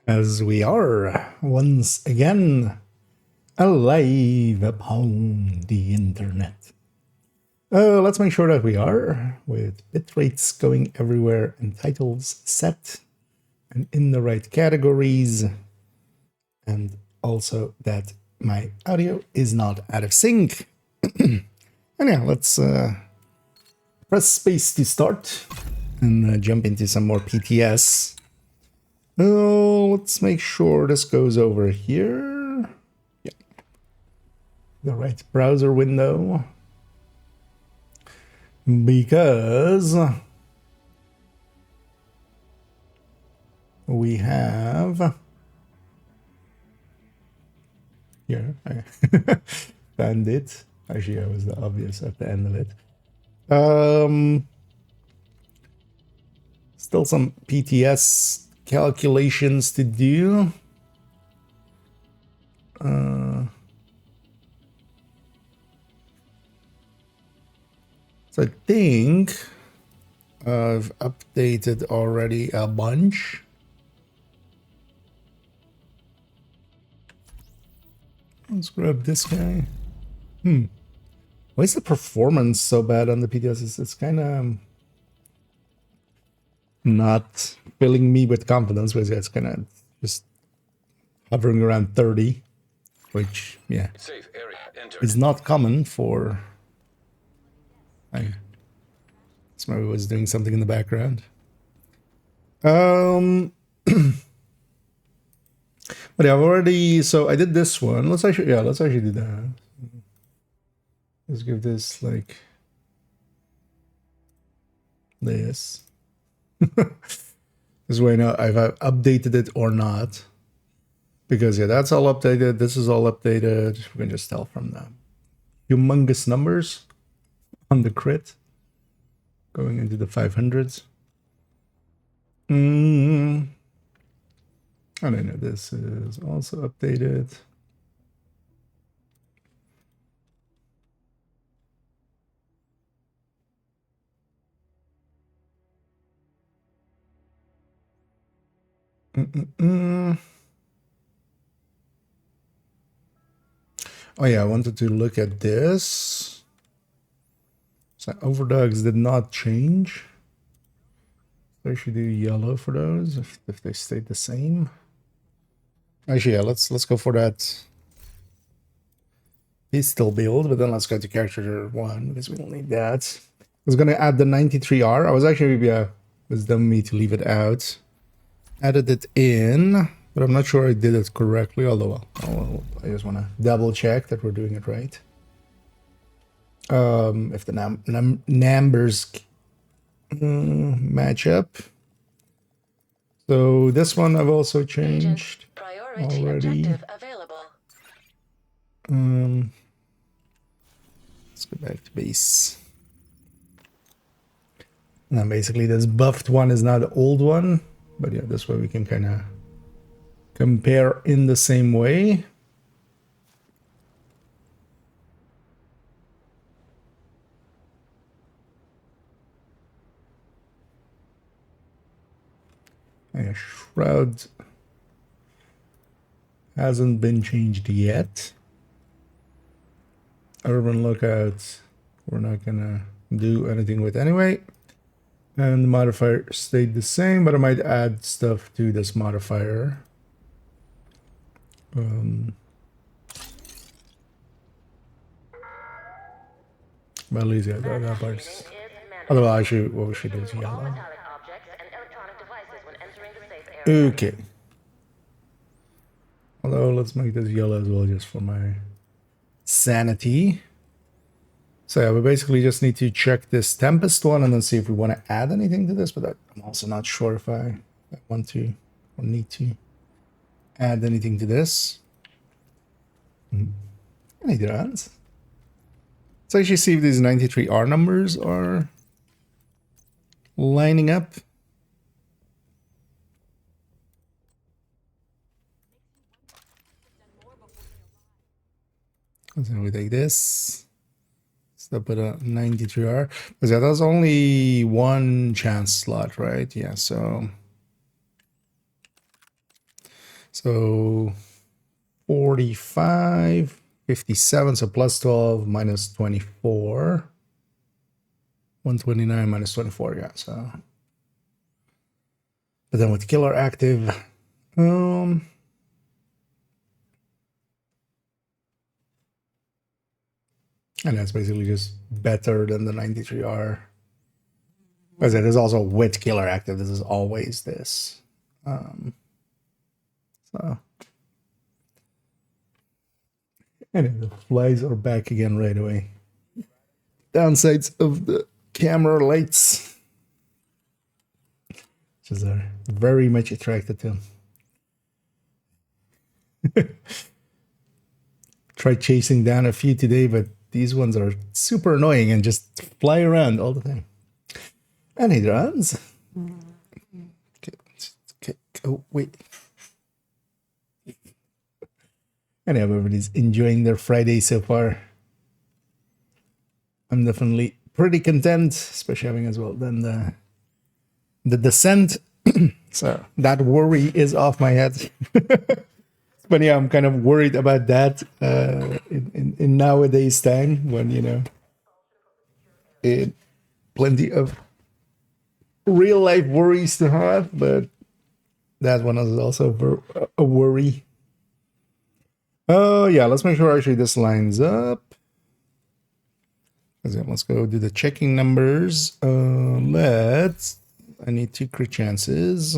As we are once again alive upon the internet. Let's make sure that we are, with bitrates going everywhere and titles set and in the right categories, and also that my audio is not out of sync. And yeah, let's press space to start and jump into some more PTS. Let's make sure this goes over here. Yeah. The right browser window. Because we have here, I found it. Actually, that was the obvious at the end of it. Still some PTS calculations to do. So I think I've updated already a bunch. Let's grab this guy. Why is the performance so bad on the PTS? It's kind of not filling me with confidence, because it's kind of just hovering around 30, which, yeah, Safe area entered. is not common for... Somebody was doing something in the background. But yeah, I've already... So I did this one. Let's actually do that. Let's give this, like, this. This way now if I've updated it or not. Because, yeah, that's all updated. This is all updated. We can just tell from the humongous numbers on the crit. Going into the 500s. I don't know. This is also updated. Oh yeah, I wanted to look at this. So overdogs did not change. So I should do yellow for those if they stayed the same. Actually, yeah, let's go for that pistol build, but then let's go to character 1 because we don't need that. I was gonna add the 93R. I was actually, yeah, it was dumb me to leave it out. Added it in, but I'm not sure I did it correctly, although I just want to double check that we're doing it right. If the numbers match up. So this one I've also changed Priority already. objective available. Let's go back to base. Now basically this buffed one is not the old one, but yeah, this way we can kind of compare in the same way. Yeah, Shroud hasn't been changed yet. Urban Lookout, we're not gonna do anything with anyway. And the modifier stayed the same, but I might add stuff to this modifier. But at least, yeah, that part's... Otherwise, actually, what we should do is yellow. Okay. Although, let's make this yellow as well, just for my sanity. So yeah, we basically just need to check this Tempest one and then see if we want to add anything to this, but I'm also not sure if I want to or need to add anything to this. Any runs? Let's actually see if these 93R numbers are lining up. So we take this. So put a 93R. Because yeah, that's only one chance slot, right? Yeah, so So 45, 57, so plus 12 minus 24. 129 minus 24, yeah, so. But then with killer active, and that's basically just better than the 93R. As it is also with killer active, this is always this. So. And the flies are back again right away. Downsides of the camera lights. Just are very much attracted to them. Tried chasing down a few today, but these ones are super annoying and just fly around all the time. And he runs. Okay. Oh, wait. And everybody's enjoying their Friday so far. I'm definitely pretty content, especially having as well done the descent. So that worry is off my head. But yeah, I'm kind of worried about that in nowadays time when, you know, plenty of real life worries to have, but that one is also a worry. Oh yeah, let's make sure actually this lines up. Let's go do the checking numbers. I need 2 crit chances.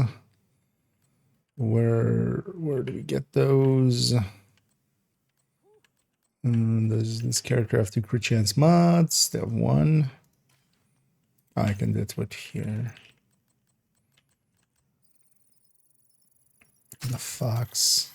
Where do we get those? Does this character have 2 crit chance mods? They have 1. I can do it with here. The fox.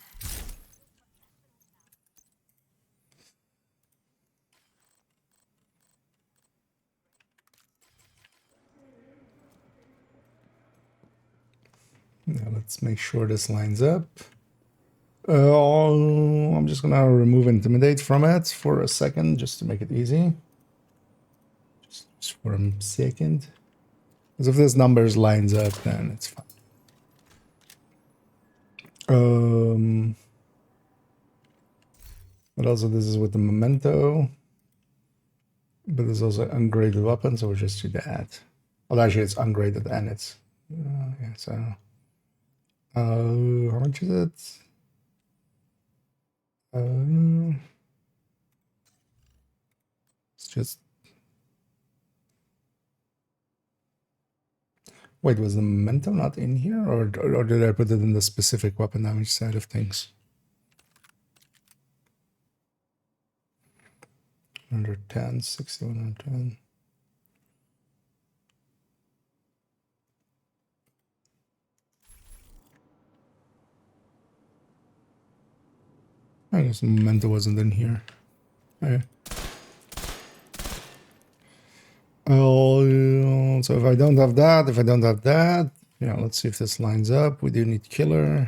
Now let's make sure this lines up. I'm just gonna remove intimidate from it for a second, just to make it easy. Just for a second. Because if this numbers lines up, then it's fine. But also this is with the memento. But there's also ungraded weapon, so we'll just do that. Well, actually, it's ungraded and it's yeah. So, how much is it? It's just. Wait, was the memento not in here, or did I put it in the specific weapon damage side of things? 110, 61, 110. I guess the memento wasn't in here. Okay. Oh, so if I don't have that, yeah, let's see if this lines up. We do need killer.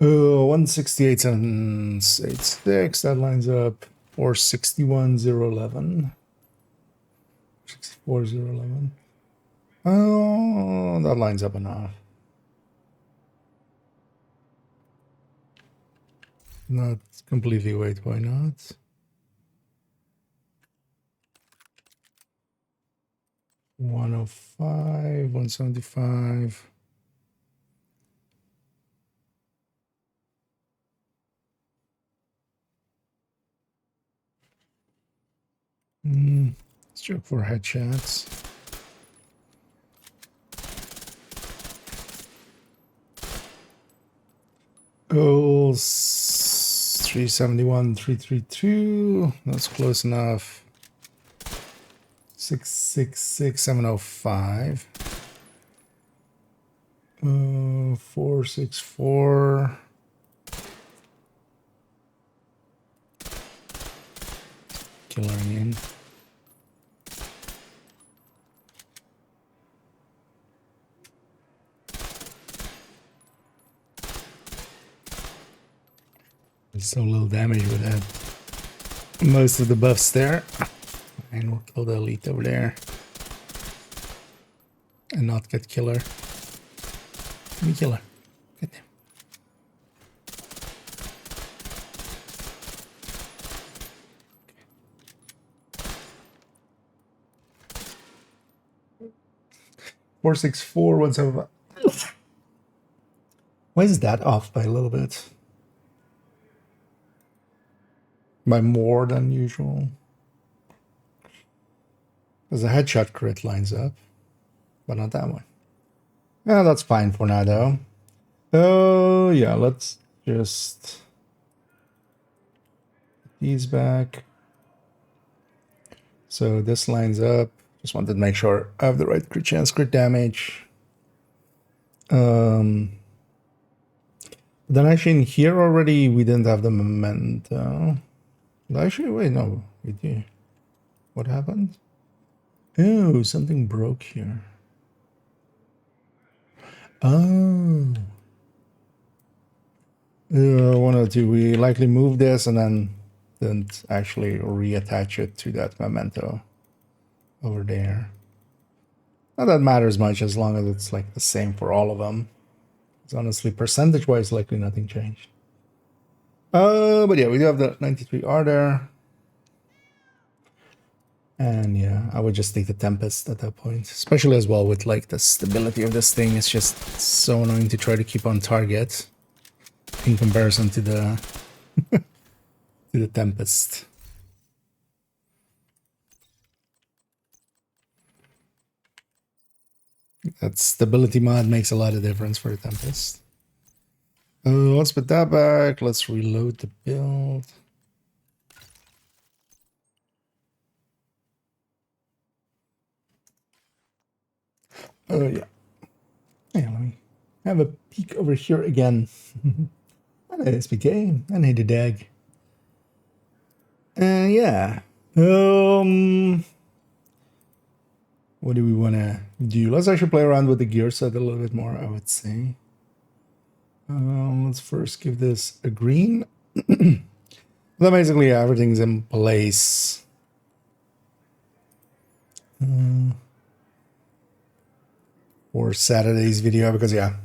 Oh, 168,786, that lines up. 461,011. 64,011. Oh, that lines up enough. Not completely, wait, why not? $105, $175. Let's check for headshots. Oh, 371, 332. That's close enough. 666, 705. 464. Killer in. There's so little damage with that. most of the buffs there. And we'll kill the elite over there. And not get killer. Give me killer. Get them. Okay. 464, 175. Why is that off by a little bit? By more than usual. Because the headshot crit lines up, but not that one. Yeah, that's fine for now, though. Oh, yeah, let's just put these back. So this lines up. Just wanted to make sure I have the right crit chance, crit damage. Then actually in here already, we didn't have the memento. Actually, wait, no, we do. What happened? Oh, something broke here. Oh. 102. We likely moved this and then didn't actually reattach it to that memento over there. Not that matters much as long as it's like the same for all of them. It's honestly percentage-wise likely nothing changed. But yeah, we do have the 93R there. And yeah, I would just take the Tempest at that point, especially as well with like the stability of this thing. It's just so annoying to try to keep on target in comparison to the to the Tempest. That stability mod makes a lot of difference for the Tempest. Let's put that back. Let's reload the build. Oh, yeah. Yeah, let me have a peek over here again. And SPK, and hit the dag. Yeah. What do we want to do? Let's actually play around with the gear set a little bit more, I would say. Let's first give this a green. Then basically everything's in place. For Saturday's video, because yeah,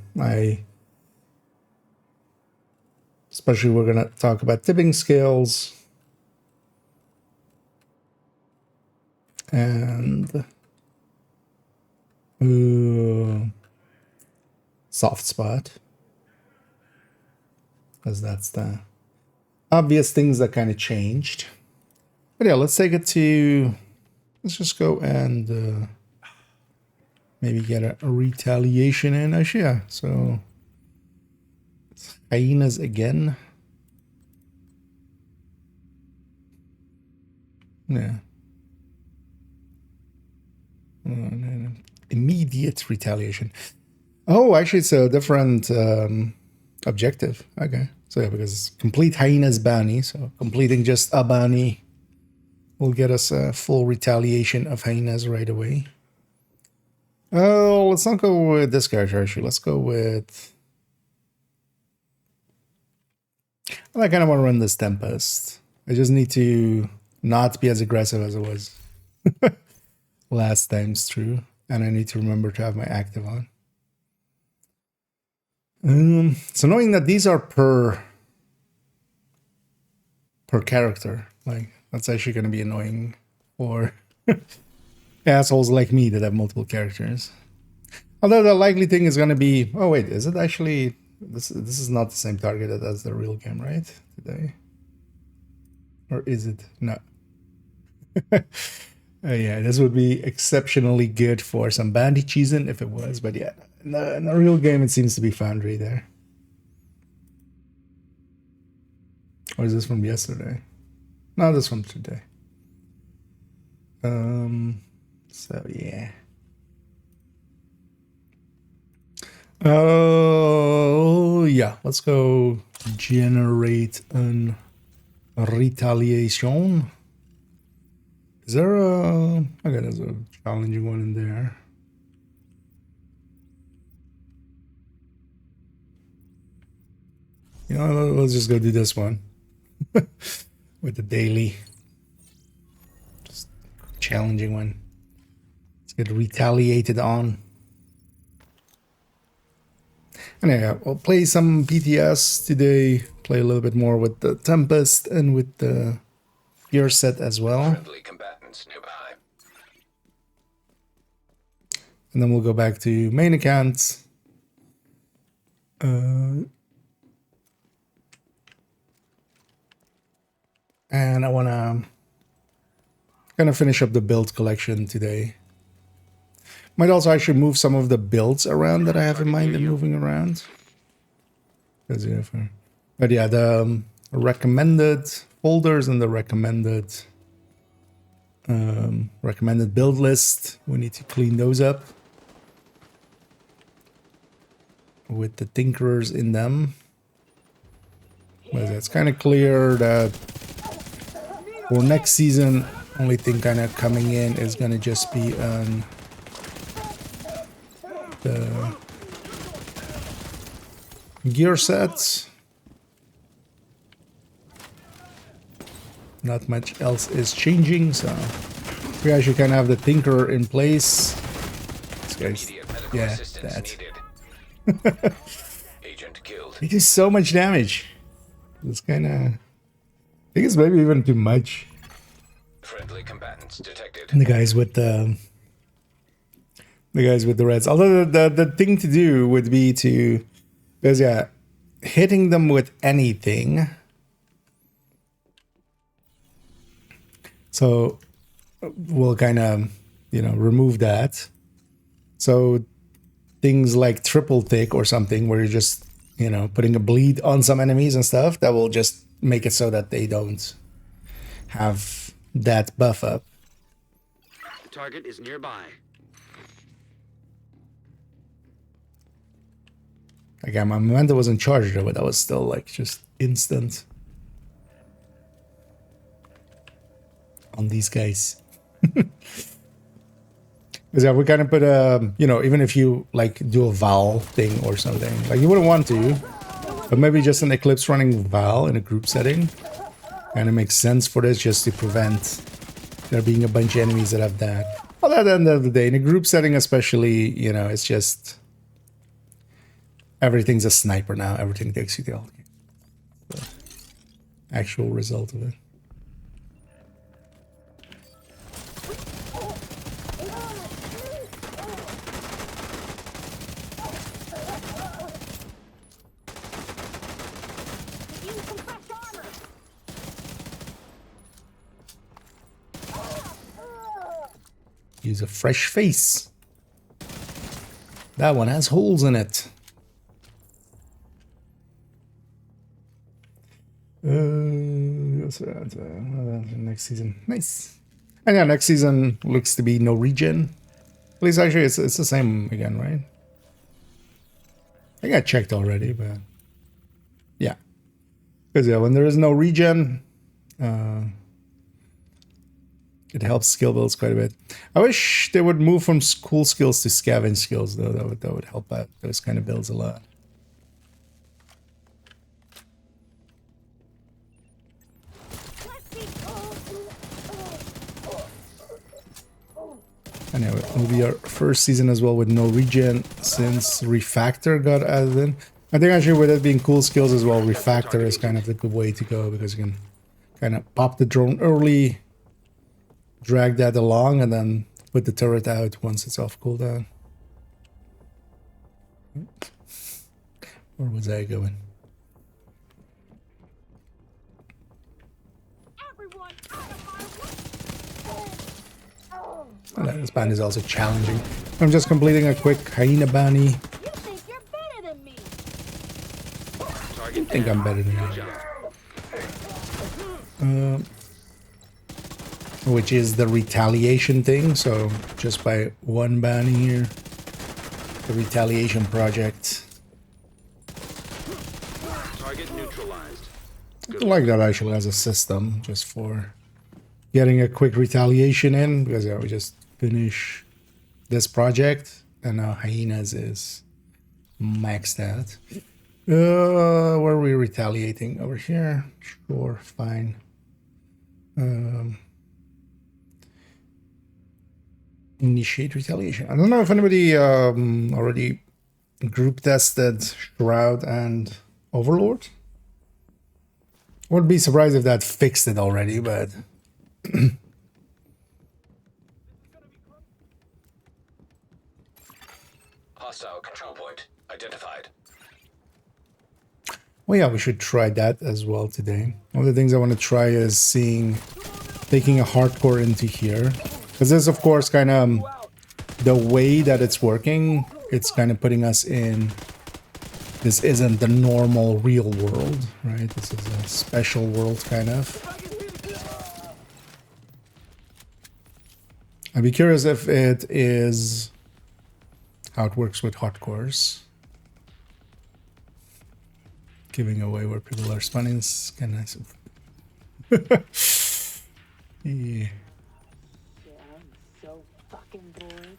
especially we're gonna talk about tipping scales and soft spot, because that's the obvious things that kind of changed. But yeah, let's take it to, let's just go and maybe get a retaliation in. Actually, yeah, so it's hyenas again. Yeah. Immediate retaliation. Oh, actually, it's a different objective. Okay. So yeah, because complete hyenas bounty. So completing just a bounty will get us a full retaliation of hyenas right away. Oh, let's not go with this character, actually. Let's go with... I kind of want to run this Tempest. I just need to not be as aggressive as it was last time's through. And I need to remember to have my active on. So knowing that these are per character, like, that's actually going to be annoying for assholes like me that have multiple characters. Although the likely thing is going to be, oh wait, is it actually, this is not the same target as the real game, right? Today, or is it? No. Yeah, this would be exceptionally good for some bandy cheesing if it was, but yeah, in the real game it seems to be Foundry there. Or is this from yesterday? No, this from today. So yeah. Oh yeah, let's go generate an retaliation. Is there a... Okay, there's a challenging one in there. You know, let's just go do this one. With the daily. challenging one. Let's get retaliated on. Anyway, I'll play some PTS today. Play a little bit more with the Tempest and with the Gear set as well. Friendly combatants nearby. And then we'll go back to main account. And I want to kind of finish up the build collection today. Might also actually move some of the builds around that I have in mind and moving around. But yeah, the recommended folders and the recommended build list, we need to clean those up with the tinkerers in them. But it's kind of clear that for next season, only thing kind of coming in is going to just be on the gear sets. Not much else is changing, so we actually kind of have the tinkerer in place. This guy's, yeah, that. Agent killed. It is so much damage. It's kind of, I think it's maybe even too much. Friendly combatants detected. And the guys with the reds. Although the thing to do would be to, because yeah, hitting them with anything. So we'll kind of, remove that. So things like triple tick or something where you're just, putting a bleed on some enemies and stuff, that will just make it so that they don't have that buff up. The target is nearby. Again, my momentum wasn't charged though, but that was still like just instant on these guys. Because yeah, we kind of put a, even if you like do a Val thing or something, like you wouldn't want to, but maybe just an Eclipse running Val in a group setting kind of makes sense for this, just to prevent there being a bunch of enemies that have that. Well, at the end of the day, in a group setting especially, it's just everything's a sniper now. Everything takes you the actual result of it. Use a fresh face. That one has holes in it. Next season, nice. And yeah, next season looks to be no regen. At least actually, it's the same again, right? I think I checked already, but yeah, because yeah, when there is no regen, it helps skill builds quite a bit. I wish they would move from cool skills to scavenge skills, though. That would help out those kind of builds a lot. Anyway, it'll be our first season as well with no regen since Refactor got added in. I think actually with it being cool skills as well, Refactor is kind of the good way to go, because you can kind of pop the drone early, drag that along, and then put the turret out once it's off cooldown. Where was I going? Oh, this band is also challenging. I'm just completing a quick hyena bounty. You think you're better than me? I think I'm better than you. Which is the retaliation thing. So just by one bounty here, the retaliation project. Target neutralized. I like that actually as a system, just for getting a quick retaliation in, because yeah, we just finish this project and now hyenas is maxed out. Where are we retaliating? Over here? Sure, fine. Initiate retaliation. I don't know if anybody already group tested Shroud and Overlord. Would be surprised if that fixed it already, but Hostile control point identified. well, yeah, we should try that as well today. One of the things I want to try is taking a hardcore into here, because this, of course, kind of the way that it's working. It's kind of putting us in. This isn't the normal real world, right? This is a special world, kind of. I'd be curious if it is how it works with hardcores. Giving away where people are spawning is kind of nice. Yeah. I'm so fucking bored.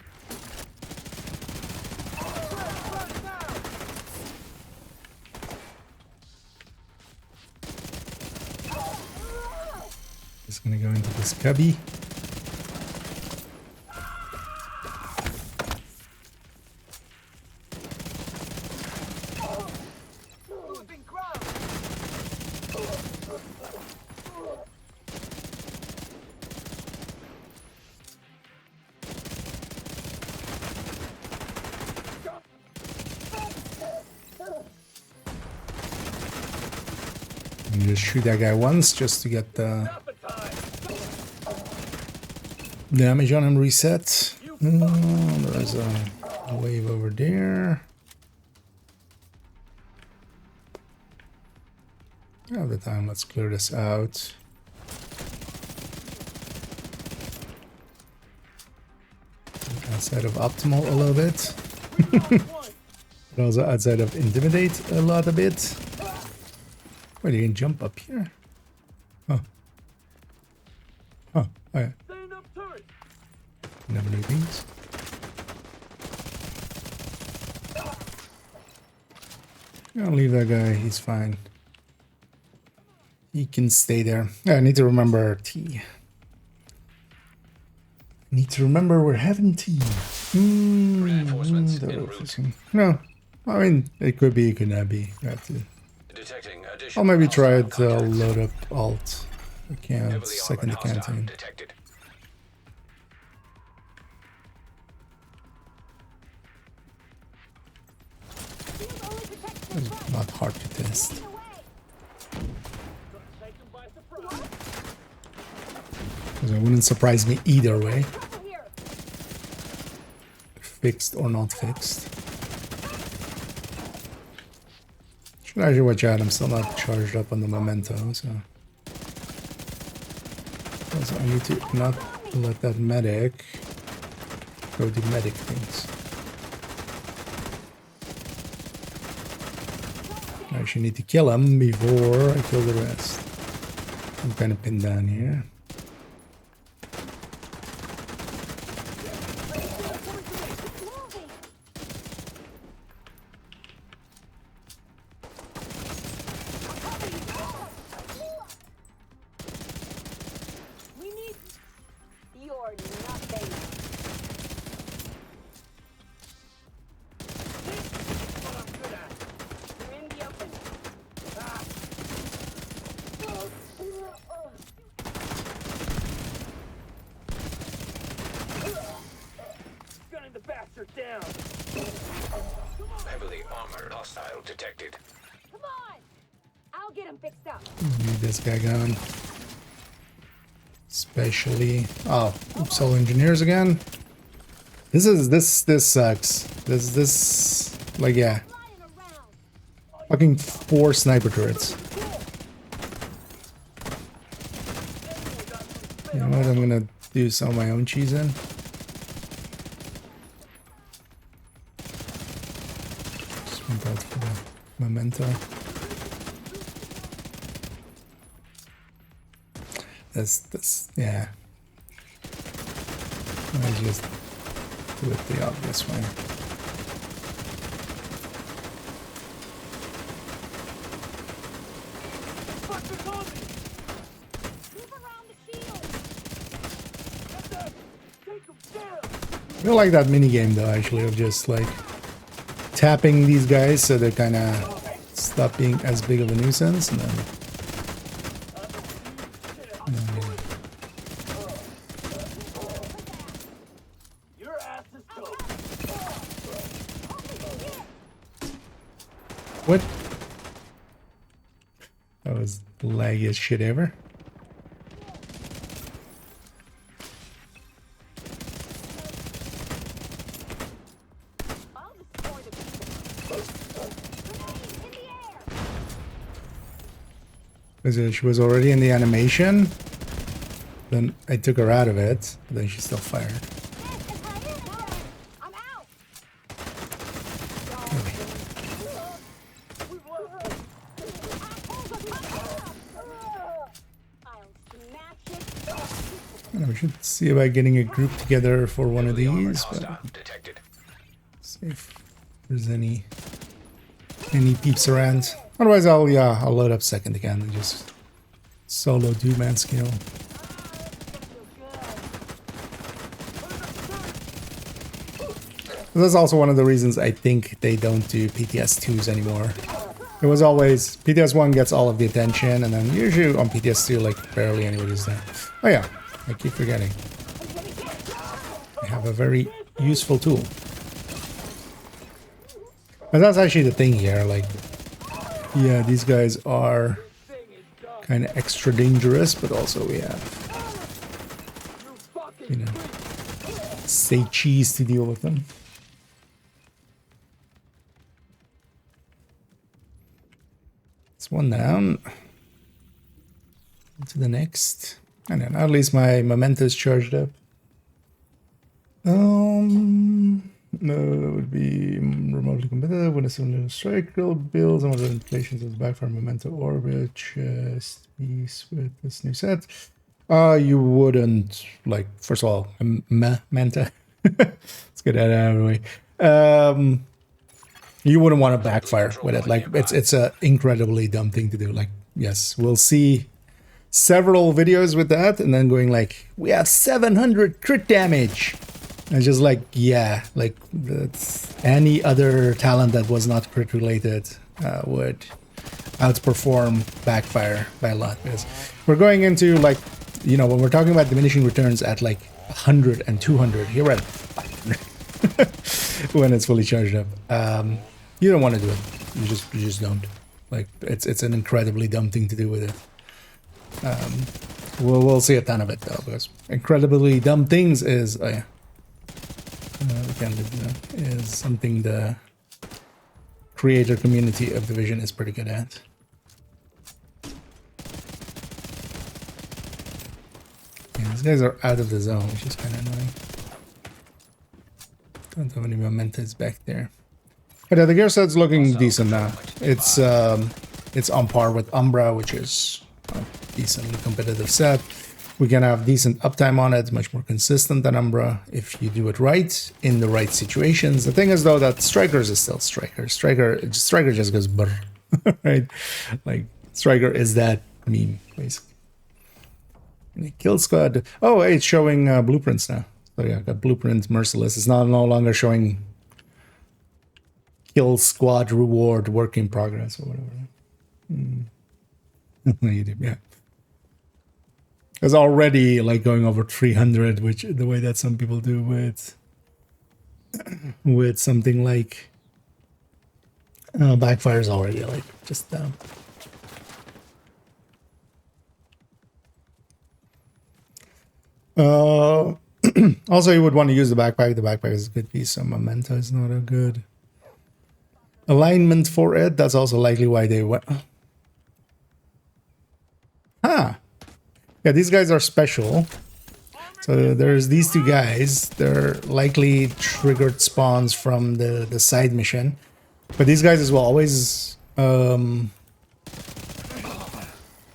Just gonna go into this cubby. And just shoot that guy once just to get the damage on him reset. There's a wave over there. All the time, let's clear this out. Outside of optimal a little bit. But also outside of intimidate a bit. Wait, you can jump up here? Oh. Oh, yeah. Never knew these. I'll leave that guy, he's fine. He can stay there. Yeah, I need to remember tea. Need to remember we're having tea. Reinforcements en route. No, I mean, it could be, it could not be. I have to. Detecting I'll additional maybe try hostile to contacts. load up alt. I can't. Heavily Second the armored hostile canteen. detected. It's not hard to test. Because it wouldn't surprise me either way. Fixed or not fixed. Should actually watch out, I'm still not charged up on the memento, so. Also, I need to not let that medic go do medic things. I actually need to kill him before I kill the rest. I'm kind of pinned down here. We need your nothing. You're in the open. Gunning the bastard down. Heavily armored hostile detected. Come on! I'll get him fixed up. Need this guy going. Especially. Oh, solo engineers again. This sucks. This like yeah. Flying around. Fucking 4 sniper turrets. You know what? I'm gonna do some of my own cheese in. Just went out for the memento. This, yeah. I just do it the obvious way. Move around the shield. Take him down. I like that mini game though, actually, of just like tapping these guys so they kind of stop being as big of a nuisance, and then Your ass is toast. what? That was the laggiest shit ever. I'll destroy the grenade in the air. Because she was already in the animation. Then I took her out of it, but then she still fired. I'm out. I'll smash it. We should see about getting a group together for one of these, but Hostile detected. see if there's any peeps around. Otherwise, I'll load up second again and just solo do man skill. That's also one of the reasons I think they don't do PTS2s anymore. It was always PTS1 gets all of the attention, and then usually on PTS2, like barely anybody's there. Oh yeah, I keep forgetting. I have a very useful tool. But that's actually the thing here, like, yeah, these guys are kind of extra dangerous, but also we have, you know, say cheese to deal with them. It's one down. To the next. And then at least my memento is charged up. No, that would be remotely competitive when a similar strike drill builds and other inflations of the backfire memento orbit chest piece with this new set. You wouldn't, like, first of all, memento. Let's get that out of the way. You wouldn't want to backfire with it. Like, it's a incredibly dumb thing to do. Like, yes, we'll see several videos with that, and then going like, we have 700 crit damage. And just like, yeah, like that's any other talent that was not crit related would outperform backfire by a lot. Because we're going into, like, you know, when we're talking about diminishing returns at like 100 and 200, you're at 500 when it's fully charged up. You don't want to do it. You just don't. Like, it's an incredibly dumb thing to do with it. We'll see a ton of it though, because incredibly dumb things is we can't do that, is something the creator community of Division is pretty good at. Yeah, these guys are out of the zone, which is kind of annoying. Don't have any mementos back there. But yeah, the gear set's looking decent now. It's on par with Umbra, which is a decently competitive set. We can have decent uptime on it, much more consistent than Umbra if you do it right, in the right situations. The thing is, though, that Strikers is still Striker. Striker just goes brr, right? Like, Striker is that meme, basically. And Kill Squad. Oh, hey, it's showing blueprints now. So yeah, got blueprint Merciless. It's no longer showing Kill Squad reward work in progress or whatever. Yeah. It's already like going over 300, which the way that some people do with something like Backfire is already like just down. Also, you would want to use the backpack. The backpack is a good piece. So Memento is not a good alignment for it. That's also likely why they went. Yeah, these guys are special. So there's these two guys. They're likely triggered spawns from the side mission. But these guys as well always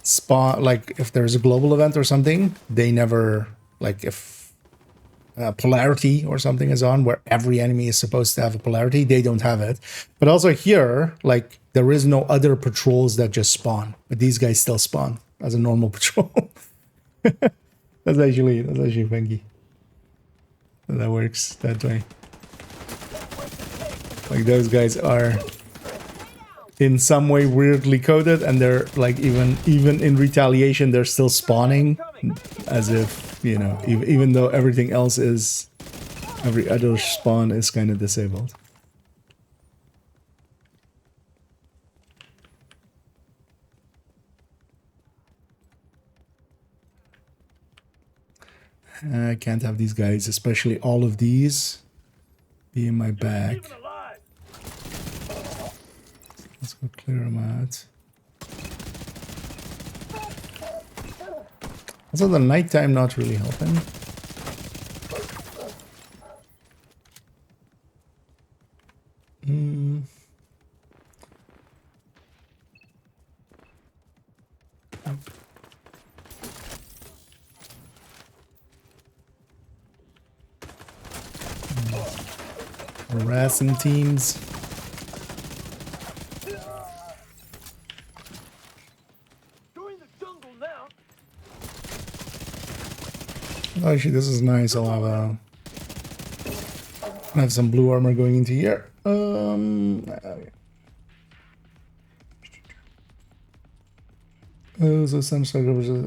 spawn, like if there's a global event or something, they never, like if polarity or something is on where every enemy is supposed to have a polarity, they don't have it. But also here, like there is no other patrols that just spawn, but these guys still spawn as a normal patrol. That's actually funky. That works that way. Like those guys are in some way weirdly coded, and they're like even in retaliation they're still spawning as if, you know, even though everything else is, every other spawn is kind of disabled. I can't have these guys, especially all of these, be in my back. Even alive. Let's go clear them out. Also, the nighttime not really helping. Harassing teams. Join the jungle now. Oh, actually, this is nice. I'll have some blue armor going into here. So some strike which is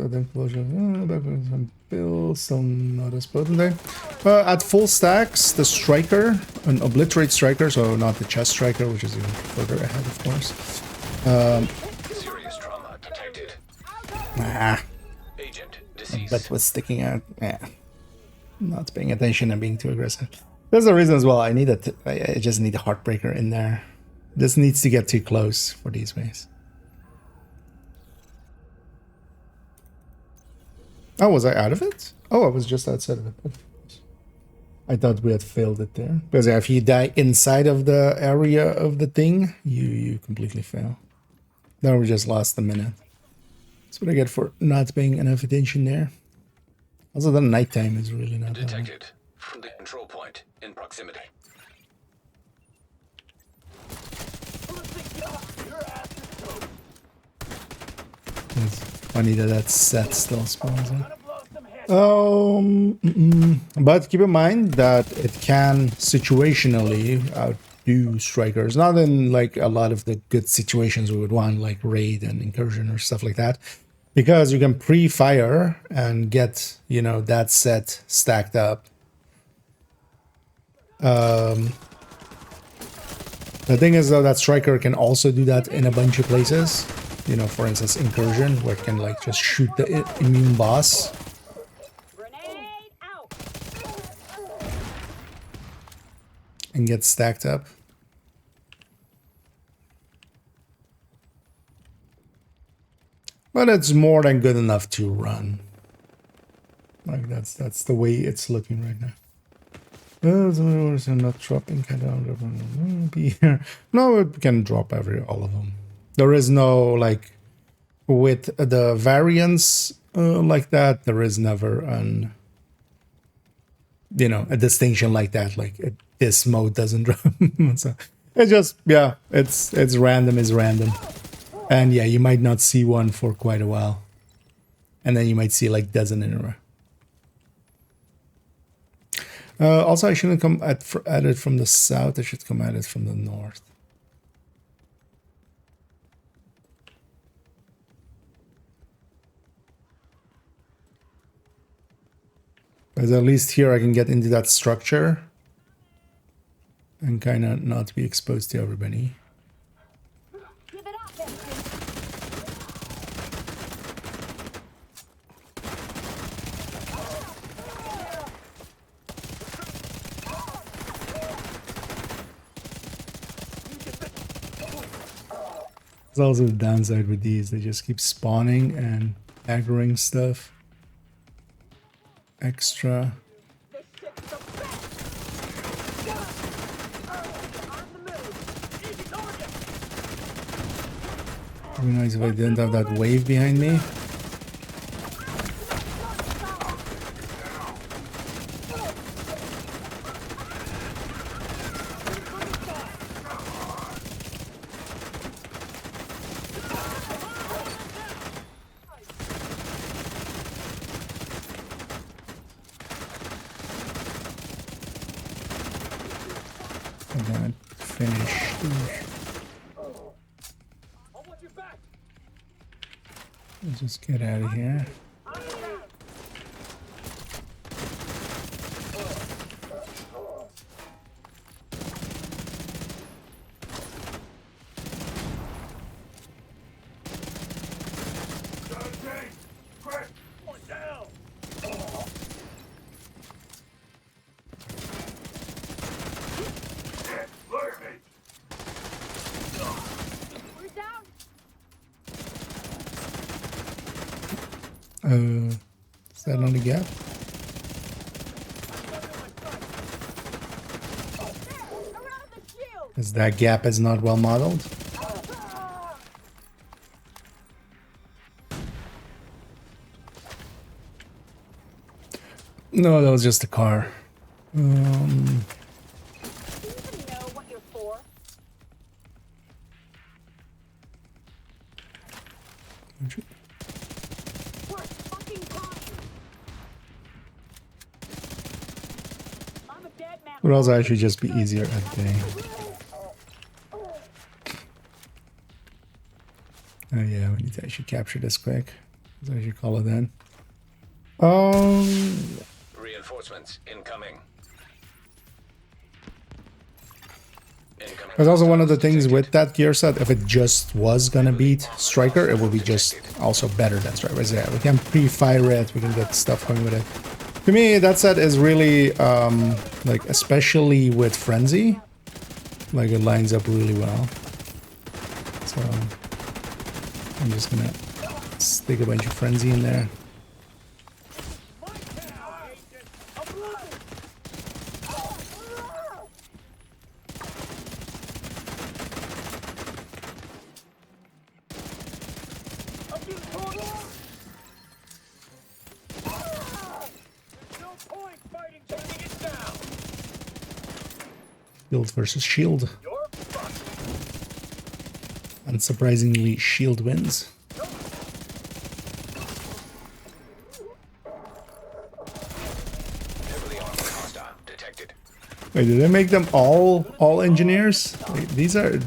some bills, some not as potent there. At full stacks, the striker, an obliterate striker, so not the chest striker, which is even further ahead, of course. Serious trauma detected. Agent That deceased. was sticking out. Yeah, not paying attention and being too aggressive. There's a reason as well. I need I just need a heartbreaker in there. This needs to get too close for these ways. Oh, was I out of it? Oh, I was just outside of it. I thought we had failed it there. Because if you die inside of the area of the thing, you completely fail. Now we just lost a minute. That's what I get for not paying enough attention there. Also, the nighttime is really not that. Detected. From the control point in proximity. Your ass is toast. It's funny that set still spawns in. Gonna blow some heads. But keep in mind that it can situationally outdo strikers. Not in like a lot of the good situations we would want, like raid and incursion or stuff like that, because you can pre-fire and get, you know, that set stacked up. The thing is though that striker can also do that in a bunch of places. You know, for instance, incursion, where it can like just shoot the immune boss. Grenade out. And get stacked up. But it's more than good enough to run. Like that's the way it's looking right now. Not dropping, can be here. No, it can drop all of them. There is no like with the variants like that. There is never an, you know, a distinction like that. Like this mode doesn't drop. So it's just, yeah, it's random is random, and yeah, you might not see one for quite a while, and then you might see like dozen in a row. Also, I shouldn't come at it from the south. I should come at it from the north. Because at least here I can get into that structure and kind of not be exposed to everybody. Give it up, Benson. There's also the downside with these. They just keep spawning and aggroing stuff. Extra. This shit's the best. On the move. Easy target. It'd be nice if I didn't have that wave behind me. Let's just get out of here. One down. We're down. Is that on the gap? Around the shield. Because that gap is not well modeled. No, that was just a car. Do you even know what you're for? We're fucking talking. I'm a dead man. Would also actually just be easier at day. Oh yeah, we need to actually capture this quick. Let's actually call it then. Reinforcements incoming. Incoming. There's also one of the things with that gear set, if it just was gonna beat Striker, it would be just also better than Striker. Yeah, we can pre-fire it, we can get stuff going with it. To me, that set is really, like, especially with Frenzy, like, it lines up really well. So, I'm just gonna stick a bunch of Frenzy in there. Shield versus Shield. Unsurprisingly, Shield wins. Heavily armored hostile detected. Wait, did they make them all engineers? Like, these are...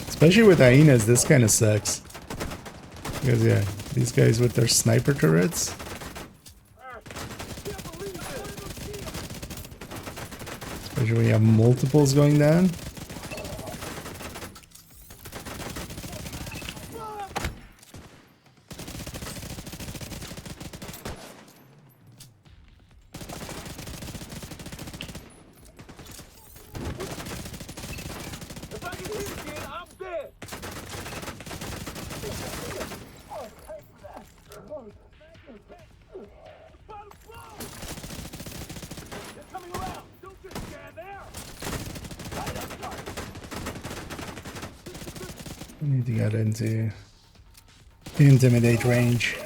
Especially with hyenas, this kind of sucks. Because yeah, these guys with their sniper turrets. Especially when you have multiples going down. If I can hit again, I'm dead. They're coming around. Don't just stand there. We need to get into intimidate range.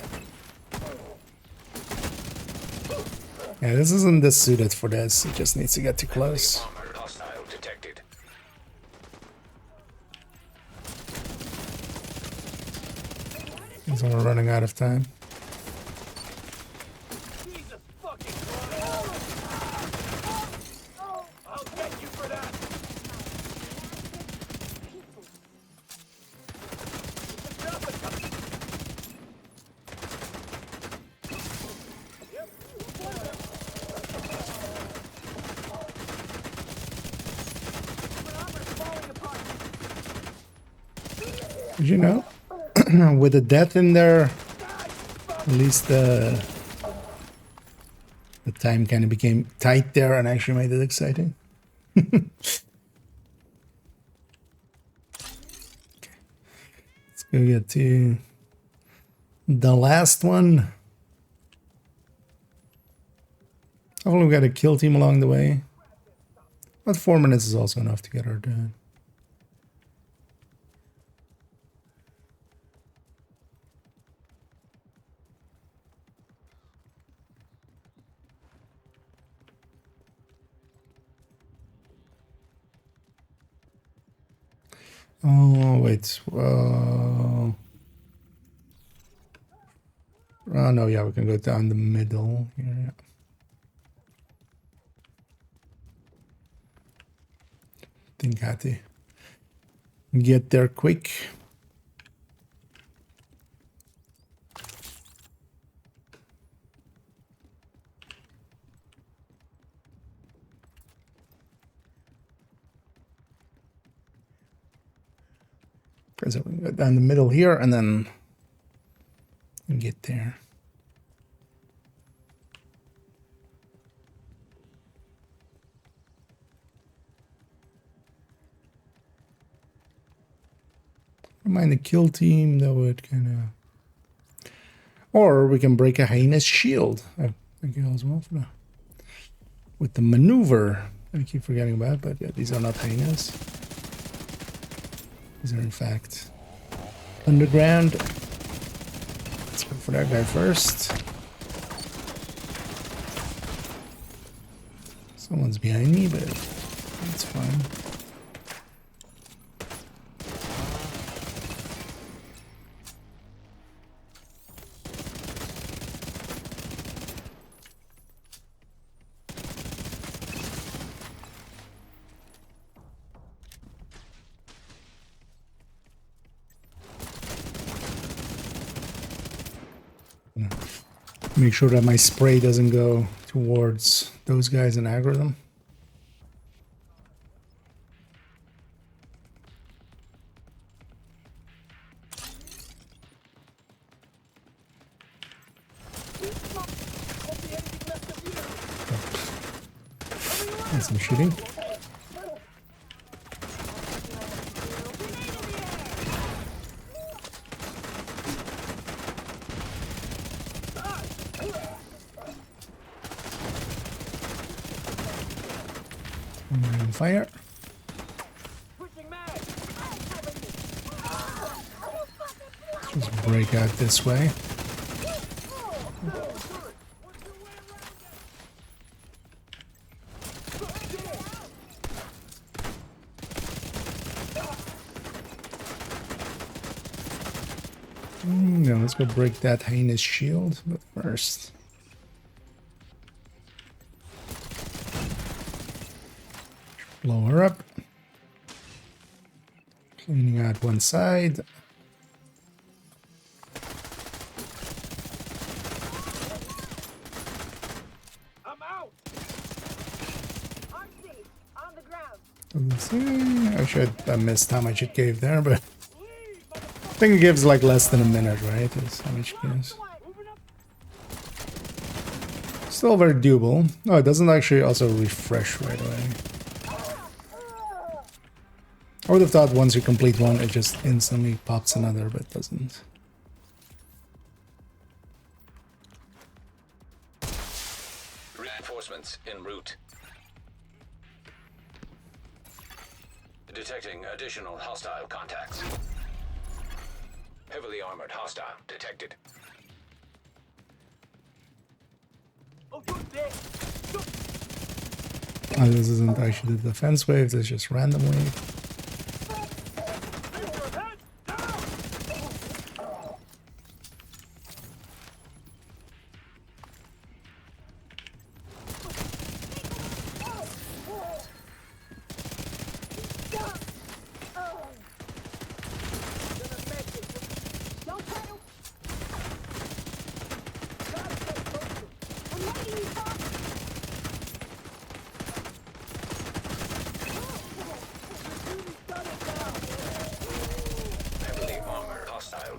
Yeah, this isn't this suited for this. It just needs to get too close. Armored hostile detected. Because we're running out of time. Jesus fucking Christ. I'll get you for that. Did you know? With the death in there, at least the time kind of became tight there and actually made it exciting. Okay. Let's go get to the last one. Hopefully we got a kill team along the way. But 4 minutes is also enough to get her done. Oh, wait. Oh, no, yeah, we can go down the middle here. Yeah. Think I had to get there quick. Because we can go down the middle here and then get there. Don't mind the kill team, that would kind of. Or we can break a hyena's shield. I think as well for that. With the maneuver. I keep forgetting about it, but yeah, these are not hyenas. These are in fact underground. Let's go for that guy first. Someone's behind me, but that's fine. Make sure that my spray doesn't go towards those guys and aggro them. That's some shooting. Fire. Just break out this way. No, let's go break that hyena's shield, but first. Blow her up. Cleaning out one side. I'm out. On the ground. Let's see. I should have missed how much it gave there, but I think it gives like less than a minute, right? That's how much it gives. Still very doable. Oh, it doesn't actually also refresh right away. I would have thought once you complete one, it just instantly pops another, but it doesn't. Reinforcements en route. Detecting additional hostile contacts. Heavily armored hostile detected. Oh, you're dead. Oh, this isn't actually the defense wave, it's just random wave.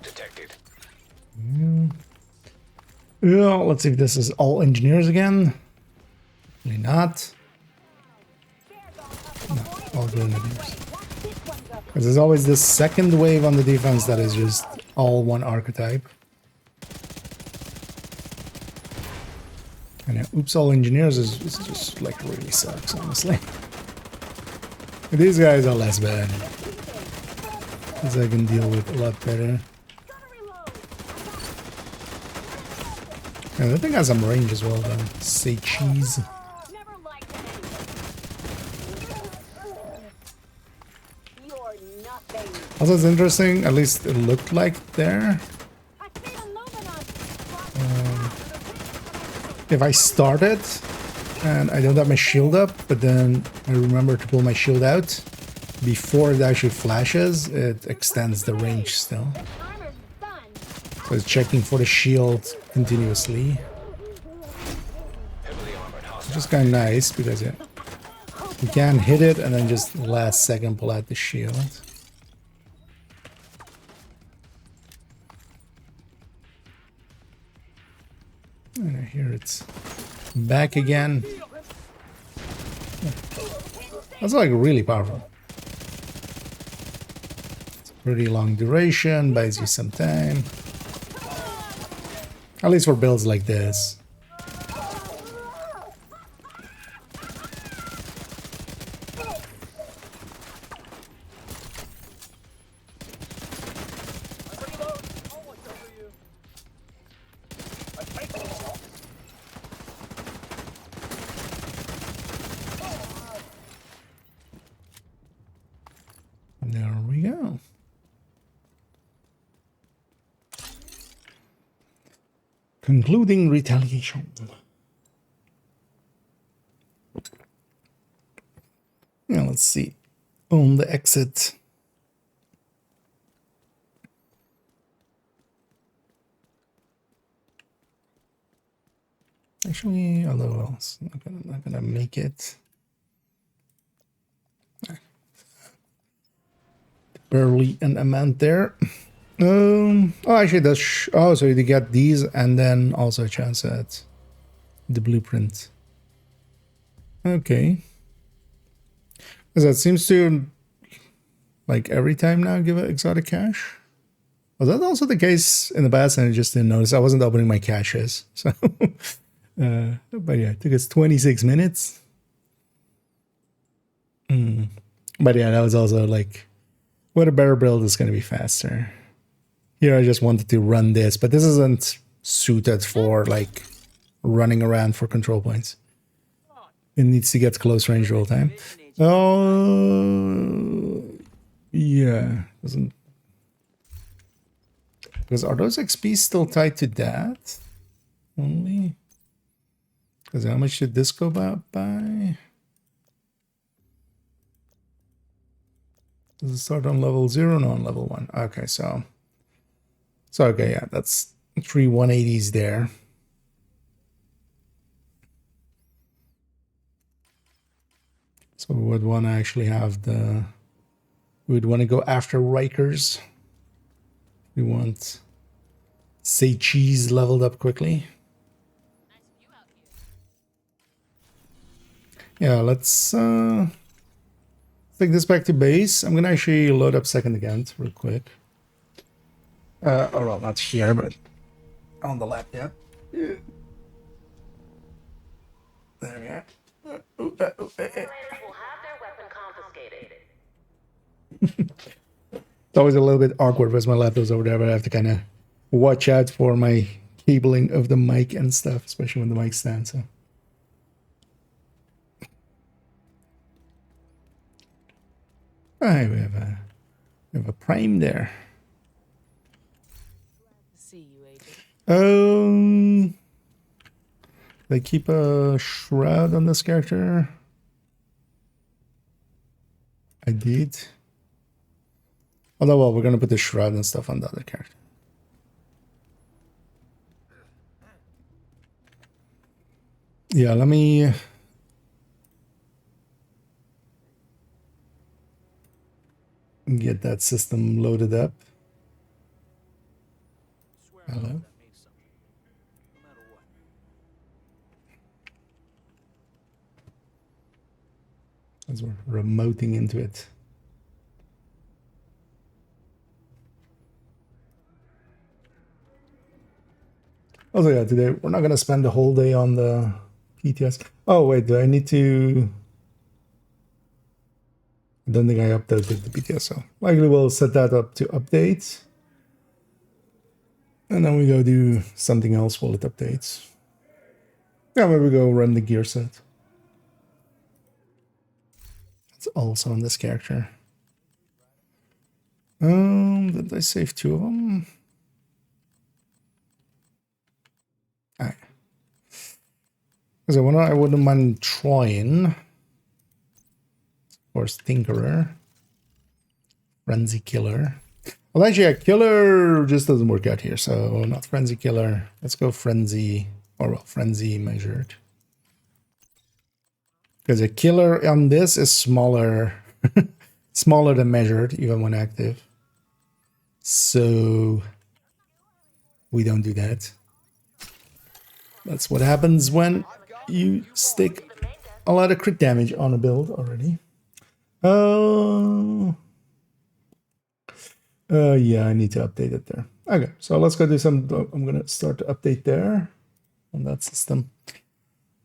Detected. Yeah, let's see if this is all engineers again. Probably not. No, all grenadiers. Because there's always this second wave on the defense that is just all one archetype. And yeah, oops, all engineers is just like really sucks, honestly. But these guys are less bad. These I can deal with a lot better. Yeah, that thing has some range as well, though. Say cheese. Also, it's interesting, at least it looked like there. If I start it and I don't have my shield up, but then I remember to pull my shield out before it actually flashes, it extends the range still. So it's checking for the shield continuously. Which is kind of nice because yeah, you can hit it and then just last second pull out the shield. And I hear it's back again. That's like really powerful. It's pretty long duration, buys you some time. At least for builds like this. There we go. Concluding retaliation. Now let's see. On the exit. Actually, although it's not gonna make it. Barely an amount there. Oh, actually, that's oh, so you get these and then also a chance at the blueprint. Okay, because that seems to like every time now give an exotic cache. Was that also the case in the past? And I just didn't notice. I wasn't opening my caches, so. But yeah, it took us 26 minutes. But yeah, that was also like. What a better build is going to be faster. Here I just wanted to run this, but this isn't suited for like running around for control points. It needs to get close range all the time. Oh, yeah. Doesn't. Because are those XP still tied to that? Only? Because how much did this go by? Does it start on level 0? No, on level 1. Okay, so okay, yeah, that's 3 180s there. So we would want to actually have the... We would want to go after Rikers. We want say cheese leveled up quickly. Yeah, let's take this back to base. I'm gonna actually load up second again real quick. Oh well, not here, but on the lap, yeah. There we are. Will have their weapon confiscated. It's always a little bit awkward because my laptop's over there, but I have to kind of watch out for my cabling of the mic and stuff, especially when the mic stands. So. Alright, we have a prime there. See you, Agent. They keep a shroud on this character. I did. Although, well, we're gonna put the shroud and stuff on the other character. Yeah, let me. Get that system loaded up. Hello. As we're remoting into it. Also, yeah, today we're not going to spend the whole day on the PTS. Oh, wait, do I need to... I don't think I updated the PTS, so likely we'll set that up to update. And then we go do something else while it updates. Yeah, maybe we go run the gear set. It's also on this character. Did I save 2 of them? Alright. Because I wouldn't mind trying. Of course, Tinkerer. Frenzy Killer. Well, actually, a killer just doesn't work out here, so not Frenzy Killer. Let's go Frenzy, or well, Frenzy measured. Because a killer on this is smaller, smaller than measured, even when active. So we don't do that. That's what happens when you stick a lot of crit damage on a build already. Yeah, I need to update it there. Okay, so let's go do some. I'm gonna start to update there on that system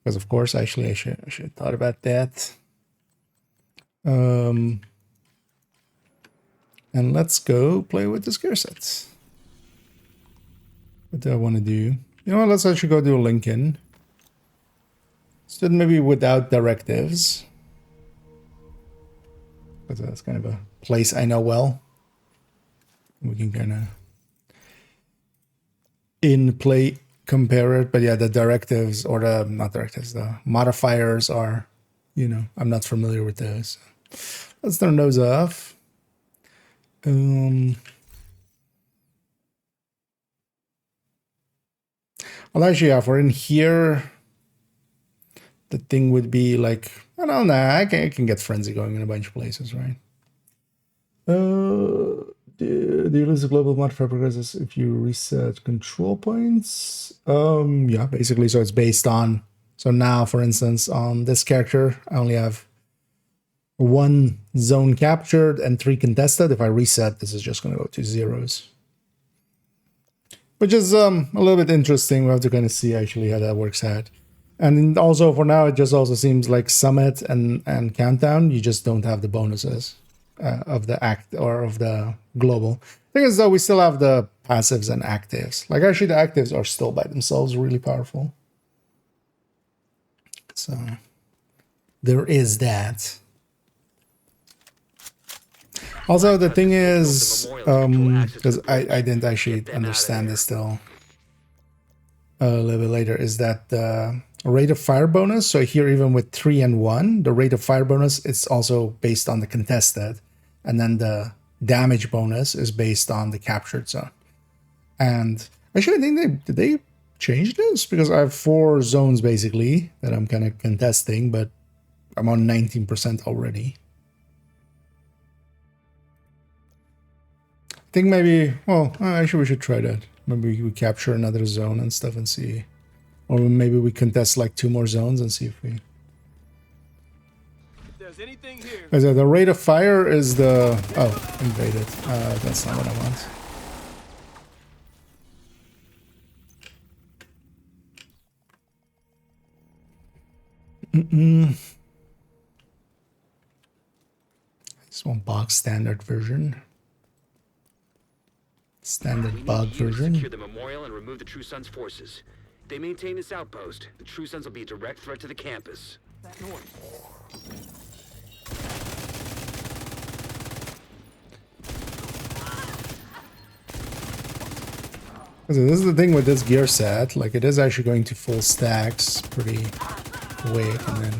because, of course, actually, I should have thought about that. And let's go play with the gear sets. What do I want to do? You know what? Let's actually go do a Lincoln. So maybe without directives. Because that's kind of a place I know well. We can kind of in play compare it. But yeah, the directives or the, not directives, the modifiers are, you know, I'm not familiar with those. Let's turn those off. Well, actually, yeah, if we're in here, the thing would be like, I don't know, I can get Frenzy going in a bunch of places, right? Do you lose the global modifier progresses if you reset control points? Yeah, basically, so it's based on, so now, for instance, on this character, I only have 1 zone captured and 3 contested. If I reset, this is just going to go to zeros. Which is a little bit interesting. We'll have to kind of see actually how that works out. And also for now, it just also seems like Summit and Countdown, you just don't have the bonuses of the act or of the global. Thing is though, we still have the passives and actives. Like actually the actives are still by themselves really powerful. So there is that. Also, the thing is, because I didn't actually understand this till a little bit later, is that the rate of fire bonus, so here even with 3 and 1, the rate of fire bonus is also based on the contested, and then the damage bonus is based on the captured zone. And actually, I think did they change this? Because I have 4 zones basically that I'm kind of contesting, but I'm on 19% already. I think maybe, well, actually we should try that. Maybe we capture another zone and stuff and see. Or maybe we contest like 2 more zones and see if we... If there's anything here. So the rate of fire is the... Oh, invaded. That's not what I want. I just want box standard version. Standard bug version. Secure the memorial and remove the True Sons forces. If they maintain this outpost, the True Sons will be a direct threat to the campus. So this is the thing with this gear set, like it is actually going to full stacks pretty quick, and then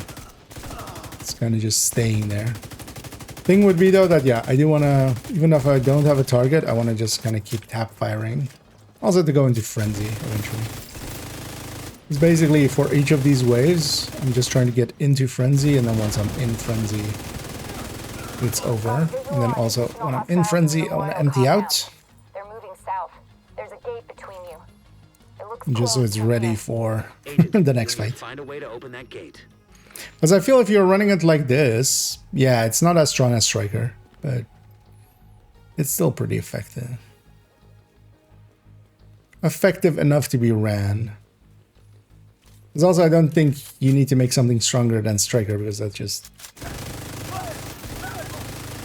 it's kind of just staying there. Thing would be though that, yeah, I do want to, even if I don't have a target, I want to just kind of keep tap firing. Also to go into frenzy eventually. It's basically for each of these waves, I'm just trying to get into frenzy, and then once I'm in frenzy, it's over. And then also when I'm in frenzy, I want to empty out. They're moving south. There's a gate between you. It looks Just so it's ready for the next fight. Find a way to open that gate. Because I feel if you're running it like this, yeah, it's not as strong as Striker, but it's still pretty effective. Effective enough to be ran. Because also I don't think you need to make something stronger than Striker, because that's just,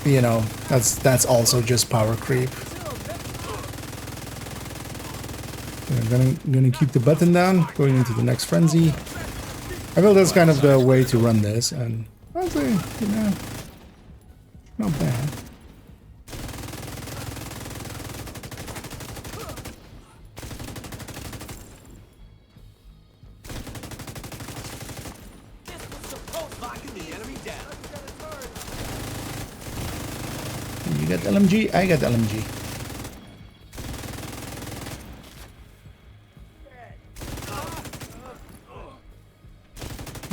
you know, that's also just power creep. So I'm gonna keep the button down, going into the next frenzy. I feel that's kind of the way to run this, and honestly, you know, not bad. You got LMG, I got LMG.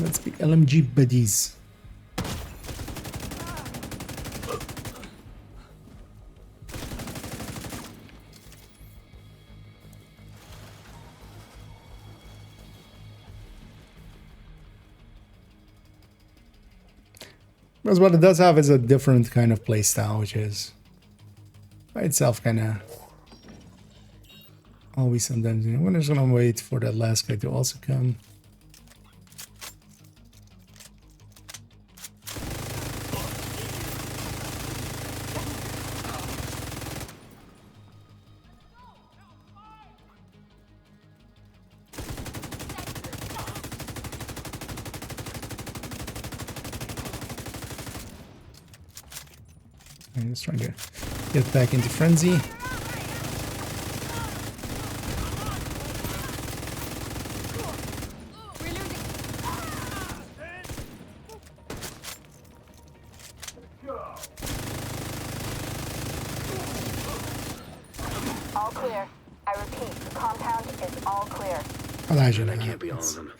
Let's be LMG buddies. Because what it does have is a different kind of playstyle, which is by itself kind of always sometimes. You know, we're just gonna wait for that last guy to also come. I'm just trying to get back into frenzy. All clear. I repeat, the compound is all clear. Elijah, That can't be all of them.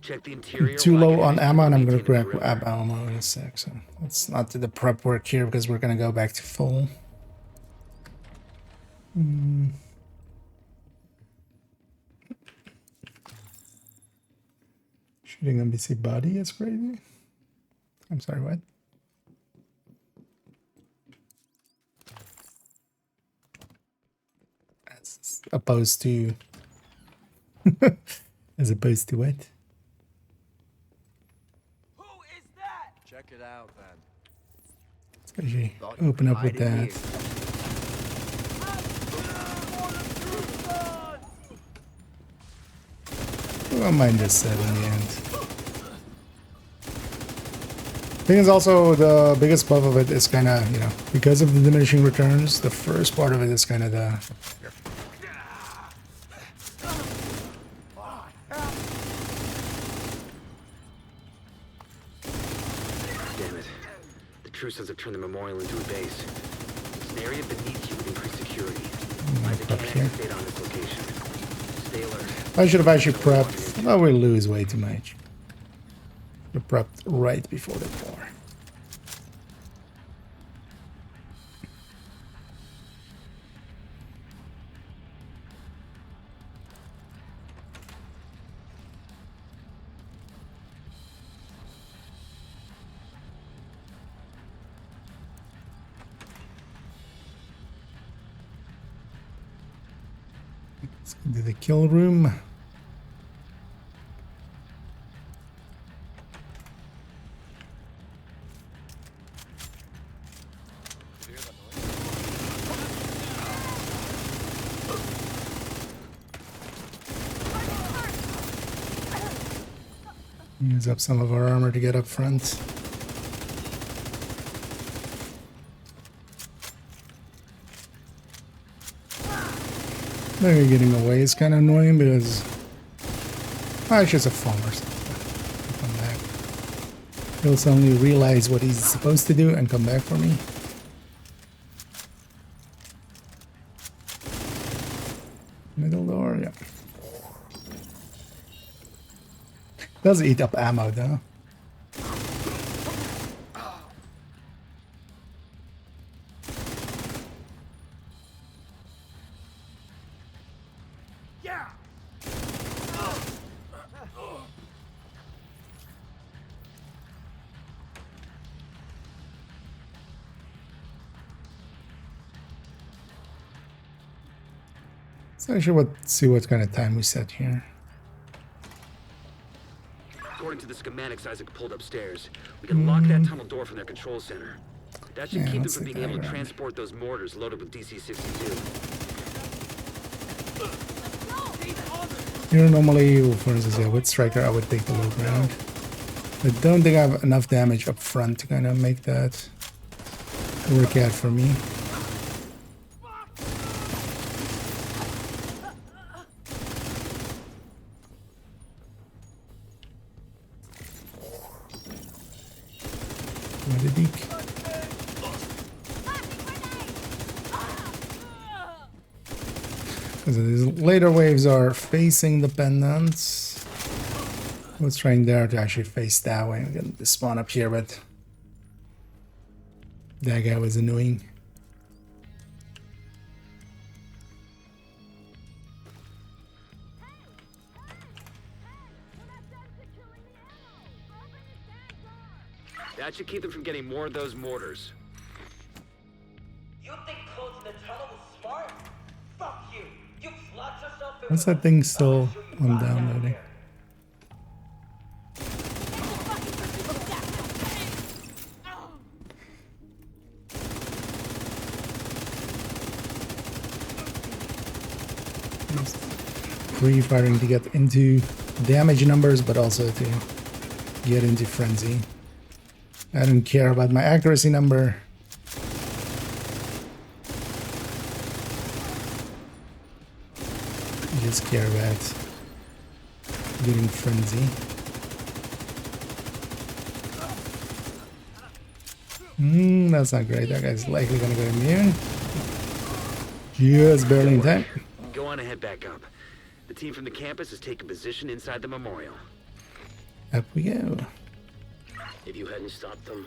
Check the interior. too while I low get on ready ammo, and I'm gonna maintain the grab perimeter. ammo in a sec. So let's not do the prep work here because we're gonna go back to full. Shooting NPC body is crazy. I'm sorry, what? As opposed to as opposed to what? Who is that? Check it out, then. Let's actually Thought you open could up with hide in that. I don't mind this set in the end. Thing is also the biggest buff of it is kind of, you know, because of the diminishing returns, the first part of it is kind of the Damn it. The True Sons have turned the memorial into a base. It's an area beneath you with increased security. Isaac up can't here. stay on this location. Stay alert. I should have actually prepped. I will lose way too much. Should have prepped right before the war. Let's go to the kill room. Use up some of our armor to get up front. They're getting away is kind of annoying because I should have fallen or something. Come back. He'll suddenly realize what he's supposed to do and come back for me. Middle door, yeah. Does eat up ammo though. Yeah. So I should see what kind of time we set here. According to the schematics Isaac pulled upstairs, we can lock that tunnel door from their control center. That should Yeah, keep them let's from take being able to that around. transport those mortars loaded with DC-62. Here normally, for instance, yeah, with Striker, I would take the low ground. I don't think I have enough damage up front to kind of make that work out for me. What a deek. Because these later waves are facing the pendants. I was trying there to actually face that way and get the spawn up here, but that guy was annoying. That That should keep them from getting more of those mortars. You think closing the tunnel was smart? Fuck you. You locked yourself in. What's that thing still on downloading? Pre-firing to get into damage numbers, but also to get into frenzy. I don't care about my accuracy number. I just care about getting frenzy. That's not great. That guy's likely gonna go immune. Just barely in time. Go on and head back up. The team from the campus has taken position inside the memorial. Up we go. If you hadn't stopped them,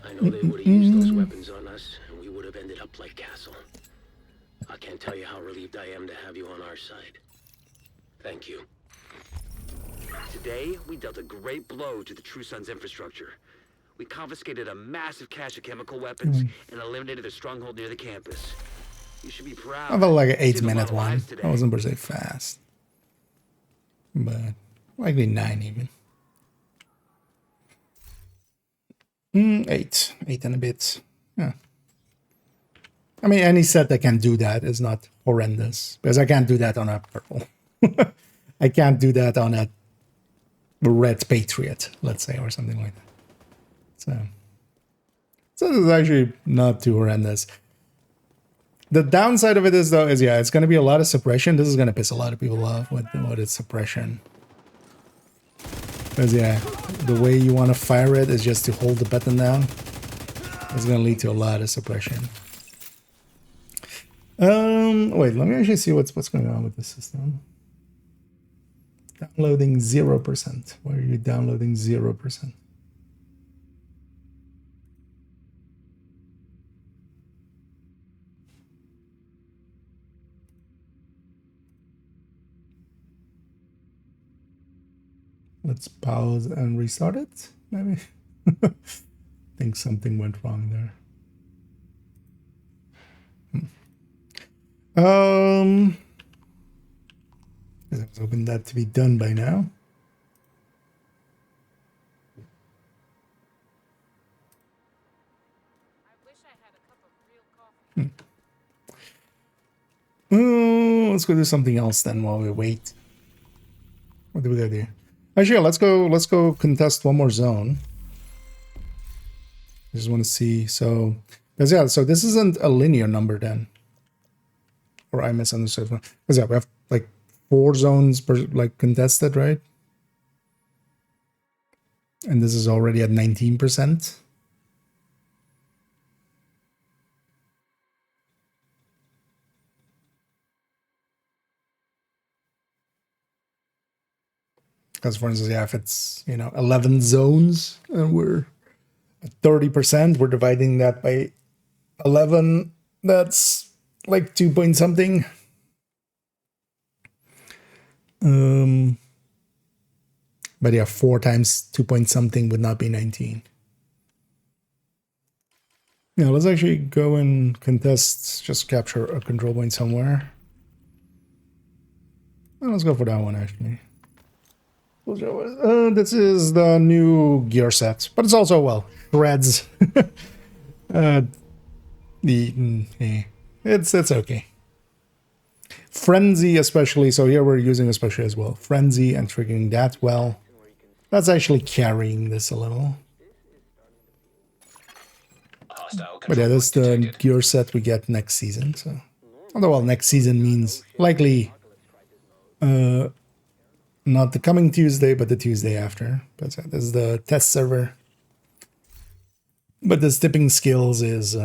I know they would have used those weapons on us, and we would have ended up like Castle. I can't tell you how relieved I am to have you on our side. Thank you. Today, we dealt a great blow to the True Sons infrastructure. We confiscated a massive cache of chemical weapons and eliminated a stronghold near the campus. You should be proud. I felt like an Saved a 8-minute lot of one. lives today. I wasn't per se fast, but likely 9 even. 8 and a bit. Yeah. I mean, any set that can do that is not horrendous, because I can't do that on a purple. I can't do that on a red Patriot, let's say, or something like that. So this is actually not too horrendous. The downside of it is, though, is yeah, it's going to be a lot of suppression. This is going to piss a lot of people off with its suppression. Because yeah, the way you want to fire it is just to hold the button down. It's going to lead to a lot of suppression. Wait, let me actually see what's going on with the system. Downloading 0%. Why are you downloading 0%? Let's pause and restart it, maybe. I think something went wrong there. I was hoping that to be done by now. I wish I had a cup of real coffee. Let's go do something else then while we wait. What do we gotta do? Actually, yeah, let's go contest one more zone. I just want to see. So, because yeah, so this isn't a linear number then, or I misunderstood. Because yeah, we have like 4 zones per like contested, right? And this is already at 19%. Because for instance, yeah, if it's 11 zones and we're at 30%, we're dividing that by 11. That's like 2 point something. But yeah, 4 times 2 point something would not be 19. Yeah, let's actually go and contest, just capture a control point somewhere. Well, let's go for that one actually. This is the new gear set, but it's also, well, shreds. It's okay. Frenzy especially, so here we're using especially as well. Frenzy and triggering that well. That's actually carrying this a little. But yeah, that's the gear set we get next season. So, although, well, next season means likely not the coming Tuesday, but the Tuesday after. But yeah, this is the test server. But the tipping skills is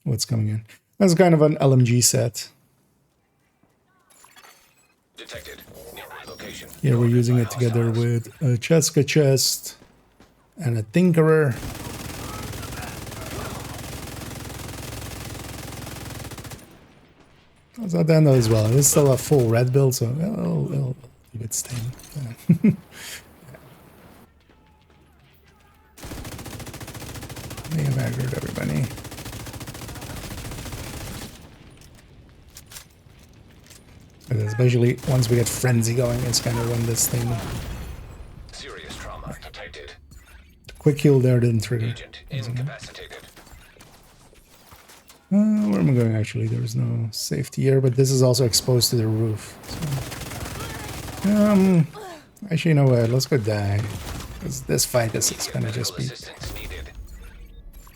what's coming in. That's kind of an LMG set. Detected. Near location. Here we're using it together with a Cheska chest and a Tinkerer. That's not done as well. It's still a full red build, so it'll keep it staying. may have aggroed everybody. But especially once we get frenzy going, it's kind of when this thing. Serious trauma detected. Quick heal there didn't trigger. Agent incapacitated. Where am I going actually? There's no safety here, but this is also exposed to the roof. So, actually, you know what? Let's go die. 'Cause this fight is gonna just be. Assistance needed.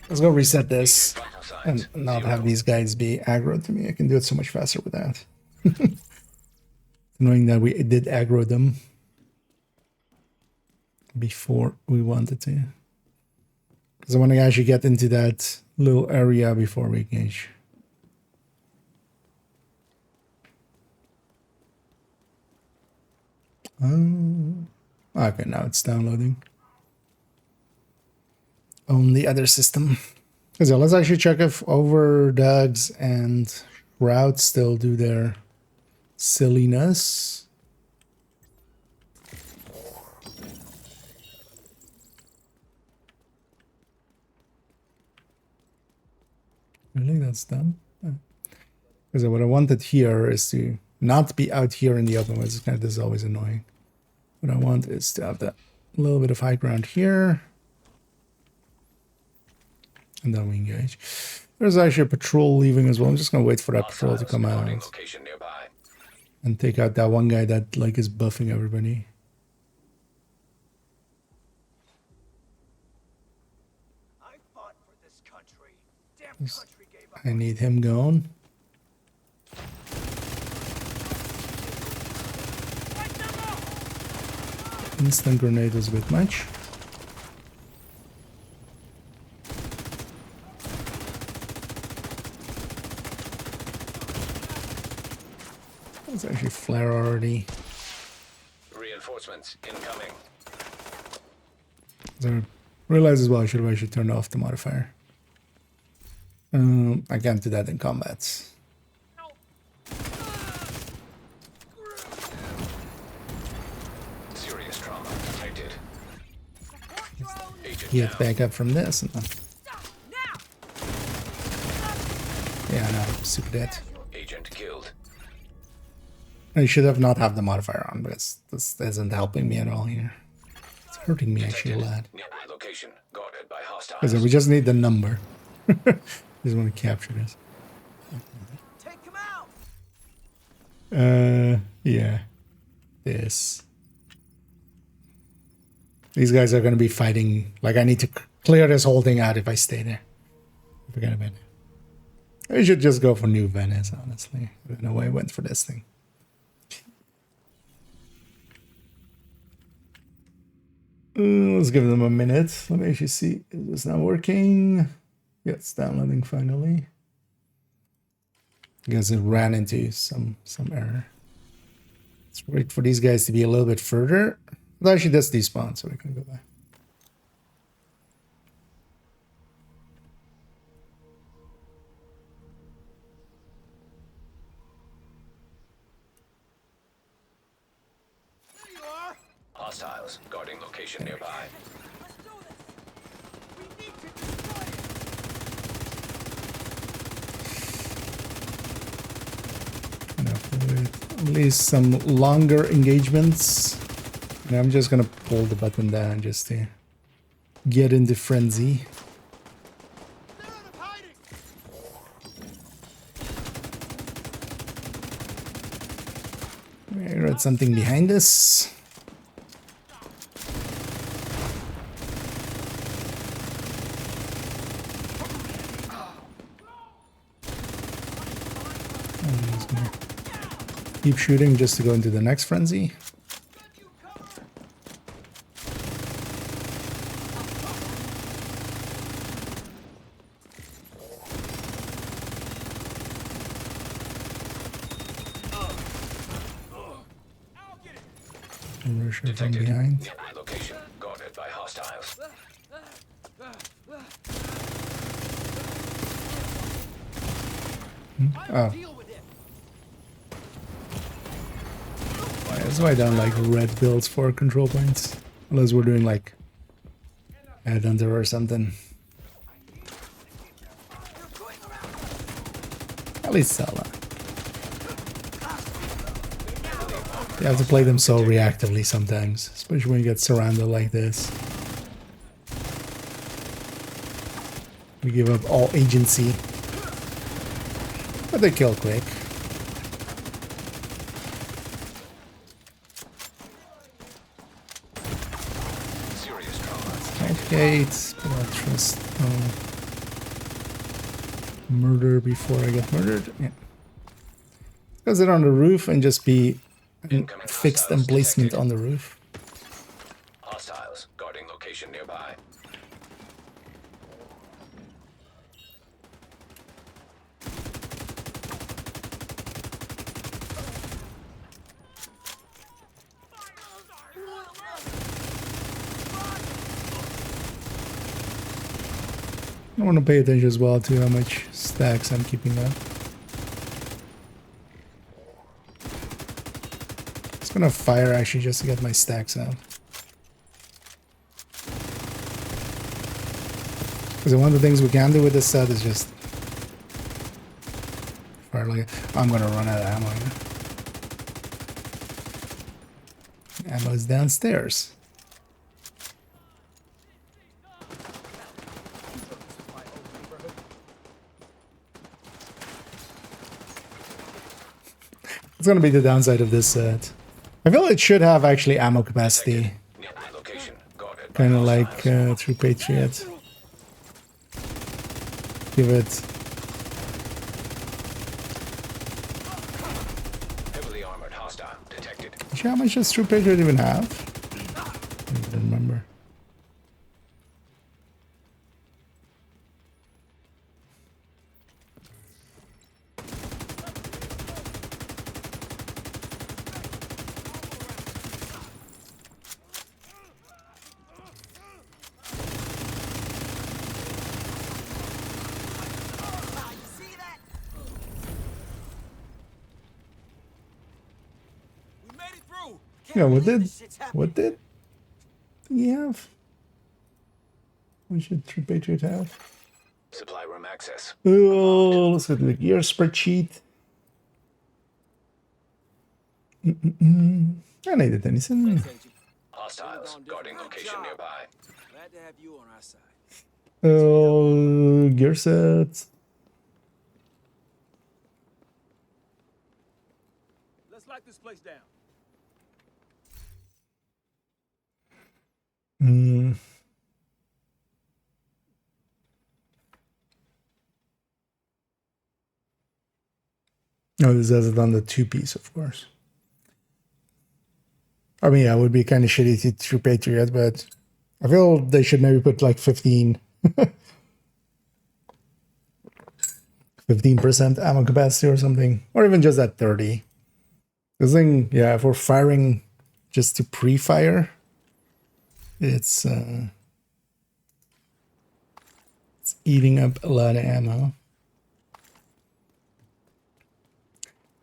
Let's go reset this Vital signs. and not have these guys be aggro to me. I can do it so much faster with that. Knowing that we did aggro them before we wanted to. Because I want to actually get into that little area before we engage. Okay, now it's downloading. On the other system. So let's actually check if Overdogs and Shroud still do their silliness. Really, that's done? Because what I wanted here is to not be out here in the open, which is kind of, this is always annoying. What I want is to have that little bit of high ground here. And then we engage. There's actually a patrol leaving as well. I'm just going to wait for that patrol to come out. Location nearby. And take out that one guy that like is buffing everybody. I fought for this country. Damn country gave up. I need him gone. Instant grenade was a bit much. It's actually flare already. Reinforcements incoming. So I realize as well I should have actually turned off the modifier. I can't do that in combat. Serious trauma detected. Agent Get down. back up from this. And yeah, no, super dead. Agent killed. I should have not have the modifier on because this isn't helping me at all here. It's hurting me actually a lot. Nearby location guarded by hostiles. Because we just need the number. Just want to capture this. Take him out. Yeah. This. These guys are going to be fighting. Like, I need to clear this whole thing out if I stay there. Forget about it. I should just go for New Venice, honestly. I don't know why I went for this thing. Let's give them a minute. Let me actually see. Is this not working? Yeah, it's downloading finally. I guess it ran into some error. Let's wait for these guys to be a little bit further. But actually, that's despawn, so we can go back. There you are. Hostiles guarding location nearby. Let's do this. We need to destroy it. With at least some longer engagements. And I'm just gonna pull the button down just to get into frenzy. They're out of hiding. I heard something behind us. I'm just gonna keep shooting just to go into the next frenzy. Rush from behind. Nearby location guarded by hostiles. Oh. That's why I don't like red builds for control points. Unless we're doing like Headhunter or something. At least Sella. You have to play them so reactively sometimes, especially when you get surrounded like this. We give up all agency. But they kill quick. Serious trauma. Okay, but I'll trust murder before I get murdered. Yeah. Because they're on the roof and just be Incoming fixed hostiles emplacement detected. on the roof. Hostiles guarding location nearby. I want to pay attention as well to how much stacks I'm keeping up. It's gonna fire actually just to get my stacks out. Because one of the things we can do with this set is just fire like I'm gonna run out of ammo here. Ammo is downstairs. It's gonna be the downside of this set. I feel it should have actually ammo capacity, Nearby location guarded by kind of like hostiles. through Patriot. Give it Heavily armored hostile detected. Actually, how much does True Patriot even have? I don't remember. We made it through. Yeah, what did he have? What should True Patriot have? Supply room access. Oh, let's go to the gear spreadsheet. I needed anything. Hostiles guarding location nearby. Glad to have you on our side. Oh, gear sets. Let's lock this place down. Hmm. No, this has it on the 2-piece, of course. I mean, yeah, it would be kind of shitty to True Patriot, but I feel they should maybe put like 15% ammo capacity or something, or even just at 30. This thing, yeah, if we're firing just to pre-fire, it's eating up a lot of ammo.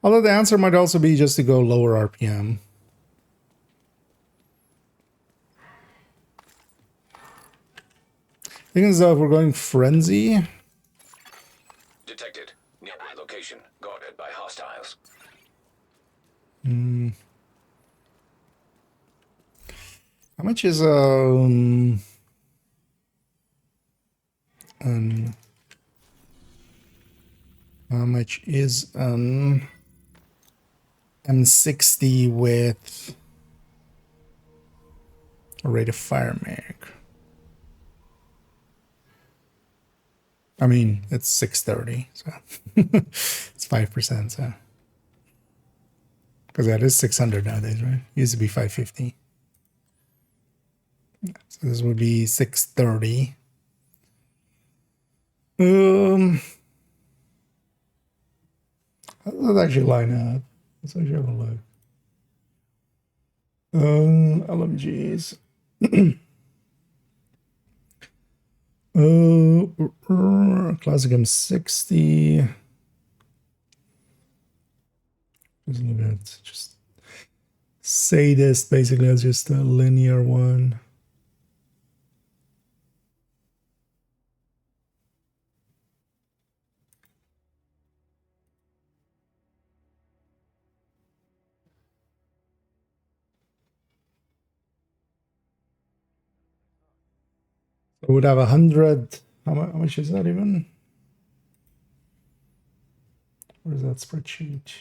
Although the answer might also be just to go lower RPM. Thing is, if we're going frenzy, Detected. Nearby location guarded by hostiles. how much is how much is M60 with a rate of fire mag? I mean, it's 630, so it's 5%, so because that is 600 nowadays, right? Used to be 550. So this would be 630. How does that actually line up? Let's actually have a look. LMGs. Classic M60. Just look at just sadist. Basically, it's just a linear one. I would have 100. How much is that even? Where's that spreadsheet?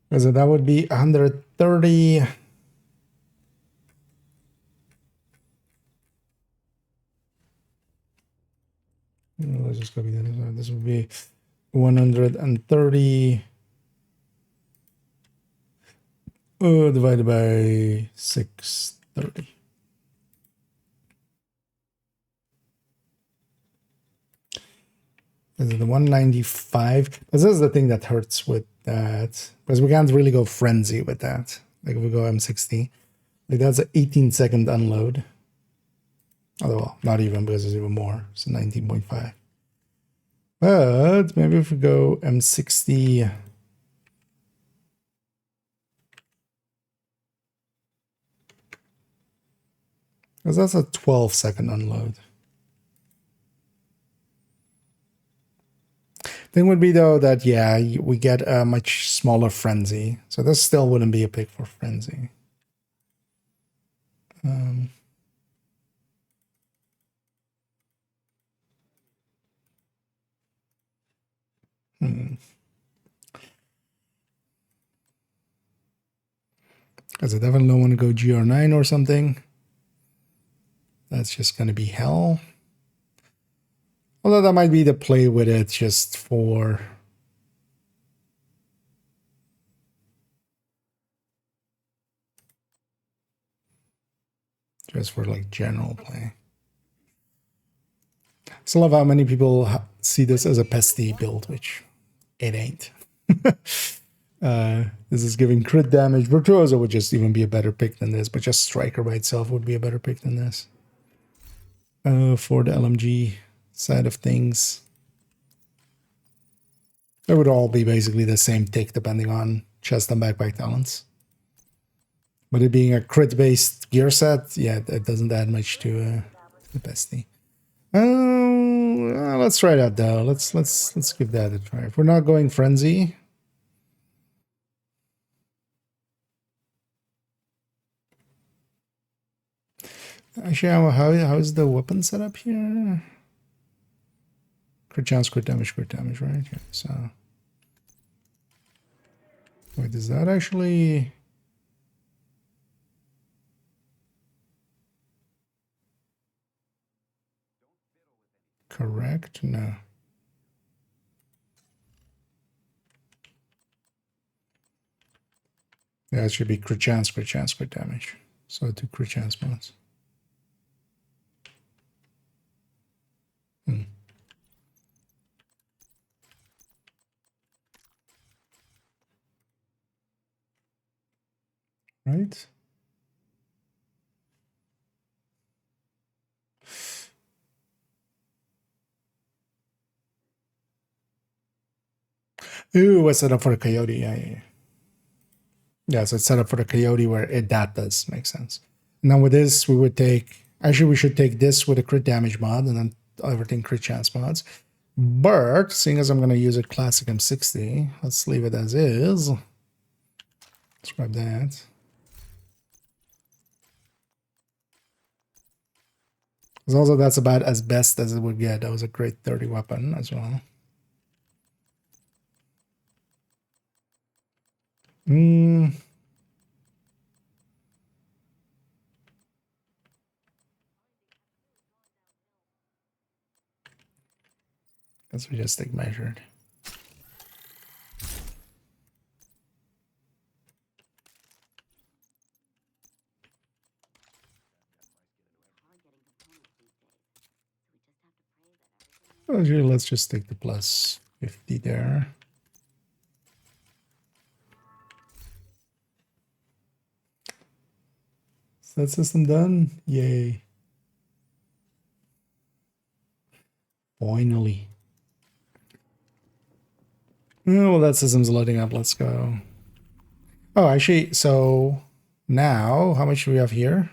Because that would be 130. Let's just copy that. This would be 130 divided by 630. Is it the 195? This is the thing that hurts with that, because we can't really go frenzy with that. Like if we go M60, like that's an 18-second unload. Although, well, not even, because it's even more. It's 19.5. But maybe if we go M60, because that's a 12-second unload. Thing would be though that, yeah, we get a much smaller frenzy, so this still wouldn't be a pick for frenzy. Because I definitely don't want to go GR9 or something. That's just going to be hell. Although that might be the play with it just for... just for like general play. I still love how many people see this as a pesty build, which it ain't. This is giving crit damage. Virtuoso would just even be a better pick than this, but just Striker by itself would be a better pick than this. For the LMG side of things, it would all be basically the same tick depending on chest and backpack talents. But it being a crit-based gear set, yeah, it doesn't add much to the bestie. Let's try that though. Let's give that a try. If we're not going frenzy, actually, how is the weapon set up here? Crit chance, crit damage, right? Okay, so wait, is that actually? Correct? No. Yeah, it should be crit chance, crit damage. So 2 crit chance mods. Right? Ooh, what's set up for the coyote? Yeah. Yeah, so it's set up for the coyote where that does make sense. Now with this, we would take... Actually, we should take this with a crit damage mod and then everything crit chance mods. But, seeing as I'm going to use a classic M60, let's leave it as is. Let's grab that. Because also that's about as best as it would get. That was a great 30 weapon as well. Guess we just take measured. Actually, let's just take the plus 50 there. Is that system done? Yay. Finally. Oh, well, that system's loading up. Let's go. Oh, actually, so now, how much do we have here?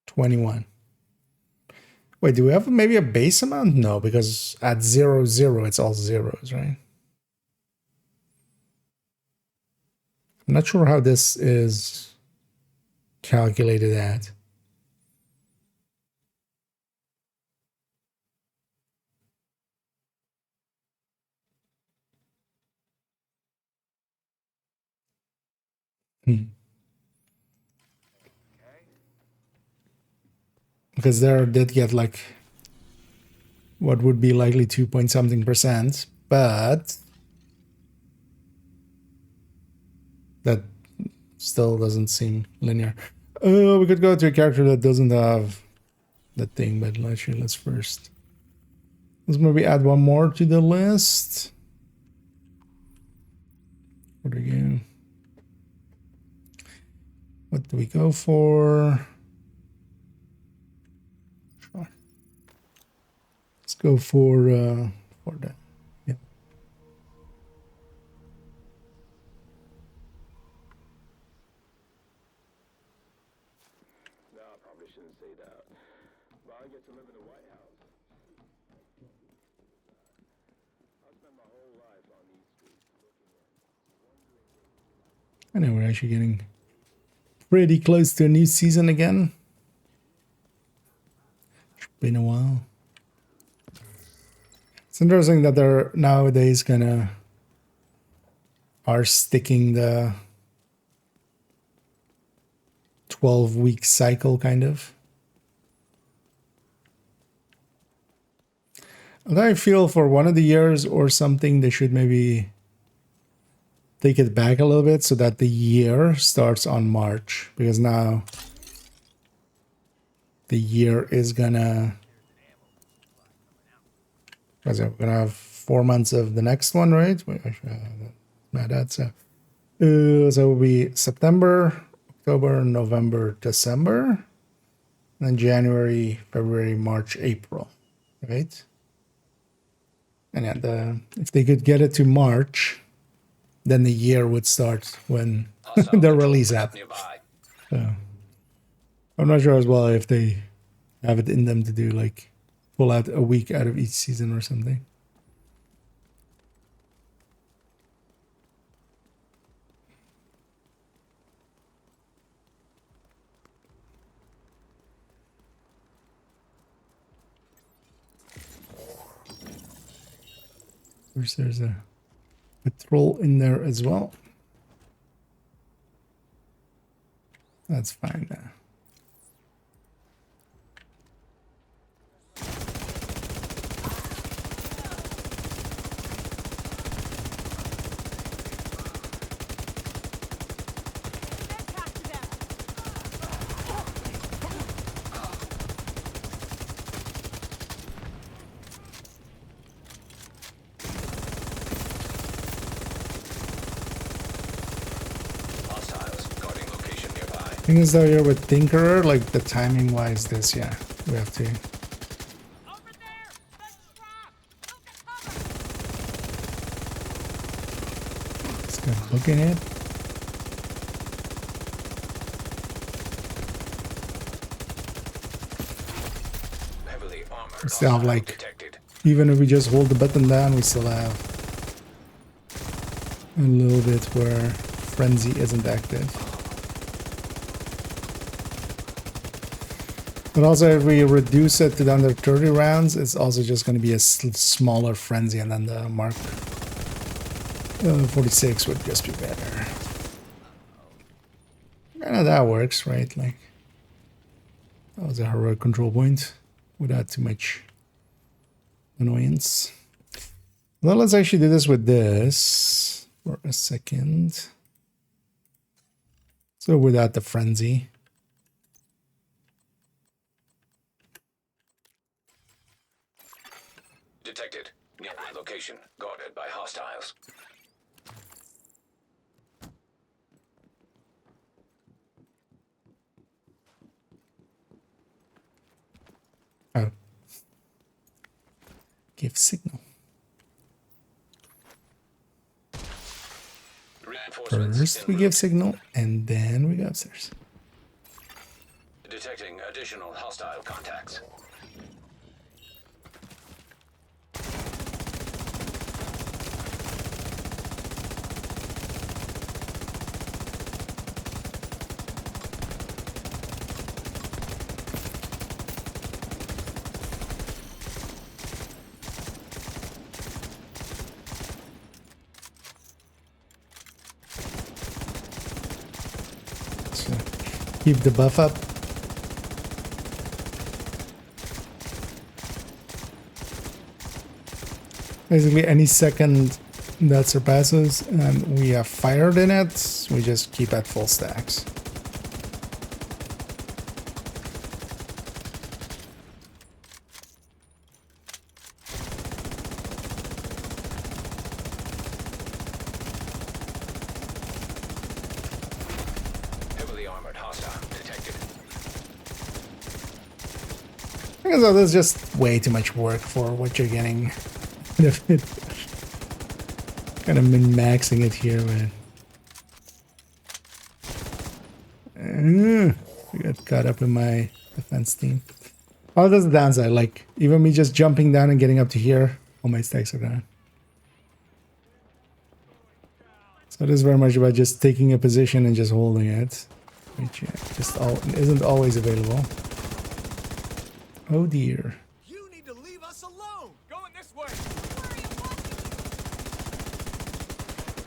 21. Wait, do we have maybe a base amount? No, because at 0, 0, it's all zeros, right? I'm not sure how this is calculated at. Because there did get like what would be likely 2 point something %, but that still doesn't seem linear. We could go to a character that doesn't have that thing, but actually let's maybe add one more to the list. What again? What do we go for? Sure. Let's go for that. Yeah. No, I probably shouldn't say that. But I get to live in the White House. I spent my whole life on these streets looking at. I know we're actually getting pretty close to a new season again. It's been a while. It's interesting that they're nowadays are sticking the 12-week cycle kind of. And I feel for one of the years or something they should maybe take it back a little bit so that the year starts on March, because now the year is because we're gonna have 4 months of the next one, right? So it will be September, October, November, December, and then January, February, March, April, right? And if they could get it to March, then the year would start when the release happened. So I'm not sure as well if they have it in them to do like pull out a week out of each season or something. Of course, there's a patrol in there as well. That's fine now. Thing is though, here with Tinkerer, like the timing wise, we have to. Let's go look in it. Heavily armored. We still have like, detected. even if we just hold the button down, we still have a little bit where Frenzy isn't active. But also, if we reduce it to under 30 rounds, it's also just going to be a smaller Frenzy, and then the Mark 46 would just be better. And that works, right? Like, that was a heroic control point without too much annoyance. Well, let's actually do this with this for a second. So without the Frenzy. Detected. Nearby location. Guarded by hostiles. Oh. Give signal. First we give signal, and then we go upstairs. Detecting additional hostile contacts. keep the buff up. Basically, any second that surpasses and we have fired in it, we just keep at full stacks. Heavily armored hostile detected. So there's just way too much work for what you're getting. Kind of min-maxing it here, man. I got caught up in my defense team. Oh, that's the downside. Like, even me just jumping down and getting up to here, all my stacks are gone. So it is very much about just taking a position and just holding it, which isn't always available. Oh dear. You need to leave us alone. Going this way.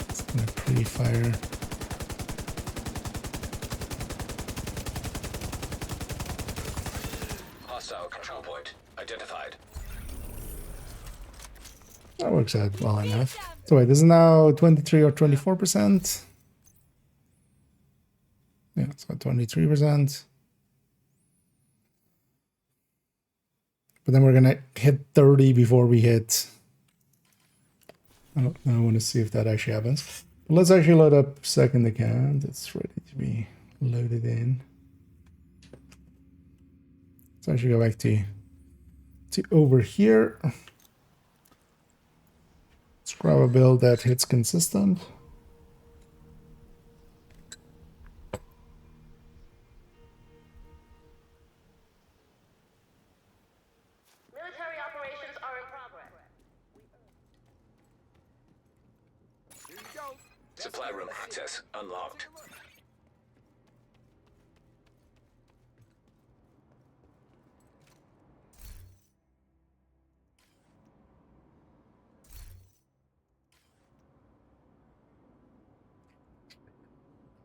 It's gonna pre-fire. Hostile control point identified. That works out well enough. So wait, this is now 23 or 24%. Yeah, so 23%. But then we're gonna hit 30 before we hit. I want to see if that actually happens. But let's actually load up second account. It's ready to be loaded in. Let's actually go back to over here. Let's grab a build that hits consistent. Military operations are in progress. Here you go. Supply room access unlocked.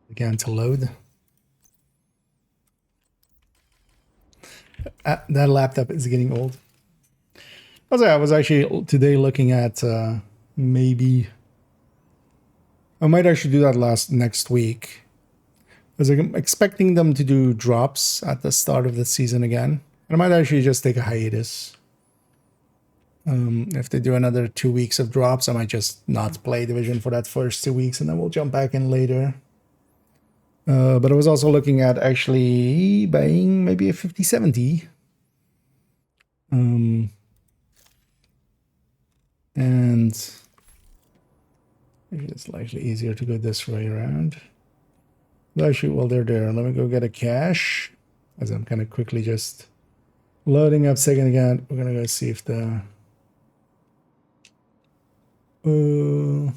Again to load. That laptop is getting old. I was actually today looking at maybe I might actually do that next week. Because I'm expecting them to do drops at the start of the season again. And I might actually just take a hiatus. If they do another 2 weeks of drops, I might just not play Division for that first 2 weeks and then we'll jump back in later. But I was also looking at actually buying maybe a 5070. And maybe it's slightly easier to go this way around. But actually, while they're there, let me go get a cache. As I'm kind of quickly just loading up second account. We're gonna go see if the don't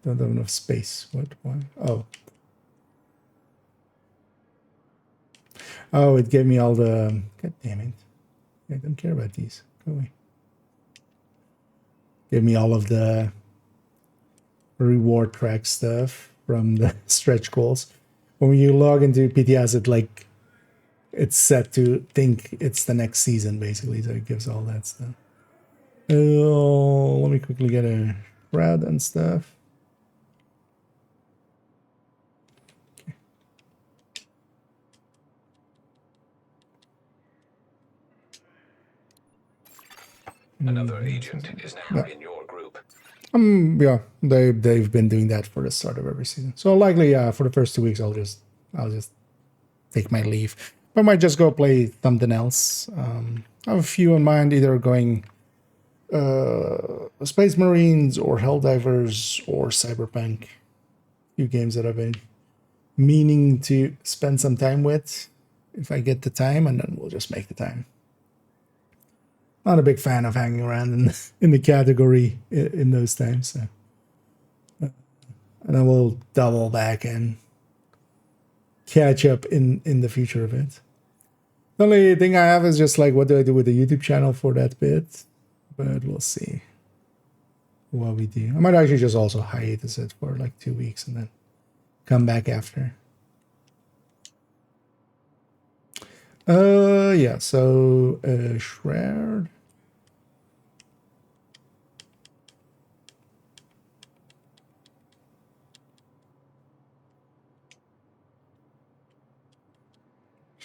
have enough space. What? Why? Oh, it gave me all the. God damn it! I don't care about these. Go away. Give me all of the reward track stuff from the stretch goals. When you log into PTS, it's set to think it's the next season, basically. So it gives all that stuff. Let me quickly get a crowd and stuff. Another agent is now in your group. Yeah, they've been doing that for the start of every season. So likely, for the first 2 weeks, I'll just take my leave. I might just go play something else. I have a few in mind, either going Space Marines or Helldivers or Cyberpunk. A few games that I've been meaning to spend some time with if I get the time, and then we'll just make the time. Not a big fan of hanging around in the category in those times. So. And I will double back and catch up in the future of it. The only thing I have is just like, what do I do with the YouTube channel for that bit? But we'll see what we do. I might actually just also hiatus it for like 2 weeks and then come back after. Yeah, so Shroud.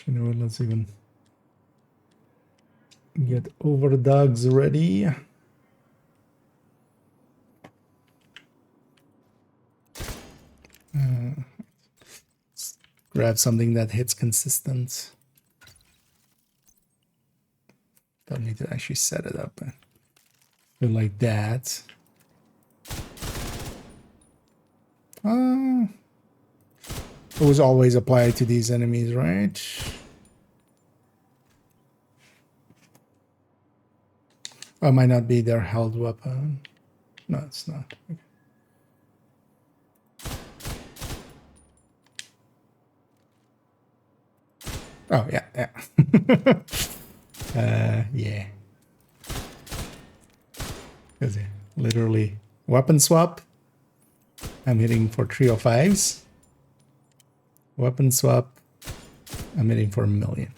You know what, let's even get overdogs ready. Grab something that hits consistent. Don't need to actually set it up. Feel like that. It was always applied to these enemies, right? Or it might not be their held weapon. No, it's not. Okay. Oh, yeah, yeah. Yeah. Because literally weapon swap. I'm hitting for 305s. Weapon swap. I'm hitting for 1,000,000.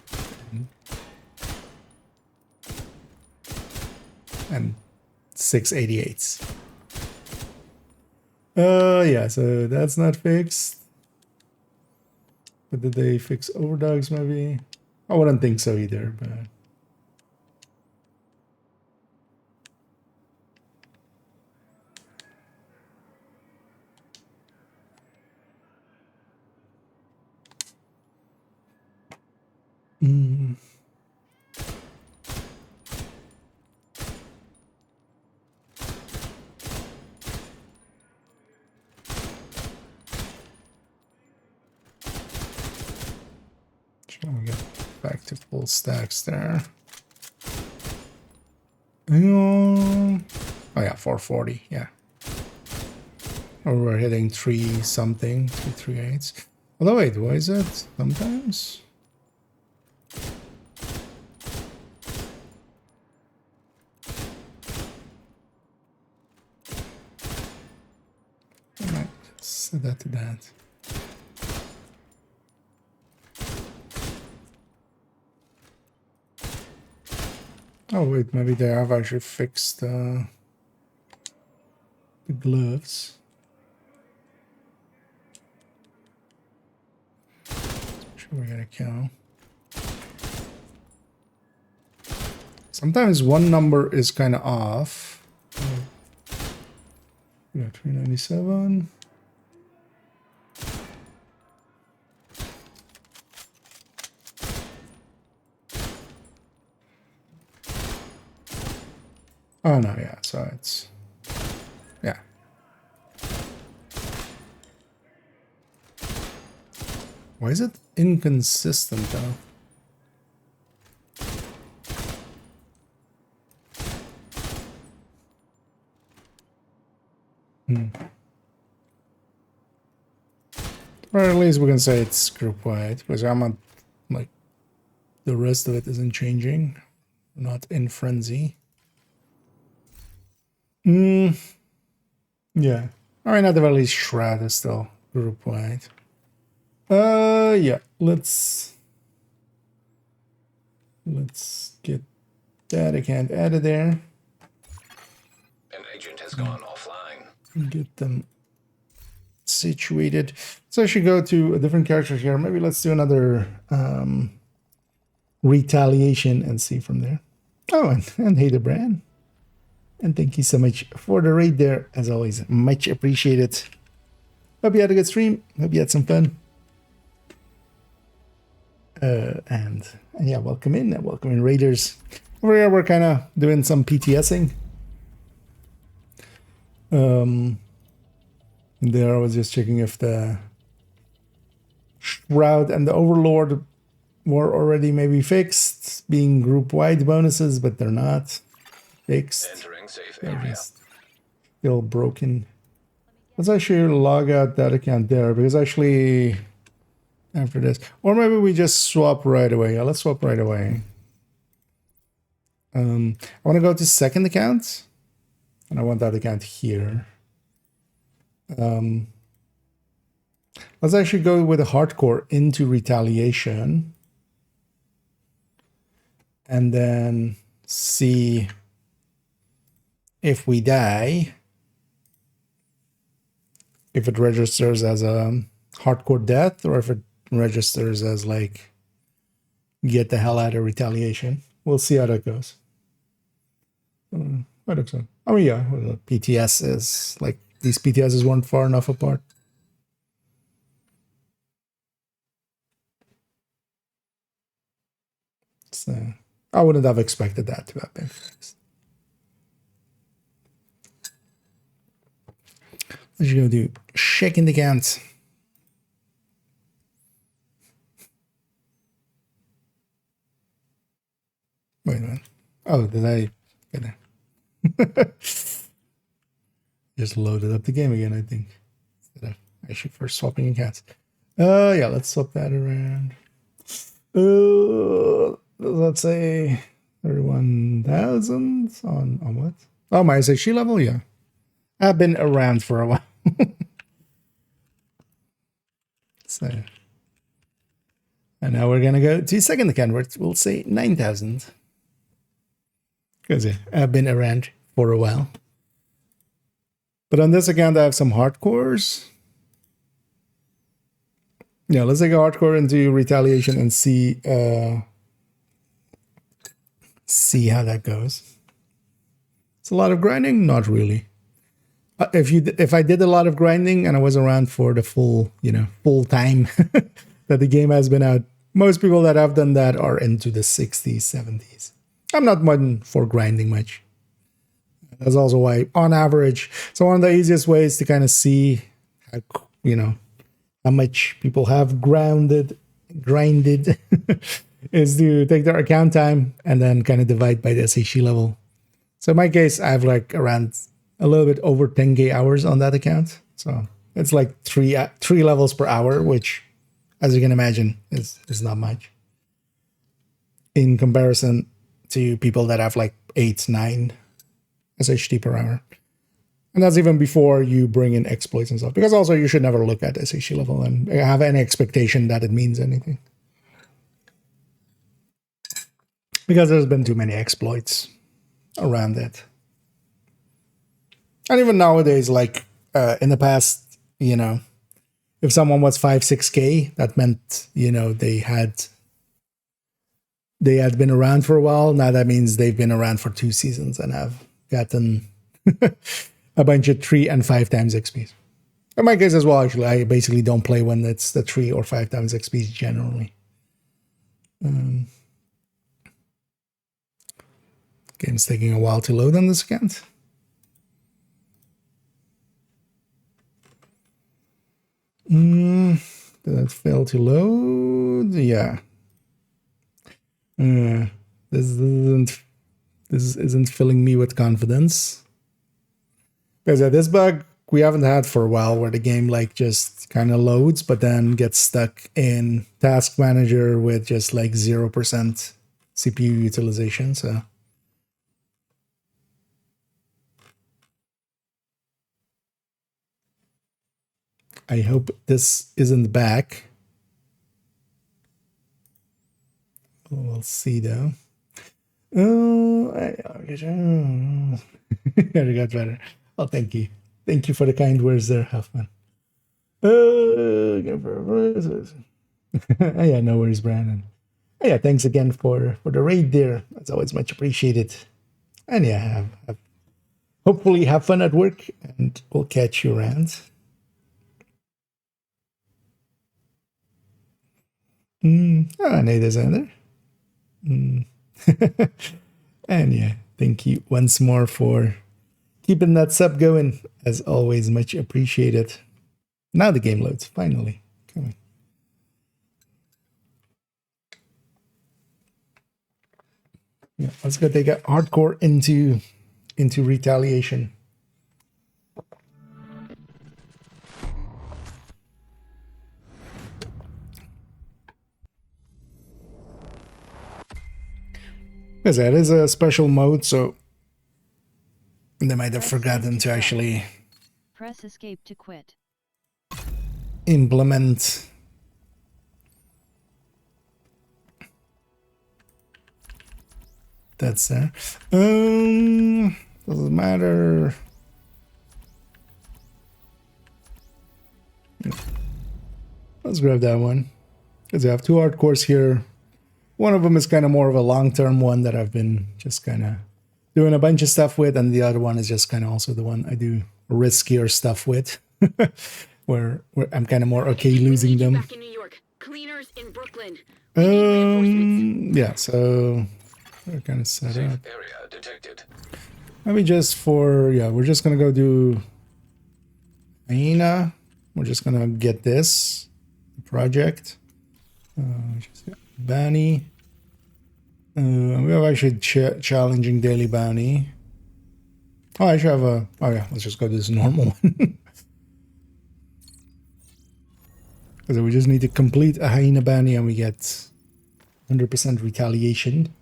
And 688s. Yeah, so that's not fixed. But did they fix overdogs maybe? I wouldn't think so either, but trying to get back to full stacks there. Oh yeah, 440, yeah. Or we're hitting 3 something, 338s. Although wait, why is it sometimes? I might set that to that. Oh wait, maybe they have actually fixed the gloves. Sure, we gotta kill. Sometimes one number is kind of off. We got 397. Oh no, yeah, so it's, yeah. Why is it inconsistent though? Or at least we can say it's group wide, because I'm not, like, the rest of it isn't changing. Not in frenzy. Yeah. I mean, at the very least, Shroud is still group wide. Yeah, let's get that account out of there. An agent has gone offline. Get them situated. So I should go to a different character here. Maybe let's do another retaliation and see from there. Oh, and hey, the brand. And thank you so much for the raid there. As always, much appreciated. Hope you had a good stream. Hope you had some fun. And yeah, welcome in raiders. Over here, we're kind of doing some PTSing. There I was just checking if the Shroud and the Overlord were already maybe fixed, being group-wide bonuses, but they're not fixed. Entering safe They're area. just still broken. Let's actually log out that account there, because actually after this, or maybe we just swap right away. Yeah, let's swap right away. I want to go to second account, and I want that account here. Let's actually go with a hardcore into retaliation. And then see if we die, if it registers as a hardcore death or if it registers as like get the hell out of retaliation. We'll see how that goes. I think so. I mean, yeah, well, PTS is like these PTSs weren't far enough apart. So I wouldn't have expected that to happen. What you gonna do? Shaking the cans. Wait a minute. Oh, did I get it? Just loaded up the game again, I think. Instead of actually first swapping in cats. Yeah, let's swap that around. Let's say 31,000 on what? Oh, my SHE level, yeah. I've been around for a while. So, and now we're gonna go to second account where we'll say 9,000. Because yeah, I've been around for a while. But on this account, I have some hardcores. Yeah, let's take a hardcore into retaliation and see how that goes. It's a lot of grinding, not really. If I did a lot of grinding and I was around for the full time that the game has been out, most people that have done that are into the 60s, 70s. I'm not one for grinding much. That's also why, on average, so one of the easiest ways to kind of see how much people have grinded is to take their account time and then kind of divide by the SHE level. So in my case, I have like around a little bit over 10k hours on that account. So it's like three levels per hour, which, as you can imagine, is not much in comparison to people that have like 8-9 SHT per hour. And that's even before you bring in exploits and stuff. Because also you should never look at SHT level and have any expectation that it means anything. Because there's been too many exploits around it. And even nowadays, like in the past, if someone was 5-6k, that meant, they had been around for a while. Now that means they've been around for 2 seasons and have gotten a bunch of 3 and 5 times XPs. In my case as well, actually, I basically don't play when it's the 3 or 5 times XPs generally. Game's taking a while to load on this account. Did that fail to load? Yeah. This isn't filling me with confidence. Because this bug we haven't had for a while, where the game like just kind of loads, but then gets stuck in Task Manager with just like 0% CPU utilization. So I hope this isn't back. We'll see though. Oh, I got better. Oh, thank you. Thank you for the kind words there, Huffman. Yeah, no worries, Brandon. Yeah, thanks again for the raid there. That's always much appreciated. And yeah, hopefully have fun at work, and we'll catch you around. Nate is in there. And yeah, thank you once more for keeping that sub going. As always, much appreciated. Now the game loads, finally. Come on. Yeah, let's go take a hardcore into retaliation. Because that is a special mode, so they might have forgotten to actually press escape to quit. implement. That's there. Doesn't matter. Let's grab that one. Because I have 2 hardcores here. One of them is kind of more of a long-term one that I've been just kind of doing a bunch of stuff with, and the other one is just kind of also the one I do riskier stuff with, where I'm kind of more okay losing them. Back in New York. Cleaners in Brooklyn. We need reinforcements. Yeah, so we're kind of set up. Safe area detected. Maybe just for, yeah, we're just gonna go do Hyena. We're just gonna get this project. Bounty. We have actually challenging daily bounty. Oh, I should have a. Oh yeah, let's just go to this normal one. Because we just need to complete a hyena bounty and we get 100% retaliation.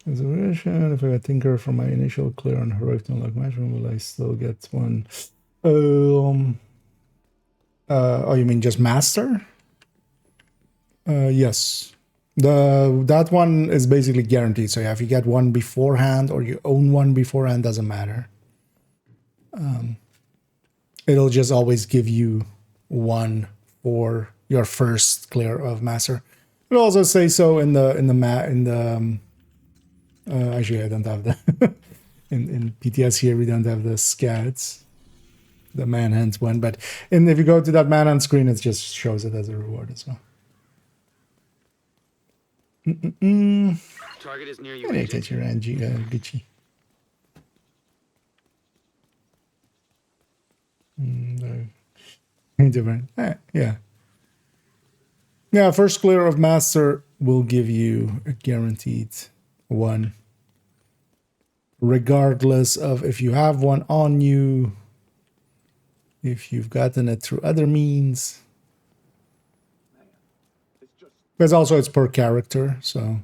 As a version, if I got Tinker from my initial clear on heroic to unlock mushroom, will I still get one? Oh, you mean just master? Yes. That one is basically guaranteed. So yeah, if you get one beforehand or you own one beforehand, doesn't matter. It'll just always give you one for your first clear of master. It'll also say so in the actually, I don't have the in PTS here. We don't have the scats, the manhunt one, but if you go to that manhunt screen, it just shows it as a reward as well. Target is near you. Yeah, take your Gucci. Different. Yeah. Yeah, first clear of master will give you a guaranteed one. Regardless of if you have one on you, if you've gotten it through other means. Because also it's per character. So,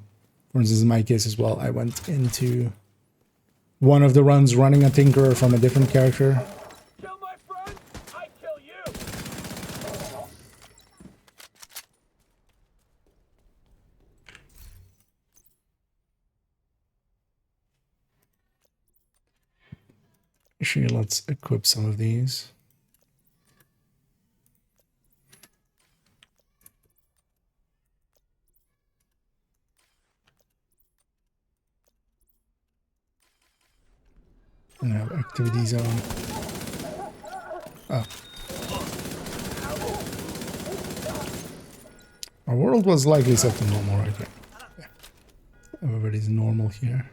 for instance, in my case as well, I went into one of the runs running a Tinkerer from a different character. Kill my friend, I kill you. Actually, let's equip some of these. And have activity zone. Oh. Our world was likely set to normal right here. Yeah. Everybody's normal here.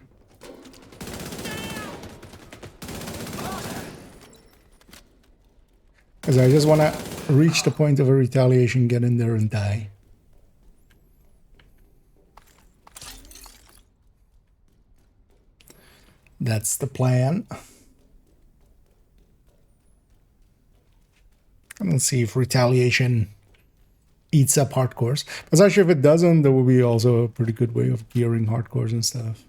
Because I just want to reach the point of a retaliation, get in there and die. That's the plan. And let's see if retaliation eats up hardcores. Because actually if it doesn't, there will be also a pretty good way of gearing hardcores and stuff.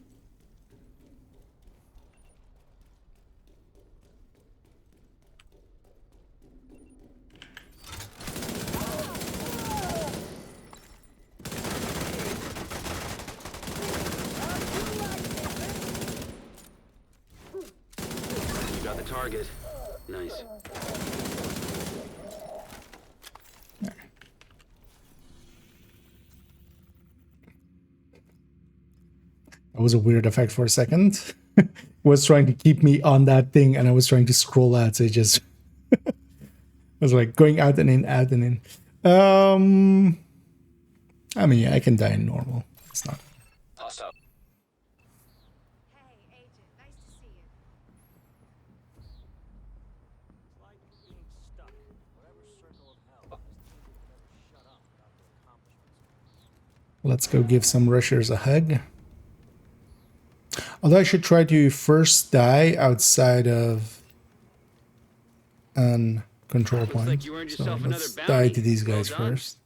Target. Nice. That was a weird effect for a second. Was trying to keep me on that thing and I was trying to scroll out, so it just was like going out and in, out and in. I mean, yeah, I can die in normal. It's not. Hostile. Hey, Agent. Nice to see you. Like being stuck. Whatever circle of hell. Never shut up about their accomplishments. Let's go give some rushers a hug. Although I should try to first die outside of an control point. Like you earned So yourself let's another die bounty. to these guys Well done. first.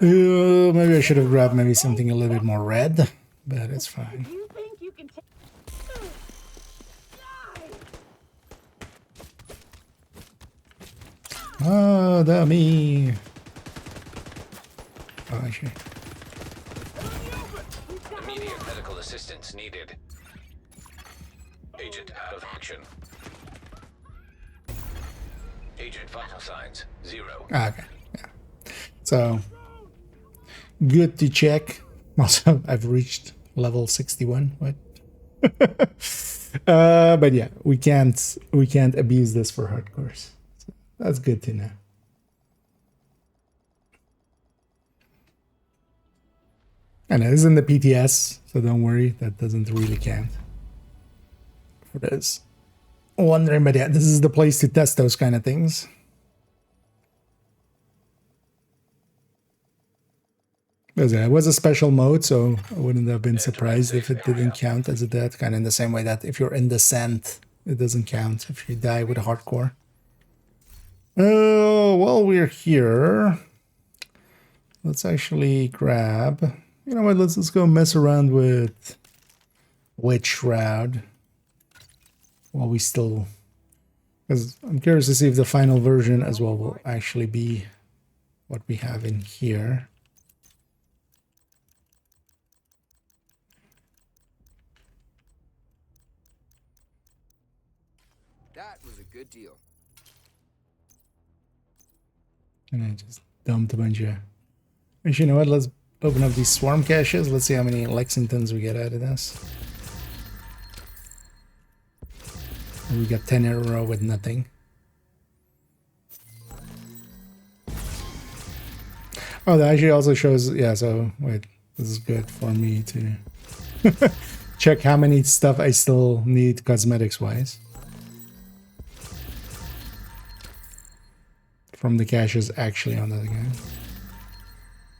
Maybe I should have grabbed maybe something a little bit more red, but it's fine. You think Oh, dummy. Oh, actually. Immediate medical assistance needed. Agent out of action. Agent vital signs 0. Ah, okay. Yeah. So good to check. Also, I've reached level 61. What? But yeah, we can't abuse this for hardcores. So that's good to know. And it is in the PTS, so don't worry, that doesn't really count for this. Wondering, but yeah, this is the place to test those kind of things. Because it was a special mode, so I wouldn't have been surprised if it didn't count as a death, kind of in the same way that if you're in Descent, it doesn't count if you die with a hardcore. Oh, while we're here, let's actually grab... You know what, let's go mess around with Witch Shroud while we still... Because I'm curious to see if the final version as well will actually be what we have in here. That was a good deal. And I just dumped a bunch of... Actually, you know what, let's open up these swarm caches. Let's see how many Lexingtons we get out of this. And we got 10 in a row with nothing. Oh, that actually also shows... Yeah, so, wait. This is good for me to check how many stuff I still need cosmetics-wise. From the caches actually on that again.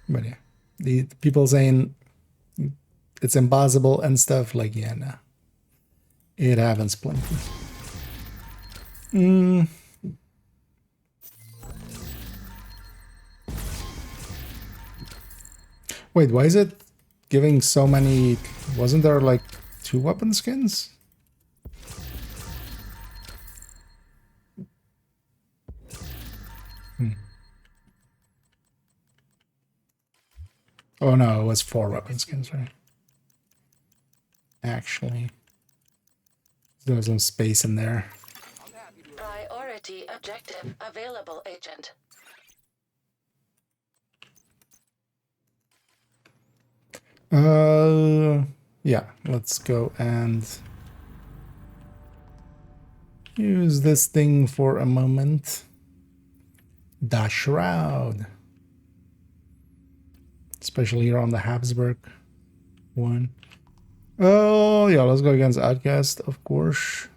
But yeah. The people saying it's impossible and stuff, like, yeah, no. It happens plenty. Wait, why is it giving so many... Wasn't there like 2 weapon skins? Oh no, it was 4 weapon skins, right? Actually, there was some space in there. Priority objective available, Agent. Yeah, let's go and use this thing for a moment. The Shroud. Especially here on the Habsburg one. Oh, yeah, let's go against Outcast, of course.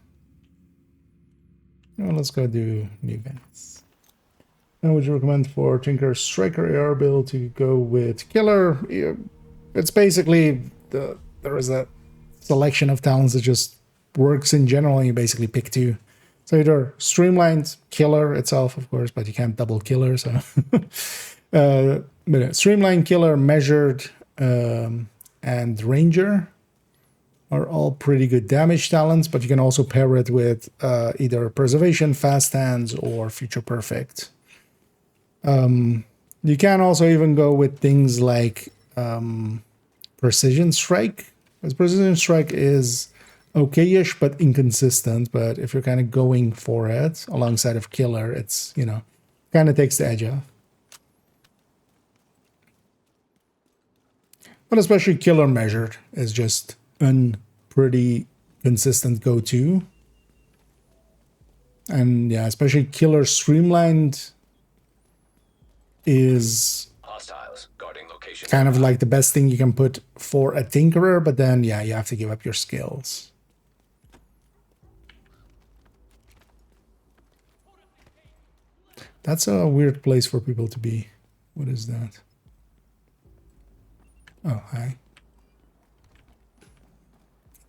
Well, let's go do new events. And would you recommend for Tinker Striker AR build to go with Killer? It's basically, there is a selection of talents that just works in general, and you basically pick 2. So either Streamlined, Killer itself, of course, but you can't double Killer, so... But Streamline, Killer, Measured, and Ranger are all pretty good damage talents, but you can also pair it with either Preservation, Fast Hands, or Future Perfect. You can also even go with things like Precision Strike, because Precision Strike is okay-ish, but inconsistent, but if you're kind of going for it alongside of Killer, it's, you know, kind of takes the edge off. But especially Killer Measured is just a pretty consistent go-to. And yeah, especially Killer Streamlined is Hostiles guarding location. kind of like the best thing you can put for a Tinkerer, but then yeah, you have to give up your skills. That's a weird place for people to be. What is that? Oh, hi.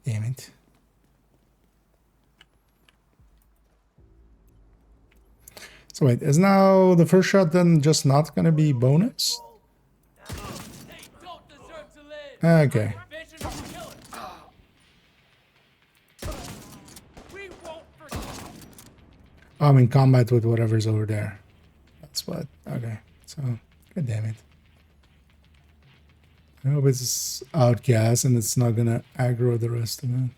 Damn it. So wait, is now the first shot then just not gonna be bonus? Okay. I'm in combat with whatever's over there. That's what. Okay. So, god damn it. I hope it's outcast and it's not gonna aggro the rest of it.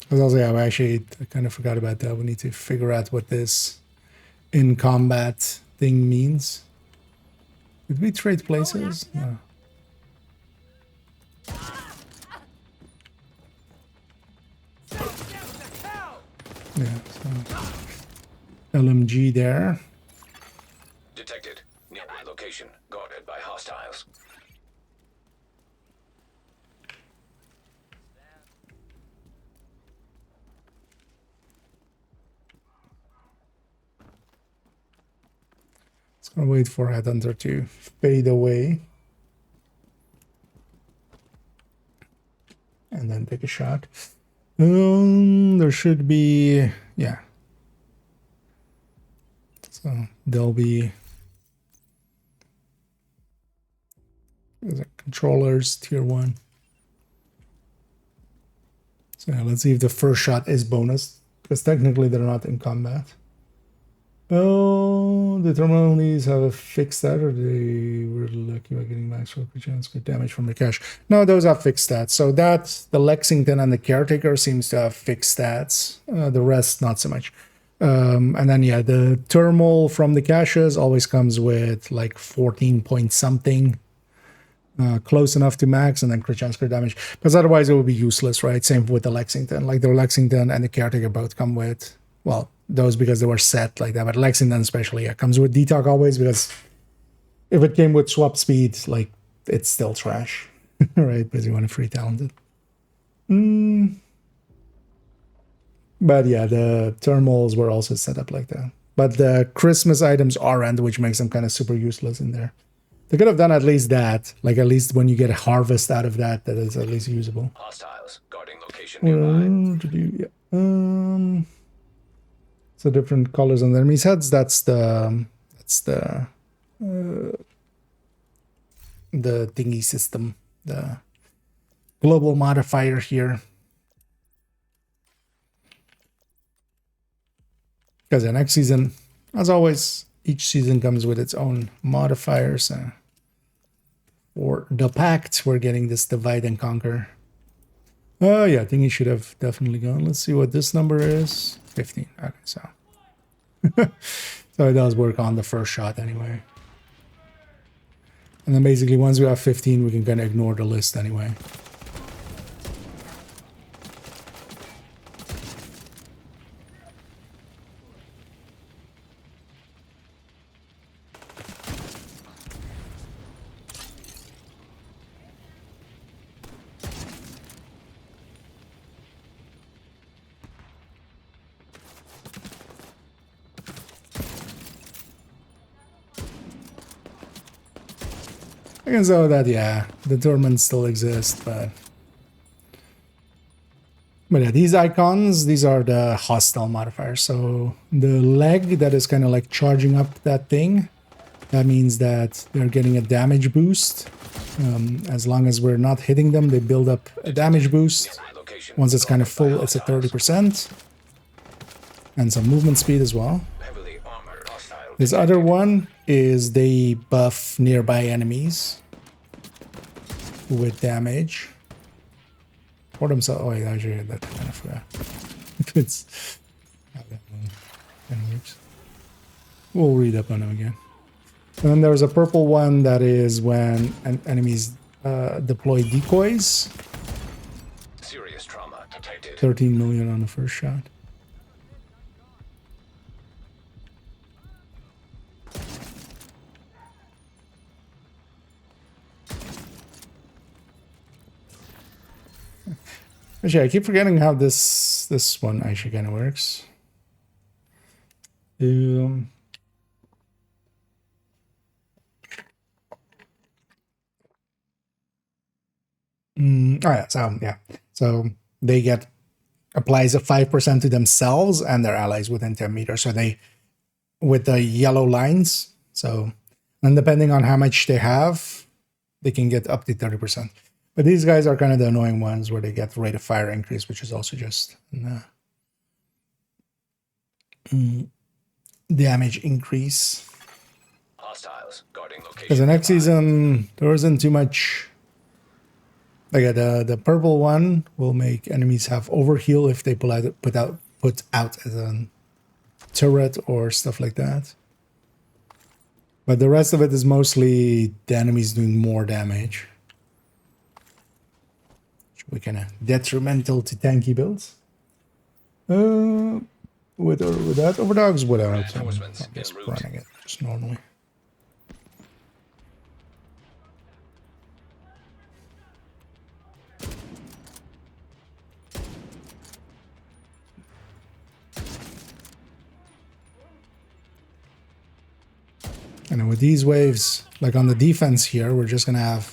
Because also, yeah, I kind of forgot about that. We need to figure out what this in combat thing means. Did we trade places? No. Yeah, so LMG there. Detected. Nearby location. Guarded by hostiles. Just gonna wait for Headhunter to fade away. And then take a shot. There should be, yeah. So there'll be controllers tier 1. So yeah, let's see if the first shot is bonus, because technically they're not in combat. Oh, the terminal needs have a fixed stat, or they were lucky by getting max for chance good damage from the cache. No, those are fixed stats. So that the Lexington and the Caretaker seems to have fixed stats. The rest not so much. And then yeah, the thermal from the caches always comes with like 14 point something, close enough to max, and then crit chance crit damage. Because otherwise it would be useless, right? Same with the Lexington. Like the Lexington and the Caretaker both come with, well, those because they were set like that, but Lexington especially, yeah, comes with detox always, because if it came with swap speed, like, it's still trash, right? Because you want a free talented. But yeah, the thermals were also set up like that. But the Christmas items aren't, which makes them kind of super useless in there. They could have done at least that, like at least when you get a harvest out of that, that is at least usable. Hostiles. Guarding location nearby. Yeah. So different colors on the enemies' heads. That's the thingy system, the global modifier here. Because the next season, as always, each season comes with its own modifiers. For the Pact, we're getting this divide and conquer. Oh yeah, I think he should have definitely gone. Let's see what this number is. 15. Okay, so so it does work on the first shot anyway. And then basically once we have 15, we can kind of ignore the list anyway. I can say that, yeah, the tournaments still exist, but yeah, these icons, these are the hostile modifiers. So the leg that is kind of like charging up that thing, that means that they're getting a damage boost. As long as we're not hitting them, they build up a damage boost. Once it's kind of full, it's at 30%. And some movement speed as well. This other one is they buff nearby enemies with damage. For themselves. Oh, wait, I actually had that kind of forgot. It's how that one kind of works. We'll read up on them again. And then there's a purple one that is when enemies deploy decoys. Serious trauma detected. 13 million on the first shot. Actually, I keep forgetting how this one actually kind of works. Oh yeah, so they get applies a 5% to themselves and their allies within 10 meters. So they, with the yellow lines, so, and depending on how much they have, they can get up to 30%. But these guys are kind of the annoying ones where they get rate of fire increase, which is also just damage increase. Hostiles guarding location. Because the next nearby. season, there isn't too much. Like the purple one will make enemies have overheal if they put out as a turret or stuff like that. But the rest of it is mostly the enemies doing more damage. Which will be kind of detrimental to tanky builds. With or without overdogs, without. Reinforcements I'm just en route. running it just normally. And then with these waves, like on the defense here, we're just gonna have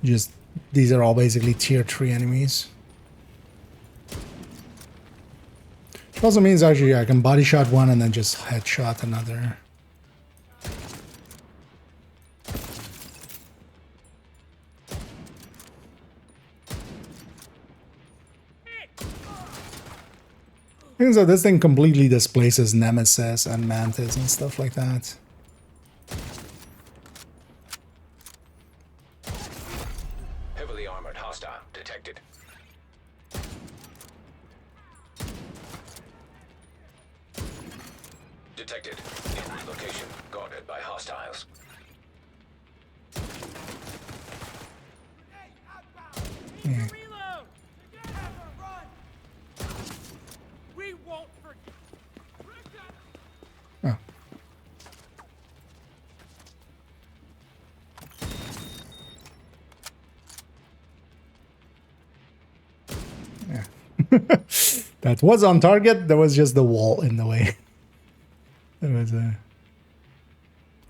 just these are all basically tier 3 enemies. Which also means actually I can body shot one and then just headshot another. So this thing completely displaces Nemesis and Mantis and stuff like that. Heavily armored hostile detected. Detected. In location guarded by hostiles. Yeah. Reload! Together, run! We won't forget. Oh. Yeah. That was on target. There was just the wall in the way. That was a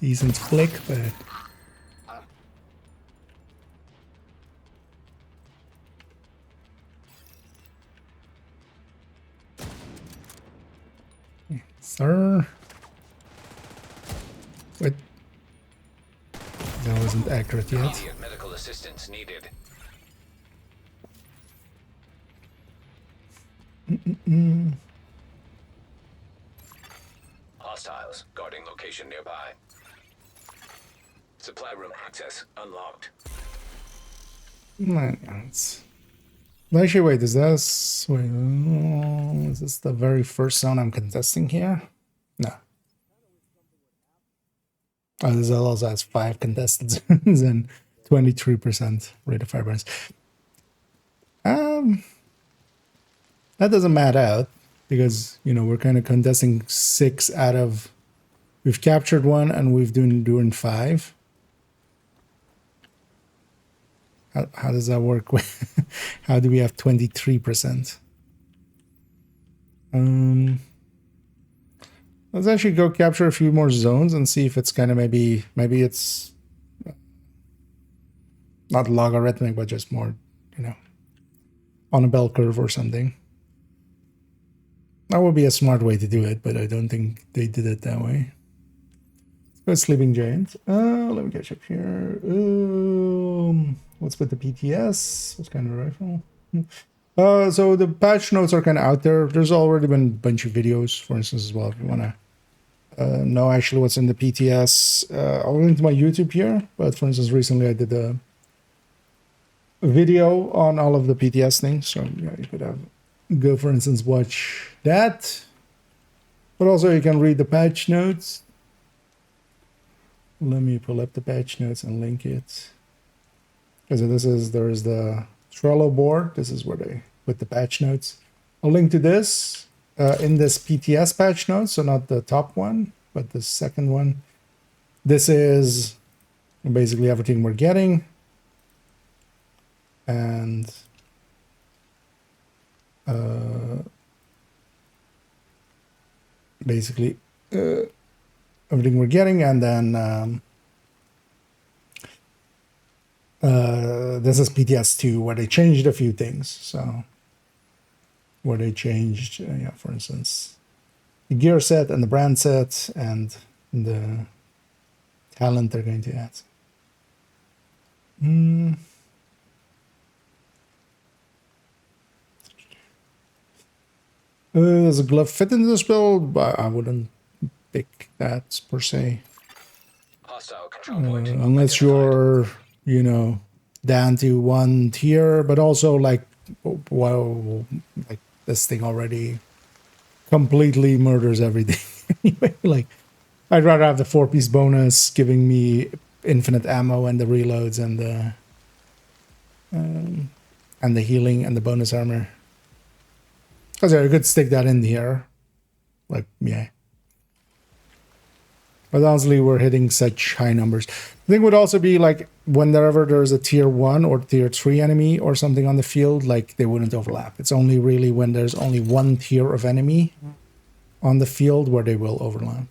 decent flick, but sir. Wait. That wasn't accurate yet. Immediate medical assistance needed. Hostiles guarding location nearby. Supply room access unlocked. Nice. Actually, wait, is this... Wait, is this the very first zone I'm contesting here? No. Oh, this also has 5 contested zones and 23% rate of fire burns. That doesn't matter out because, you know, we're kind of contesting 6 out of... We've captured 1 and we've doing 5. How does that work? How do we have 23%? Let's actually go capture a few more zones and see if it's kind of maybe it's not logarithmic, but just more, you know, on a bell curve or something. That would be a smart way to do it, but I don't think they did it that way. Let's go Sleeping Giant. Let me catch up here. What's with the PTS? What kind of rifle? So the patch notes are kind of out there. There's already been a bunch of videos, for instance, as well. If you want to know actually what's in the PTS, I'll link to my YouTube here. But for instance, recently I did a video on all of the PTS things. So yeah, you could go, for instance, watch that. But also you can read the patch notes. Let me pull up the patch notes and link it. Because there's the Trello board. This is where they put the patch notes. I'll link to this in this PTS patch notes. So not the top one, but the second one. This is basically everything we're getting. And basically everything we're getting, and then this is PTS2 where they changed a few things. So where they changed, yeah, for instance, the gear set and the brand set and the talent they're going to add. Does a glove fit into this build? But I wouldn't pick that per se. Hostile control point. Unless you're, you know, down to one tier, but also like, well, like this thing already completely murders everything. Anyway, like, I'd rather have the 4-piece bonus giving me infinite ammo and the reloads and the healing and the bonus armor. Because yeah, you could stick that in here. Like, yeah. But honestly, we're hitting such high numbers. The thing would also be like whenever there's a tier 1 or tier 3 enemy or something on the field, like they wouldn't overlap. It's only really when there's only one tier of enemy on the field where they will overlap.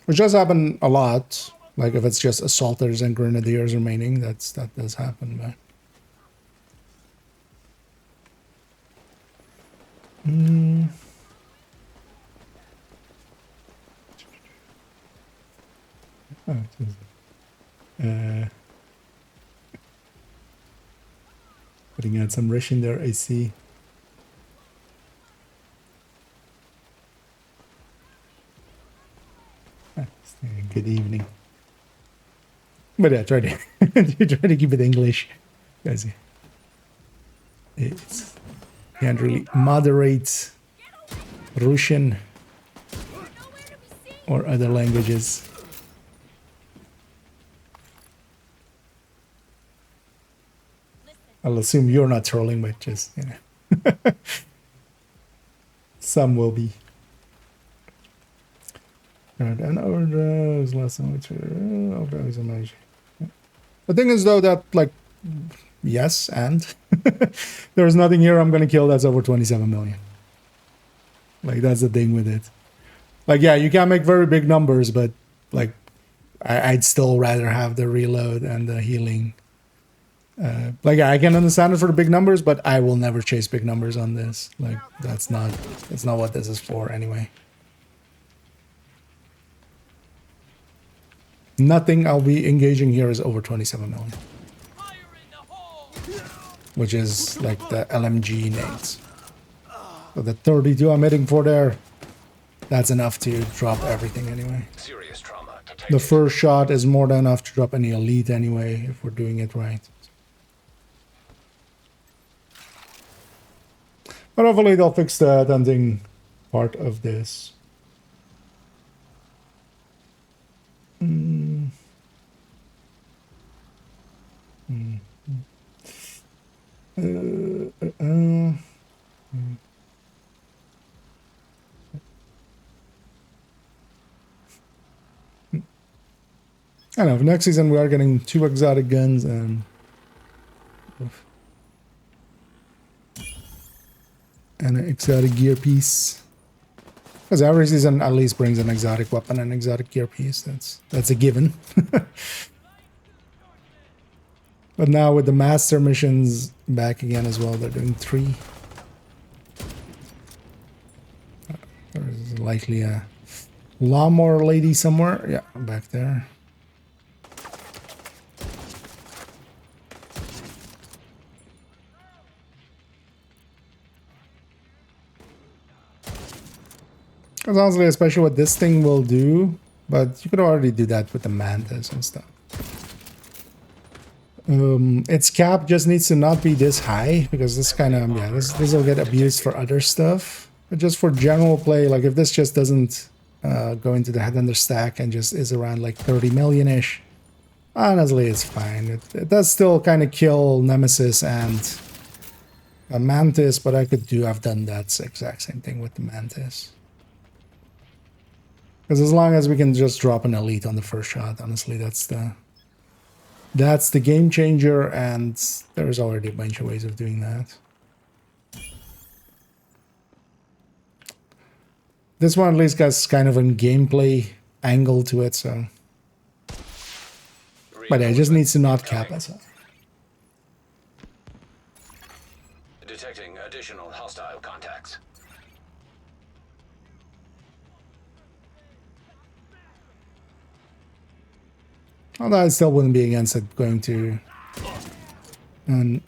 Which does happen a lot. Like if it's just assaulters and grenadiers remaining, that does happen. But putting out some rush in there, I see. Good evening. But yeah, try to try to keep it English, because it's can't really moderate Russian or other languages. I'll assume you're not trolling, but just, you know, some will be. And overdose less than which overdose image. The thing is though that like yes, and there's nothing here I'm gonna kill that's over 27 million. Like that's the thing with it. Like yeah, you can make very big numbers, but like I'd still rather have the reload and the healing. Like yeah, I can understand it for the big numbers, but I will never chase big numbers on this. Like that's not what this is for anyway. Nothing I'll be engaging here is over 27 million. Which is like the LMG nades. So the 32 I'm hitting for there, that's enough to drop everything anyway. Serious trauma detected. The first shot is more than enough to drop any elite anyway, if we're doing it right. But hopefully they'll fix the hunting part of this. I don't know, next season we are getting 2 exotic guns and an exotic gear piece. Because every season at least brings an exotic weapon and exotic gear piece. That's a given. But now with the master missions back again as well, they're doing 3. There's likely a lawnmower lady somewhere. Yeah, back there. Because honestly, especially what this thing will do, but you could already do that with the mantis and stuff. Its cap just needs to not be this high, because this kind of, yeah, this will get abused for other stuff. But just for general play, like if this just doesn't go into the headhunter stack and just is around like 30 million-ish, honestly, it's fine. It does still kind of kill Nemesis and a Mantis, but I've done that exact same thing with the Mantis. Because as long as we can just drop an elite on the first shot, honestly, that's the game changer, and there's already a bunch of ways of doing that. This one at least has kind of a gameplay angle to it, so. But yeah, it just needs to not cap us. Detecting additional hostile contacts. Although I still wouldn't be against it going to an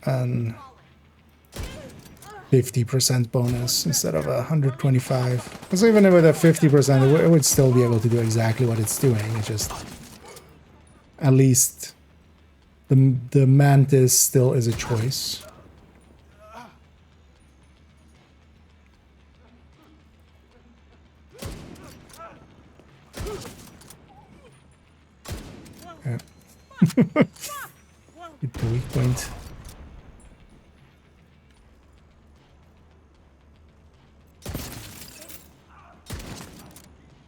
50% bonus instead of 125. Because even with a 50%, it would still be able to do exactly what it's doing. It's just at least the mantis still is a choice. Yeah. Hit the weak point.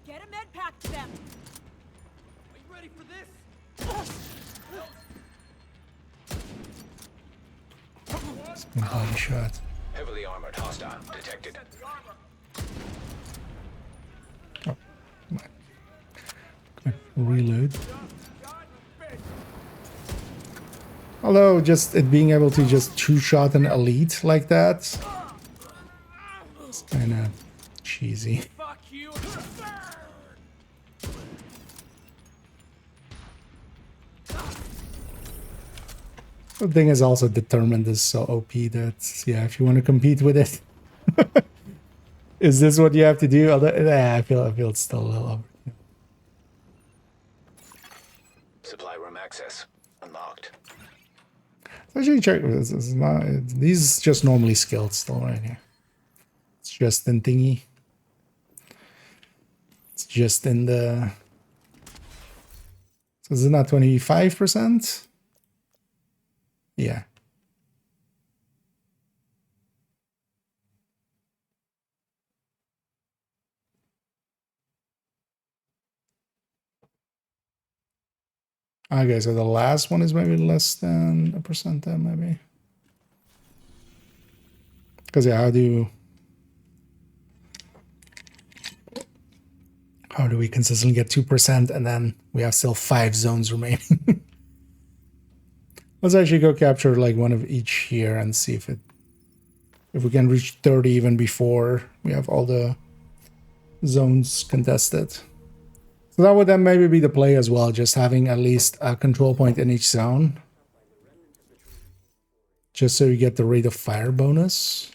Get a med pack to them. Are you ready for this? Body shot. Heavily armored hostile detected. Oh, okay. Reload. Although just it being able to just two-shot an elite like that, it's kind of cheesy. Fuck you. The thing is also determined is so OP that, yeah, if you want to compete with it, is this what you have to do? I feel it's still a little over. Supply room access unlocked. So actually check this. Is not, these just normally skilled still right here. It's just in thingy. It's just in the. So is it not 25%? Yeah. Okay, so the last one is maybe less than a percent then, maybe. Because yeah, how do we consistently get 2% and then we have still 5 zones remaining? Let's actually go capture like one of each here and see if we can reach 30 even before we have all the zones contested. So that would then maybe be the play as well, just having at least a control point in each zone. Just so you get the rate of fire bonus.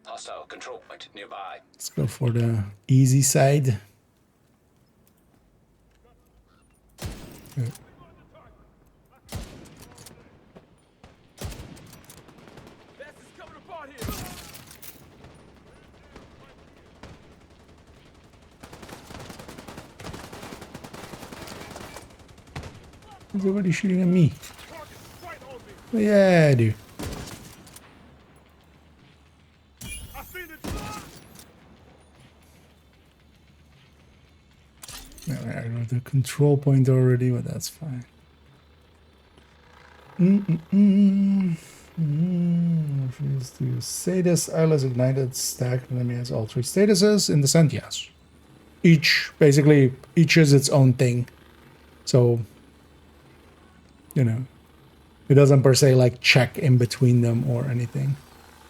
Hostile control point nearby. Let's go for the easy side. Okay. He's already shooting at me. Oh, yeah, I do. I got the control point already, but that's fine. Refuse to status. Eyeless ignited stack. Enemy has all 3 statuses in descent. Yes. Each is its own thing. So, you know, it doesn't per se like check in between them or anything.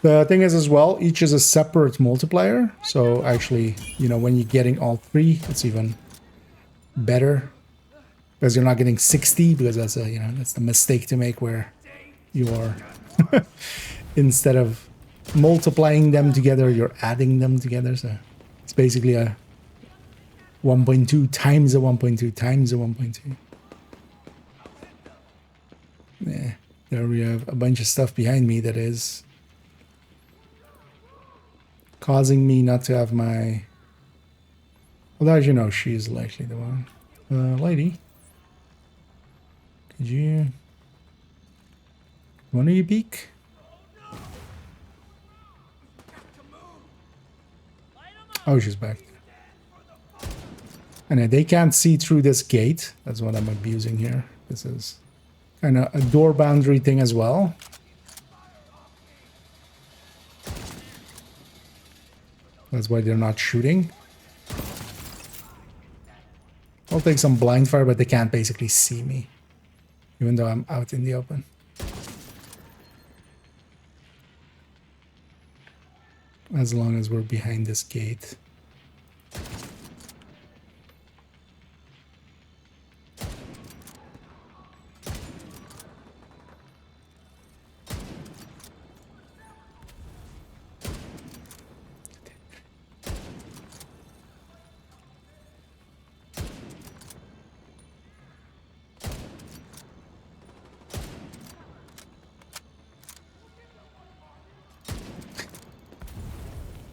The thing is as well, each is a separate multiplier. So actually, you know, when you're getting all 3, it's even better because you're not getting 60, because that's that's the mistake to make where you are instead of multiplying them together, you're adding them together. So it's basically a 1.2 times a 1.2 times a 1.2. Yeah, there we have a bunch of stuff behind me that is causing me not to have my. Well, as you know, she's likely the one. Lady, could you? One of you peek? Oh, she's back. And they can't see through this gate. That's what I'm abusing here. This is kind of a door boundary thing as well. That's why they're not shooting. I'll take some blind fire, but they can't basically see me, even though I'm out in the open. as long as we're behind this gate.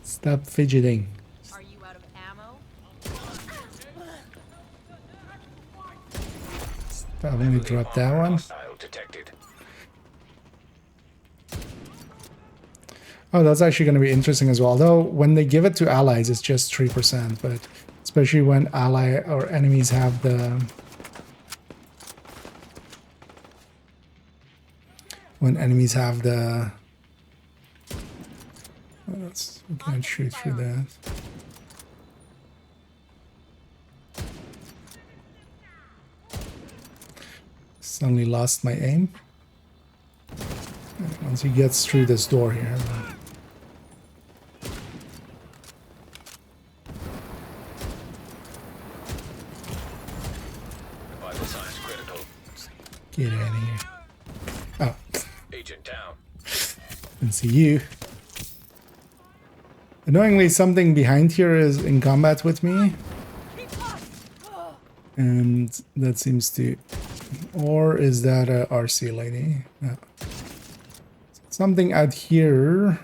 Stop fidgeting. Are you out of ammo? Stop, let me drop that one. Hostile detected. Oh, that's actually going to be interesting as well. Although when they give it to allies, it's just 3%, but especially when ally or enemies have the... When enemies have the... we can't shoot through that. Suddenly lost my aim. Once he gets through this door here. Vital signs critical. Get out of here. Oh, Agent down. can see you. Annoyingly, something behind here is in combat with me. And that seems to... Or is that a RC lady? No. Something out here.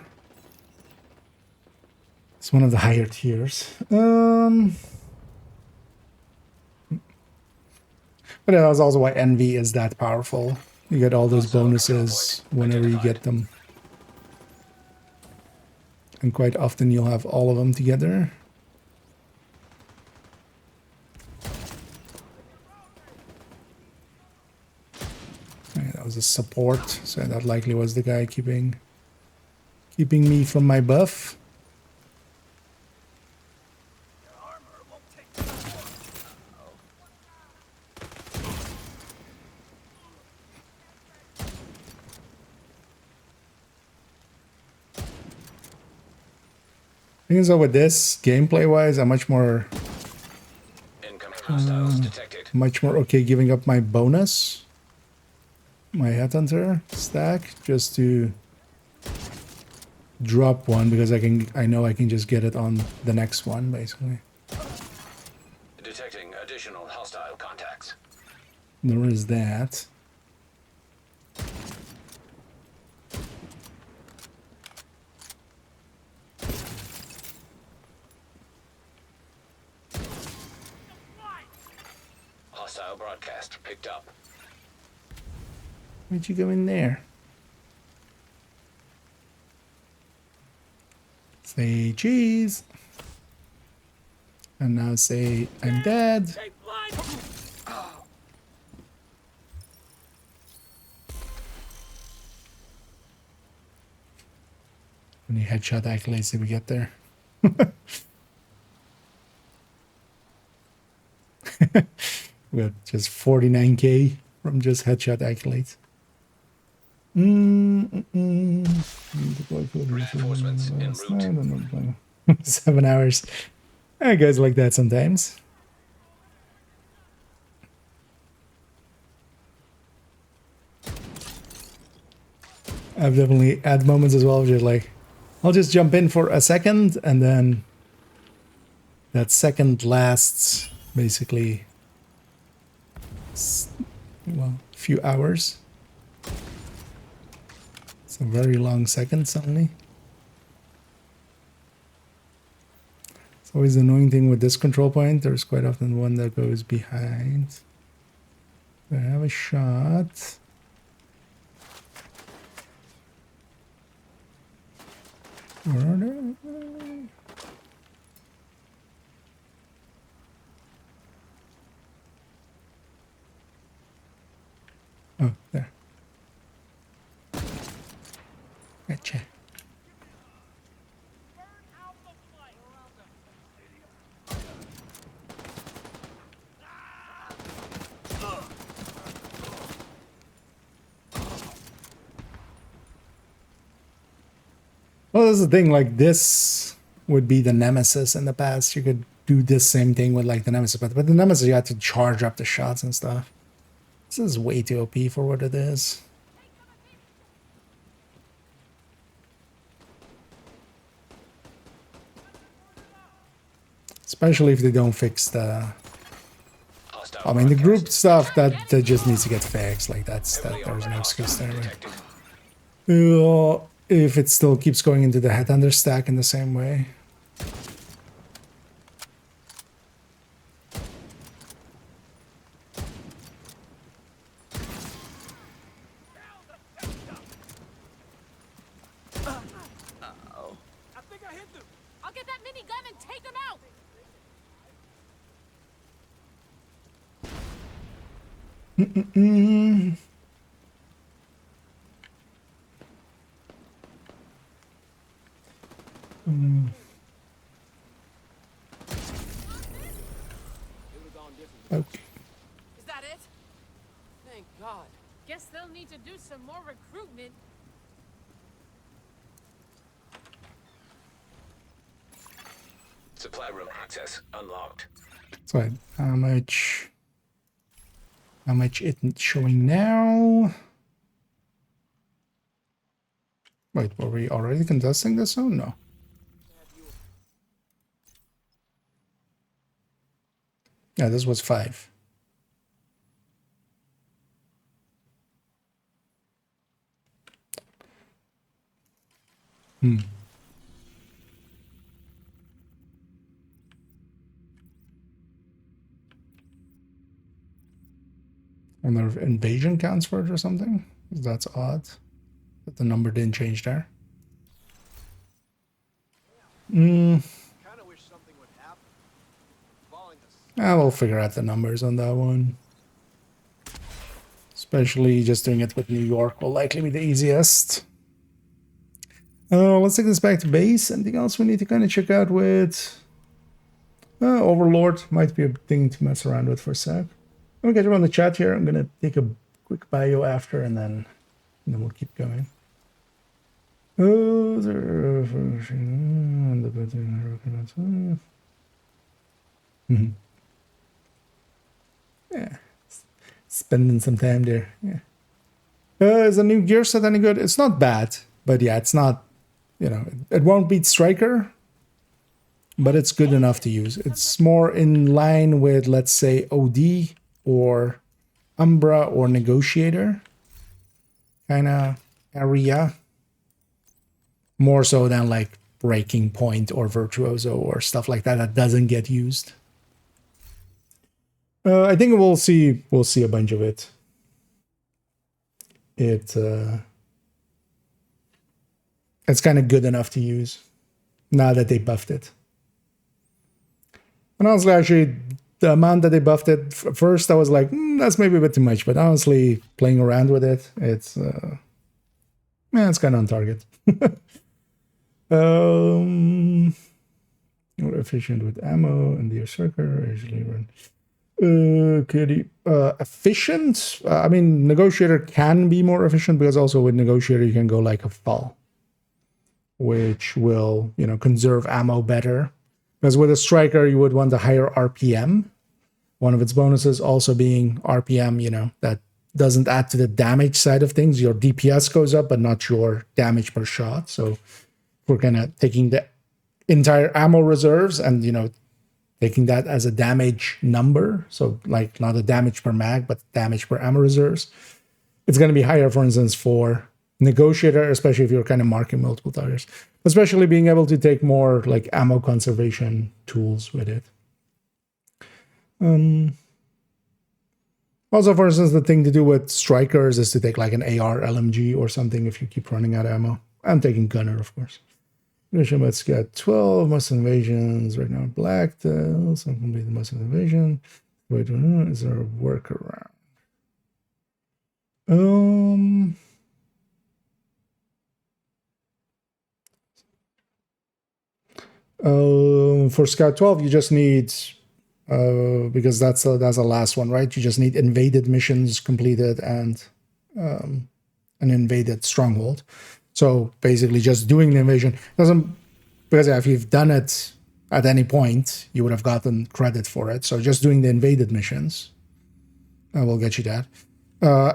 It's one of the higher tiers. But that's also why Envy is that powerful. You get all those bonuses whenever you get them. And quite often you'll have all of them together. Okay, that was a support, so that likely was the guy keeping me from my buff. I think so with this, gameplay-wise, I'm much more okay giving up my bonus, my headhunter stack, just to drop one because I know I can just get it on the next one, basically. Detecting additional hostile contacts. There is that. Hostile broadcast picked up. Where'd you go in there? Say cheese. And now say I'm dead. How many headshot accolades did we get there? We got just 49k from just headshot accolades. Reinforcements en route. 7 hours. I guys like that sometimes. I've definitely had moments as well, just like I'll just jump in for a second, and then that second lasts basically, well, a few hours. It's a very long second suddenly. It's always the annoying thing with this control point. There's quite often one that goes behind. I have a shot. Where are they? Oh, there. Gotcha. Well, that's the thing. Like, this would be the Nemesis in the past. You could do this same thing with like the Nemesis, but the Nemesis you had to charge up the shots and stuff. This is way too OP for what it is. Especially if they don't fix the... I mean, the group stuff, that just needs to get fixed. Like, there's no excuse there. If it still keeps going into the headhunter stack in the same way. I think I hit them. I'll get that minigun and take them out. Okay. Is that it? Thank God. Guess they'll need to do some more recruitment. Supply room access unlocked. So how much it's showing now? Wait, were we already contesting this zone? No. Yeah, this was 5. And their invasion counts for it or something? That's odd. But the number didn't change there. Kind of wish something would happen. Falling us. We'll figure out the numbers on that one. Especially just doing it with New York will likely be the easiest. Let's take this back to base. Anything else we need to kind of check out with? Overlord might be a thing to mess around with for a sec. I'm gonna get you on the chat here. I'm gonna take a quick bio after, and then we'll keep going. Yeah, spending some time there. Yeah. Is a new gear set any good? It's not bad, but yeah, it's not. You know, it won't beat Striker, but it's good enough to use. It's more in line with, let's say, OD or Umbra or Negotiator kind of area. More so than like Breaking Point or Virtuoso or stuff like that that doesn't get used. I think we'll see a bunch of it. It's kind of good enough to use now that they buffed it. And honestly, actually, the amount that they buffed it, first I was like, that's maybe a bit too much. But honestly, playing around with it, it's it's kind of on target. More efficient with ammo and the Berserker. Usually run. Efficient? I mean, Negotiator can be more efficient because also with Negotiator you can go like a fall, which will, conserve ammo better. Because with a Striker, you would want a higher RPM. One of its bonuses also being RPM, that doesn't add to the damage side of things. Your DPS goes up, but not your damage per shot. So we're kind of taking the entire ammo reserves and, taking that as a damage number. So like not a damage per mag, but damage per ammo reserves. It's going to be higher, for instance, for Negotiator, especially if you're kind of marking multiple targets, especially being able to take more like ammo conservation tools with it. Also, for instance, the thing to do with Strikers is to take like an AR LMG or something if you keep running out of ammo. I'm taking Gunner, of course. Let's get 12 muscle invasions right now. Black tail, so complete the muscle invasion. Wait, is there a workaround? For Scout 12, you just need, because that's the last one, right? You just need invaded missions completed and an invaded stronghold. So basically just doing the invasion doesn't, because if you've done it at any point, you would have gotten credit for it. So just doing the invaded missions will get you that.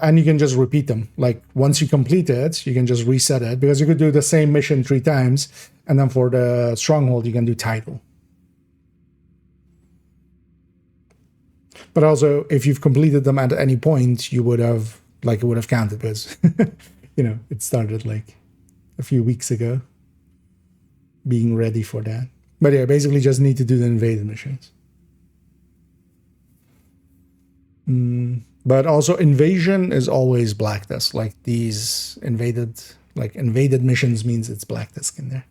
And you can just repeat them. Like once you complete it, you can just reset it, because you could do the same mission 3 times. And then for the stronghold, you can do title. But also, if you've completed them at any point, you would have, like, it would have counted, because, you know, it started like a few weeks ago, being ready for that. But yeah, basically just need to do the invaded missions. But also invasion is always black disk. Like these invaded missions means it's black disk in there.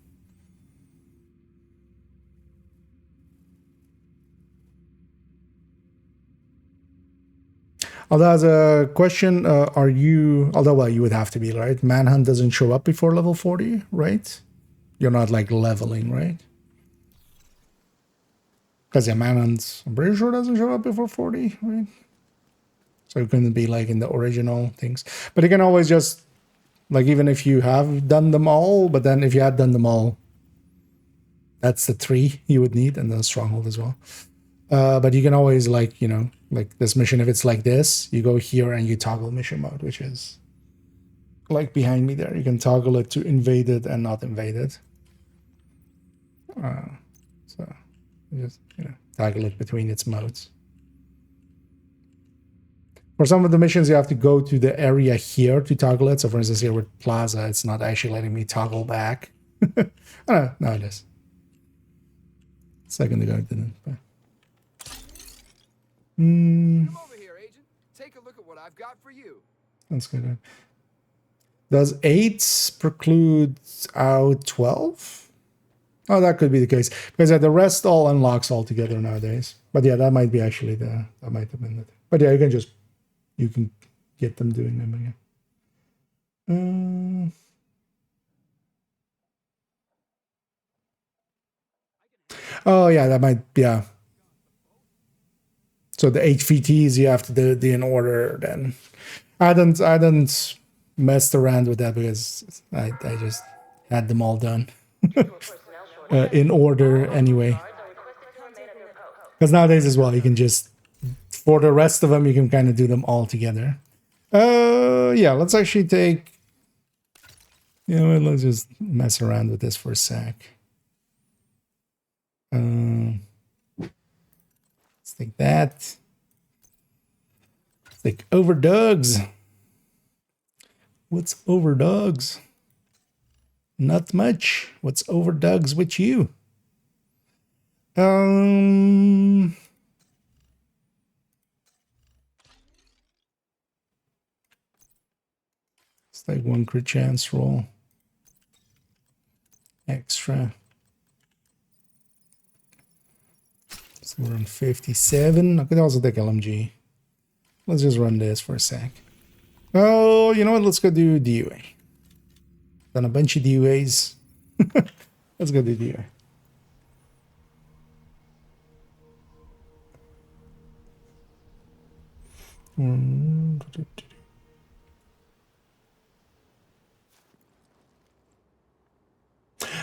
Although as a question, are you, although, well, you would have to be, right? Manhunt doesn't show up before level 40, right? You're not like leveling, right? Because yeah, Manhunt, I'm pretty sure doesn't show up before 40, right? So it couldn't be like in the original things. But you can always just, like, even if you have done them all, but then if you had done them all, that's the 3 you would need, and then Stronghold as well. But you can always, like, you know, like this mission, if it's like this, you go here and you toggle mission mode, which is like behind me there. You can toggle it to invaded and not invaded. So you just, you know, toggle it between its modes. For some of the missions, you have to go to the area here to toggle it. So for instance, here with Plaza, it's not actually letting me toggle back. Oh, no, it is. A second ago, it didn't. But... Come over here, Agent. Take a look at what I've got for you. That's good. Does 8 preclude out 12? Oh, that could be the case. Because the rest all unlocks altogether nowadays. But yeah, that might be actually that might have been it. But yeah, you can get them doing them again. Oh yeah, that might, yeah. So the HVTs you have to do in order then. I hadn't messed around with that because I just had them all done. In order anyway. Because nowadays as well, you can just, for the rest of them, you can kind of do them all together. Yeah, let's actually take, you know what, let's just mess around with this for a sec. Let's take that. Let's take overdogs. What's overdogs? Not much. What's overdogs with you? Let's take 1 crit chance roll. Extra. So we're on 57. I could also take LMG. Let's just run this for a sec. Oh, you know what? Let's go do DUA. Done a bunch of DUAs. Let's go do DUA.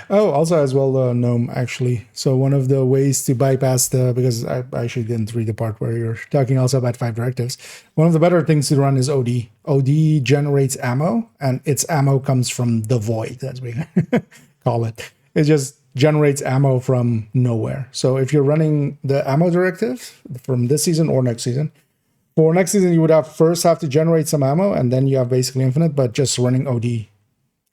Oh, also as well, Gnome, actually. So one of the ways to bypass because I actually didn't read the part where you're talking also about 5 directives. One of the better things to run is OD. OD generates ammo, and its ammo comes from the void, as we call it. It just generates ammo from nowhere. So if you're running the ammo directive from this season or next season, for next season, you would first have to generate some ammo, and then you have basically infinite, but just running OD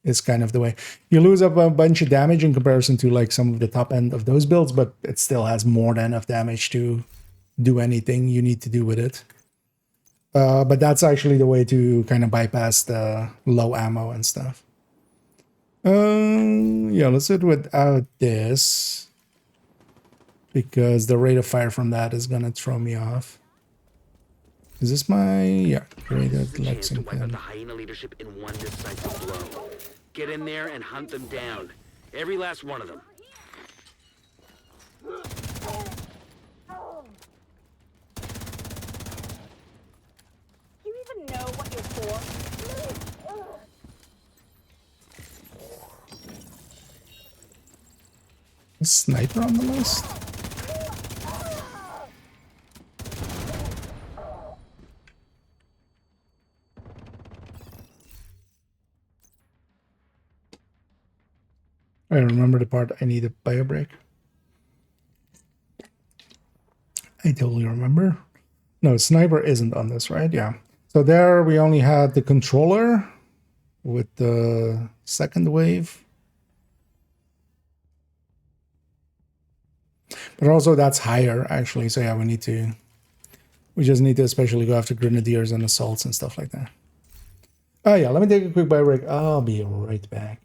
is kind of the way. You lose up a bunch of damage in comparison to like some of the top end of those builds, but it still has more than enough damage to do anything you need to do with it. But that's actually the way to kind of bypass the low ammo and stuff. Yeah, let's do it without this, because the rate of fire from that is gonna throw me off. Is this my, yeah, rated Lexington. Wipe out the hyena leadership in one decisive blow. Get in there and hunt them down. Every last one of them. You even know what you're for? Sniper on the list? I remember the part I need a bio break. I totally remember. No, sniper isn't on this, right? Yeah. So there we only had the controller with the second wave. But also that's higher, actually. So yeah, we just need to especially go after grenadiers and assaults and stuff like that. Oh yeah, let me take a quick bio break. I'll be right back.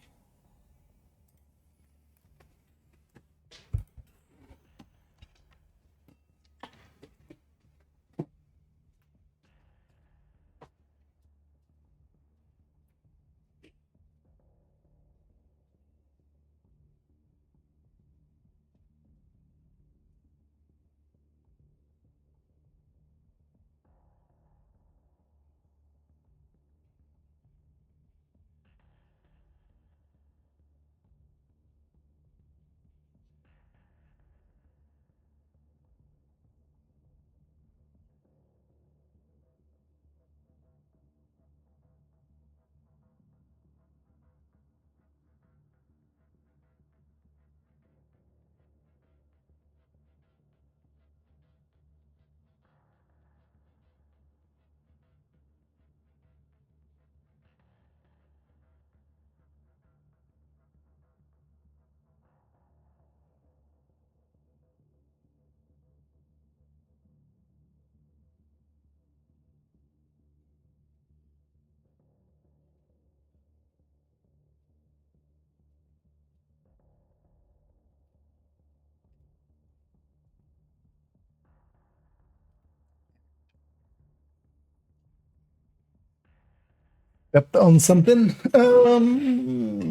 Stepped on something.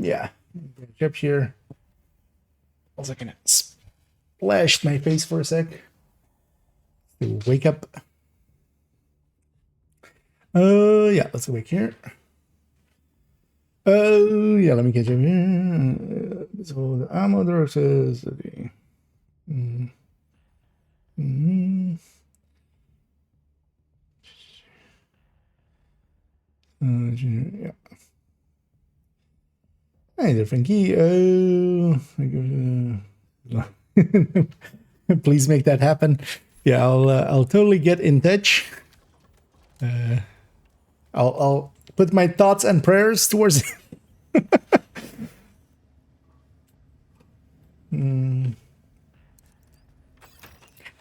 Yeah. Jump here. Also gonna splash my face for a sec. To wake up. Yeah, let's wake here. Yeah, let me catch up here. So the ammo directions. Okay. Yeah. Hey there, Frankie. Please make that happen. Yeah, I'll totally get in touch. I'll put my thoughts and prayers towards it. It's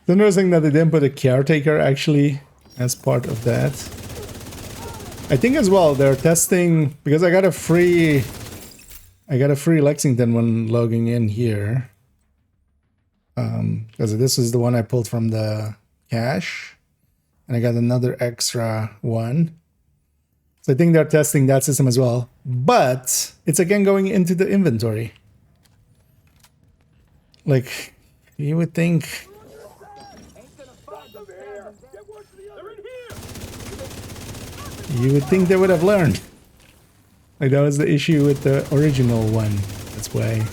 interesting that they didn't put a caretaker actually as part of that. I think as well they're testing because I got a free Lexington when logging in here. Because this is the one I pulled from the cache, and I got another extra one. So I think they're testing that system as well, but it's again going into the inventory. Like you would think. You would think they would have learned. Like that was the issue with the original one. That's why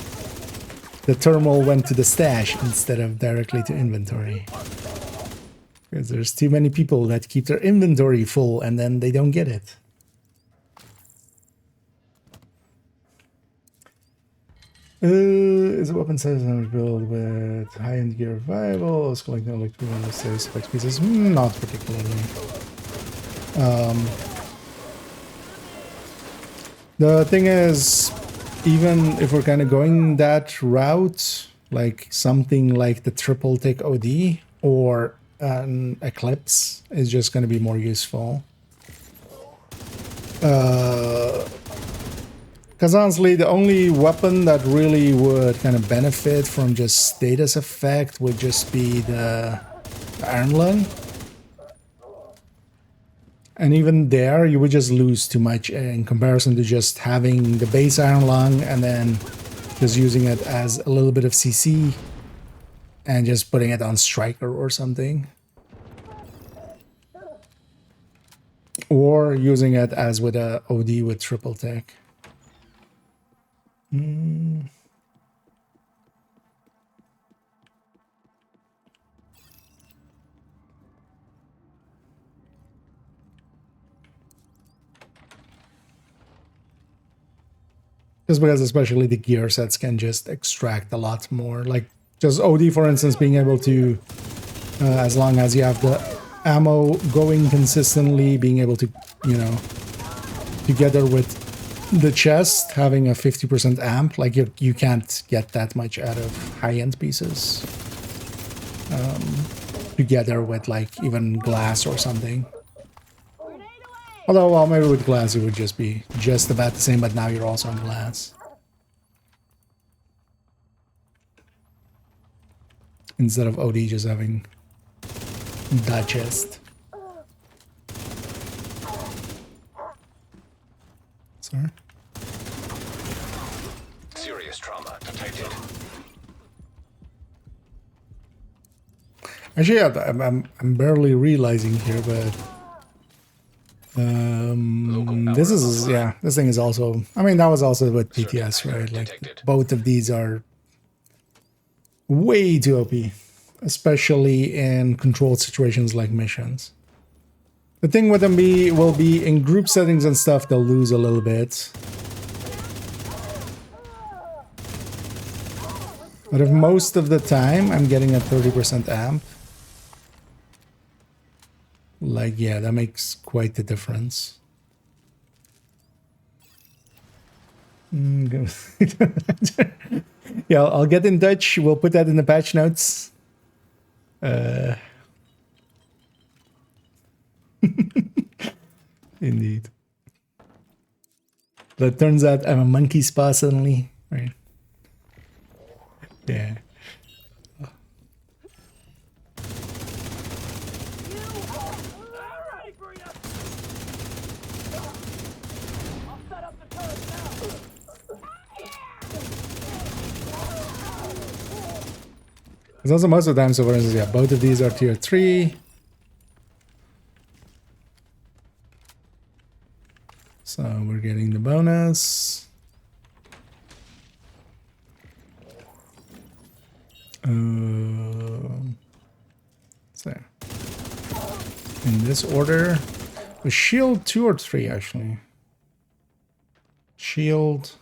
the thermal went to the stash instead of directly to inventory. Because there's too many people that keep their inventory full and then they don't get it. Is a weapon size built with high-end gear viable? Is collecting electronic spec pieces? Not particularly. The thing is, even if we're kind of going that route, like something like the triple tick OD or an Eclipse is just going to be more useful. Because honestly, the only weapon that really would kind of benefit from just status effect would just be the Iron Lung. And even there, you would just lose too much in comparison to just having the base Iron Lung and then just using it as a little bit of CC and just putting it on Striker or something. Or using it as with a OD with triple tech. Just because especially the gear sets can just extract a lot more. Like just OD, for instance, being able to, as long as you have the ammo going consistently, being able to, you know, together with the chest, having a 50% amp, like you can't get that much out of high-end pieces. Together with like even glass or something. Although, well, maybe with glass it would just be just about the same, but now you're also on glass. Instead of OD just having that chest. Sorry? Serious trauma detected. Actually, yeah, I'm barely realizing here, but this is, yeah, this thing is also, I mean, that was also with PTS, right? Like both of these are way too OP, especially in controlled situations like missions. The thing with them will be in group settings and stuff, they'll lose a little bit. But if most of the time I'm getting a 30% amp, like, yeah, that makes quite the difference. Yeah, I'll get in touch. We'll put that in the patch notes. Indeed. But it turns out I'm a monkey spa suddenly, right? Yeah. Because also most of the time, so for instance, yeah, both of these are tier 3. So we're getting the bonus. So in this order, a shield 2 or 3 actually. Shield,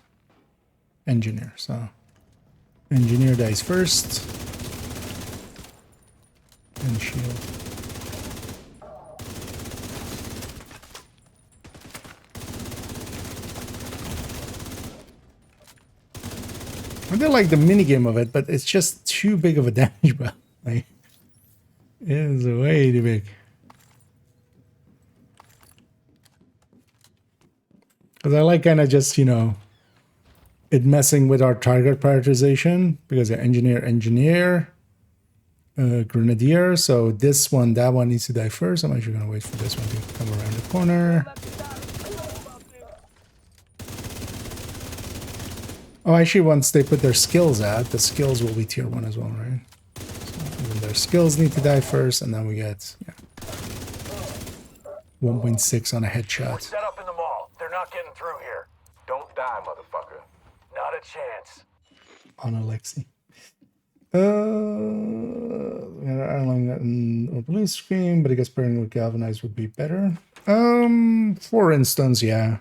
engineer. So engineer dies first. And shield. I do like the minigame of it, but it's just too big of a damage, bro. Like, it is way too big. Because I like kind of just, you know, it messing with our target prioritization. Because engineer, grenadier. So this one, that one needs to die first. I'm actually going to wait for this one to come around the corner. Oh, actually, once they put their skills out, the skills will be tier 1 as well, right? So their skills need to die first, and then we get 1.6 on a headshot. We're set up in the mall. They're not getting through here. Don't die, motherfucker. Not a chance. On Alexi. On blue screen, but I guess pairing with galvanized would be better. For instance, yeah.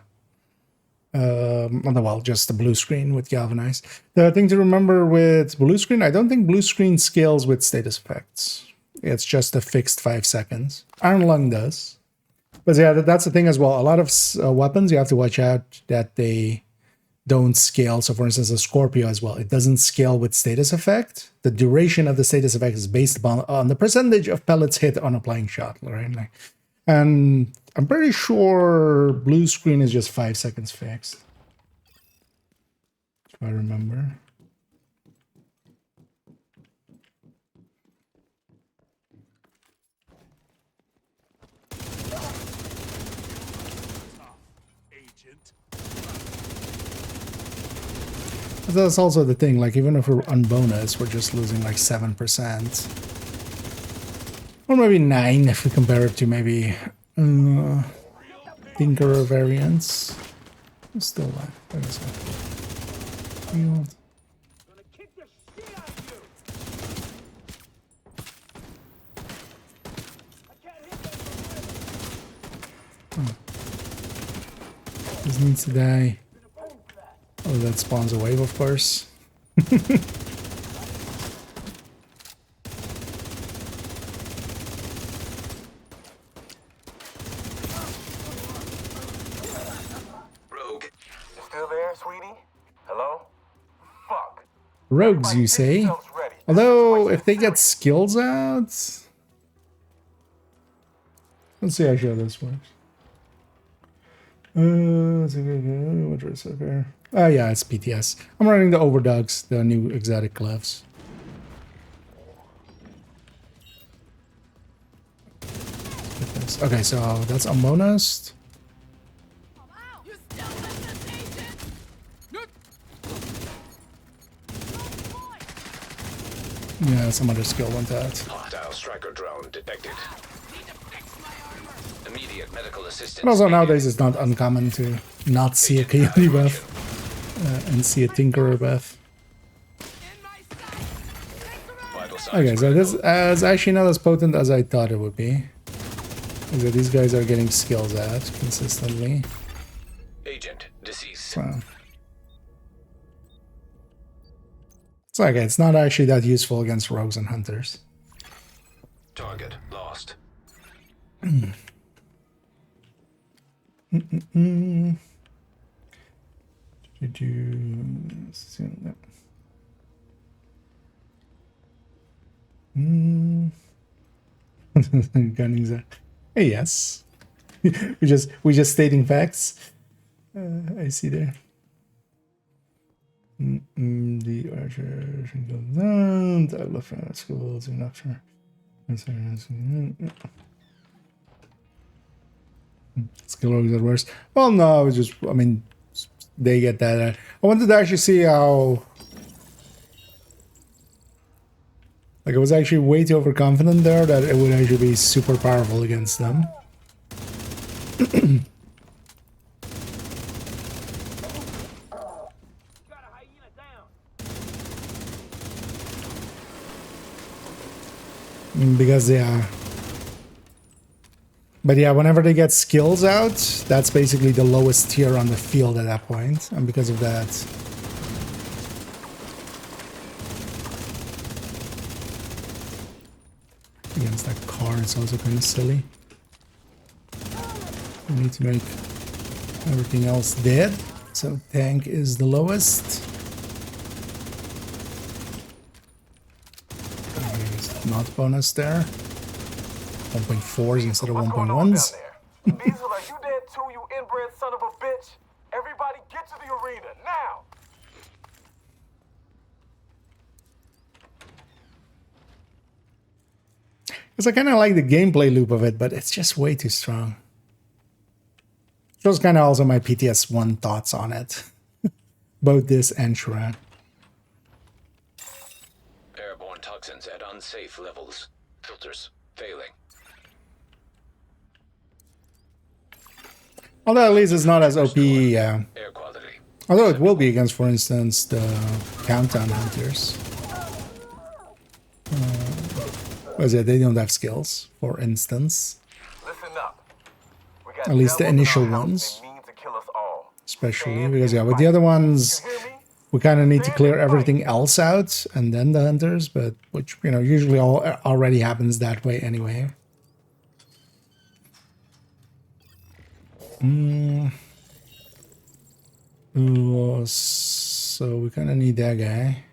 Well, just the blue screen with galvanized. The thing to remember with blue screen, I don't think blue screen scales with status effects. It's just a fixed 5 seconds. Iron Lung does. But yeah, that's the thing as well. A lot of weapons, you have to watch out that they don't scale. So for instance, the Scorpio as well, it doesn't scale with status effect. The duration of the status effect is based upon on the percentage of pellets hit on a flying shot, right? Like, and I'm pretty sure blue screen is just 5 seconds fixed, if I remember. That's also the thing, like even if we're on bonus, we're just losing like 7%. Or maybe 9 if we compare it to maybe Tinkerer variants. It's still alive. Wait a second. Field. Oh. This needs to die. Oh, that spawns a wave, of course. Rogue. You still there, sweetie? Hello? Fuck. Rogues, you say? Although, if they get skills out... Let's see how this works. What is it here? Oh yeah, it's PTS. I'm running the Overdogs, the new exotic gloves. Okay, so that's a bonus. Yeah, some other skill went out. Hostile striker drone detected. Immediate medical assistance. And also nowadays it's not uncommon to not see a Coyote buff and see a Tinkerer buff. Okay, so this is actually not as potent as I thought it would be. So these guys are getting skills out consistently. Agent deceased. So it's okay, it's not actually that useful against rogues and hunters. Target lost. Did you Gunnings are... Hey, yes. we just stating facts. I see there. The archer should go down. I love schools and after. Skill rogues are worse. Well, no, it's just, I mean, they get that. I wanted to actually see how... Like, I was actually way too overconfident there that it would actually be super powerful against them. Because, yeah. But yeah, whenever they get skills out, that's basically the lowest tier on the field at that point. And because of that... Against that car, it's also kind of silly. We need to make everything else dead. So tank is the lowest. Not bonus there. 1.4s instead of 1.1s. Diesel, are you dead too, you inbred son of a bitch? Everybody get to the arena, now! Because I kind of like the gameplay loop of it, but it's just way too strong. Those kind of also my PTS1 thoughts on it. Both this and Shura. Airborne toxins at unsafe levels. Filters failing. Although at least it's not as OP, yeah. Air quality. Although it will be against, for instance, the Countdown Hunters. Was it? They don't have skills, for instance. Listen up. We got at least the initial ones. Especially because, yeah, with the other ones, we kind of need to clear everything else out and then the hunters, but which, you know, usually already happens that way anyway. Ooh, so we kind of need that guy.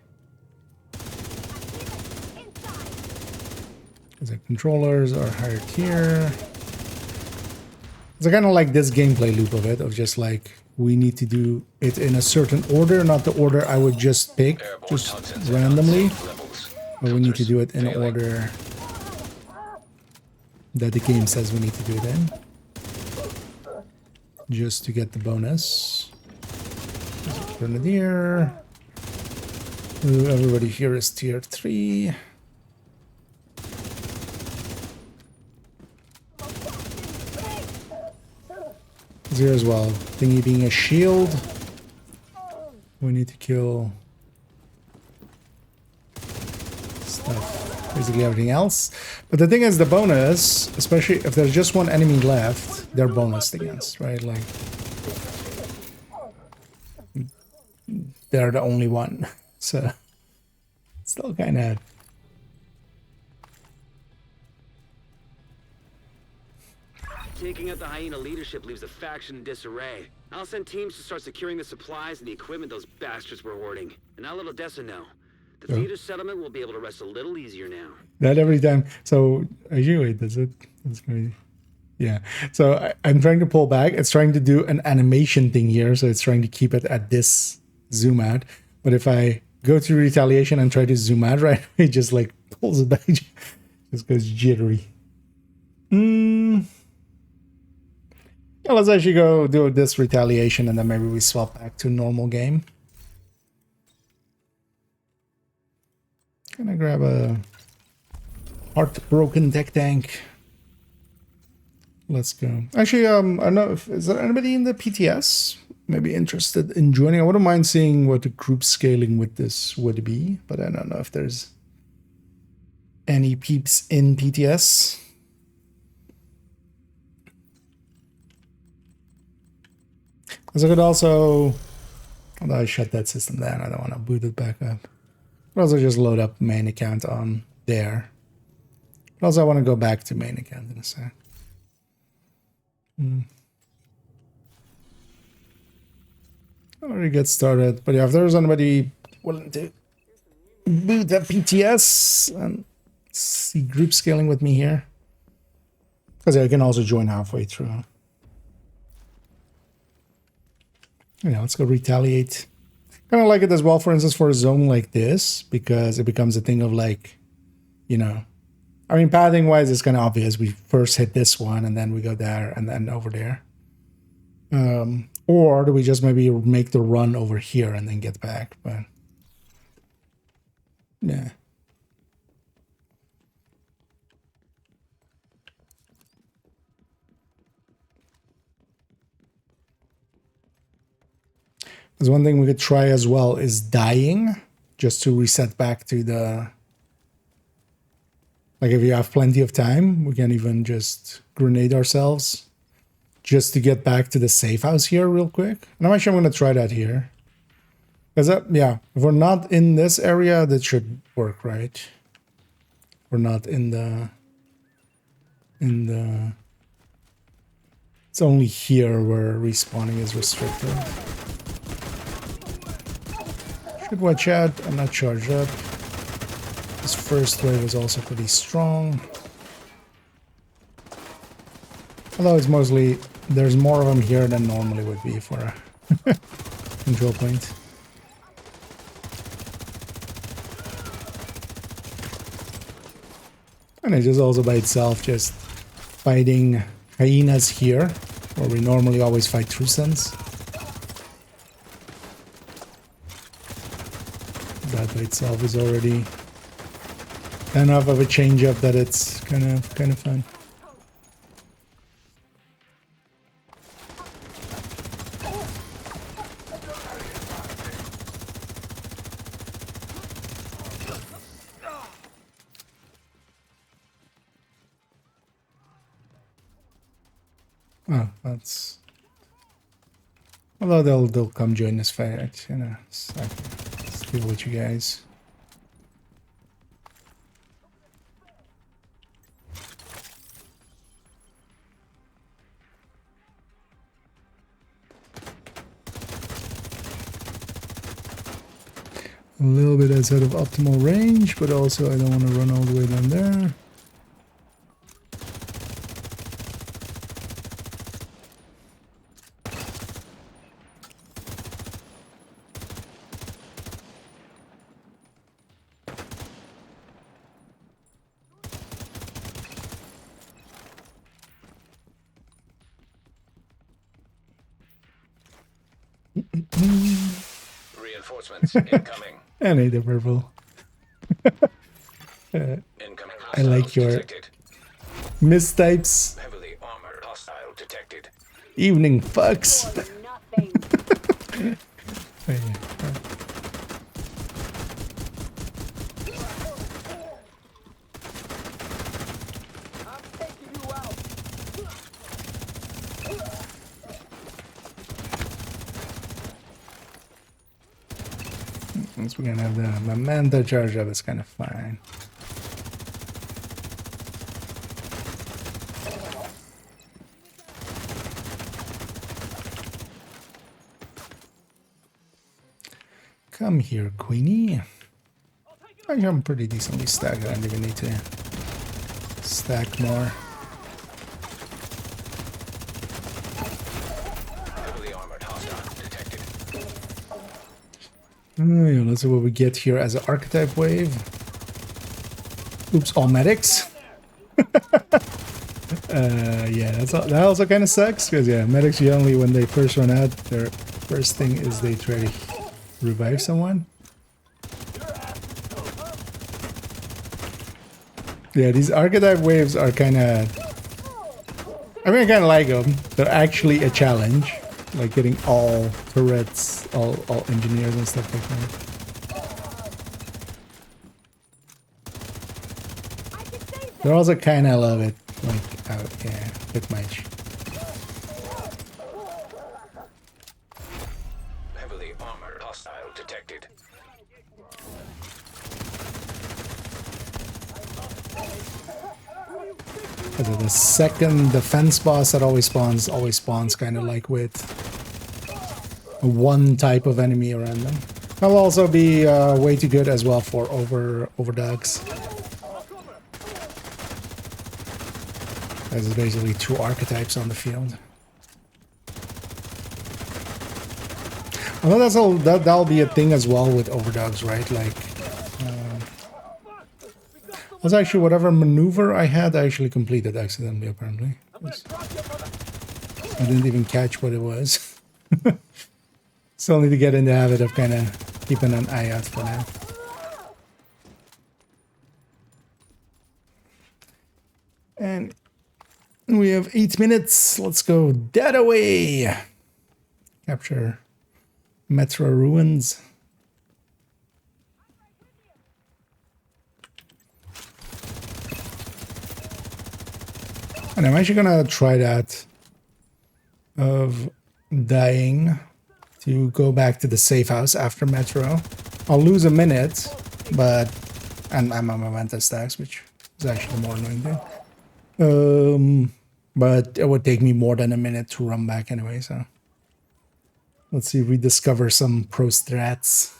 The controllers are higher tier. It's kind of like this gameplay loop of it, of just like, we need to do it in a certain order, not the order I would just pick, just randomly. But we need to do it in an order that the game says we need to do it in. Just to get the bonus. Grenadier. Ooh, everybody here is tier 3. Here as well. Thingy being a shield. We need to kill stuff. Basically everything else. But the thing is, the bonus, especially if there's just one enemy left, they're bonused against, right? Like, they're the only one. So still kind of. Taking out the hyena leadership leaves the faction in disarray. I'll send teams to start securing the supplies and the equipment those bastards were hoarding. And I'll let Odessa know. The theater settlement will be able to rest a little easier now. That every time. So actually, wait, does it? That's crazy. Yeah. So I'm trying to pull back. It's trying to do an animation thing here. So it's trying to keep it at this zoom out. But if I go to retaliation and try to zoom out, right, it just like pulls it back. Just goes jittery. Yeah, let's actually go do this retaliation and then maybe we swap back to normal game. Gonna grab a heartbroken tech tank. Let's go. Actually, I don't know if is there anybody in the PTS maybe interested in joining. I wouldn't mind seeing what the group scaling with this would be, but I don't know if there's any peeps in PTS. Because I could also, although I shut that system down, I don't want to boot it back up. But also just load up main account on there. But also I want to go back to main account in a sec. Already get started. But yeah, if there's anybody willing to boot that PTS and see group scaling with me here. Because I can also join halfway through. Yeah, let's go retaliate. Kind of like it as well, for instance, for a zone like this, because it becomes a thing of like, you know, I mean, pathing wise, it's kind of obvious. We first hit this one and then we go there and then over there. Or do we just maybe make the run over here and then get back? But yeah. There's one thing we could try as well is dying, just to reset back to the... Like if you have plenty of time, we can even just grenade ourselves just to get back to the safe house here real quick. And I'm going to try that here. Because that, yeah, if we're not in this area, that should work, right? We're not in the... It's only here where respawning is restricted. Should watch out. I'm not charged up. This first wave is also pretty strong. Although it's mostly... There's more of them here than normally would be for a control point. And it's just also by itself just fighting hyenas here, where we normally always fight Trusans. That by itself is already enough of a change up that it's kind of fun. Oh, that's... Although they'll come join this fight, you know. So let's deal with you guys. A little bit outside of optimal range, but also I don't want to run all the way down there. Reinforcements incoming. I need the purple. Incoming I like your detected. mistypes. Heavily armored hostile detected. Evening fucks. long as we're gonna have the memento charge up, it's kind of fine. Come here, Queenie. Actually, I'm pretty decently stacked. I don't even need to stack more. Heavily armored hostile detected. Oh, yeah, let's see what we get here as an archetype wave. Oops, all medics. Yeah, that also kind of sucks because yeah, medics generally when they first run out, their first thing is they try to revive someone. Yeah, these archetype waves are kind of... I mean, I kind of like them. They're actually a challenge. Like getting all turrets, all engineers and stuff like that. They're also kind of love it. Like, yeah, a bit much. Heavily armored hostile detected. The second defense boss that always spawns kind of like with one type of enemy around them. That'll also be way too good as well for overdogs. There's basically two archetypes on the field. Although that'll be a thing as well with overdogs, right? Like, that's actually whatever maneuver I had, I actually completed accidentally, apparently. I didn't even catch what it was. Still need to get in the habit of kind of keeping an eye out for that. And we have 8 minutes. Let's go dead away. Capture Metro ruins. And I'm actually gonna try that of dying to go back to the safe house after Metro. I'll lose a minute, but and I'm on memento stacks, which is actually the more annoying thing. But it would take me more than a minute to run back anyway, so let's see if we discover some pro strats.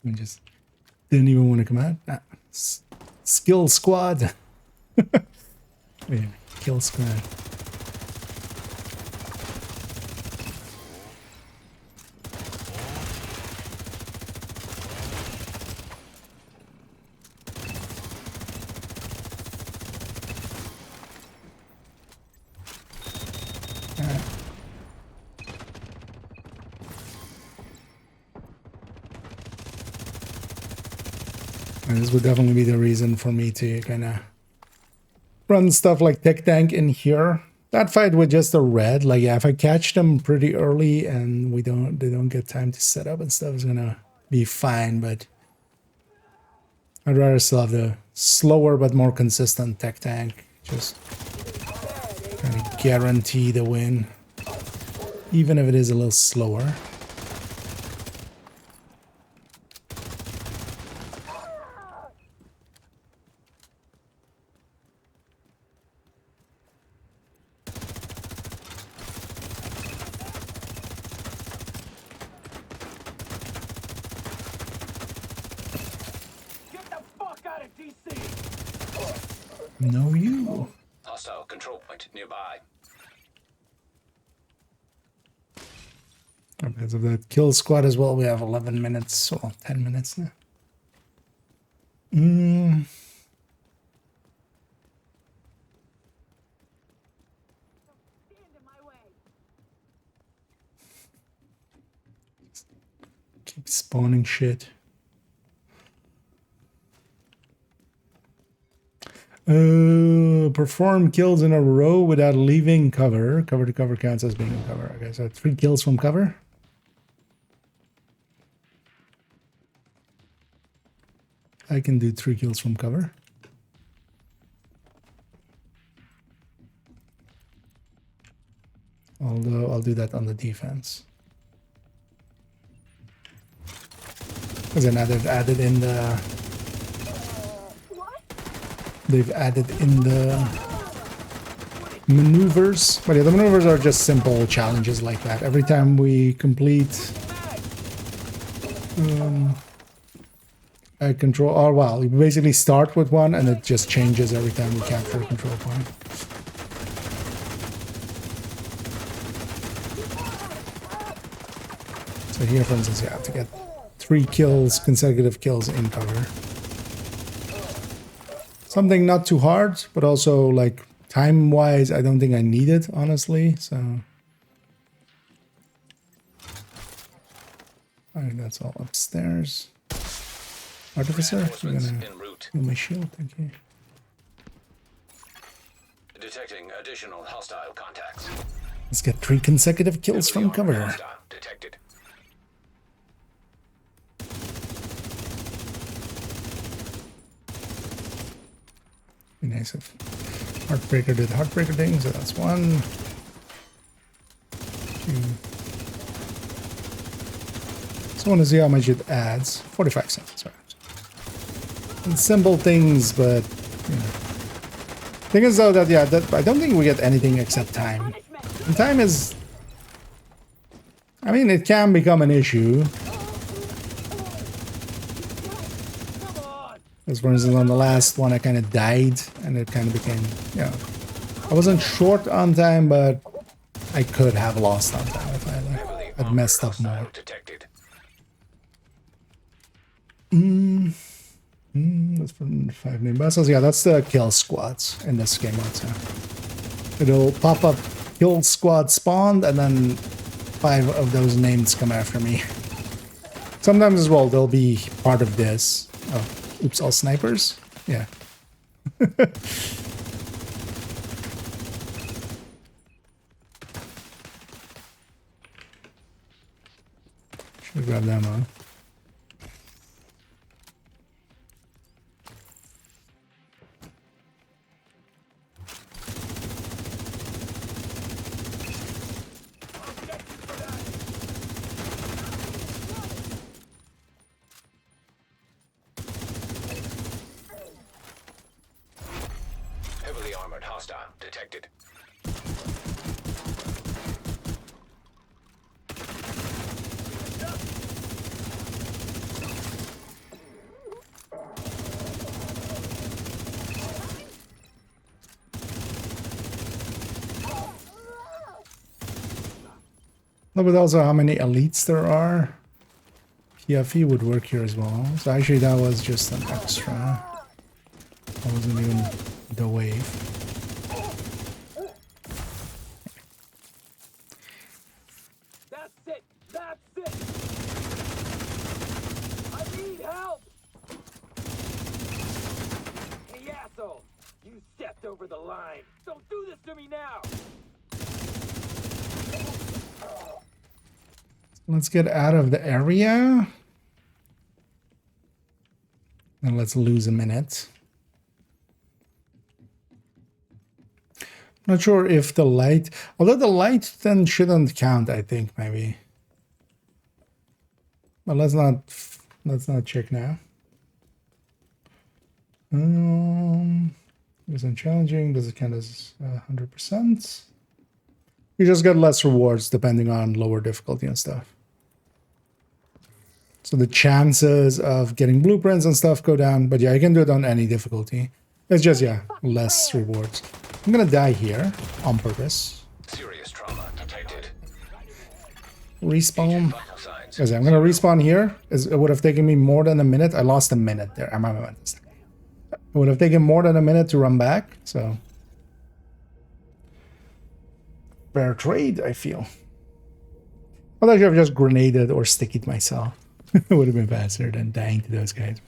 We just didn't even want to come out. Ah, skill squad. Yeah, kill squad. And this would definitely be the reason for me to kind of run stuff like Tech Tank in here. That fight with just a red, like yeah, if I catch them pretty early and they don't get time to set up and stuff, it's gonna be fine. But I'd rather still have the slower but more consistent Tech Tank, just kind of guarantee the win, even if it is a little slower. No, you. Hostile control point nearby. Because of that kill squad as well, we have 11 minutes, or 10 minutes now. Keep spawning shit. Perform kills in a row without leaving cover. Cover to cover counts as being in cover. Okay, so 3 kills from cover. I can do 3 kills from cover. Although I'll do that on the defense. Because then they've added in the... They've added in the maneuvers. But yeah, the maneuvers are just simple challenges like that. Every time we complete a control... Oh, well, we basically start with one and it just changes every time we capture a control point. So here, for instance, you have to get 3 kills, consecutive kills in cover. Something not too hard, but also like time-wise, I don't think I need it, honestly. So, alright, that's all upstairs. Artificer, you're gonna do my shield, thank you. Detecting additional hostile contacts. Let's get 3 consecutive kills from cover. Detected. Be nice if Heartbreaker did Heartbreaker thing, so that's 1, 2. So I want to see how much it adds. 45 cents, right? And simple things, but you know. Thing is though that I don't think we get anything except time. And time is, I mean, it can become an issue. Because for instance, on the last one, I kind of died, and it kind of became, you know, I wasn't short on time, but I could have lost on time if I had messed up more. That's from 5 name bosses. Yeah, that's the kill squads in this game also. It'll pop up kill squad spawned, and then 5 of those names come after me. Sometimes as well, they'll be part of this. Oh. Oops, all snipers? Yeah. Should grab them on. Detected. Look at also how many elites there are. PFE would work here as well. So actually that was just an extra. That wasn't even the wave. Over the line. Don't do this to me now. Let's get out of the area. And let's lose a minute. Not sure if the light, although the light then shouldn't count, I think maybe. But let's not check now. Isn't challenging. Does it count as 100%? You just get less rewards depending on lower difficulty and stuff. So the chances of getting blueprints and stuff go down. But yeah, you can do it on any difficulty. It's just, yeah, less rewards. I'm gonna die here on purpose. Serious trauma detected. Respawn. Because I'm gonna respawn here. It would have taken me more than a minute. I lost a minute there. It would have taken more than a minute to run back, so fair trade, I feel. I'll actually have just grenaded or stickied myself. It would have been faster than dying to those guys.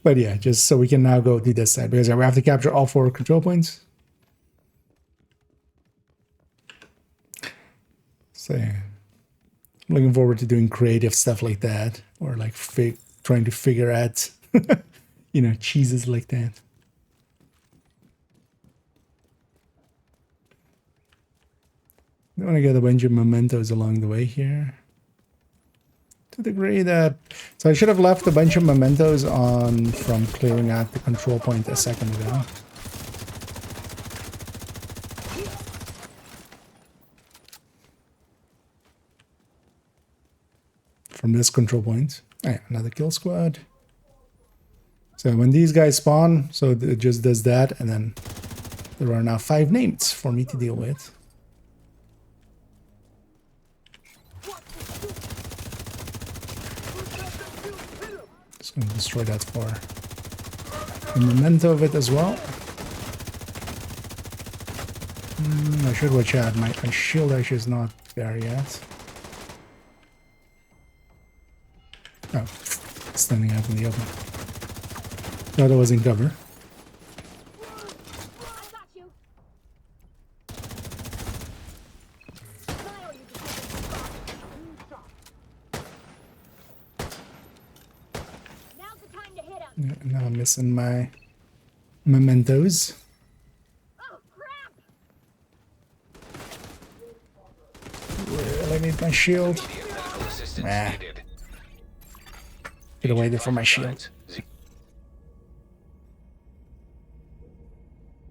But yeah, just so we can now go to this side because we have to capture all 4 control points. So yeah. I'm looking forward to doing creative stuff like that, or like trying to figure out, you know, cheeses like that. I want to get a bunch of mementos along the way here. To the degree that... So I should have left a bunch of mementos on from clearing out the control point a second ago. From this control point. Oh yeah, another kill squad. So when these guys spawn, so it just does that, and then there are now 5 names for me to deal with. Just gonna destroy that for a memento of it as well. I should watch out. My shield actually is not there yet. Oh, standing out in the open. Thought I was in cover. Yeah, now I'm missing my mementos. Really need my shield. Nah. Get away there from my shield.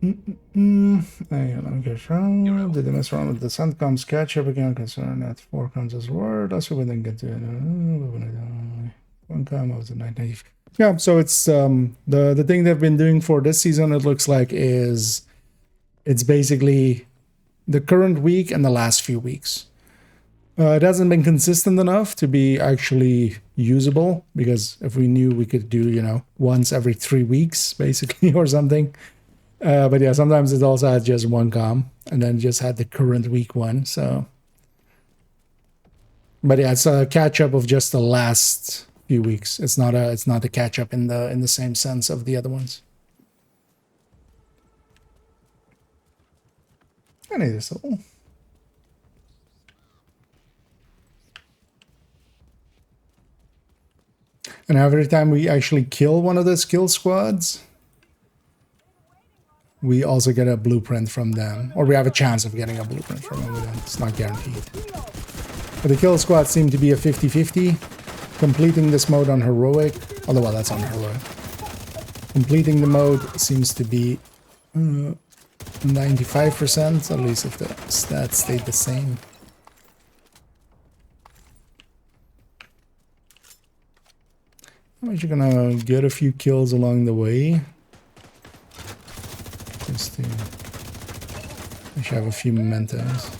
Let me get wrong. Did they mess around with the sun comes catch up again? Concern that 4 comes as word. Also, we didn't get to it. 1 come was the 990. Yeah, so it's the thing they've been doing for this season, it looks like, is it's basically the current week and the last few weeks. It hasn't been consistent enough to be actually usable, because if we knew we could do, you know, once every 3 weeks, basically, or something. But yeah, sometimes it also had just 1 com, and then just had the current week one, so. But yeah, it's a catch-up of just the last few weeks. It's not a catch-up in the same sense of the other ones. I need this all. And every time we actually kill one of those kill squads, we also get a blueprint from them. Or we have a chance of getting a blueprint from them. It's not guaranteed. But the kill squads seem to be a 50-50. Completing this mode on heroic. Although, well, that's on heroic. Completing the mode seems to be 95%, at least if the stats stayed the same. I'm actually gonna get a few kills along the way. Just to actually have a few mementos.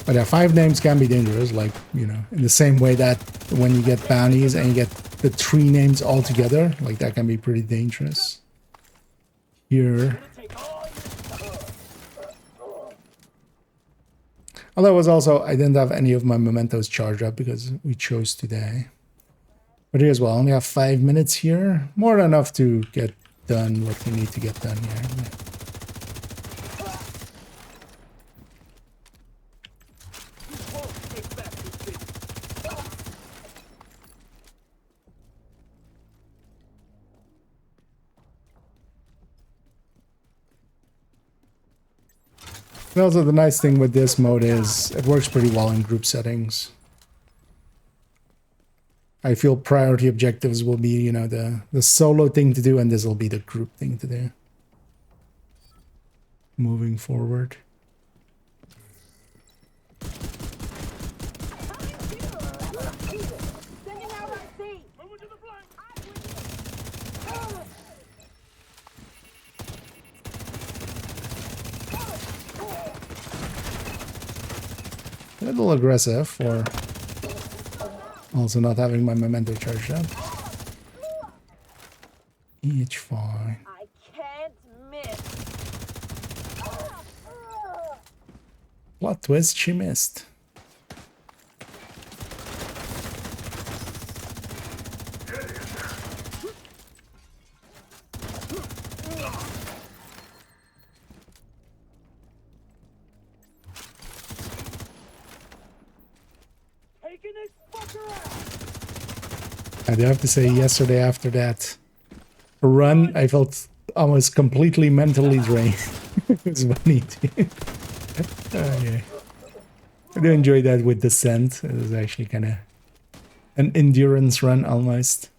But yeah, 5 names can be dangerous, like, you know, in the same way that when you get bounties and you get the 3 names all together, like that can be pretty dangerous. Here. Although it was also, I didn't have any of my mementos charged up because we chose today. But here as well, I only have 5 minutes here. More than enough to get done what we need to get done here. And also the nice thing with this mode is it works pretty well in group settings. I feel priority objectives will be, you know, the solo thing to do, and this will be the group thing to do. Moving forward. A little aggressive for also not having my memento charged up. Each fine. I can't miss. Plot twist, she missed. I do have to say, yesterday after that run, I felt almost completely mentally drained. It's funny too. Yeah. I do enjoy that with Descent. It was actually kind of an endurance run almost.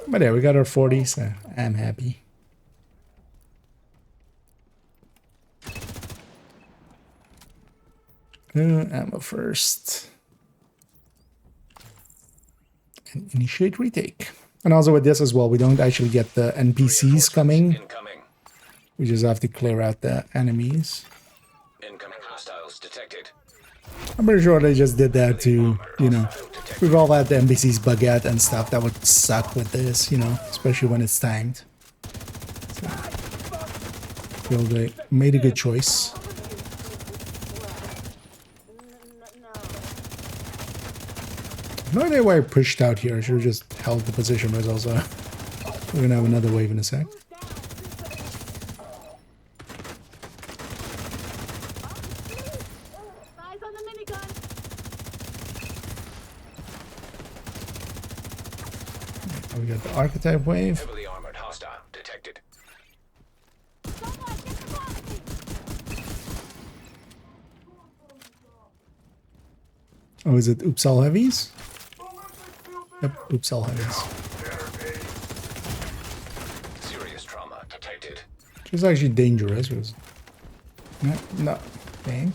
But yeah, we got our 40, so I'm happy. Ammo first. And initiate retake. And also with this as well, we don't actually get the NPCs coming. We just have to clear out the enemies. Incoming hostiles detected. I'm pretty sure they just did that to, you know, we've all had the NPCs bug out and stuff. That would suck with this, you know, especially when it's timed. So, I feel they made a good choice. No idea why I pushed out here. I should have just held the position, but also we're gonna have another wave in a sec. We got the archetype wave. Heavily armored hostile detected. Oh, is it Upsal Heavies? Yep, Upsal Heavies. Serious trauma detected. Which is actually dangerous. Was no, dang.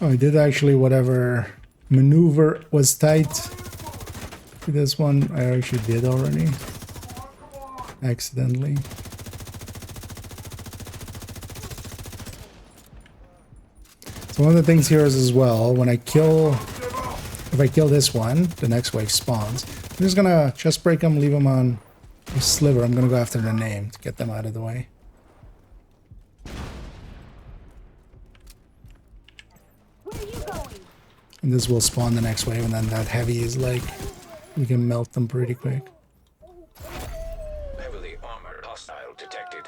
Oh, I did actually whatever maneuver was tight for this one. I actually did already. Accidentally. So one of the things here is as well, when I kill, if I kill this one, the next wave spawns. I'm just gonna chest break them, leave them on a sliver. I'm gonna go after the name to get them out of the way. And this will spawn the next wave, and then that heavy is like, we can melt them pretty quick. Heavily armored hostile detected.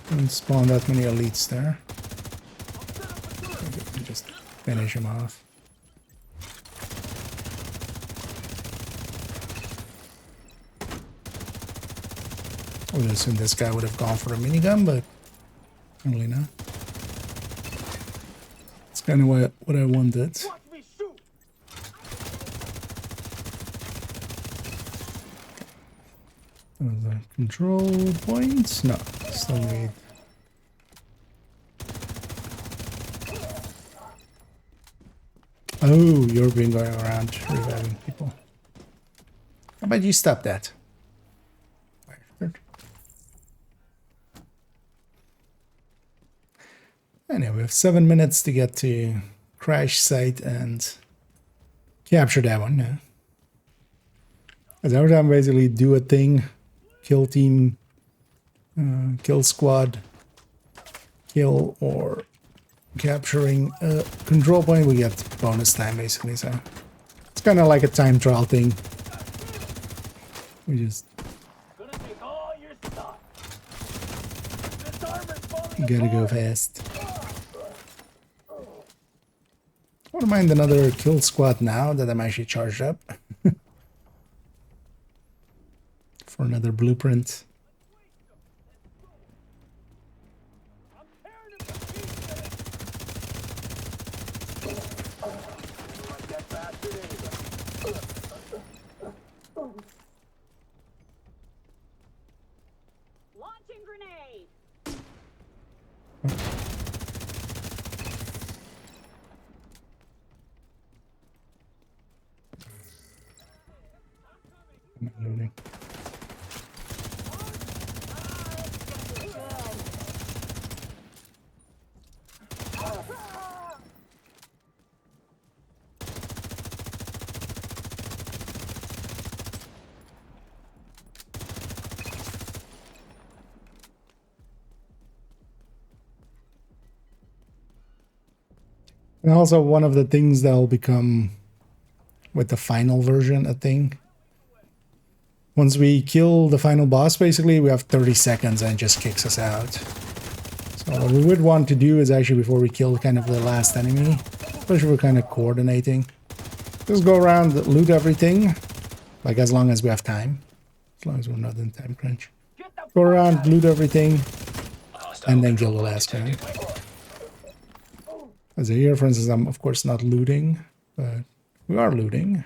Didn't spawn that many elites there. Just finish him off. I would assume this guy would have gone for a minigun, but apparently not. It's kind of what I wanted. The control points? No, still need. Oh, you're being going around reviving people. How about you stop that? Anyway, we have 7 minutes to get to crash site and capture that one now. As every time basically do a thing, kill team, kill squad, kill or capturing a control point, we get bonus time basically, so it's kind of like a time trial thing. We just gotta go fast. I wouldn't mind another kill squad now that I'm actually charged up. For another blueprint. Launching grenade. Loading. And also one of the things that'll become with the final version a thing. Once we kill the final boss, basically, we have 30 seconds and it just kicks us out. So what we would want to do is actually, before we kill kind of the last enemy, especially if we're kind of coordinating, just go around, loot everything, like as long as we have time. As long as we're not in time crunch. Go around, loot everything, and then kill the last guy. As here, for instance, I'm of course not looting, but we are looting.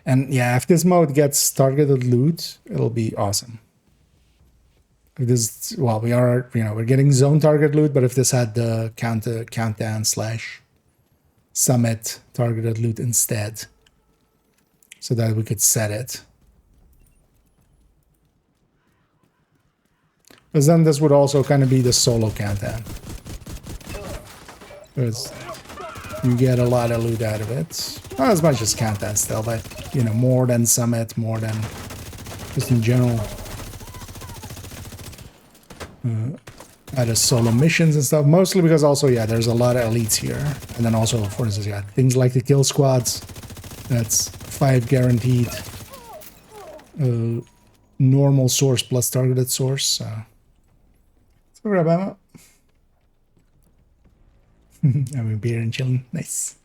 And yeah, if this mode gets targeted loot, it'll be awesome. If this, well, we are, you know, we're getting zone target loot, but if this had the countdown / summit targeted loot instead, so that we could set it. Because then this would also kind of be the solo countdown. Because you get a lot of loot out of it. Not as much as countdown still, but, you know, more than summit, more than just in general. Out of solo missions and stuff. Mostly because also, yeah, there's a lot of elites here. And then also, for instance, yeah, things like the kill squads. That's 5 guaranteed. Normal source plus targeted source. So grab ammo. Having beer and chilling. Nice.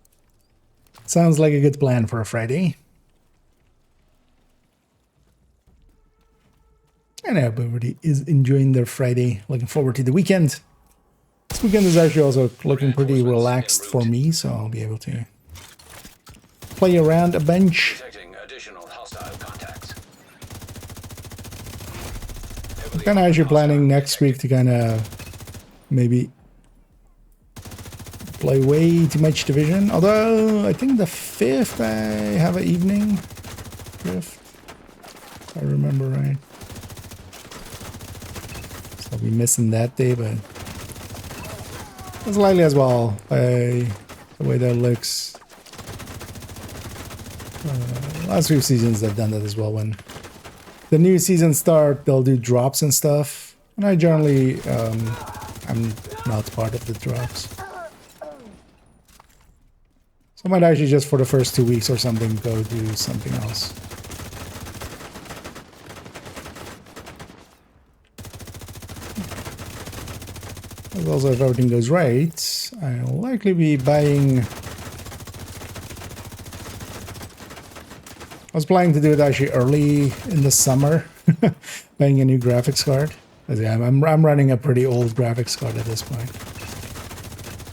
Sounds like a good plan for a Friday. And I hope everybody is enjoying their Friday. Looking forward to the weekend. This weekend is actually also looking pretty relaxed for me, so I'll be able to play around a bunch. I'm kind of actually planning next week to kind of maybe play way too much Division. Although I think the 5th I have an evening. 5th, if I remember right. So I'll be missing that day, but it's likely as well by the way that looks. Last few seasons they've done that as well. When the new season start, they'll do drops and stuff, and I generally I'm not part of the drops. So I might actually just for the first 2 weeks or something go do something else. Also, if everything goes right, I'll likely be buying. I was planning to do it actually early in the summer, buying a new graphics card. I'm running a pretty old graphics card at this point.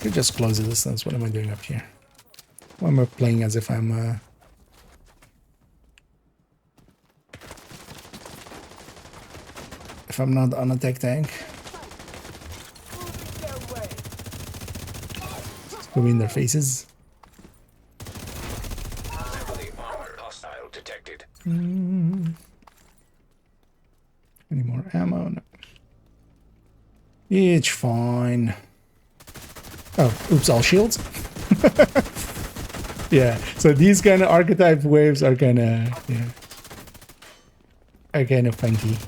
Could just close the distance. What am I doing up here? Why am I playing as if I'm if I'm not on a tech tank? Just go in their faces. Any more ammo? No. It's fine. Oh, oops, all shields? Yeah, so these kind of archetype waves are kind of, yeah, are kind of funky.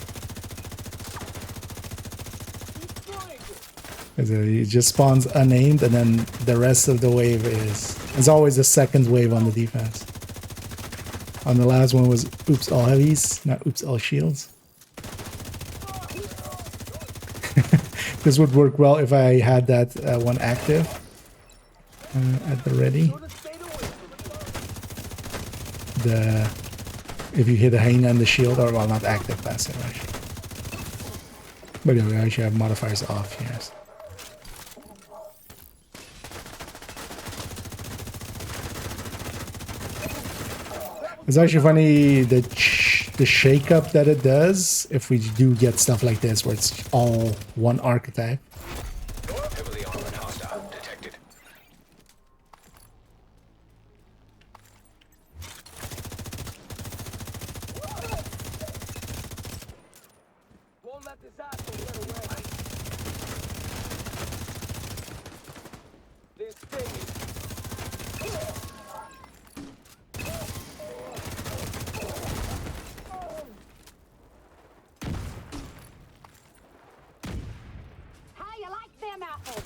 It just spawns unnamed, and then the rest of the wave is, it's always the second wave on the defense. On the last one was oops all heavies, not oops all shields. This would work well if I had that one active at the ready. If you hit a hyena and the shield, or well, not active, passive actually. But yeah, we actually have modifiers off here. Yes. It's actually funny the shake-up that it does if we do get stuff like this where it's all one archetype. Heavily armored hostile detected. Won't let this asshole get away. This thing is... How you like them apples?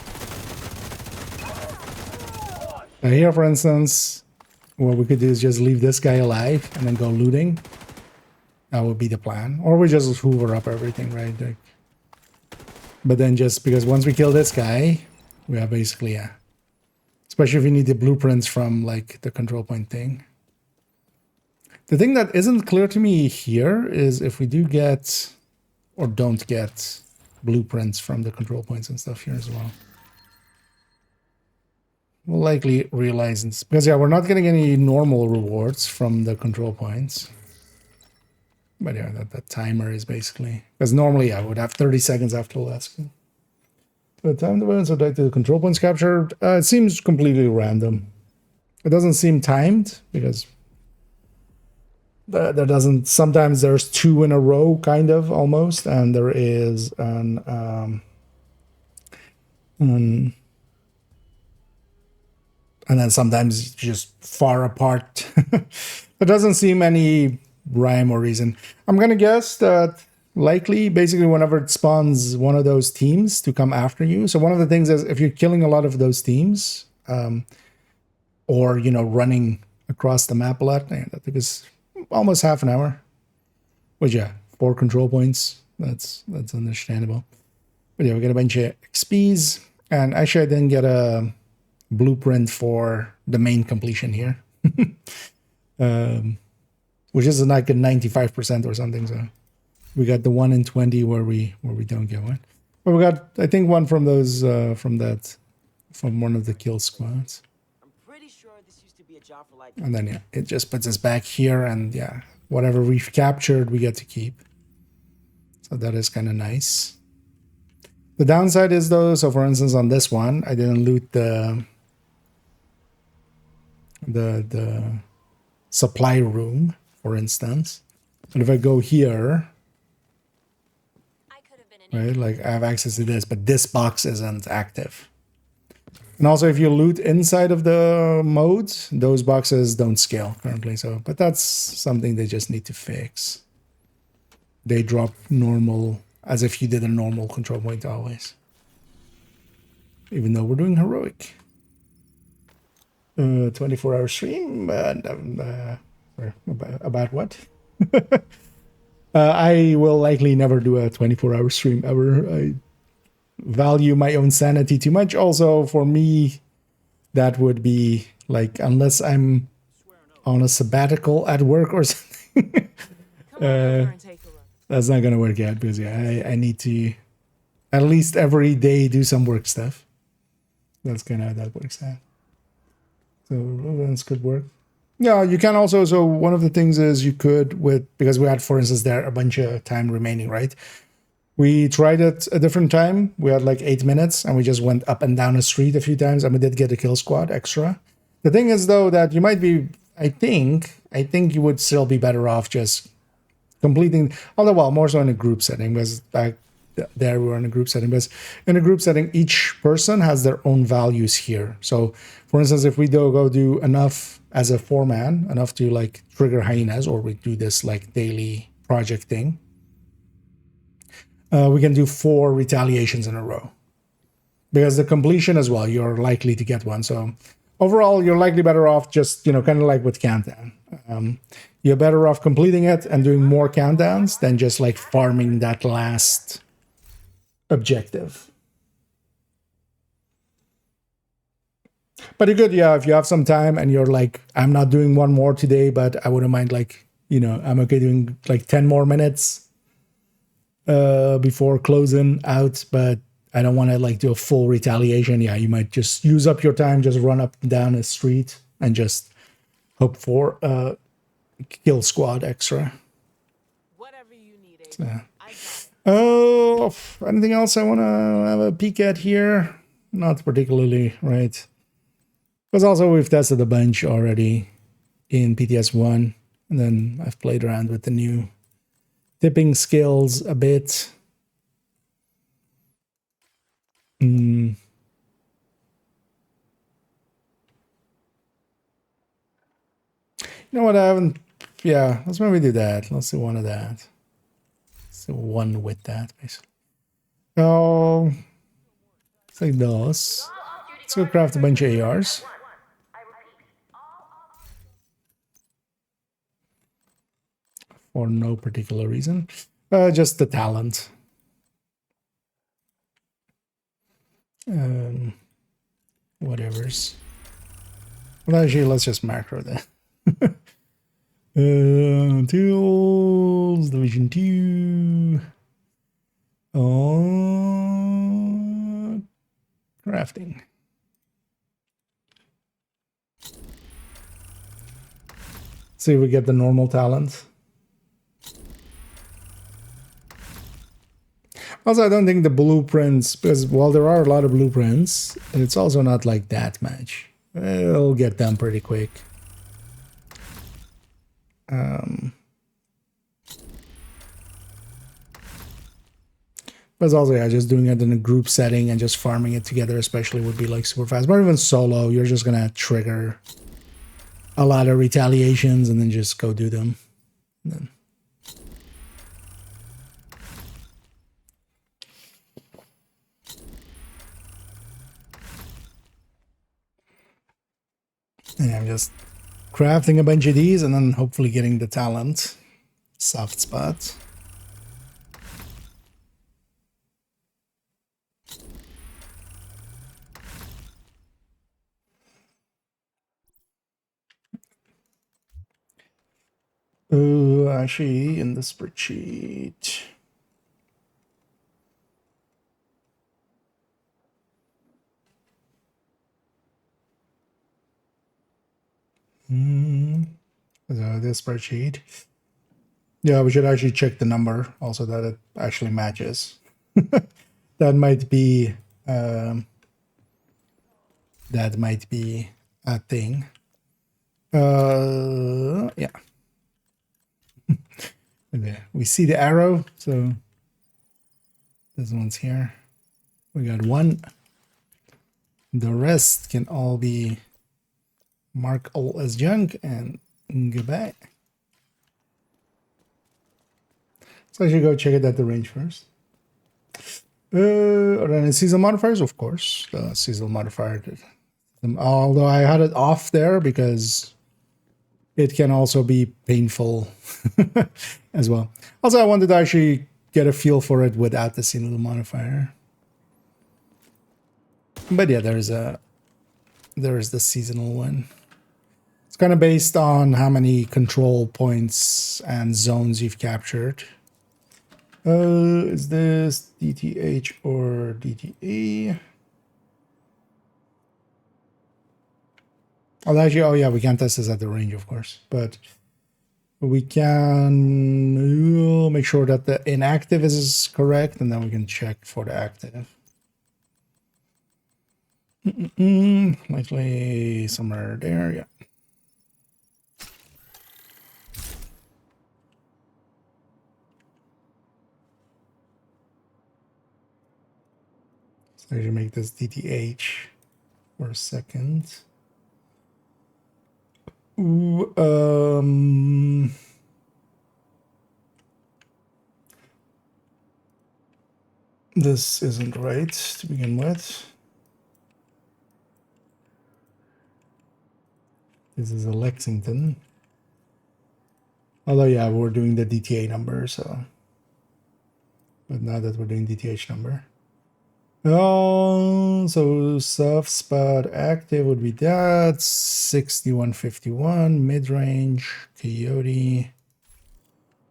Here, for instance, what we could do is just leave this guy alive and then go looting. That would be the plan. Or we just hoover up everything, right? Like, but then just because once we kill this guy, we are basically, yeah. Especially if you need the blueprints from like the control point thing. The thing that isn't clear to me here is if we do get or don't get blueprints from the control points and stuff here as well. We'll likely realize this because yeah, we're not getting any normal rewards from the control points. But yeah, that timer is basically because normally I would have 30 seconds after the last kill. The time development so that the control points captured, it seems completely random. It doesn't seem timed because there doesn't. Sometimes there's 2 in a row, kind of almost, and there is and then sometimes just far apart. It doesn't seem any rhyme or reason. I'm gonna guess that likely basically whenever it spawns one of those teams to come after you. So one of the things is if you're killing a lot of those teams, or you know, running across the map a lot, that took us almost half an hour. Which yeah, 4 control points. That's understandable. But yeah, we got a bunch of XPs, and actually I didn't get a blueprint for the main completion here. Which is like a 95% or something, so we got the 1 in 20 where we don't get one. But we got, I think, one from those from one of the kill squads. I'm pretty sure this used to be a job for like. And then yeah, it just puts us back here, and yeah, whatever we've captured we get to keep. So that is kind of nice. The downside is though, so for instance on this one, I didn't loot the supply room, for instance. And if I go here, right, like I have access to this, but this box isn't active. And also if you loot inside of the modes, those boxes don't scale currently. So, but that's something they just need to fix. They drop normal, as if you did a normal control point always. Even though we're doing heroic. 24-hour stream, about what? I will likely never do a 24-hour stream ever. I value my own sanity too much. Also, for me, that would be like, unless I'm on a sabbatical at work or something. That's not gonna work out because yeah, I need to at least every day do some work stuff. That's kind of how that works out. So that's good work. Yeah, you can also, so one of the things is you could because we had, for instance, there a bunch of time remaining, right? We tried it a different time. We had like 8 minutes and we just went up and down a street a few times and we did get a kill squad extra. The thing is though that you might be, I think you would still be better off just completing, although well, more so in a group setting, because back there we were in a group setting, because in a group setting, each person has their own values here. So for instance, if we go do enough as a 4-man, enough to like trigger hyenas, or we do this like daily project thing, we can do 4 retaliations in a row. Because the completion as well, you're likely to get one. So overall, you're likely better off just, you know, kind of like with countdown. You're better off completing it and doing more countdowns than just like farming that last objective. But you could, yeah, if you have some time and you're like, I'm not doing one more today, but I wouldn't mind, like, you know, I'm okay doing like 10 more minutes before closing out, but I don't want to like do a full retaliation. Yeah, you might just use up your time, just run up and down a street and just hope for a kill squad extra. Whatever you need, So, oh, anything else I want to have a peek at here? Not particularly, right? Because also we've tested a bunch already in PTS1, and then I've played around with the new tipping skills a bit. You know what, I haven't, yeah, let's maybe do that. Let's do one of that. Let's do one with that, basically. Oh, it's like those. Let's go craft a bunch of ARs. I for no particular reason. Just the talent. Whatever's. Well, actually, let's just macro that. Tools, Division 2. Crafting. See if we get the normal talent. Also, I don't think the blueprints, because while there are a lot of blueprints, it's also not like that much. We'll get them pretty quick. But also, yeah, just doing it in a group setting and just farming it together especially would be like super fast. But even solo, you're just gonna trigger a lot of retaliations and then just go do them. And then and I'm just crafting a bunch of these and then hopefully getting the talent. Soft spot. Actually, in the spreadsheet. So this spreadsheet. Yeah, we should actually check the number also that it actually matches. That might be a thing. Yeah. Okay. We see the arrow, so this one's here. We got one. The rest can all be mark all as junk and goodbye. So I should go check it at the range first. Are there any seasonal modifiers? Of course, the seasonal modifier. Although I had it off there because it can also be painful as well. Also, I wanted to actually get a feel for it without the seasonal modifier. But yeah, there is the seasonal one. It's kind of based on how many control points and zones you've captured. Is this DTH or DTA? Oh, actually, oh yeah, we can't test this at the range, of course, but we can make sure that the inactive is correct, and then we can check for the active. Likely somewhere there, yeah. So I should make this DTH for a second. Ooh, this isn't right to begin with. This is a Lexington. Although, yeah, we're doing the DTA number, so. But now that we're doing DTH number. Oh, so soft spot active would be that. 6151, mid-range, Coyote.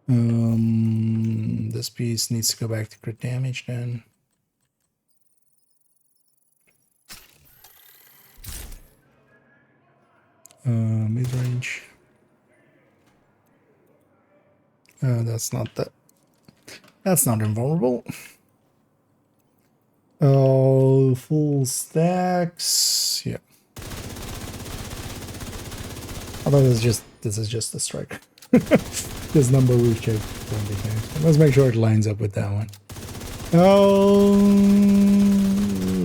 This piece needs to go back to crit damage then. Mid-range. That's not invulnerable. Oh, full stacks. Yeah. Although this is just a strike. This number we've checked. Let's make sure it lines up with that one. Oh,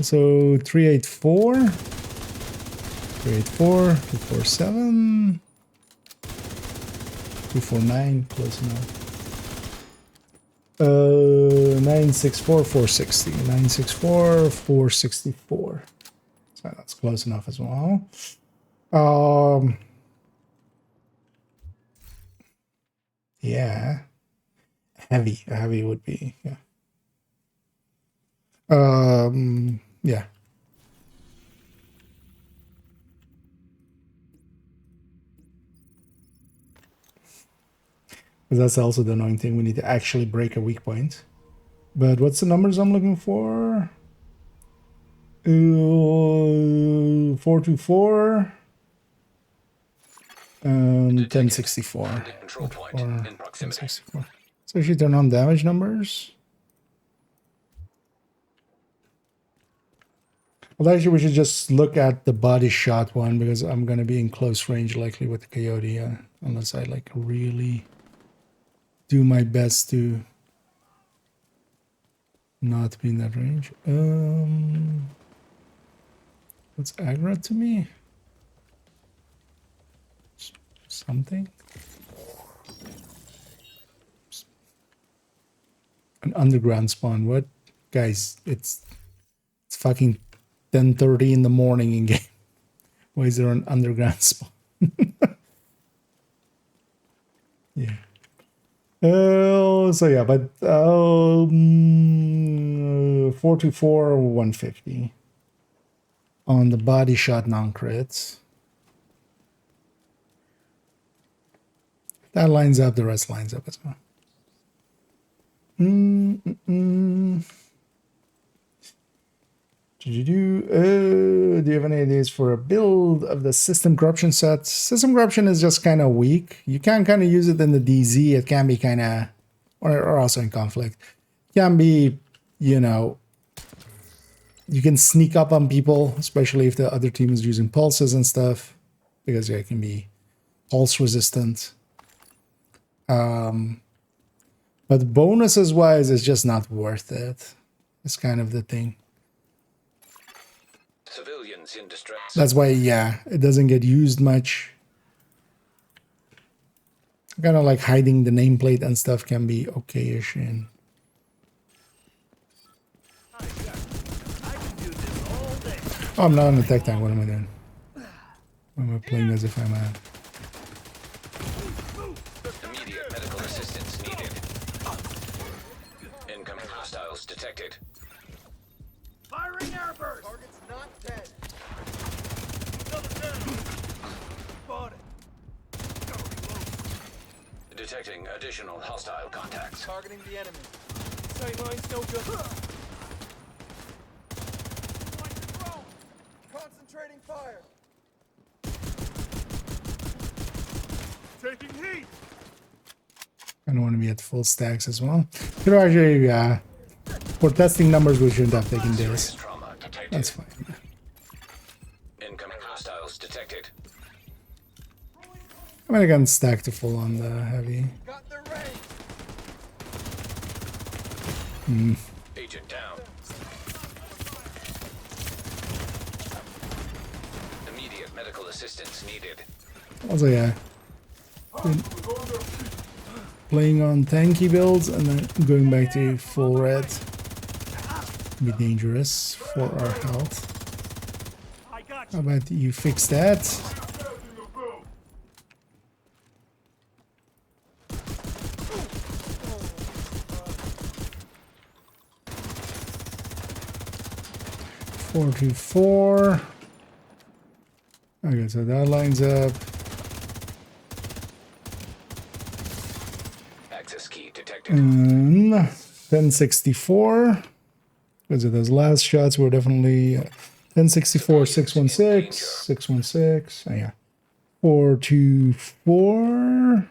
so 384, 384, 247, 249, close enough. 964, 460, 964, 464. So that's close enough as well. Yeah. Heavy. Heavy would be, yeah. Yeah. Because that's also the annoying thing. We need to actually break a weak point. But what's the numbers I'm looking for? 424 and 1064. Control point in proximity. 1064. So if you turn on damage numbers. Well, actually, we should just look at the body shot one because I'm going to be in close range likely with the coyote, unless I like really do my best to not be in that range. What's aggro to me? Something? An underground spawn. What? Guys, it's fucking 10:30 in the morning in game. Why is there an underground spawn? Yeah. So yeah, but 424 150 on the body shot non-crits. That lines up, the rest lines up as well. Do you have any ideas for a build of the system corruption set? System corruption is just kind of weak. You can kind of use it in the DZ. It can be kind of, or also in conflict. It can be, you know, you can sneak up on people, especially if the other team is using pulses and stuff, because yeah, it can be pulse resistant. But bonuses wise, it's just not worth it. It's kind of the thing. Civilians in distress. That's why, yeah, it doesn't get used much. Kind of like hiding the nameplate and stuff can be okay-ish. And oh, I'm not on the tech tank. What am I doing? Why am I playing as if I'm a... Immediate medical assistance needed. Incoming hostiles detected. Firing airburst! Target's not dead. Spotted. Detecting additional hostile contacts. Targeting the enemy. Sight line's no good. Concentrating fire. Taking heat. I don't want to be at full stacks as well. Could actually, for testing numbers, we shouldn't have taken this. That's fine. Incoming hostiles detected. I mean, I can stack to full on the heavy. Got the range. Agent down. Immediate medical assistance needed. Also, yeah. Playing on tanky builds and then going back to full red be dangerous for our health. How about you fix that? Four to four. Okay, so that lines up. Access key detected. 1064. Because of those last shots were definitely 1064, 616, 616. Oh, yeah. 424.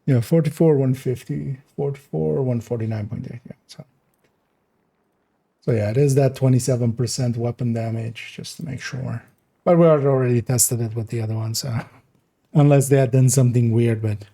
Yeah, 44, 150. 44, 149.8. Yeah. So yeah, it is that 27% weapon damage, just to make sure. But we had already tested it with the other one, so unless they had done something weird, but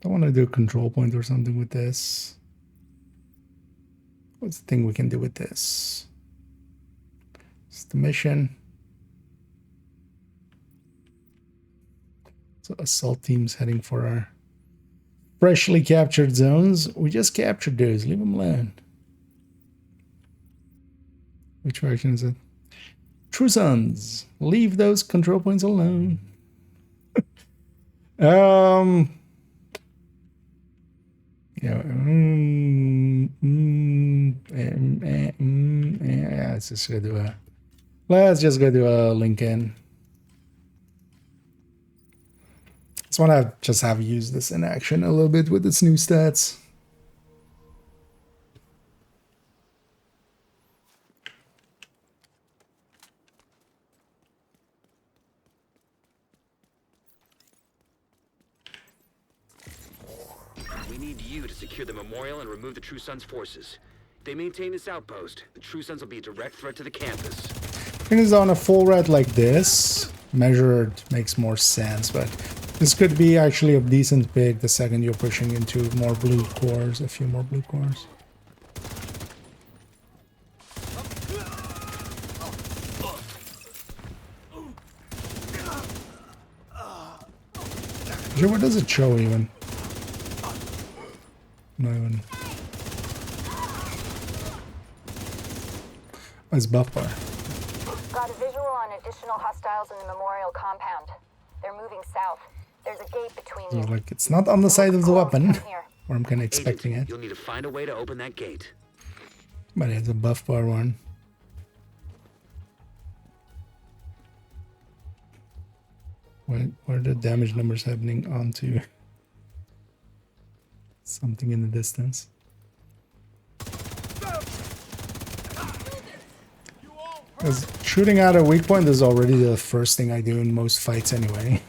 I want to do a control point or something with this. What's the thing we can do with this? the mission. So assault teams heading for our freshly captured zones. We just captured those. Leave them alone. Which direction is it? True Sons. Leave those control points alone. Yeah. Yeah. Let's just go do a. Let's just go do a Lincoln. Just want to just have used this in action a little bit with its new stats. We need you to secure the memorial and remove the True Sons forces. If they maintain this outpost, the True Sons will be a direct threat to the campus. Thing is, on a full red like this, measured makes more sense, but this could be actually a decent pick the second you're pushing into more blue cores, a few more blue cores. Sure, what does it show even? Not even. Oh, it's buff bar. Got a visual on additional hostiles in the memorial compound. They're moving south. There's a gate between So you. like it's not on the side of the weapon, or I'm kind of expecting it. You'll need to find a way to open that gate. But it's a buff bar one. What are the damage numbers happening onto something in the distance? Because shooting at a weak point is already the first thing I do in most fights anyway.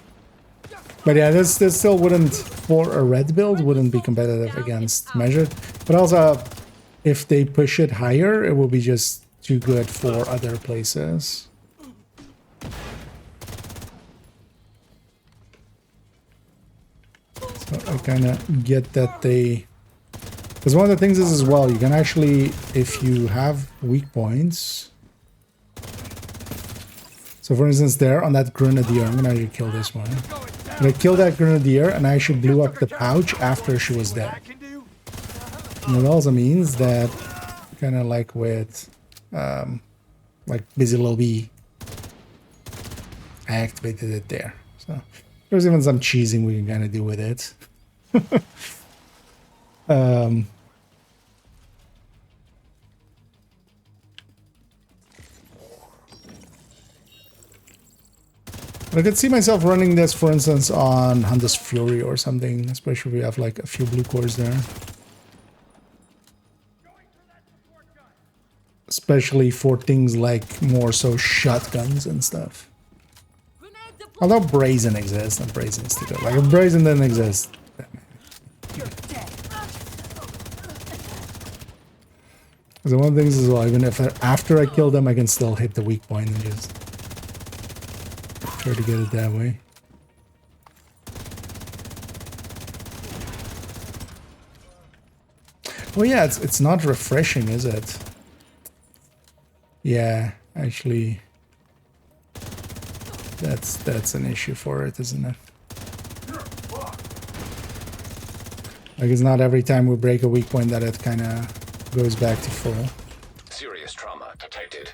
But yeah, this still wouldn't, for a red build, wouldn't be competitive against measured. But also, if they push it higher, it will be just too good for other places. So I kind of get that they... Because one of the things is as well, you can actually, if you have weak points... So for instance, there on that grenadier, I'm gonna actually kill this one. But I killed that grenadier and I actually blew up the pouch after she was dead. And it also means that, kind of like with, like Busy Lobby, I activated it there. So there's even some cheesing we can kind of do with it. I could see myself running this, for instance, on Hunter's Fury or something, especially if we have like a few blue cores there. Especially for things like more so shotguns and stuff. Although Brazen exists, and Brazen's still good. Like if Brazen didn't exist. So one of the things as well, even if after I kill them, I can still hit the weak point and just try to get it that way. Well, yeah, it's not refreshing, is it? Yeah, actually, that's an issue for it, isn't it? Like it's not every time we break a weak point that it kind of goes back to full. Serious trauma detected.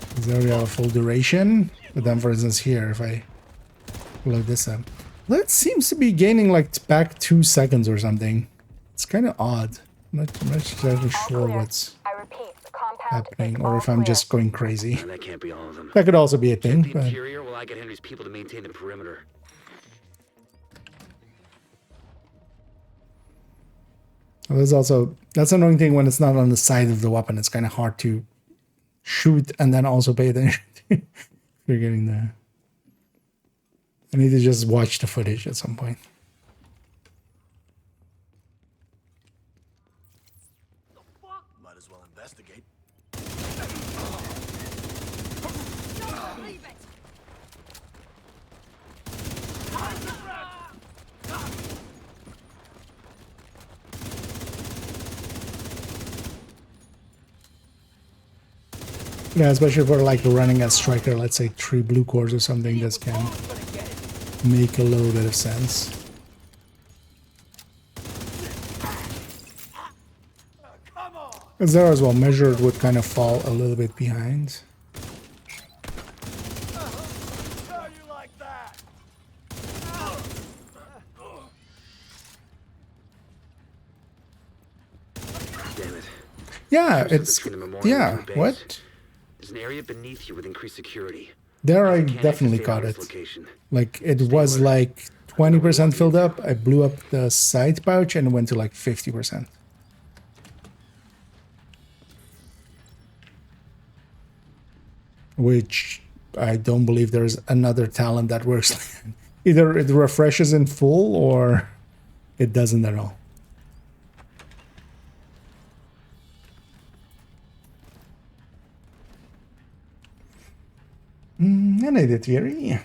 Because there we have a full duration. But then, for instance, here, if I load this up, that seems to be gaining like back 2 seconds or something. It's kind of odd. I'm not exactly sure what's happening, or if I'm just going crazy. That can't be all of them. That could also be a thing. The But interior while I get Henry's people to maintain the perimeter. there's also, that's an annoying thing when it's not on the side of the weapon. It's kind of hard to shoot and then also pay attention. You're getting there. I need to just watch the footage at some point. Might as well investigate. Yeah, especially for like running a striker, let's say 3 blue cores or something, this can make a little bit of sense. Because there as well, measured would kind of fall a little bit behind. Damn it. Yeah, it's... Yeah, what? There's an area beneath you with increased security. There I definitely caught it. Like, it was like 20% filled up. I blew up the side pouch and it went to like 50%. Which I don't believe there's another talent that works. Either it refreshes in full or it doesn't at all. And I did theory.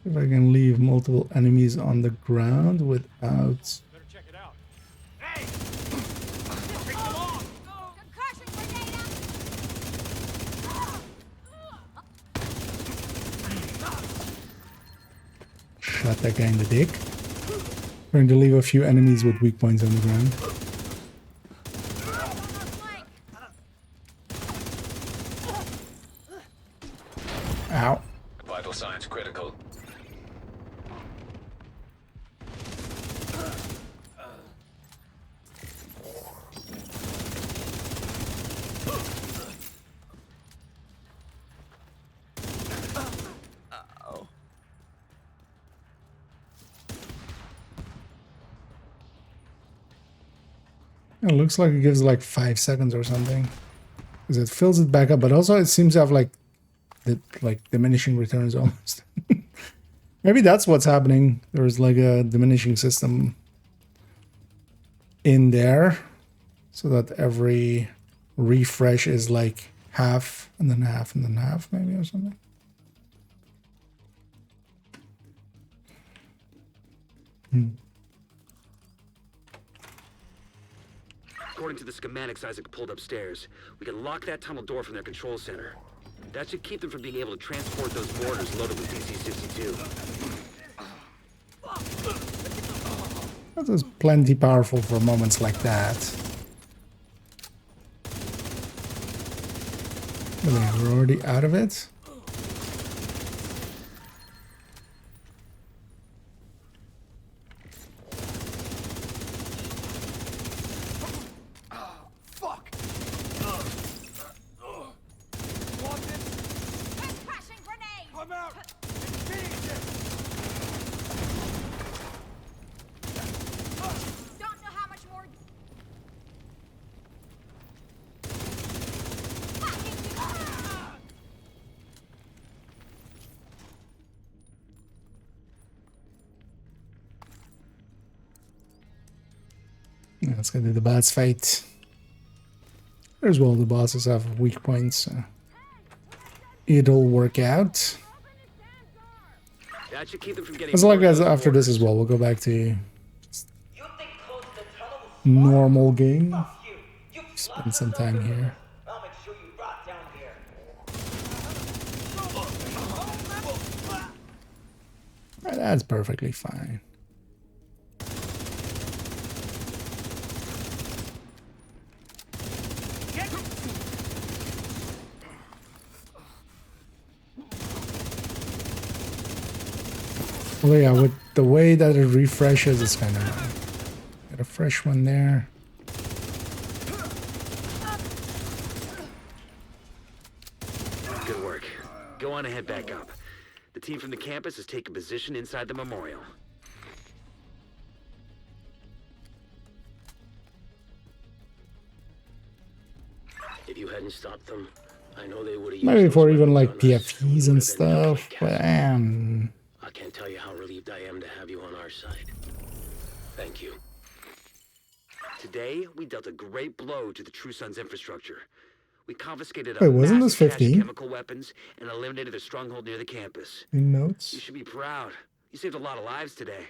If I can leave multiple enemies on the ground without... Better check it out. Hey! Take them off! Concussion grenade Shot that guy in the dick. Trying to leave a few enemies with weak points on the ground. Ow. Vital signs critical. It looks like it gives like 5 seconds or something. Because it fills it back up, but also it seems to have like diminishing returns almost. Maybe that's what's happening. There's like a diminishing system in there so that every refresh is like half and then half and then half maybe or something. According to the schematics Isaac pulled upstairs, we can lock that tunnel door from their control center. That should keep them from being able to transport those mortars loaded with DC-62. That is plenty powerful for moments like that. We're already out of it. Let's go do the boss fight. As well, the bosses have weak points. So it'll work out. That should keep them from getting As long as after this as well, we'll go back to normal game. Spend some time here. That's perfectly fine. Well, yeah, with the way that it refreshes, it's kind of... Got a fresh one there. Good work. Go on and head back up. The team from the campus has taken position inside the memorial. If you hadn't stopped them, I know they would have. Maybe for even like PFEs and stuff, but I can't tell you how relieved I am to have you on our side. Thank you. Today, we dealt a great blow to the True Sun's infrastructure. We confiscated a Wait, wasn't massive this cache of 15? chemical weapons and eliminated the stronghold near the campus. In You notes. should be proud. You saved a lot of lives today.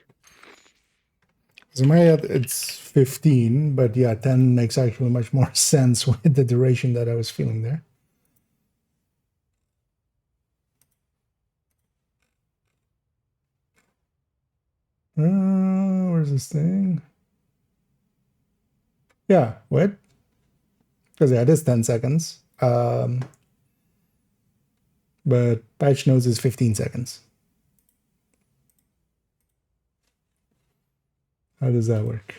So in my head, it's 15, but yeah, 10 makes actually much more sense with the duration that I was feeling there. Where's this thing? Yeah, what? Because yeah, it is 10 seconds. But patch notes is 15 seconds. How does that work?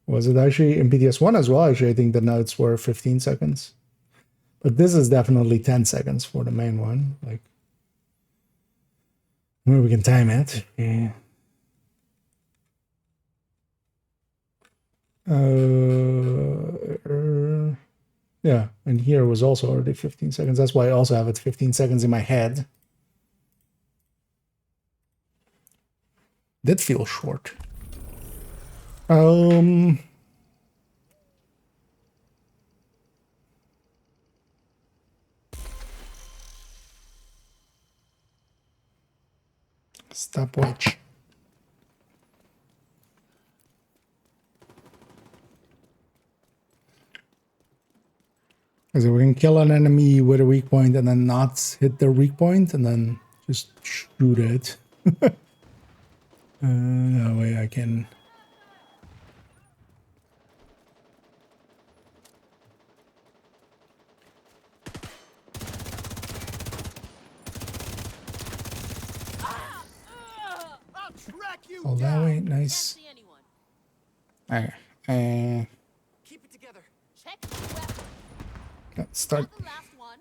Was it actually in PTS1 as well? Actually, I think the notes were 15 seconds. But this is definitely 10 seconds for the main one. Like, maybe we can time it. Yeah. Yeah, and here was also already 15 seconds. That's why I also have it 15 seconds in my head. Did feel short. Stopwatch. So we can kill an enemy with a weak point and then not hit their weak point and then just shoot it. That way I can... Oh, that way, nice. Alright, Keep it together. Check the weapon. let's start. The last one.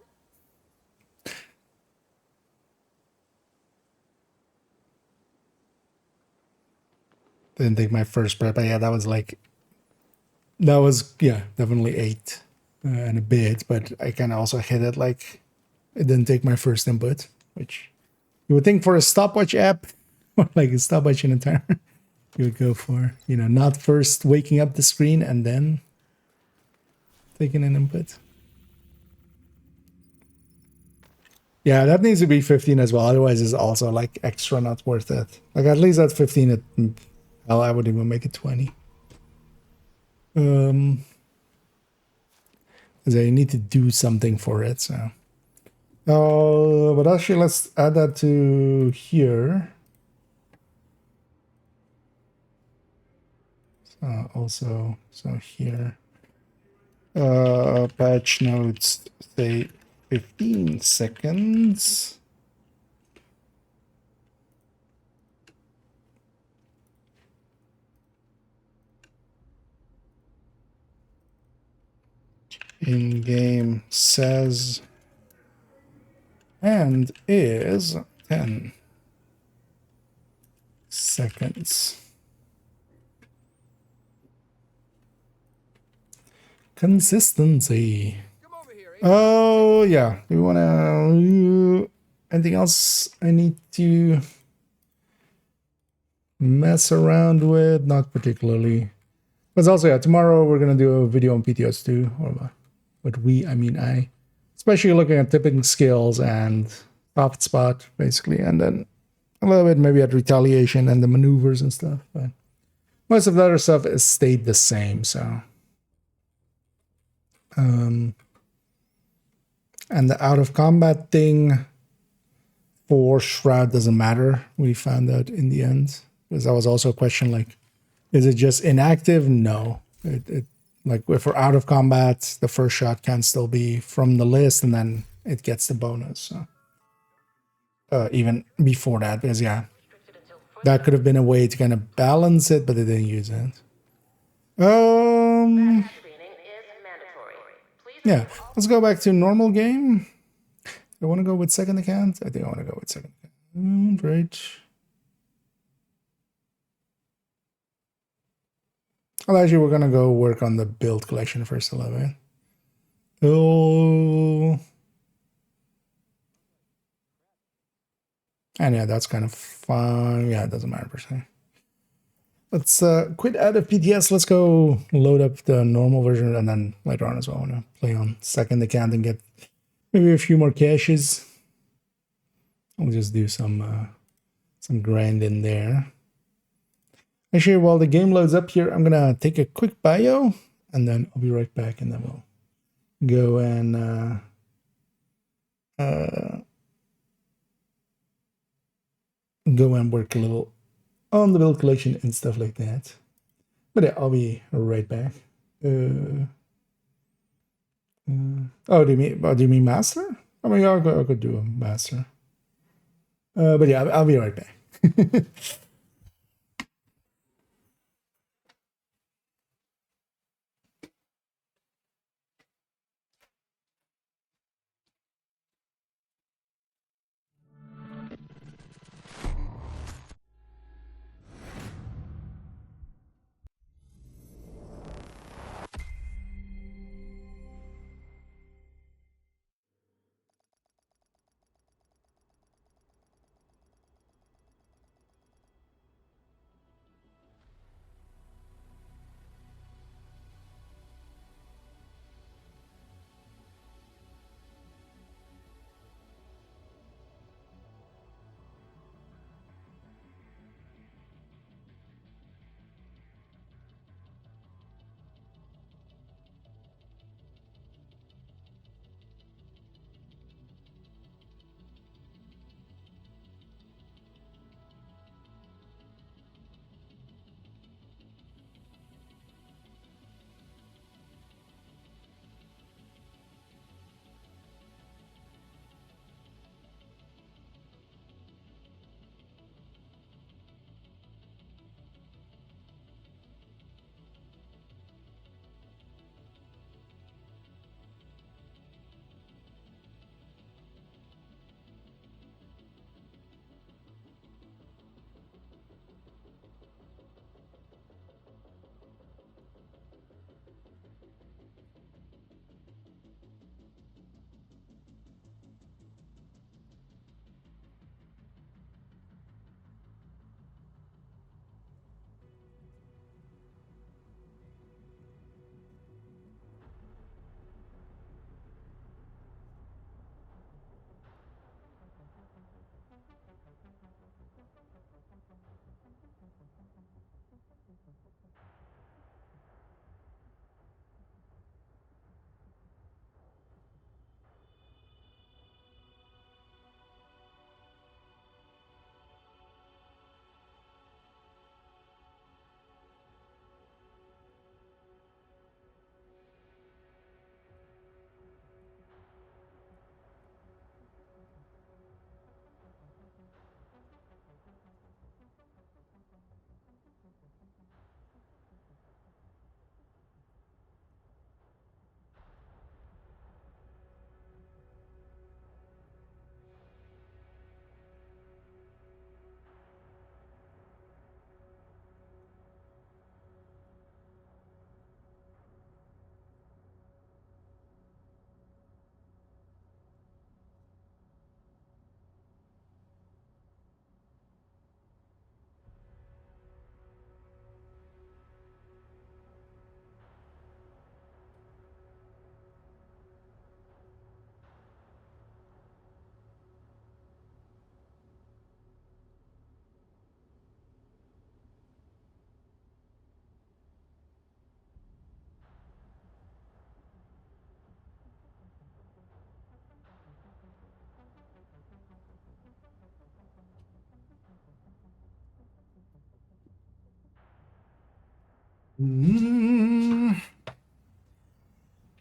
Didn't take my first prep, but yeah, that was like... That was, yeah, definitely 8 and a bit, but I kind of also hit it like... It didn't take my first input, which... You would think for a stopwatch app, or like a stopwatch in a timer, you would go for, you know, not first waking up the screen and then taking an input. Yeah, that needs to be 15 as well. Otherwise, it's also like extra not worth it. Like at least at 15, hell, I would even make it 20. So you need to do something for it. So, but actually, let's add that to here. Also, so here, patch notes say 15 seconds. In game says and is 10 seconds. Consistency. Oh, yeah. Do you want to... Anything else I need to mess around with? Not particularly. But also, yeah, tomorrow we're going to do a video on PTS2. Or with we, I mean I. Especially looking at tipping skills and soft spot, basically. And then a little bit maybe at retaliation and the maneuvers and stuff. But most of the other stuff has stayed the same, so... and the out of combat thing for Shroud doesn't matter. We found out in the end, because that was also a question like, is it just inactive? No, it like if we're out of combat, the first shot can still be from the list, and then it gets the bonus. So even before that, because yeah, that could have been a way to kind of balance it, but they didn't use it. Yeah, let's go back to normal game. I want to go with second account. I think I want to go with second account. Right. Well, actually, we're going to go work on the build collection first a little bit. Oh. And yeah, that's kind of fun. Yeah, it doesn't matter per se. let's quit out of PTS. Let's go load up the normal version, and then later on as well, I want to play on second account and get maybe a few more caches. I'll just do some grind in there. Actually, while the game loads up here, I'm gonna take a quick bio, and then I'll be right back, and then we'll go and work a little on the build collection and stuff like that. But yeah, I'll be right back. Oh, do you mean master? I mean, I could do a master. But yeah, I'll be right back.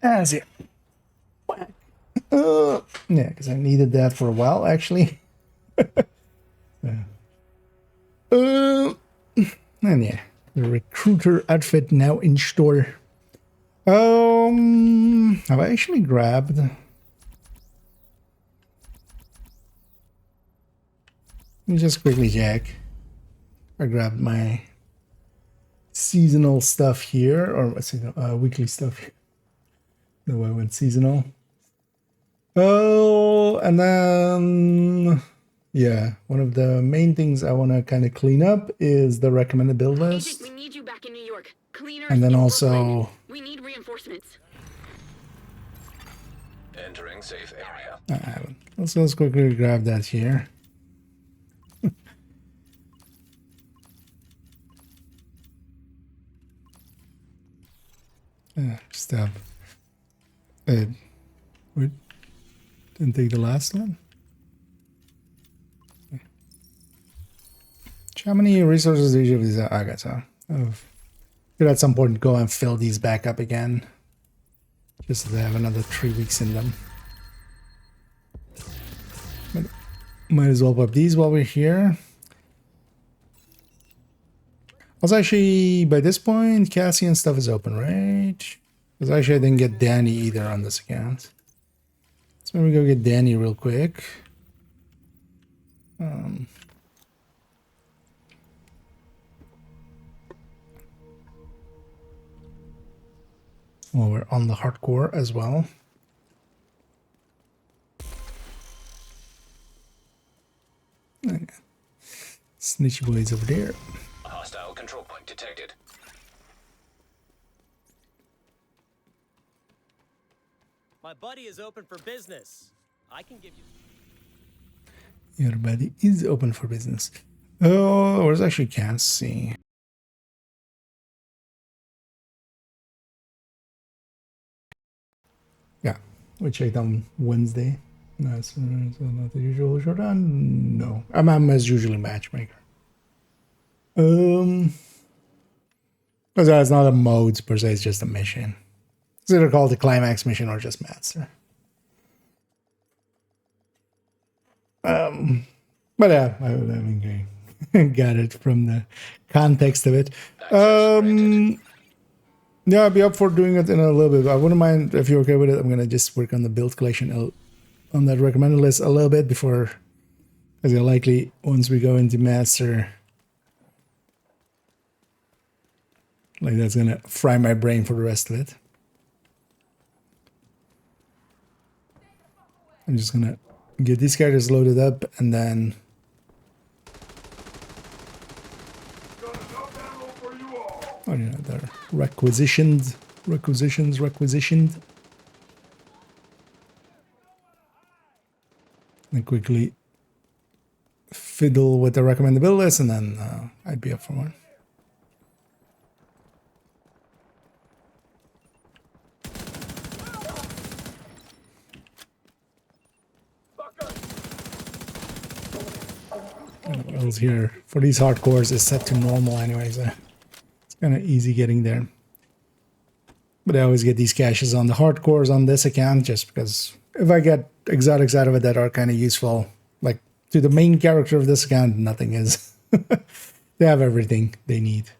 As it. Yeah, because I needed that for a while, actually. And yeah, the recruiter outfit now in store. Have I actually grabbed? Let me just quickly check. I grabbed my seasonal stuff here, or weekly stuff. No, I went seasonal. Oh, and then yeah, one of the main things I want to kind of clean up is the recommended build list. Agent, we need you back in New York. Cleaners And then in also Brooklyn. We need reinforcements. Entering safe area. I haven't. Let's quickly grab that here. Stop. Wait, didn't take the last one. How many resources do each of these? I got so. Could at some point go and fill these back up again, just so they have another 3 weeks in them. But might as well pop these while we're here. Also, actually, by this point, Cassie and stuff is open, right? Because actually, I didn't get Danny either on this account. So let me go get Danny real quick. Well, we're on the hardcore as well. Okay. Snitchy boys over there. A hostile control point detected. My buddy is open for business. I can give you. Your buddy is open for business. Oh, where's actually can't see. Yeah, we checked on Wednesday. No, so not the usual showdown. No, I'm as usually matchmaker. Because that's not a mode per se; it's just a mission. It's either called the climax mission or just master. But yeah, I mean, got it from the context of it. Yeah, I'll be up for doing it in a little bit. I wouldn't mind if you're okay with it. I'm gonna just work on the build collection on that recommended list a little bit before, as you're likely once we go into master, like that's gonna fry my brain for the rest of it. I'm just gonna get these characters loaded up and then. Oh yeah, they're requisitioned. And quickly fiddle with the recommended build list, and then I'd be up for one. What else here for these hardcores is set to normal anyway, so it's kind of easy getting there. But I always get these caches on the hardcores on this account just because if I get exotics out of it that are kind of useful, like to the main character of this account, nothing is. They have everything they need.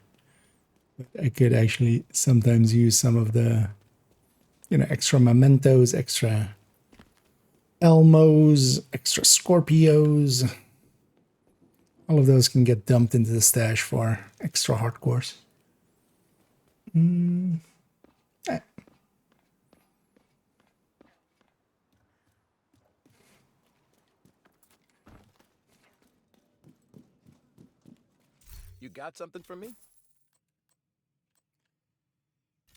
But I could actually sometimes use some of the, extra mementos, extra Elmos, extra Scorpios. All of those can get dumped into the stash for extra hardcores. You got something for me?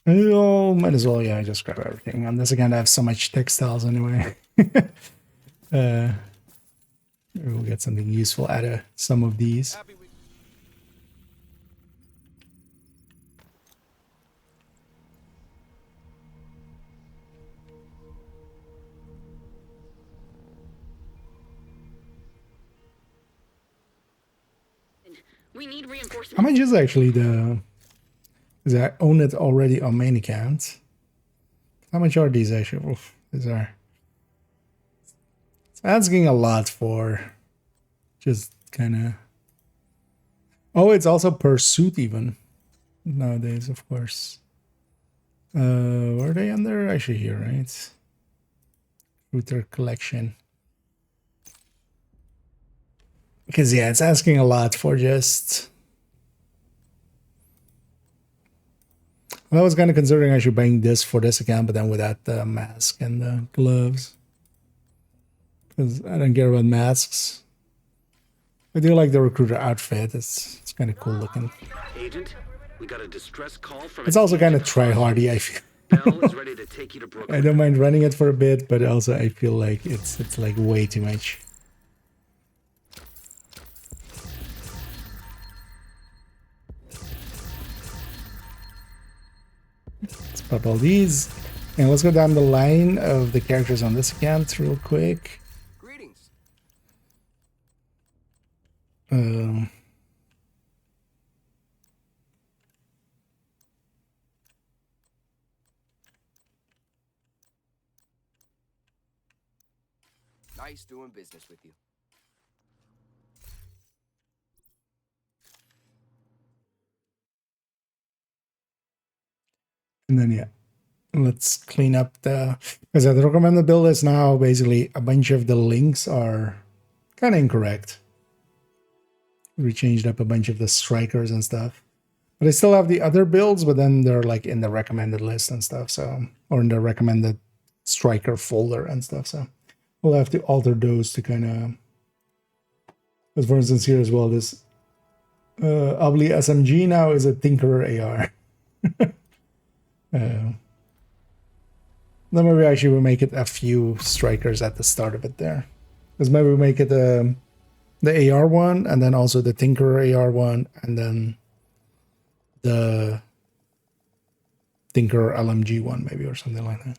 Oh, might as well, yeah, just grab everything. On this again, I have so much textiles anyway. Maybe we'll get something useful out of some of these. We need reinforcements. How much is actually because I own it already on main account. How much are these actually? Oof, these are. It's asking a lot for just kind of. Oh, it's also per suit even nowadays, of course. Were they under? Actually here, right? Router collection. Because yeah, it's asking a lot for just. I was kind of considering actually buying this for this account, but then without the mask and the gloves. Because I don't care about masks. I do like the recruiter outfit. It's kind of cool looking. Agent, we got a distress call from It's also kind of try-hardy, I feel. Bell is ready to take you to Brooklyn. I don't mind running it for a bit, but also I feel like it's like way too much. Let's pop all these. And let's go down the line of the characters on this account real quick. Greetings. Nice doing business with you. And then yeah, let's clean up the, because the recommended build is now basically a bunch of the links are kind of incorrect. We changed up a bunch of the strikers and stuff, but I still have the other builds, but then they're like in the recommended list and stuff, so, or in the recommended striker folder and stuff, so we'll have to alter those to kind of, as for instance here as well, this Obli SMG now is a Tinkerer AR. Then maybe actually we'll make it a few strikers at the start of it there. Because maybe we make it the AR one, and then also the Tinkerer AR one, and then the Tinkerer LMG one maybe, or something like that.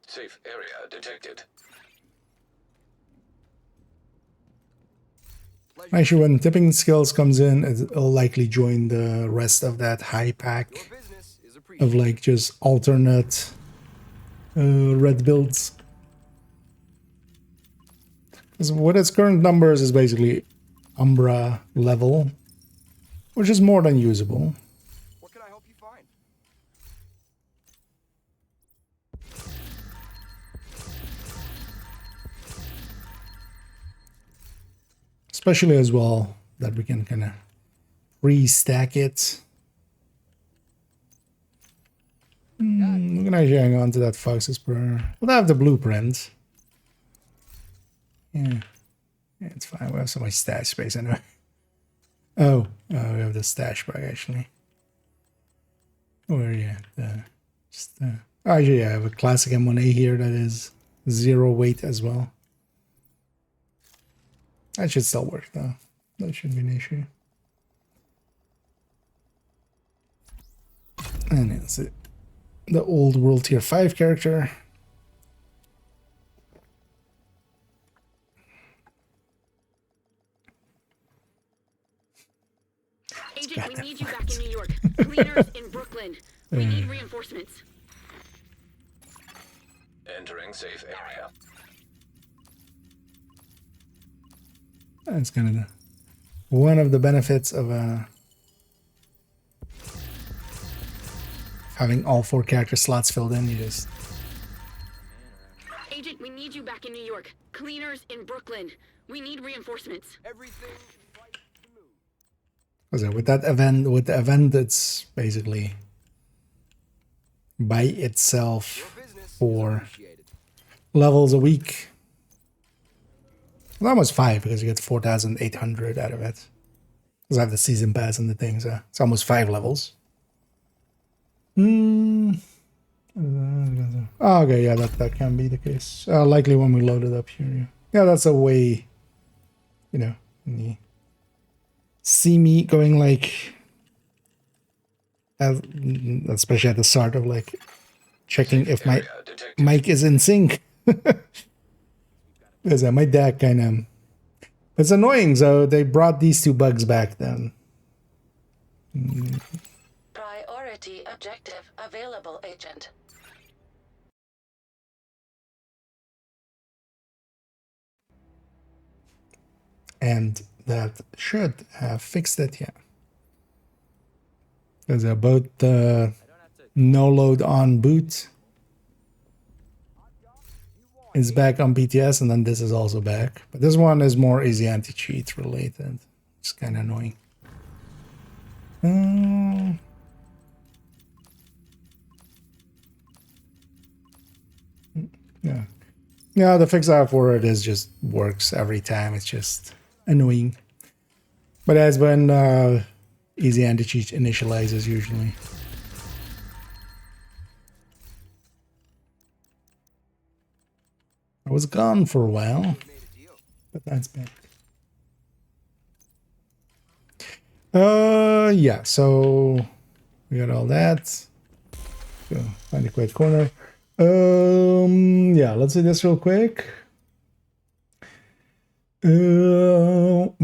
Safe area detected. Actually, when tipping skills comes in, it'll likely join the rest of that high pack of like just alternate red builds. Because what its current numbers is basically Umbra level, which is more than usable. What can I help you find? Especially as well that we can kind of restack it. We're gonna actually hang on to that Fox's Prayer. We'll have the blueprint. Yeah, it's fine. We have so much stash space anyway. Oh, we have the stash bag actually. Where are you at? Actually, yeah, I have a classic M1A here that is 0 weight as well. That should still work though. That shouldn't be an issue. And that's it. The old World Tier 5 character. Agent, we need you back in New York. Cleaners in Brooklyn. We need reinforcements. Entering safe area. That's kind of one of the benefits of having all 4 character slots filled in. You just... Agent, we need you back in New York. Cleaners in Brooklyn. We need reinforcements. Everything with that event, with the event, it's basically by itself 4 levels a week. Well, almost 5 because you get 4,800 out of it. Because I have the season pass and the thing, so it's almost 5 levels. Oh, okay, yeah, that can be the case. Likely when we load it up here. Yeah, that's a way, you know, when you see me going like, especially at the start of like checking if my mic is in sync. Because my dad kind of, it's annoying, so they brought these 2 bugs back then. Priority objective available, Agent. And that should have fixed it, yeah. Because about the no load on boot is back on BTS, and then this is also back. But this one is more easy anti-cheat related. It's kind of annoying. Yeah. Yeah, the fix out for it is just works every time. It's just annoying. But that's when easy anti-cheat initializes usually. I was gone for a while, but that's back. Yeah, so we got all that. Go find a quiet corner. Yeah, let's do this real quick. Because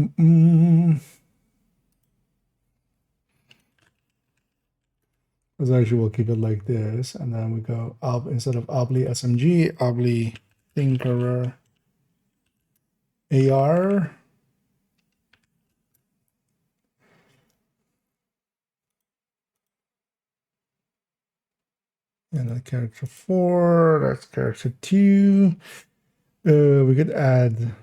actually we'll keep it like this, and then we go up instead of Obli SMG, Obli Tinkerer AR. And then character 4, that's character 2. We could add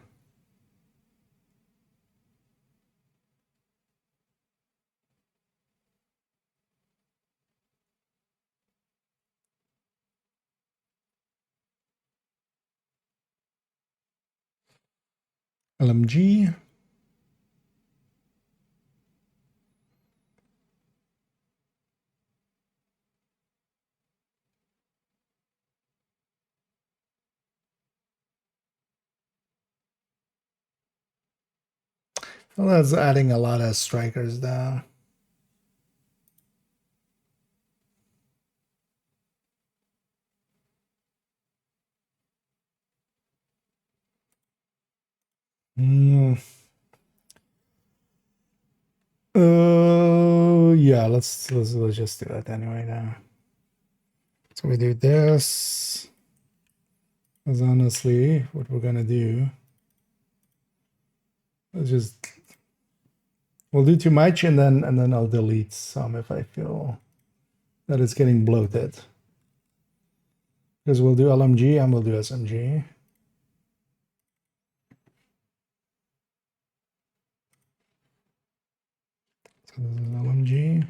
LMG. Well, that's adding a lot of strikers there. Yeah, let's just do that anyway now. So we do this. Because honestly, what we're gonna do is just we'll do too much and then I'll delete some if I feel that it's getting bloated. Because we'll do LMG and we'll do SMG. So this is LMG.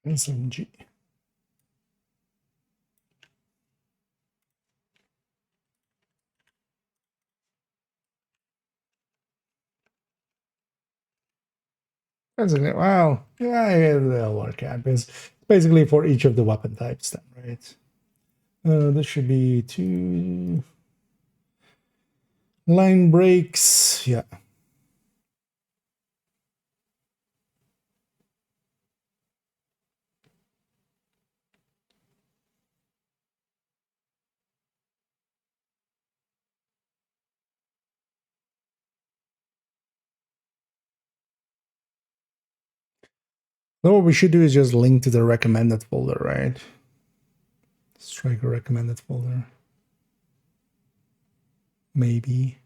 SMG. Wow. Yeah, they'll work out. It's basically for each of the weapon types then, right? This should be 2 line breaks. Yeah. So what we should do is just link to the recommended folder, right? Striker recommended folder. Maybe.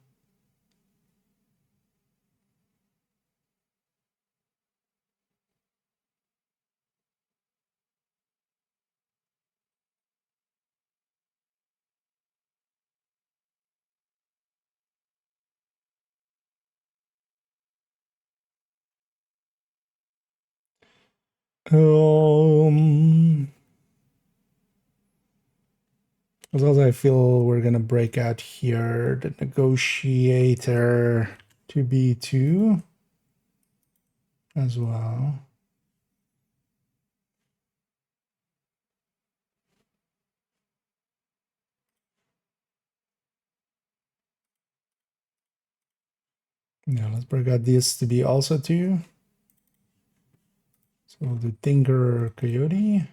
As well as I feel we're gonna break out here the negotiator to B2 as well. Yeah, let's break out this to be also 2. So we'll do Tinker Coyote.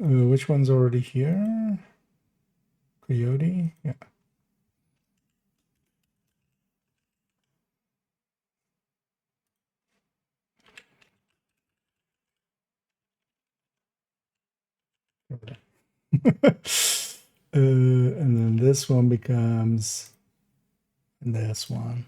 Which one's already here? Coyote, yeah. And then this one becomes this one.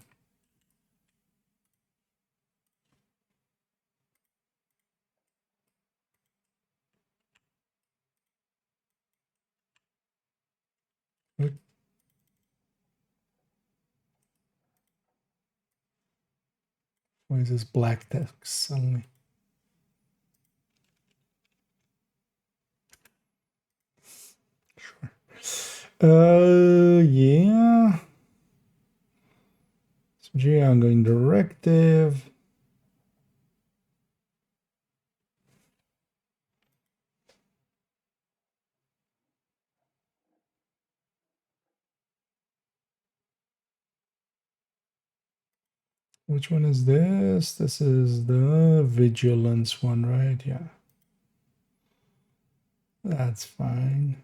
Why is this black text suddenly? Yeah. So G ongoing directive. Which one is this? This is the vigilance one, right? Yeah. That's fine.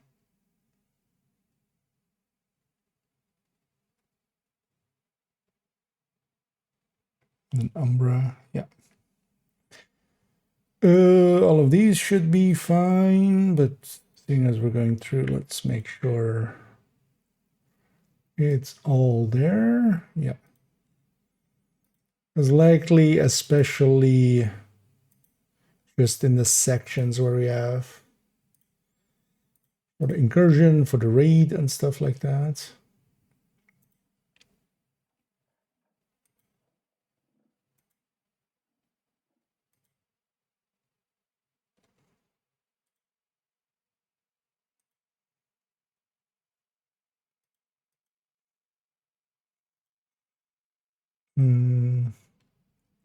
And Umbra, yeah. All of these should be fine, but seeing as we're going through, let's make sure it's all there. Yeah. It's likely, especially just in the sections where we have for the incursion, for the raid and stuff like that.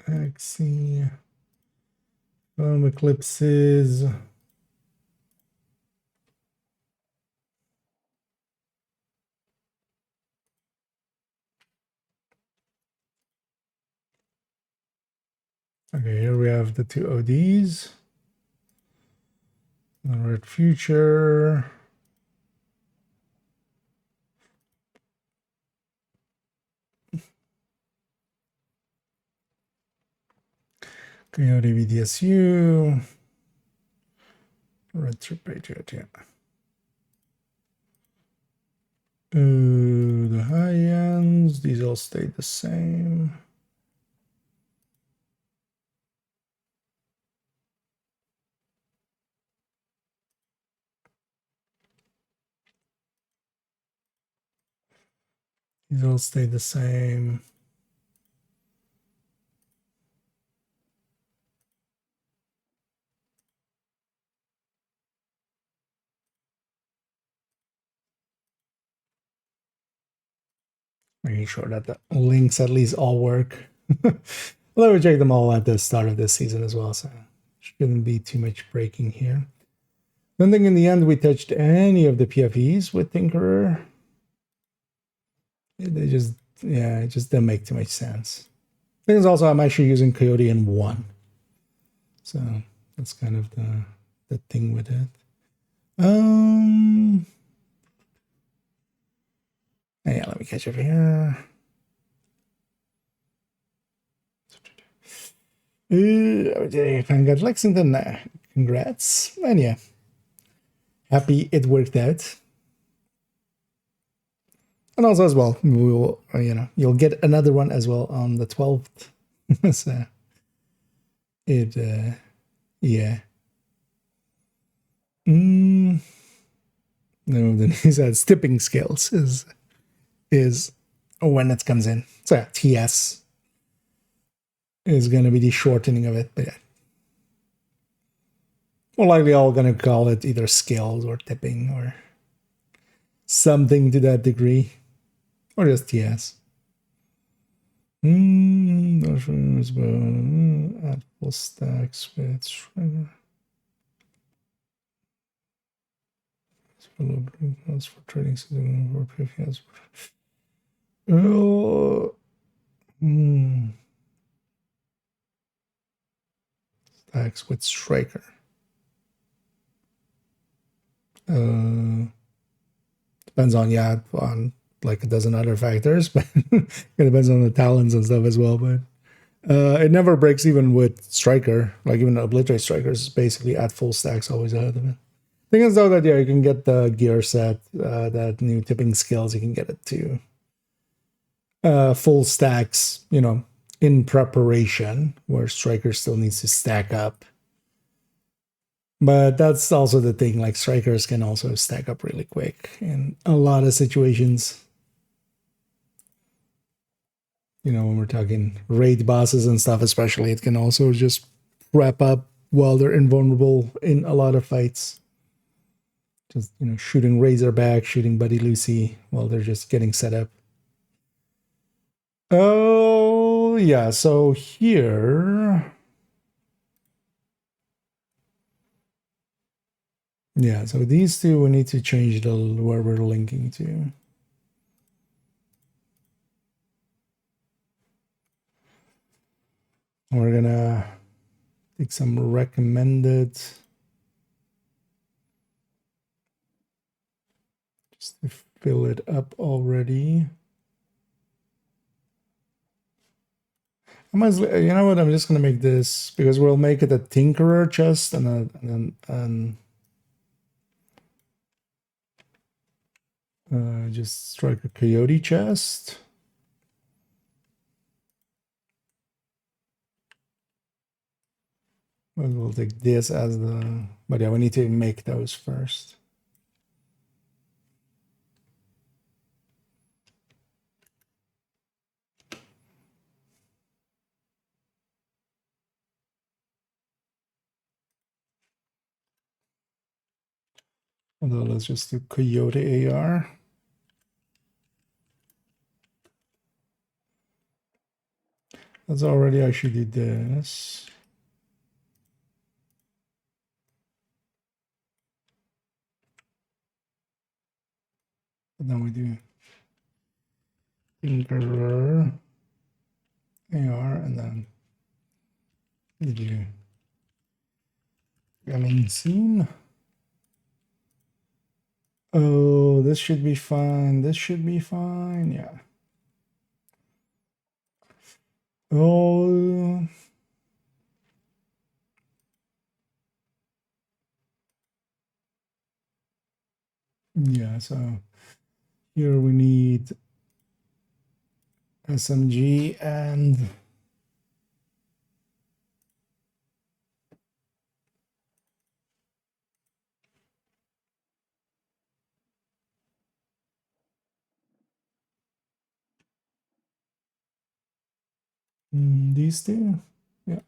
Axie, eclipses. Okay, here we have the two ODs. Red Future. Coyote BDSU. Red Patriot, yeah. The high ends, these all stay the same. These all stay the same. Making sure that the links at least all work. Although we checked them all at the start of this season as well, so shouldn't be too much breaking here. Don't think in the end we touched any of the PFEs with Tinkerer. They just, yeah, it just didn't make too much sense. Thing is also I'm actually using Coyote in 1. So that's kind of the thing with it. Yeah, let me catch up here. I got Lexington. Congrats. And yeah, happy it worked out. And also as well, we will, you'll get another one as well on the 12th. So it, yeah. No, then he said tipping scales is when it comes in. So yeah, TS is going to be the shortening of it, but yeah. More likely all going to call it either scales or tipping or something to that degree. Or just TS. Add full stacks with Shredder. For trading system for PFS. Stacks with Striker. Depends on like a dozen other factors, but it depends on the talents and stuff as well. But it never breaks even with Striker. Like even Obliterate Strikers is basically at full stacks always ahead of it. Thing is though that you can get the gear set, that new tipping skills, you can get it to full stacks, in preparation, where Striker still needs to stack up But that's also the thing, like strikers can also stack up really quick in a lot of situations. You know, when we're talking raid bosses and stuff, especially, it can also just wrap up while they're invulnerable in a lot of fights. Just, you know, shooting Razorback, shooting Buddy Lucy while they're just getting set up. Oh, yeah, so here... Yeah, so these two, we need to change the where we're linking to. We're gonna take some recommended, just to fill it up already. I might, you know what? I'm just gonna make this because we'll make it a Tinkerer chest and just strike a Coyote chest. We'll take this as the, but yeah, we need to make those first. Although let's just do Coyote AR. That's already, I should do this. And then we do Tinkerer AR, and then we do Coming Soon. Oh, this should be fine. This should be fine. Yeah. Oh. Yeah, so here we need SMG and these two. Yeah.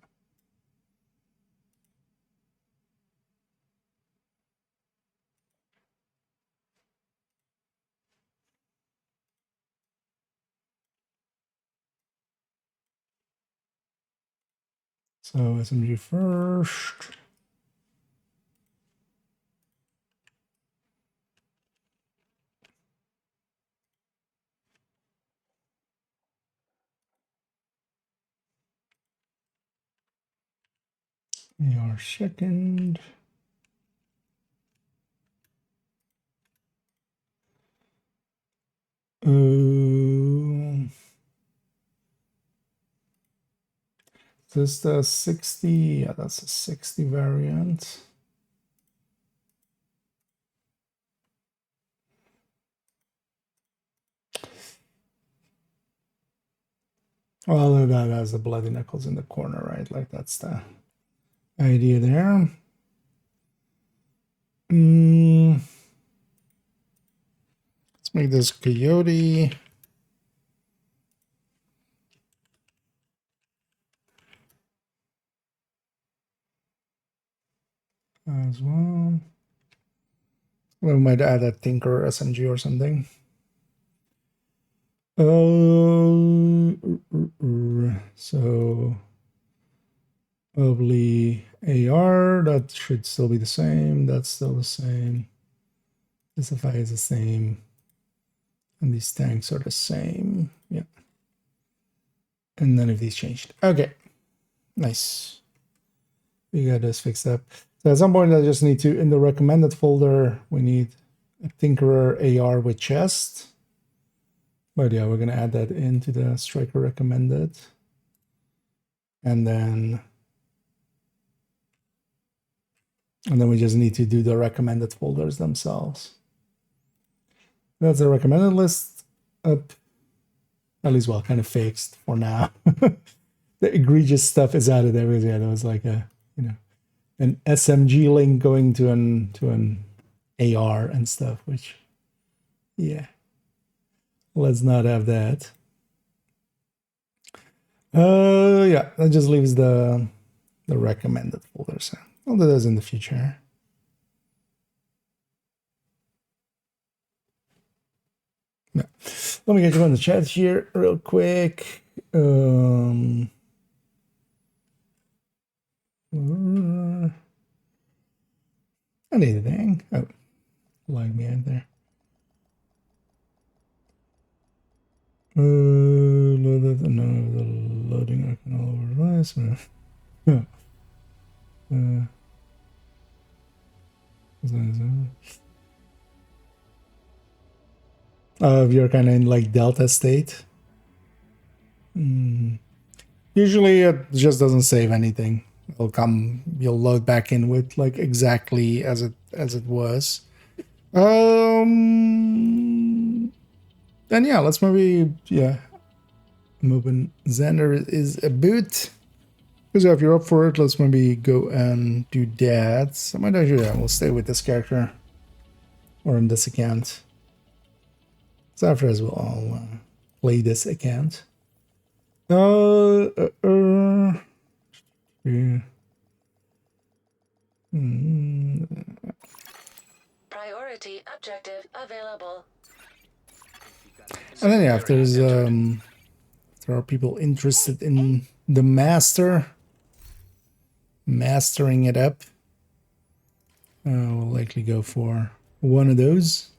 So SMG first. AR second. This the 60? Yeah, that's a 60 variant. Well, that has the bloody knuckles in the corner, right? Like that's the idea there. Let's make this Coyote. As well. We might add a Tinker SMG or something. So probably AR, that should still be the same. That's still the same. Specify is the same. And these tanks are the same. Yeah. And none of these changed. Okay. Nice. We got this fixed up. So at some point I just need to, in the recommended folder, we need a Tinkerer AR with chest. But yeah, we're gonna add that into the Striker recommended. And then we just need to do the recommended folders themselves. That's the recommended list up, at least, well, kind of fixed for now. The egregious stuff is out of there because yeah, there was like a, you know, an SMG link going to an AR and stuff, which, yeah, let's not have that. Yeah, that just leaves the recommended folder. So I'll do those in the future. Yeah. Let me get you on the chat here real quick. Anything? Oh, lag me out there. Loading icon all over device. If you're kind of in like delta state. Usually it just doesn't save anything. You'll load back in with like exactly as it was. Then yeah, let's maybe moving Xander is a boot. So if you're up for it, let's maybe go and do that. So I might actually, yeah, we'll stay with this character or in this account. So after as well, I'll play this account. Yeah. Priority objective available. And then yeah, if there's there are people interested in the mastering it up, we'll likely go for one of those.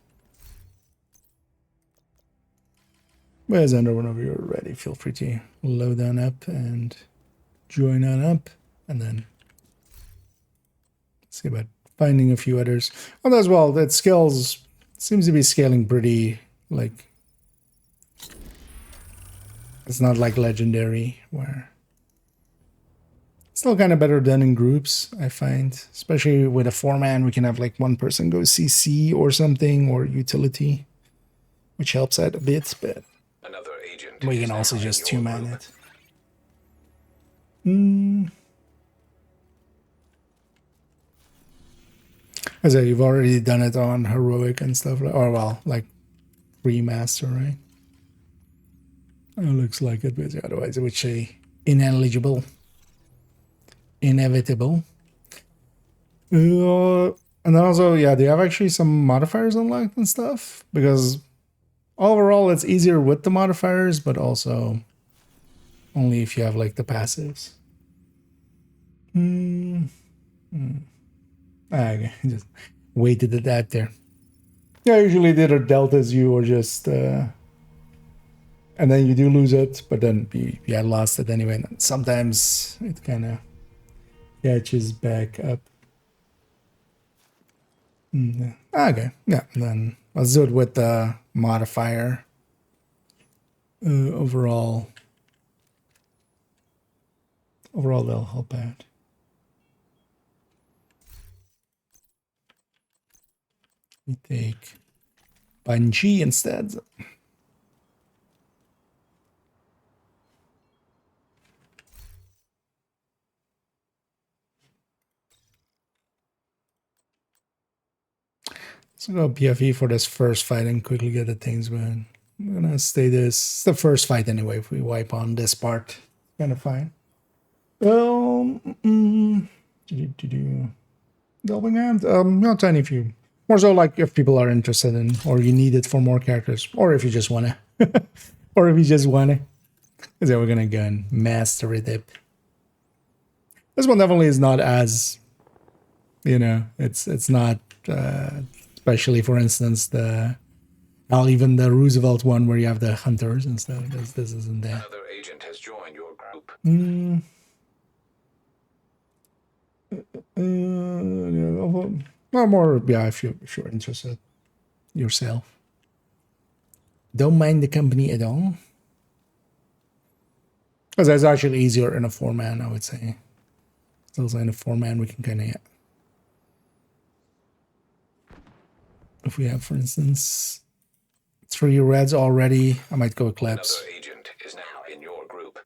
But as under, whenever you're ready, feel free to load on up and join on up, and then see about finding a few others. And as well, that skills seems to be scaling pretty, like, it's not like legendary, where still kind of better done in groups, I find. Especially with a 4-man, we can have like one person go CC or something, or utility, which helps out a bit, but Another agent we can is also now in just your 2-man group. it. As I say, you've already done it on heroic and stuff, or well, like remaster, right? It looks like it, but otherwise it would say ineligible, inevitable. And then also, yeah, they have actually some modifiers unlocked and stuff, because overall it's easier with the modifiers, but also only if you have like the passives. Okay, just waited at that there. Yeah, usually the other deltas you or just and then you do lose it, but then you had lost it anyway. And sometimes it kind of catches back up. Okay, yeah, then let's do it with the modifier. Overall, they'll help out. We take Bungie instead. So go PFE for this first fight and quickly get the things, but I'm gonna stay this. It's the first fight anyway. If we wipe on this part, kind of fine. Delving hand, not tiny few. More so like if people are interested in, or you need it for more characters, or if you just wanna, or if you just wanna. Because then we're gonna go and master it up. This one definitely is not as, it's not, especially for instance even the Roosevelt one where you have the hunters and stuff. This isn't that. Another agent has joined your group. More, yeah, if you're interested yourself. Don't mind the company at all. Because it's actually easier in a 4-man, I would say. Also in a 4-man, we can kind of, if we have, for instance, 3 reds already, I might go Eclipse. Another agent is now in your group.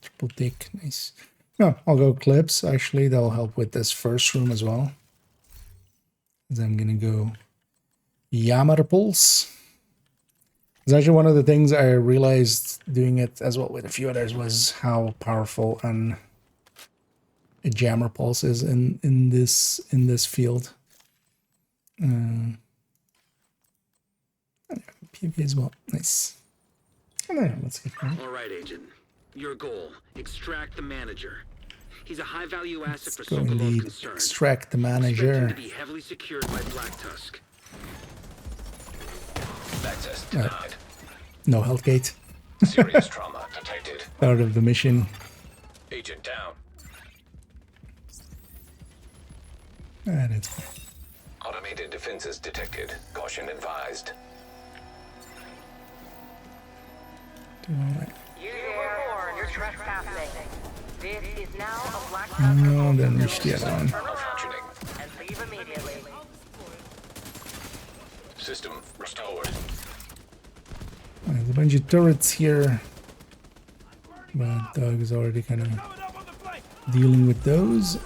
Triple tick, nice. No, I'll go clips. Actually, that'll help with this first room as well. Then I'm gonna go Yammer Pulse. It's actually one of the things I realized doing it as well with a few others was how powerful a jammer pulse is in this field. PvP as well. Nice. Let's get going. All right, Agent. Your goal: extract the manager. He's a high-value asset for Go Sokolov indeed. concern. Extract the Expect him manager. to be heavily secured by Black Tusk. Access denied. No health gate. Serious trauma detected. Out of the mission. Agent down. And it's fine. Automated defenses detected. Caution advised. You there, you're trespassing. This is now a Black No, then reach the other one. Malfunctioning. and leave immediately. System restored. There's a bunch of turrets here. But Doug is already kind of dealing with those.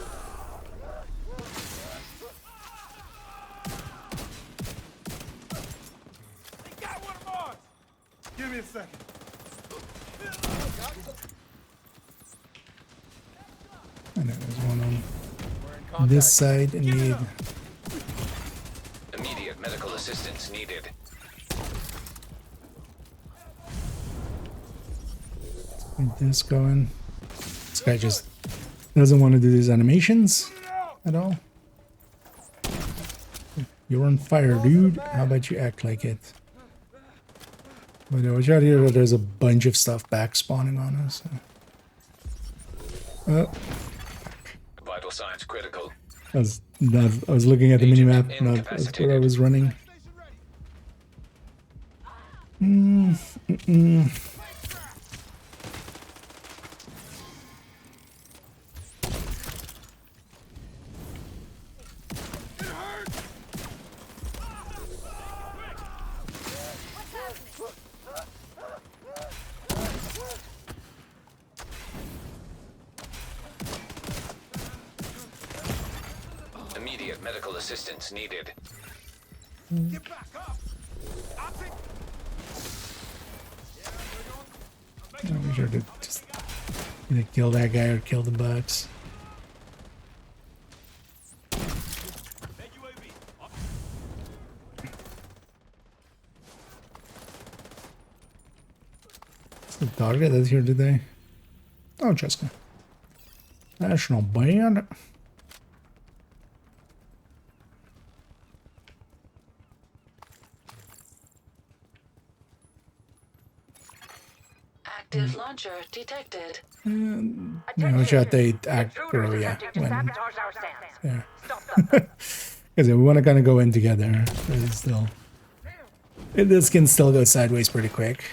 Give me a second. And then there's one on this side. Indeed. Immediate medical assistance needed. Get this going. This guy just doesn't want to do these animations at all. You're on fire, dude. How about you act like it? But watch out here, there's a bunch of stuff back spawning on us. Vital signs critical. I was looking at the minimap, not as where I was running. Immediate medical assistance needed. Get back up. I'll take. I'm sure to just either kill that guy or kill the bugs. What's the target that's here today? Oh, Jessica. National Band. Active launcher detected. Watch out, they act early, yeah. Sabotage our stands. Yeah. Stop them. Because we want to kind of go in together. But it's still, this can still go sideways pretty quick.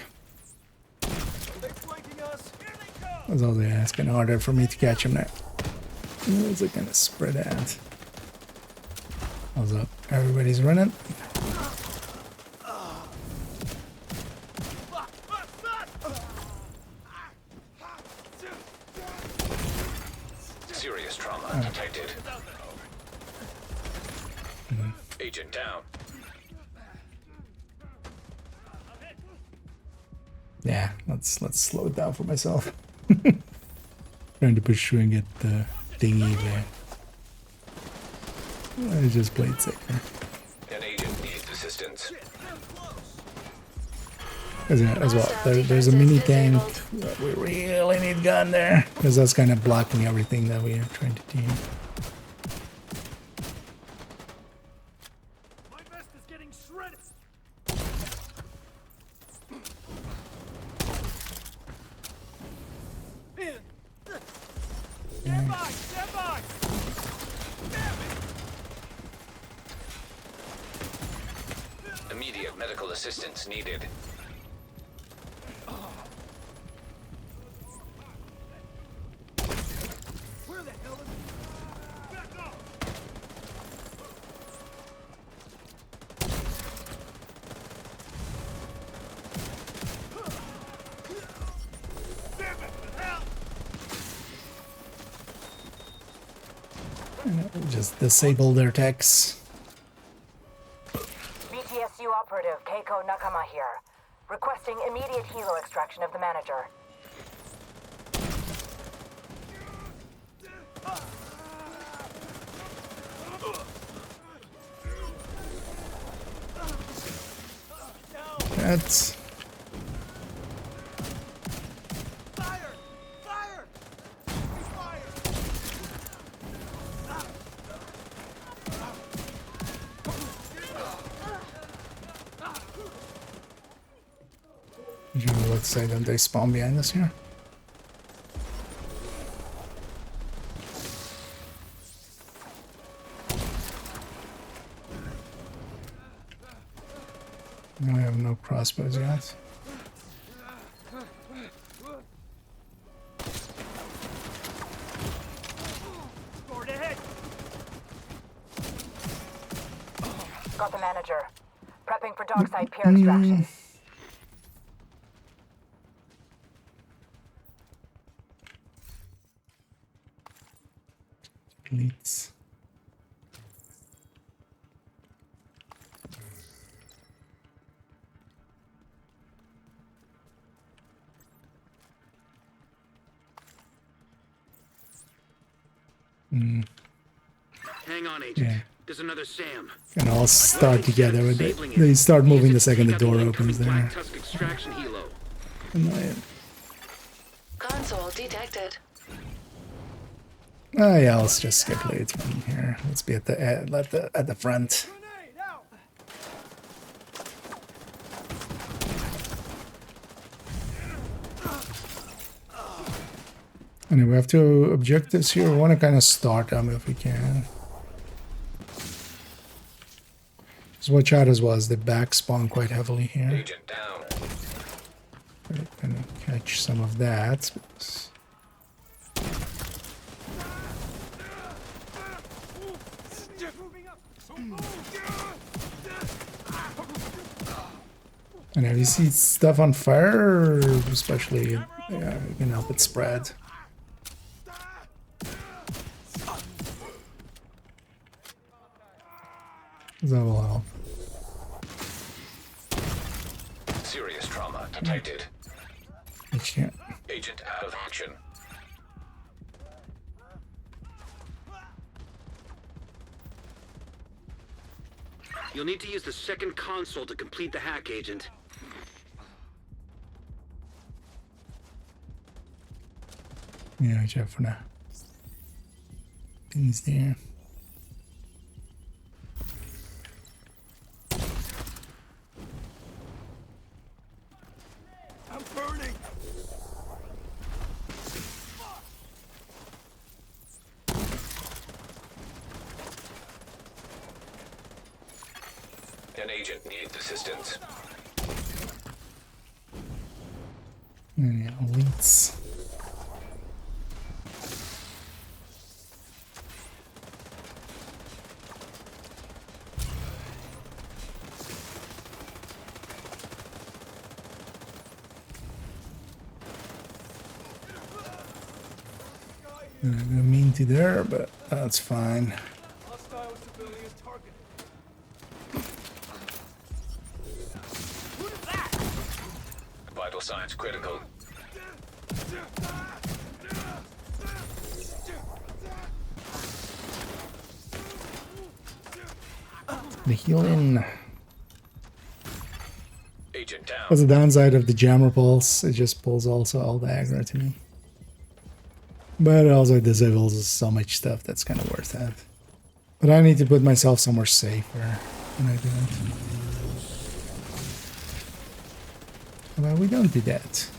That's all they ask. In order for me to catch him now. Where's it gonna spread out? How's up? Everybody's running. Serious trauma detected. Agent down. Yeah, let's slow it down for myself. Trying to push through and get the thingy there. I just played safer. An agent needs assistance. As well, there's a mini tank that we really need gun there, because that's kind of blocking everything that we are trying to do. My vest is getting shredded. Stand by! Stand by! Immediate medical assistance needed. Where the hell is it? Back up! Damn it! Help! Just disable their techs. BTSU operative Keiko Nakama here. Requesting immediate helo extraction of the manager. That's... Let's say that they spawn behind us here. I have no crossbows yet. Got the manager. Prepping for dockside pier extraction. Please. Hang on, Agent. Yeah. There's another Sam. And all start together with it. They start moving the second the door opens there. Annoying. Console detected. Oh yeah, let's just skip late from here. Let's be at the front. Anyway, we have two objectives here. We want to kind of start them if we can. Just watch out as well as they back spawn quite heavily here. Agent down. We're gonna catch some of that. And if you see stuff on fire, especially, yeah, you can help it spread. That will help. Serious trauma detected. Yeah. Agent out of action. You'll need to use the second console to complete the hack, Agent. Yeah, watch out for now. Things there. I'm burning. An agent needs assistance. Yeah, elites. I didn't mean to there, but that's fine. Hostile civilian target. Vital signs critical. The healing. Agent down. What's the downside of the jammer pulse? It just pulls also all the aggro to me. But it also disables so much stuff that's kind of worth it. But I need to put myself somewhere safer when I do it. Well, we don't do that.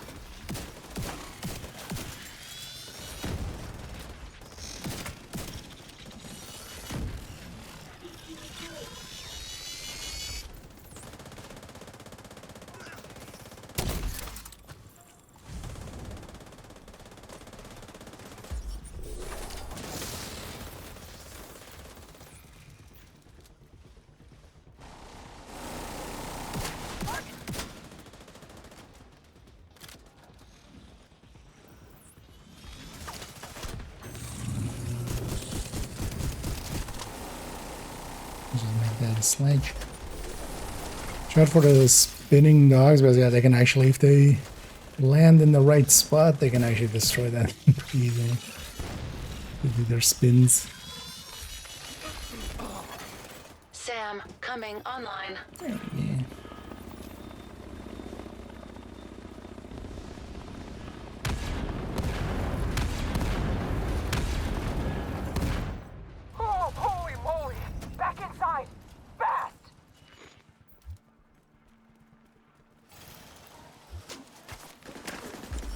That sledge. Shot for the spinning dogs, but yeah, they can actually, if they land in the right spot, they can actually destroy that pretty easily. They do their spins. Sam, coming online. Yeah. Oh, holy moly! Back inside! Fast!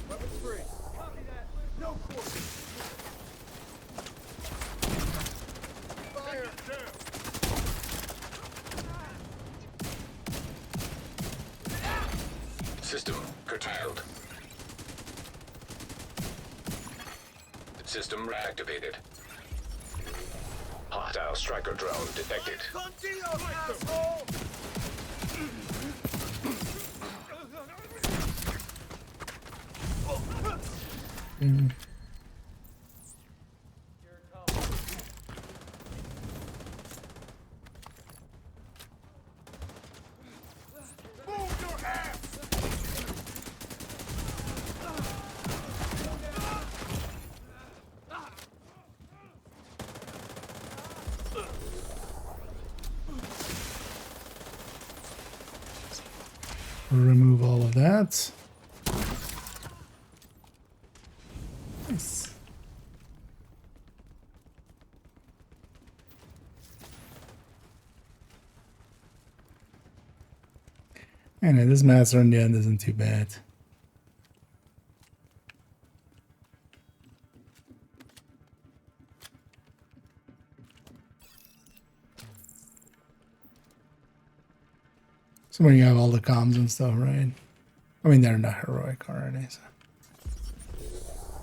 Weapons free. Copy that. No quarters. Fire! System curtailed. System reactivated. Hostile striker drone detected. Contigo, asshole! Move your ass! Remove all of that. Nice. Anyway, this master in the end isn't too bad. So when you have all the comms and stuff, right? I mean, they're not heroic already, so.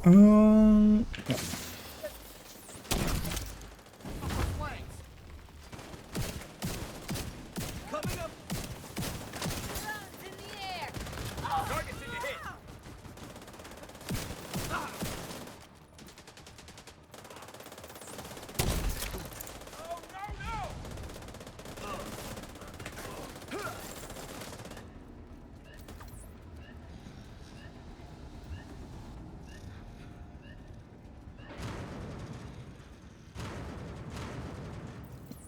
Yeah. Coming up! Guns in the air! Targets in your head! Oh, no!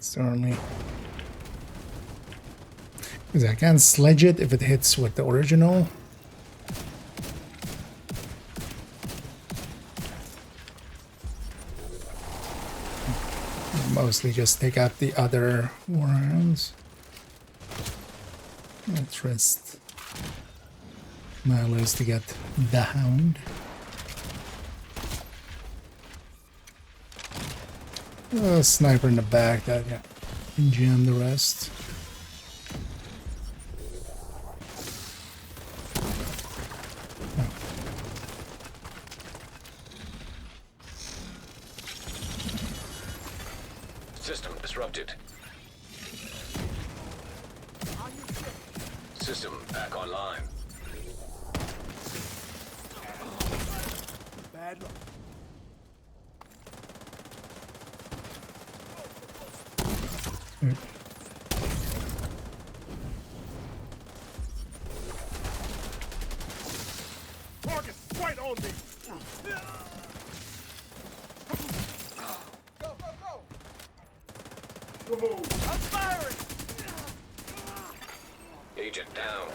Certainly. Because I can't sledge it if it hits with the original. Mostly just take out the other warhounds. Let's rest Milo's to get the hound. A sniper in the back that, yeah, can jam the rest. System disrupted. System back online. Bad luck. Target right on me. Go, go, go. I'm firing. Agent down.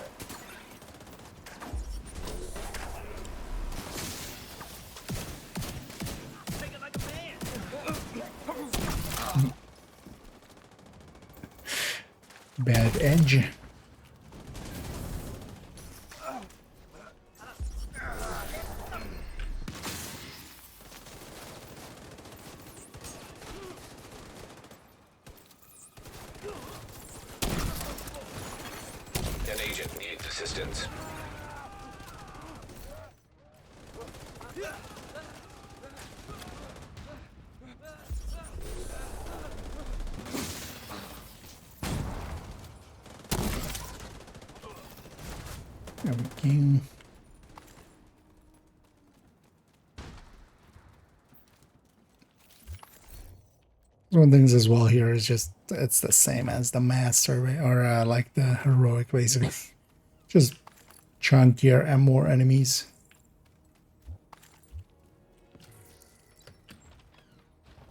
Take it like a man. Bad edge. An agent needs assistance. There we go. One things as well here is just it's the same as the master or like the heroic basically. Just chunkier and more enemies.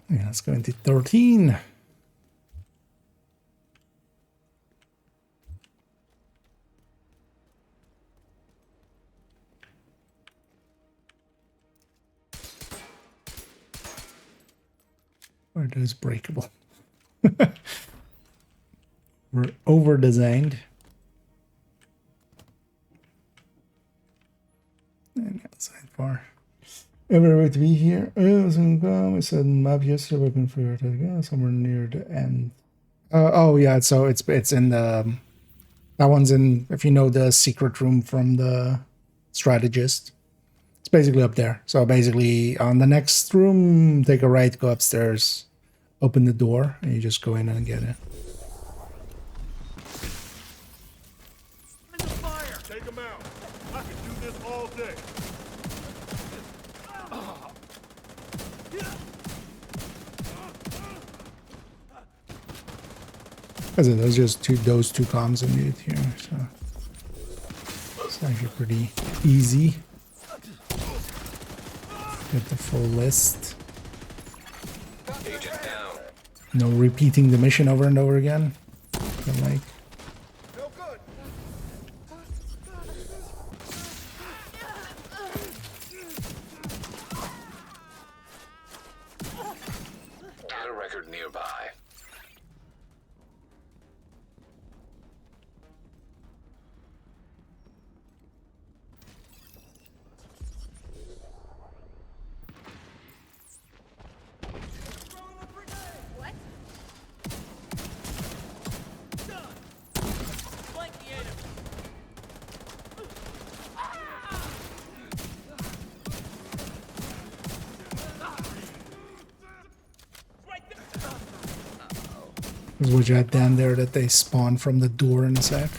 Yeah, let's go into 13. Or it is breakable. We're over designed. And outside far. Everywhere to be here. I said map yesterday. Weapon for your somewhere near the end. Oh yeah, so it's in the that one's in, if you know the secret room from the strategist. It's basically up there. So basically on the next room, take a right, go upstairs, open the door, and you just go in and get it. Take him out. I can do this all day. There's just those two comms I need here, so it's actually pretty easy. Get the full list. Agent down. No repeating the mission over and over again. Like. Data record nearby. There's what you had down there that they spawn from the door in a sec.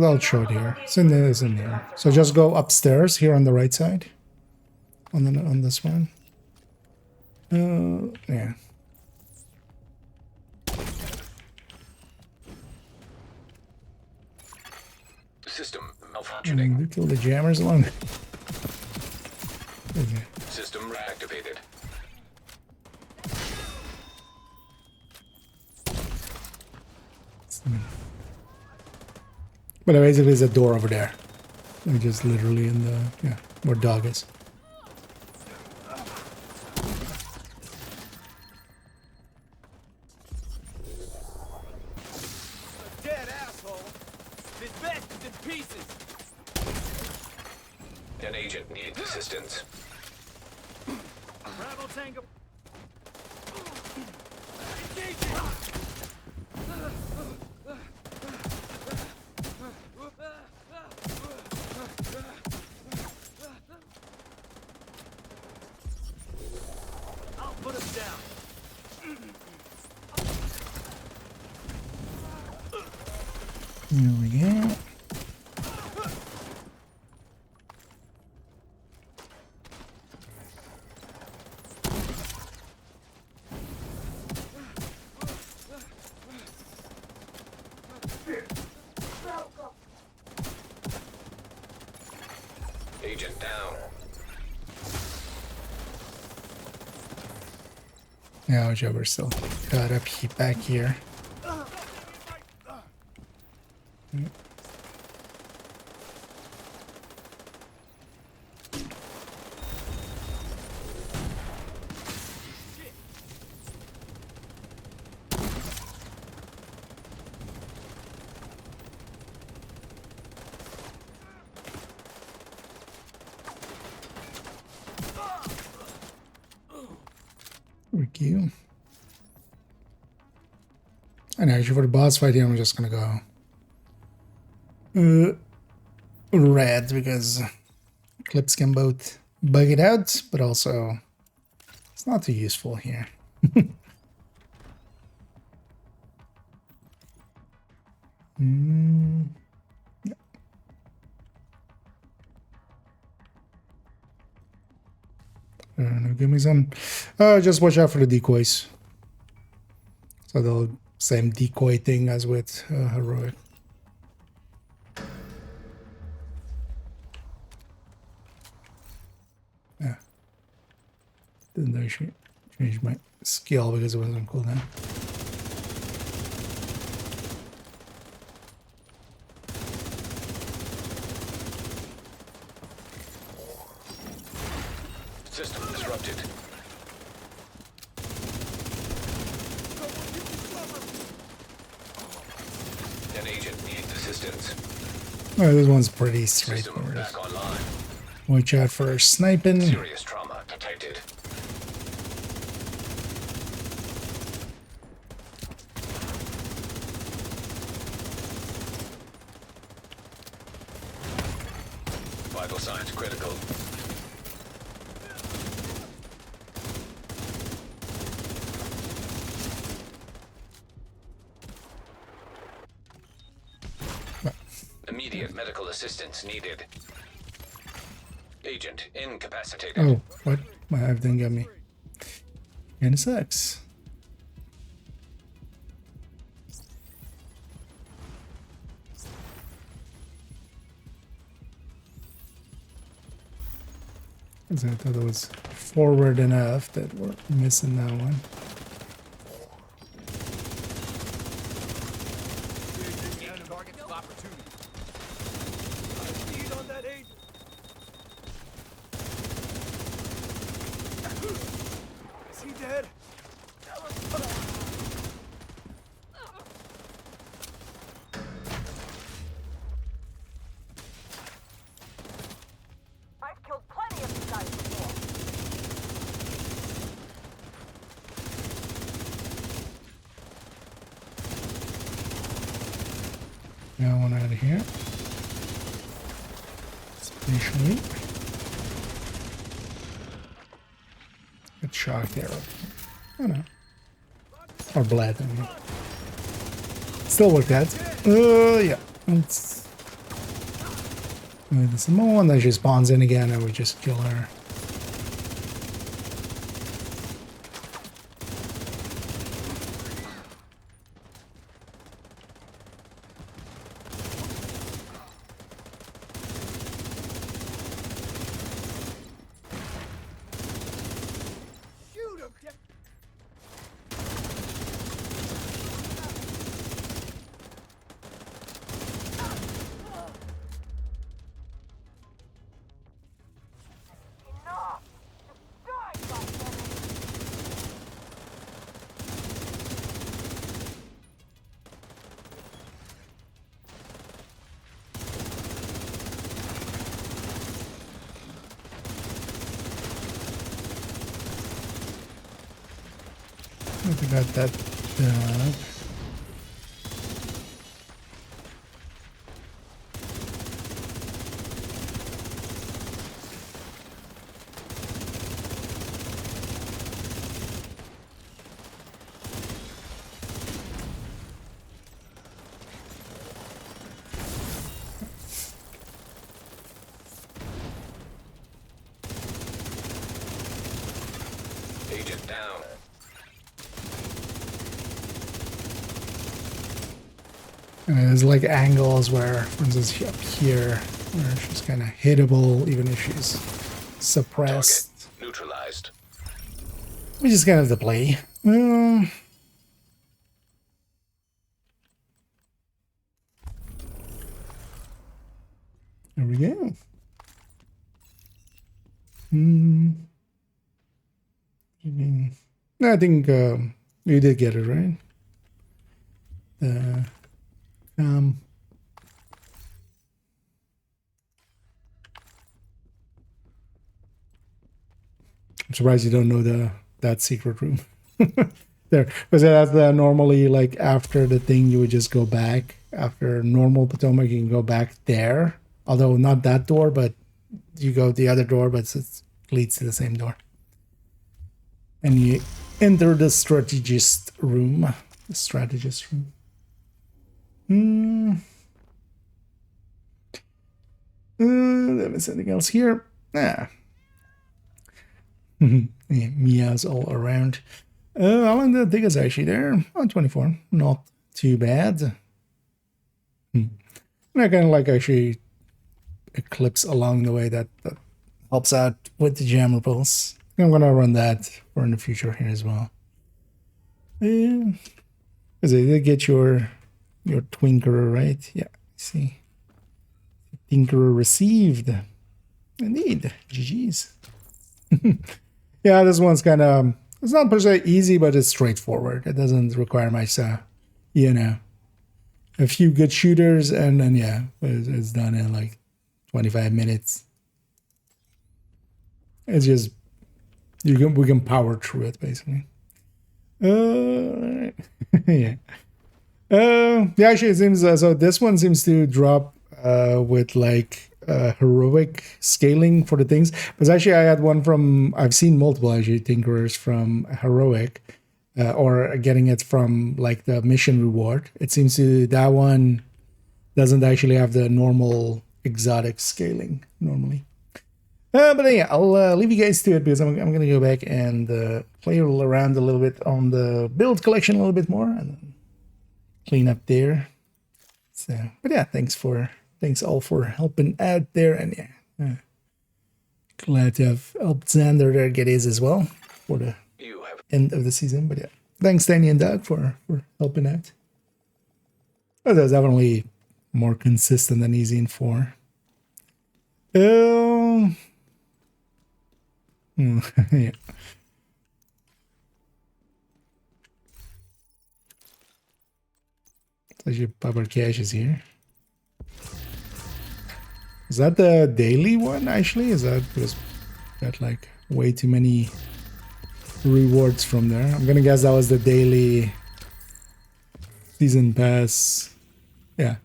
I'll show it here. It's in there. So just go upstairs here on the right side. On this one. Yeah. System malfunctioning. You kill the jammers along. Okay. System reactivated. But basically, there's a door over there. We're just literally in the where dog is. Dead asshole. This vest is in pieces. An agent needs assistance. Bravo Tango. I'll put him down. Here we go. Agent down. Yeah, we're still got up back here. Thank you. And actually for the boss fight here, I'm just gonna go red because clips can both bug it out, but also it's not too useful here. Yeah. I don't know, give me some. Just watch out for the decoys. So the same decoy thing as with heroic. Yeah. Didn't actually change my skill because it wasn't cooldown. System disrupted. An agent needs assistance. Alright, this one's pretty System straightforward. back online. Watch out for sniping. Serious trauma detected. Vital signs critical. Immediate medical assistance needed. Agent incapacitated. Oh, what? My hive didn't get me. And it sucks. I thought it was forward enough that we're missing that one. Targets of opportunity. Lead on that agent. Is he dead? I've killed plenty of these guys before. Now one out of here. Especially. Good shock arrow. Oh no. Or blade, I mean. Still worked out. Yeah. It's... There's more one that just spawns in again and we just kill her. Shoot him! Enough! Just die, goddammit! I think I got that done. Agent down. And there's like angles where, for instance, up here, where she's kind of hittable, even if she's suppressed. Target neutralized. Which is kind of the play. There we go. I think you did get it right. I'm surprised you don't know that secret room. there, because that's the normally like after the thing you would just go back after normal Potomac, you can go back there, although not that door, but you go the other door, but it leads to the same door, and you enter the strategist room. The strategist room. There is anything else here? Yeah. Yeah, Mia's all around. How long did I think it's actually there? Oh, 24. Not too bad. And I kind of like actually Eclipse along the way that helps out with the jammer pulse. I'm gonna run that for in the future here as well. Yeah. Because they did get your Twinkerer, right? Yeah, see. Tinkerer received. Indeed. GG's. Yeah, this one's kind of, it's not per se easy, but it's straightforward. It doesn't require much, you know, a few good shooters, and then, yeah, it's done in like 25 minutes. It's just, we can power through it, basically. Yeah. Yeah, actually, it seems, so this one seems to drop with like heroic scaling for the things, because actually I had one from, I've seen multiple actually tinkerers from heroic or getting it from like the mission reward. It seems to, that one doesn't actually have the normal exotic scaling normally. But yeah, I'll leave you guys to it, because I'm gonna go back and play around a little bit on the build collection a little bit more, and then clean up there. So, but yeah, thanks all for helping out there, and yeah, glad to have helped Xander there get his as well for the end of the season. But yeah, thanks Danny and Doug for helping out. But that's definitely more consistent than Easy in 4. Yeah. So your Papa Cash is here. Is that the daily one, actually? Is that because got like way too many rewards from there? I'm gonna guess that was the daily season pass. Yeah.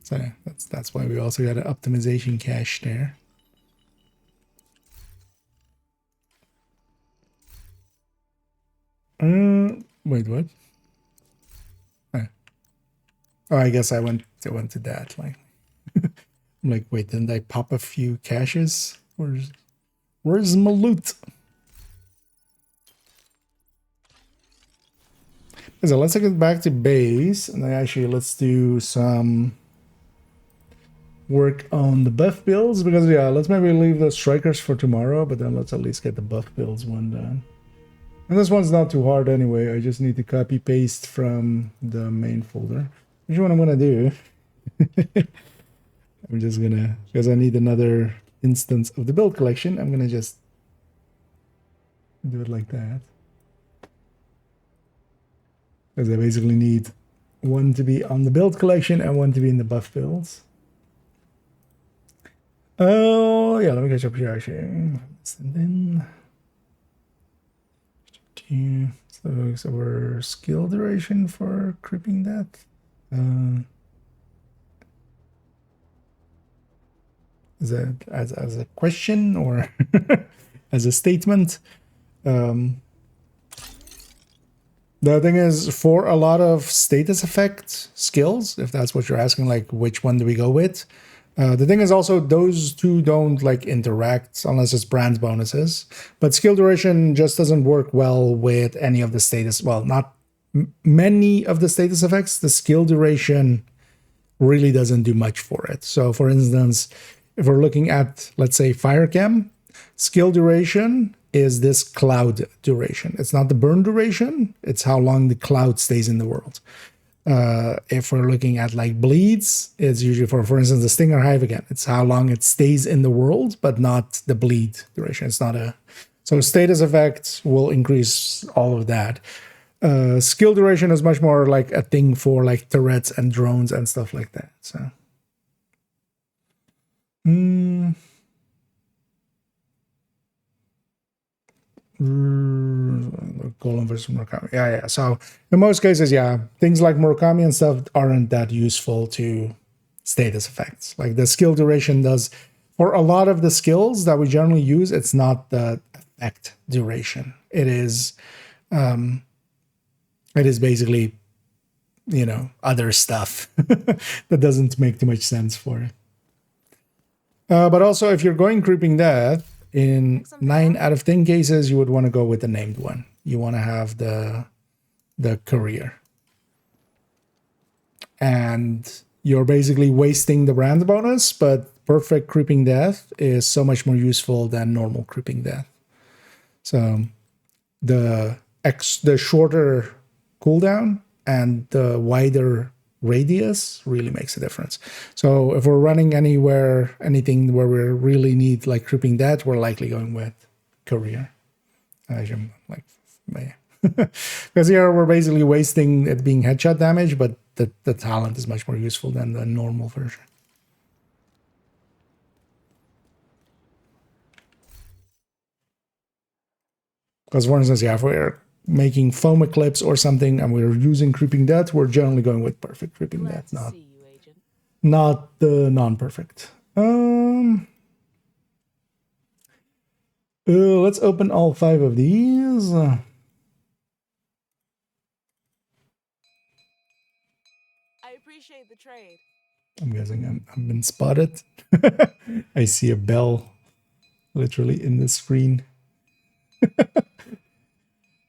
So yeah, that's why we also got an optimization cache there. Wait, what? Oh, I guess I went to that. Like, I'm like, wait, didn't I pop a few caches? Where's my loot? So let's take it back to base, and then actually let's do some work on the buff builds, because yeah, let's maybe leave the strikers for tomorrow, but then let's at least get the buff builds one done. And this one's not too hard anyway. I just need to copy paste from the main folder. Which one I'm gonna do? I'm just gonna, because I need another instance of the build collection, I'm gonna just do it like that. Because I basically need one to be on the build collection and one to be in the buff builds. Oh yeah, let me catch up here actually. And then so we're skill duration for creeping that. Is that as a question or as a statement? The thing is, for a lot of status effect skills, if that's what you're asking, like which one do we go with? The thing is also, those two don't like interact unless it's brand bonuses. But skill duration just doesn't work well with any of the status. Well, not many of the status effects. The skill duration really doesn't do much for it. So for instance, if we're looking at, let's say, fire chem, skill duration is this cloud duration. It's not the burn duration. It's how long the cloud stays in the world. If we're looking at like bleeds, it's usually for instance, the Stinger Hive again. It's how long it stays in the world, but not the bleed duration. It's not a, so status effects will increase all of that. Skill duration is much more like a thing for like turrets and drones and stuff like that. So. Colon versus Murakami. Yeah. So in most cases, yeah, things like Murakami and stuff aren't that useful to status effects. Like the skill duration does, for a lot of the skills that we generally use, it's not the effect duration. It is basically, other stuff that doesn't make too much sense for it. But also, if you're going Creeping Death, in 9 out of 10 cases, you would want to go with the named one. You want to have the career. And you're basically wasting the brand bonus, but perfect Creeping Death is so much more useful than normal Creeping Death. So the shorter cooldown and the wider radius really makes a difference. So if we're running anything where we really need like Creeping Death, we're likely going with career. Because here we're basically wasting it being headshot damage, but the talent is much more useful than the normal version. Because for instance, if we're making foam eclipse or something and we're using Creeping Death, we're generally going with perfect Creeping Death, not the non-perfect. Let's open all 5 of these. I appreciate the trade. I'm guessing I've been spotted. I see a bell literally in the screen.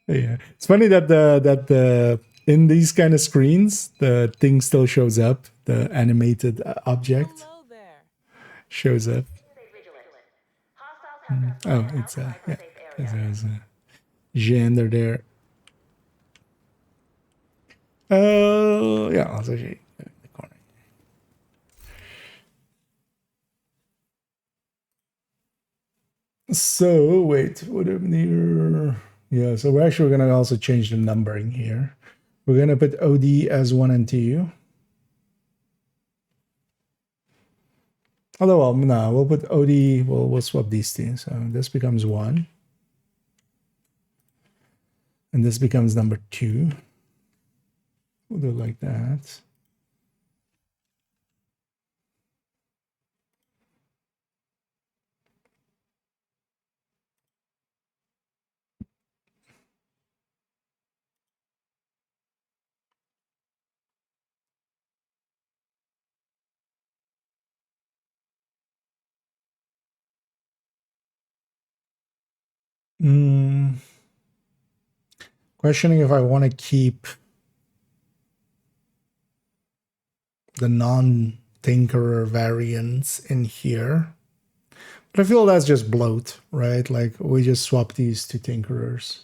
Yeah, it's funny that the in these kind of screens the thing still shows up. The animated object shows up. Oh, it's there's a gender there. Yeah, I'll actually in the corner. So wait, what happened here? Yeah, so we're actually gonna also change the numbering here. We're gonna put OD as 1 and 2. Although, well, no, we'll put OD. We'll swap these two. So this becomes 1, and this becomes number 2. We'll do it like that. Questioning if I want to keep the non-tinkerer variants in here. But I feel that's just bloat, right? Like, we just swap these to tinkerers.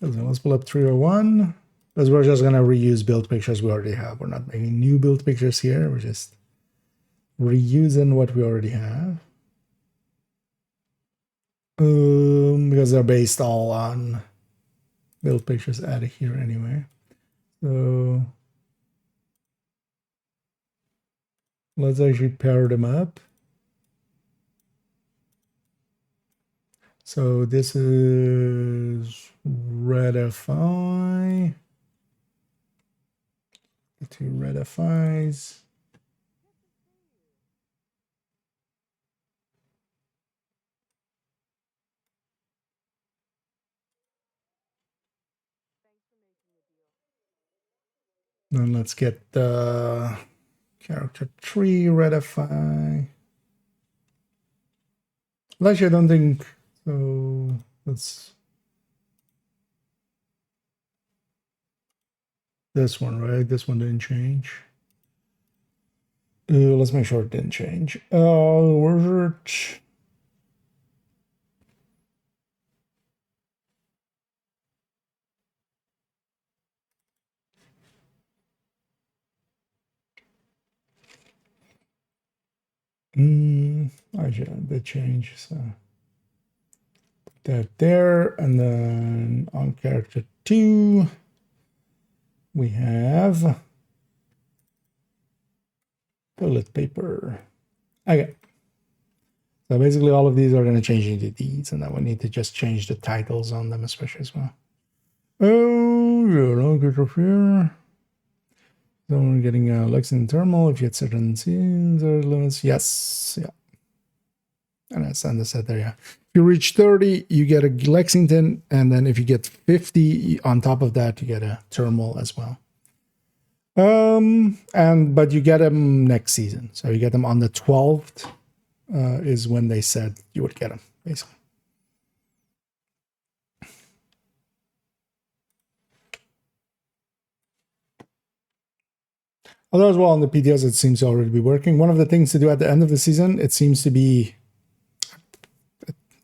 So let's pull up 301. Because we're just going to reuse build pictures we already have. We're not making new build pictures here. We're just reusing what we already have. Because they're based all on build pictures added here anyway. So let's actually pair them up. So this is Redify. The 2 Redifies. Then let's get the character 3 Redify. Well, actually, I don't think so. Let's this one, right? This one didn't change. Let's make sure it didn't change. Where's it? Actually, I did change, so put that there, and then on character 2, we have toilet paper. Okay. So basically all of these are going to change into these, and then we need to just change the titles on them especially as well. Oh, yeah, don't interfere. So we're getting a Lexington thermal if you had certain scenes or limits. Yes, yeah. And I send this out there, yeah. If you reach 30, you get a Lexington, and then if you get 50 on top of that, you get a thermal as well. But you get them next season. So you get them on the 12th is when they said you would get them, basically. Although as well on the PTS, it seems to already be working. One of the things to do at the end of the season, it seems to be,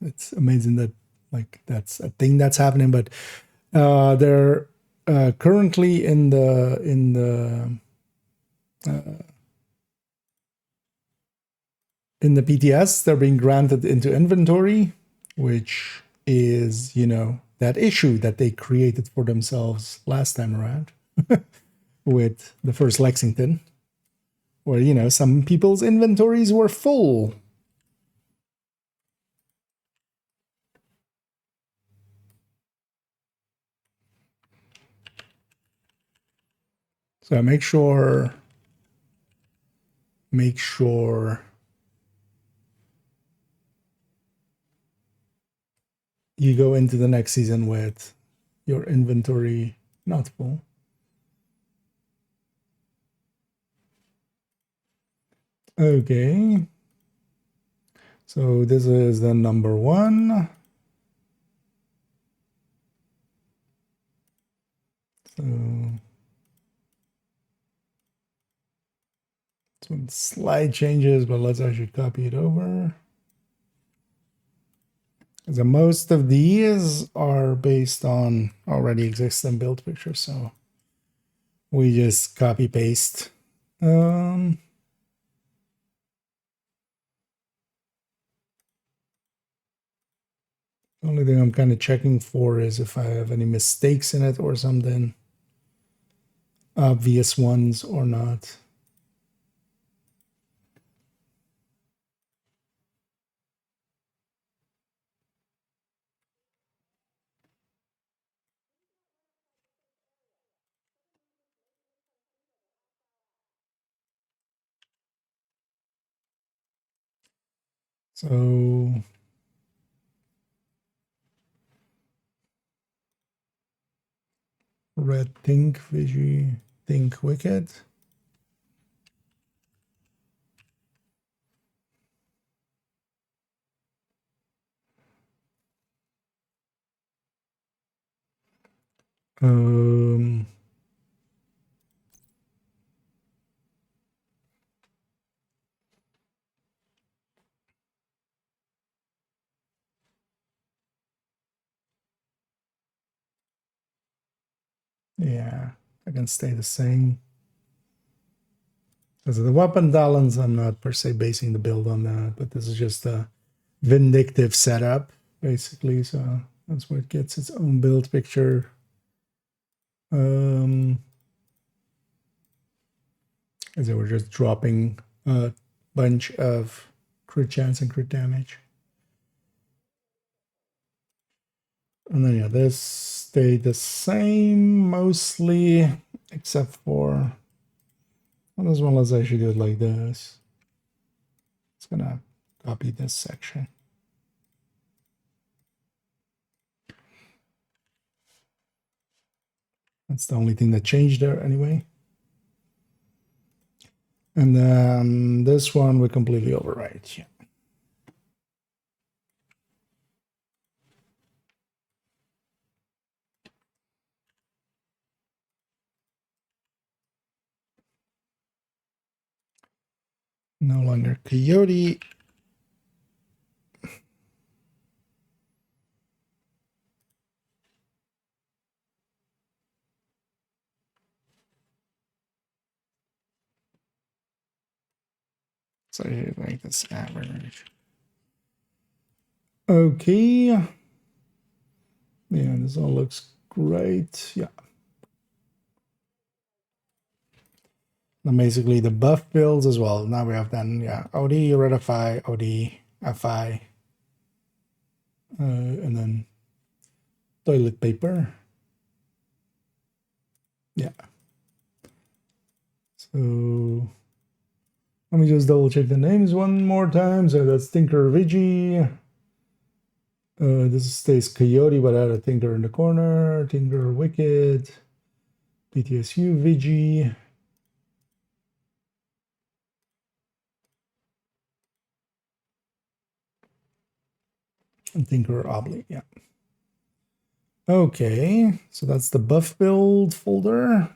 it's amazing that like that's a thing that's happening, but they're currently in the PTS, they're being granted into inventory, which is, you know, that issue that they created for themselves last time around with the first Lexington, where, you know, some people's inventories were full. So make sure you go into the next season with your inventory not full. Okay. So this is the number 1. So some slight changes, but let's actually copy it over. So most of these are based on already existing build pictures, so we just copy paste. The only thing I'm kind of checking for is if I have any mistakes in it or something, obvious ones or not. So red think Vigi think wicked. Yeah, I can stay the same. Because the weapon talents, I'm not per se basing the build on that, but this is just a vindictive setup, basically. So that's where it gets its own build picture. As we're just dropping a bunch of crit chance and crit damage. And then yeah, this stayed the same mostly, except for, well, as well as I should do it like this. It's gonna copy this section. That's the only thing that changed there anyway. And then this one we completely overwrite. Yeah. No longer Coyote. So you make this average. Okay. Yeah, this all looks great. Yeah. Then basically the buff builds as well. Now we have then, yeah, OD, Redify, OD, FI, and then toilet paper. Yeah. So let me just double check the names one more time. So that's Tinker Vigi. This stays Coyote, but I had a Tinker in the corner. Tinker Wicked. PTSU Vigi. And Tinker Obli, yeah. Okay, so that's the buff build folder.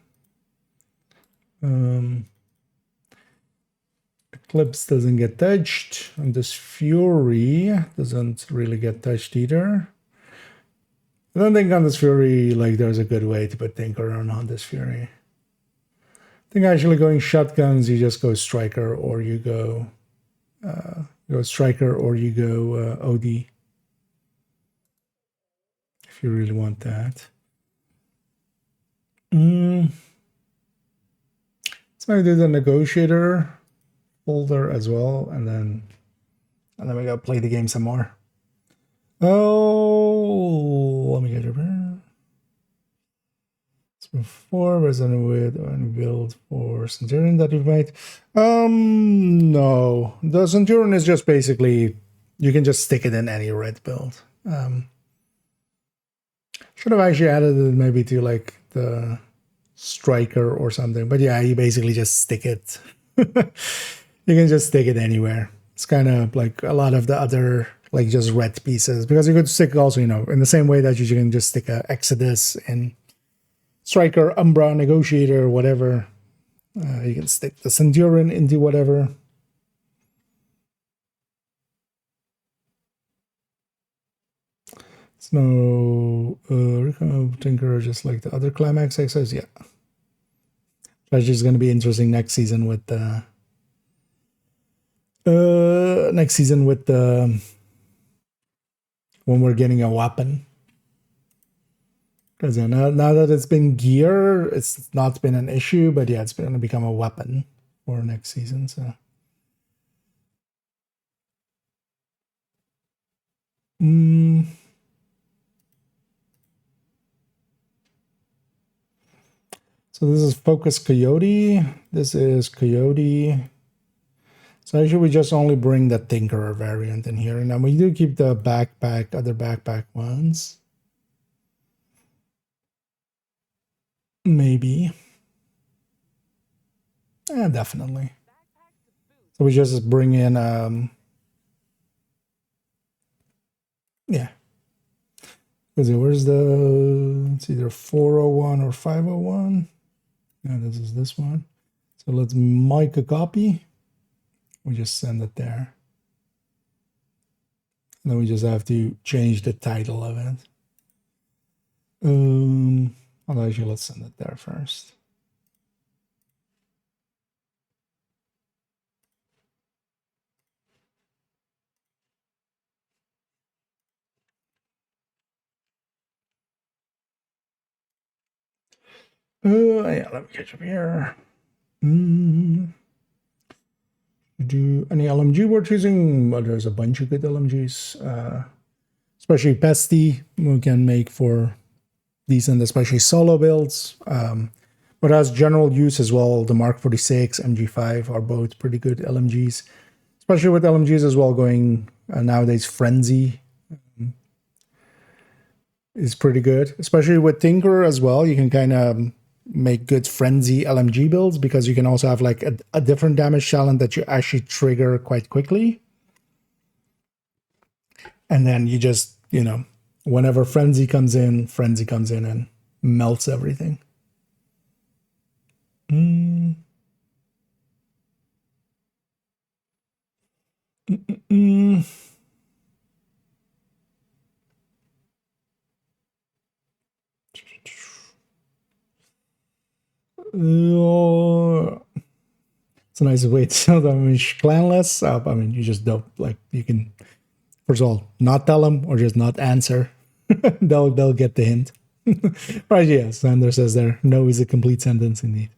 Eclipse doesn't get touched, and this Fury doesn't really get touched either. I don't think on this Fury, like, there's a good way to put Tinker on this Fury. I think actually going shotguns, you just go Striker, or you go Striker, or you go OD. If you really want that. Let's maybe do the Negotiator folder as well, and then we gotta play the game some more. Oh, let me get it. So before resident with and build for Centurion that you've made. No, the Centurion is just basically you can just stick it in any red build. Should have actually added it maybe to like the Striker or something, but yeah, you basically just stick it. You can just stick it anywhere. It's kind of like a lot of the other like just red pieces, because you could stick also, you know, in the same way that you can just stick a Exodus in Striker, Umbra, Negotiator, whatever. You can stick the Centurion into whatever. So Tinker, just like the other Climax exercise, yeah. Strategy is going to be interesting next season with the when we're getting a weapon. Because now that it's been gear, it's not been an issue, but yeah, it's going to become a weapon for next season. So. So this is Focus Coyote. This is Coyote. So actually we just only bring the Tinkerer variant in here. And then we do keep the backpack, other backpack ones. Maybe. Yeah, definitely. So we just bring in, yeah. Where's the, it's either 401 or 501. Yeah, this is this one. So let's mic a copy. We just send it there. And then we just have to change the title of it. Actually, let's send it there first. Yeah, let me catch up here. Do any LMG we're choosing? Well, there's a bunch of good LMGs, especially Pesty, we can make for decent, especially solo builds. But as general use as well, the Mark 46, MG5 are both pretty good LMGs, especially with LMGs as well going nowadays. Frenzy is pretty good, especially with Tinker as well. You can kind of make good Frenzy LMG builds because you can also have like a different damage talent that you actually trigger quite quickly. And then you just, you know, whenever Frenzy comes in and melts everything. It's a nice way to tell them clanless. I mean, you just don't, like, you can, first of all, not tell them or just not answer. they'll get the hint. Right, yeah, Sander says there, no is a complete sentence indeed.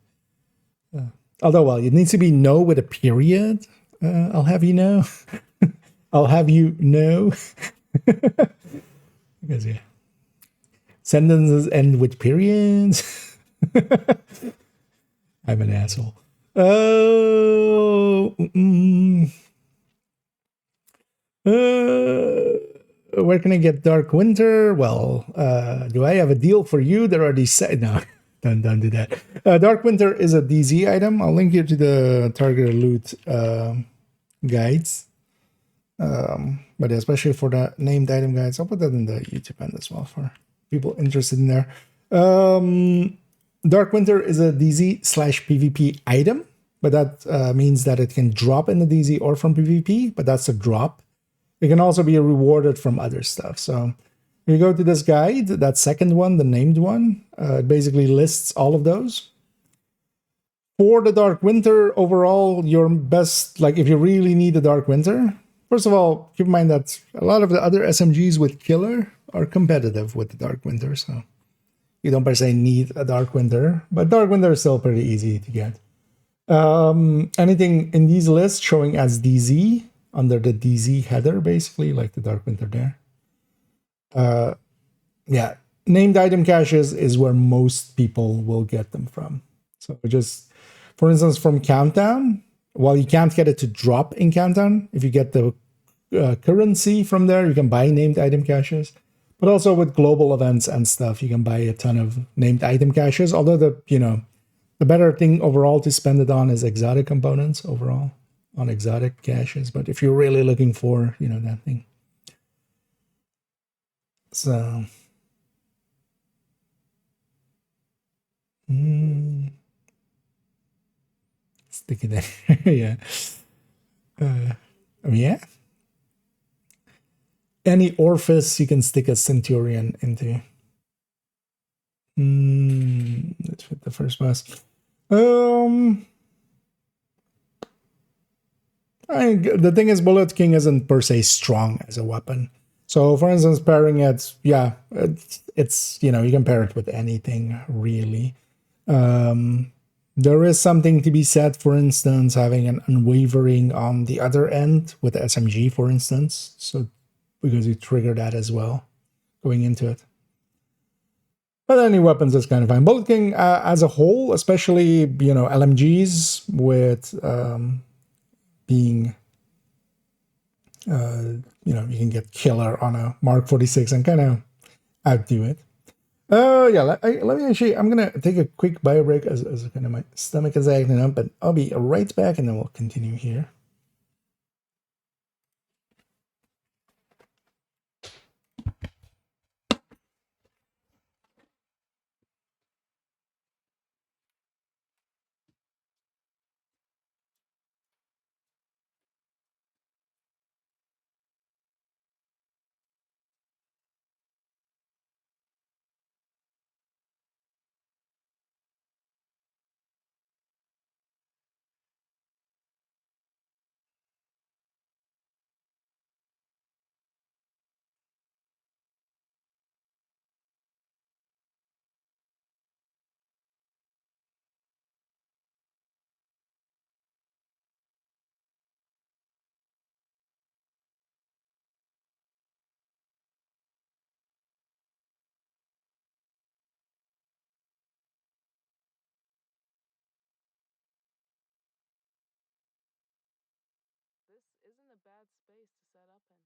Although, well, it needs to be no with a period, I'll have you know. I'll have you know. Because yeah, sentences end with periods. I'm an asshole. Oh, where can I get Dark Winter? Well, do I have a deal for you? There are these. No, don't do that. Dark Winter is a DZ item. I'll link you to the target loot guides. But especially for the named item guides, I'll put that in the YouTube end as well for people interested in there. Dark Winter is a DZ/PvP item, but that means that it can drop in the DZ or from PvP, but that's a drop. It can also be rewarded from other stuff. So if you go to this guide, that second one, the named one, it basically lists all of those. For the Dark Winter, overall, your best, like if you really need the Dark Winter, first of all, keep in mind that a lot of the other SMGs with Killer are competitive with the Dark Winter, so you don't per se need a Dark Winter, but Dark Winter is still pretty easy to get. Anything in these lists showing as DZ, under the DZ header, basically, like the Dark Winter there. Yeah, named item caches is where most people will get them from. So just, for instance, from Countdown, while you can't get it to drop in Countdown, if you get the currency from there, you can buy named item caches. But also with global events and stuff, you can buy a ton of named item caches. Although the better thing overall to spend it on is exotic components overall, on exotic caches. But if you're really looking for, that thing. So stick it there. Yeah. Yeah. Any orifice you can stick a Centurion into. Let's hit the first boss. The thing is, Bullet King isn't per se strong as a weapon. So, for instance, pairing it, it's you can pair it with anything really. There is something to be said, for instance, having an unwavering on the other end with the SMG, for instance. So, because you trigger that as well going into it. But any weapons is kind of fine. Bullet King as a whole, especially, LMGs with being, you can get killer on a Mark 46 and kind of outdo it. Let me actually, I'm going to take a quick bio break as kind of my stomach is acting up, but I'll be right back and then we'll continue here. Isn't a bad space to set up in.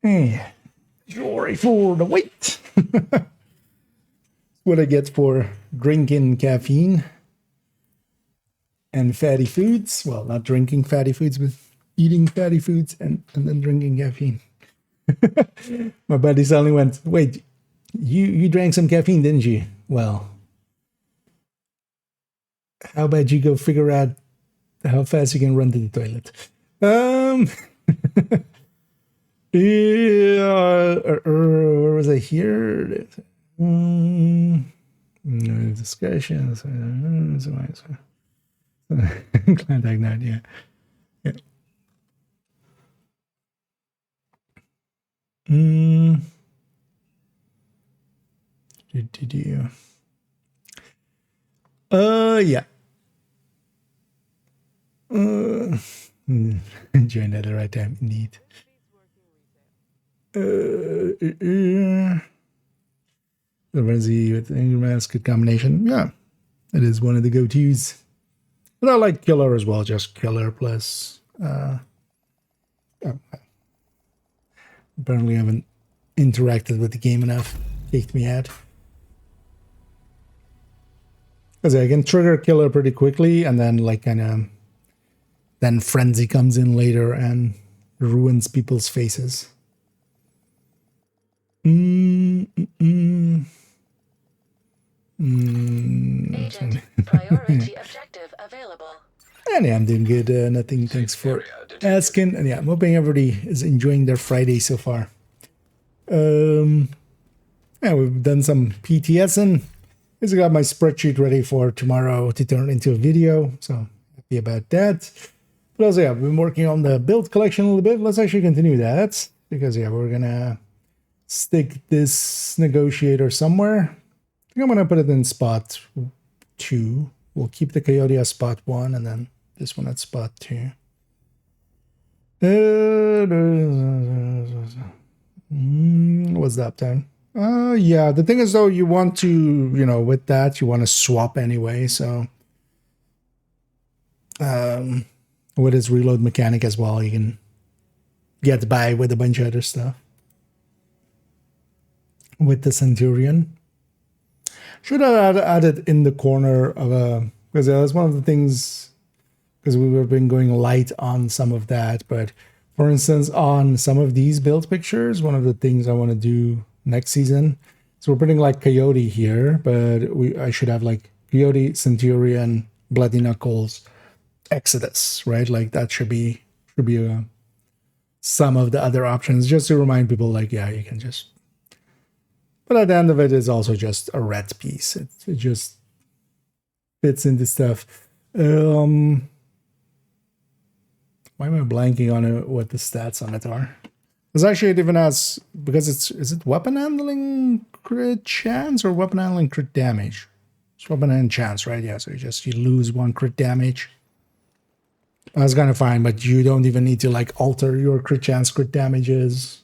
Hey, sorry for the wait. What I get for drinking caffeine and fatty foods. Well, not drinking fatty foods, but eating fatty foods and then drinking caffeine. My buddy suddenly went, wait, you drank some caffeine, didn't you? Well, how about you go figure out how fast you can run to the toilet? Yeah, where was I here? Discussions. Contact that, yeah. Yeah. Yeah. Joined at the right time, indeed. The Renzi with Angry Mask, good combination. Yeah, it is one of the go-tos. But I like Killer as well, just Killer plus. Apparently, I haven't interacted with the game enough. Kicked me out. Because I can trigger Killer pretty quickly, and then like kind of then Frenzy comes in later and ruins people's faces. Agent, priority objective available. And yeah, I'm doing good. Nothing. Thanks for asking. And yeah, I'm hoping everybody is enjoying their Friday so far. Yeah, we've done some PTSing. I got my spreadsheet ready for tomorrow to turn into a video, so happy about that. But also, yeah, I've been working on the build collection a little bit. Let's actually continue that, because yeah, we're gonna stick this negotiator somewhere. I think I'm gonna put it in spot 2. We'll keep the Coyote at spot 1, and then this one at spot 2. What's the uptime? Yeah, the thing is though, you want to, you know, with that, you want to swap anyway, so with his reload mechanic as well, you can get by with a bunch of other stuff. With the Centurion. Should have added in the corner of a, because that's one of the things, because we've been going light on some of that, but for instance, on some of these build pictures, one of the things I want to do next season, so we're putting like Coyote here, but I should have like Coyote, Centurion, Bloody Knuckles, Exodus, right? Like that should be some of the other options, just to remind people like, yeah, you can just, but at the end of it, it's also just a red piece. It just fits into stuff. Why am I blanking on it, what the stats on it are? Because actually it even has, because is it weapon handling crit chance or weapon handling crit damage? It's weapon handling chance, right? Yeah, so you lose 1 crit damage. That's kind of fine, but you don't even need to like alter your crit chance, crit damages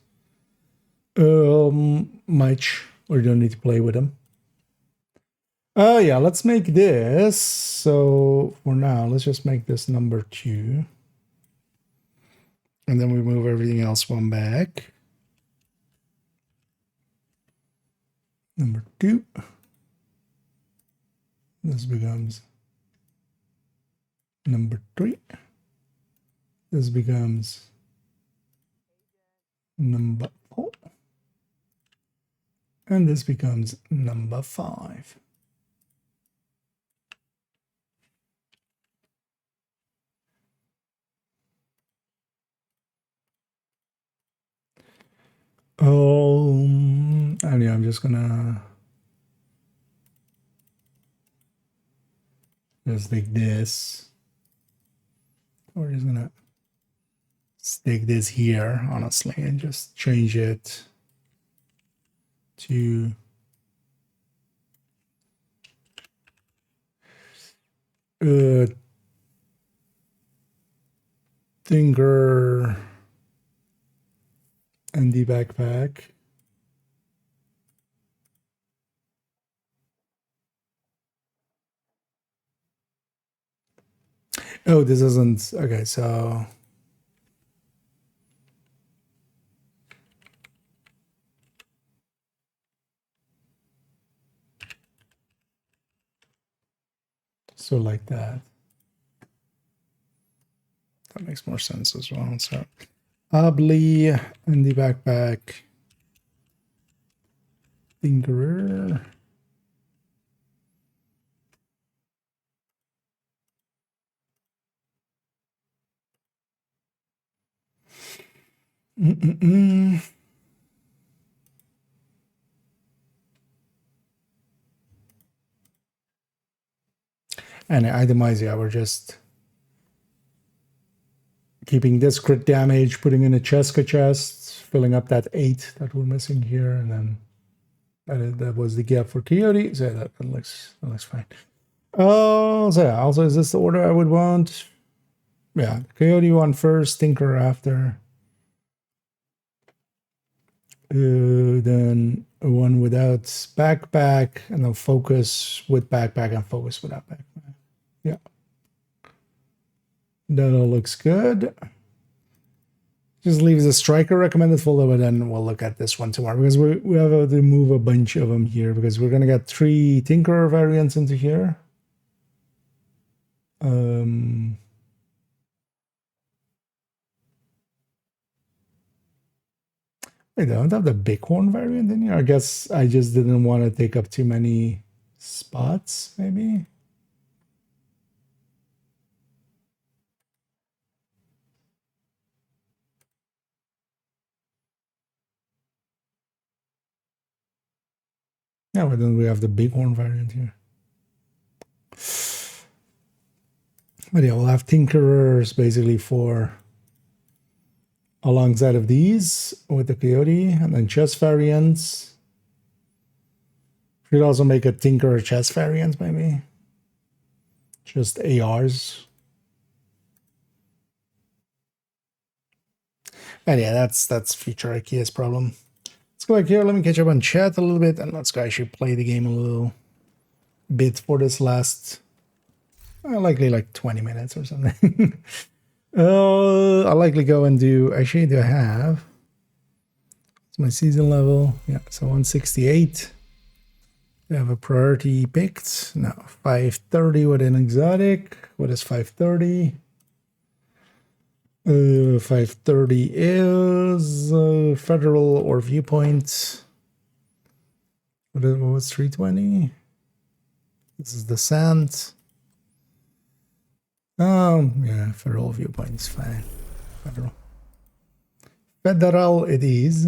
much, or you don't need to play with them. Yeah, let's make this. So for now, let's just make this number 2. And then we move everything else 1 back. Number 2. This becomes number 3. This becomes number 4. And this becomes number 5. And yeah, I'm just gonna just take this. We're just gonna stick this here, honestly, and just change it to Tinker and the backpack. Oh, this isn't okay. So like that. That makes more sense as well. So Obly in the backpack. Tinkerer. Mm-mm-mm. And itemize, yeah, we're just keeping this crit damage, putting in a chest, filling up that 8 that we're missing here, and then that was the gap for Coyote. So that looks fine. Oh, so yeah, also is this the order I would want? Yeah, Coyote one first, Tinker after. Then one without backpack, and then focus with backpack and focus without backpack. Yeah. That all looks good. Just leaves a striker recommended folder, but then we'll look at this one tomorrow because we have to move a bunch of them here because we're gonna get 3 Tinkerer variants into here. I don't have the Bighorn variant in here. I guess I just didn't want to take up too many spots, maybe. Yeah, but then we have the Bighorn variant here. But yeah, we'll have Tinkerers basically for alongside of these with the Coyote, and then chess variants. Should also make a Tinkerer chess variant, maybe. Just ARs. And yeah, that's future IKEA's problem. Let's go back here. Let me catch up on chat a little bit, and let's go actually play the game a little bit for this last, likely like 20 minutes or something. I'll likely go and do. Actually, do I have? It's my season level. Yeah, so 168. We have a priority picked. No, 530 with an exotic. What is 530? 530 is federal or viewpoint. What was 320? This is the sand. Yeah, federal viewpoint is fine. Federal it is.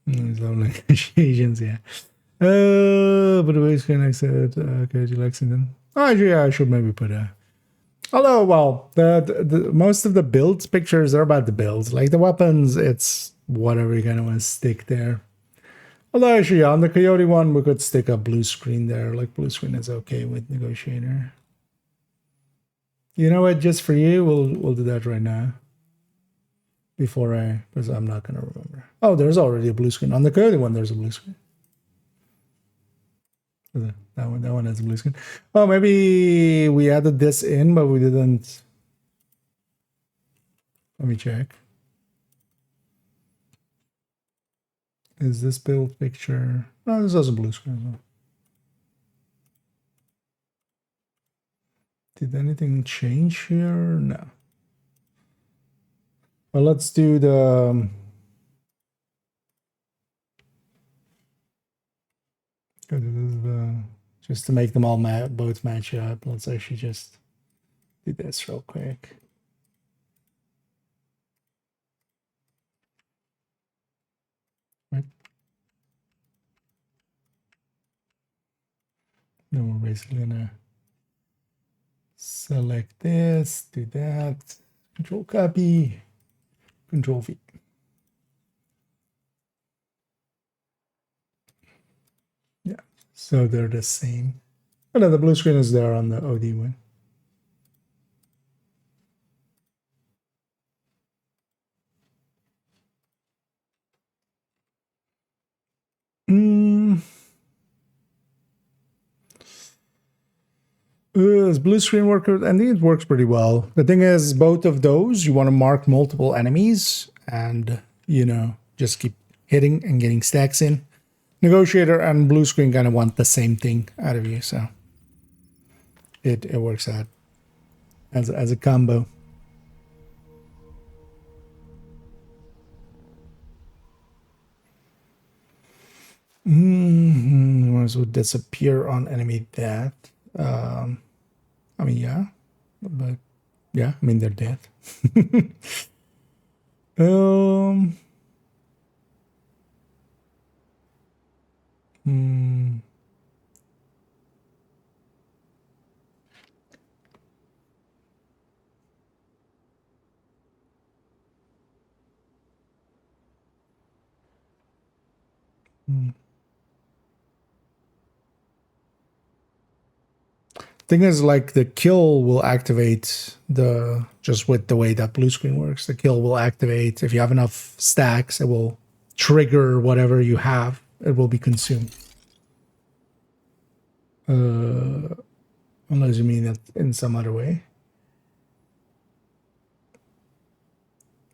There's no negotiations, yeah. But the way I said, okay, Lexington. Oh, yeah, I should maybe put a. Although, well, the most of the builds pictures are about the builds. Like the weapons, it's whatever you're gonna want to stick there. Although, actually, on the Coyote one, we could stick a blue screen there. Like blue screen is okay with negotiator. You know what? Just for you, we'll do that right now. Because I'm not gonna remember. Oh, there's already a blue screen on the Coyote one. There's a blue screen. That one has a blue screen. Oh, maybe we added this in, but we didn't. Let me check. Is this build picture? No, this has a blue screen as well. Did anything change here? No. Well, let's do the. Just to make them all both match up. Let's actually just do this real quick. Right. Then we're basically gonna select this, do that, Control copy, Control V. Yeah, so they're the same. Oh no, the blue screen is there on the OD one. As blue screen worker, I think it works pretty well. The thing is, both of those, you want to mark multiple enemies and, you know, just keep hitting and getting stacks in. Negotiator and blue screen kind of want the same thing out of you, so it works out as a combo. Ones would disappear on enemy death. I mean, yeah, but yeah, I mean they're dead. Thing is, like, the kill will activate the, just with the way that blue screen works, the kill will activate. If you have enough stacks, it will trigger whatever you have. It will be consumed. Unless you mean it in some other way.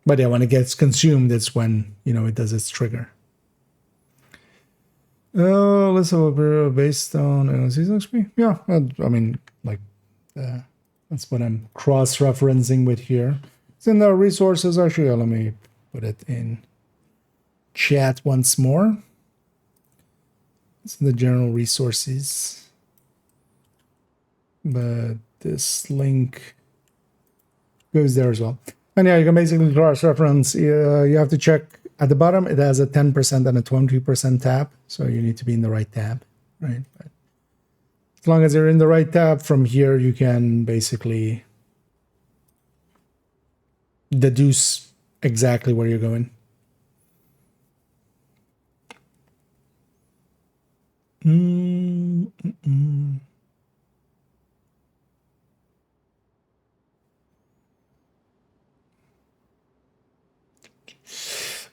But yeah, when it gets consumed, it's when, you know, it does its trigger. Let's have a bureau based on season XP. Yeah, I mean, like, that's what I'm cross-referencing with here. It's in the resources. Actually, let me put it in chat once more. It's in the general resources. But this link goes there as well. And yeah, you can basically cross-reference. You have to check at the bottom. It has a 10% and a 20% tab. So you need to be in the right tab, right? But as long as you're in the right tab, from here you can basically deduce exactly where you're going.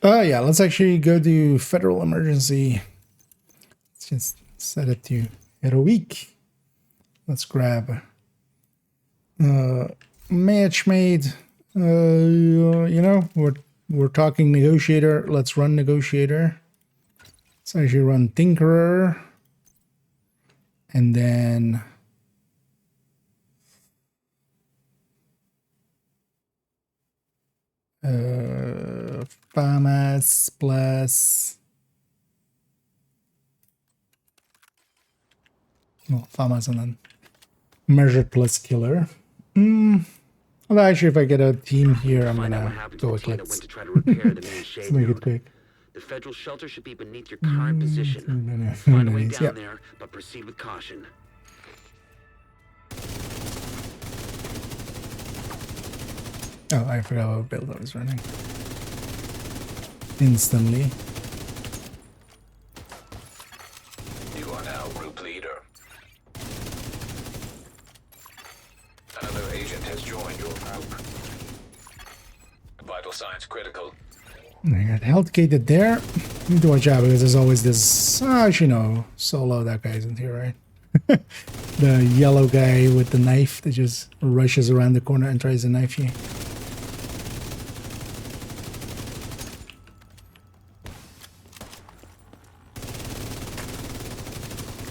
Yeah, let's actually go to federal emergency. Let's just set it to heroic. Let's grab match made. You know, we're talking negotiator. Let's run negotiator. Let's actually run tinkerer, and then FAMAS plus, well, FAMAS and then measured plus killer. Well, actually, if I get a team here, I'm gonna go with let's make it quick. The federal shelter should be beneath your current position. Find a way down there, but proceed with caution. Oh, I forgot what build I was running. Instantly. You are now group leader. Another agent has joined your group. Vital signs critical. I got health gated there. Need to watch out because there's always this. Actually, no, Solo. That guy isn't here, right? The yellow guy with the knife that just rushes around the corner and tries to knife you.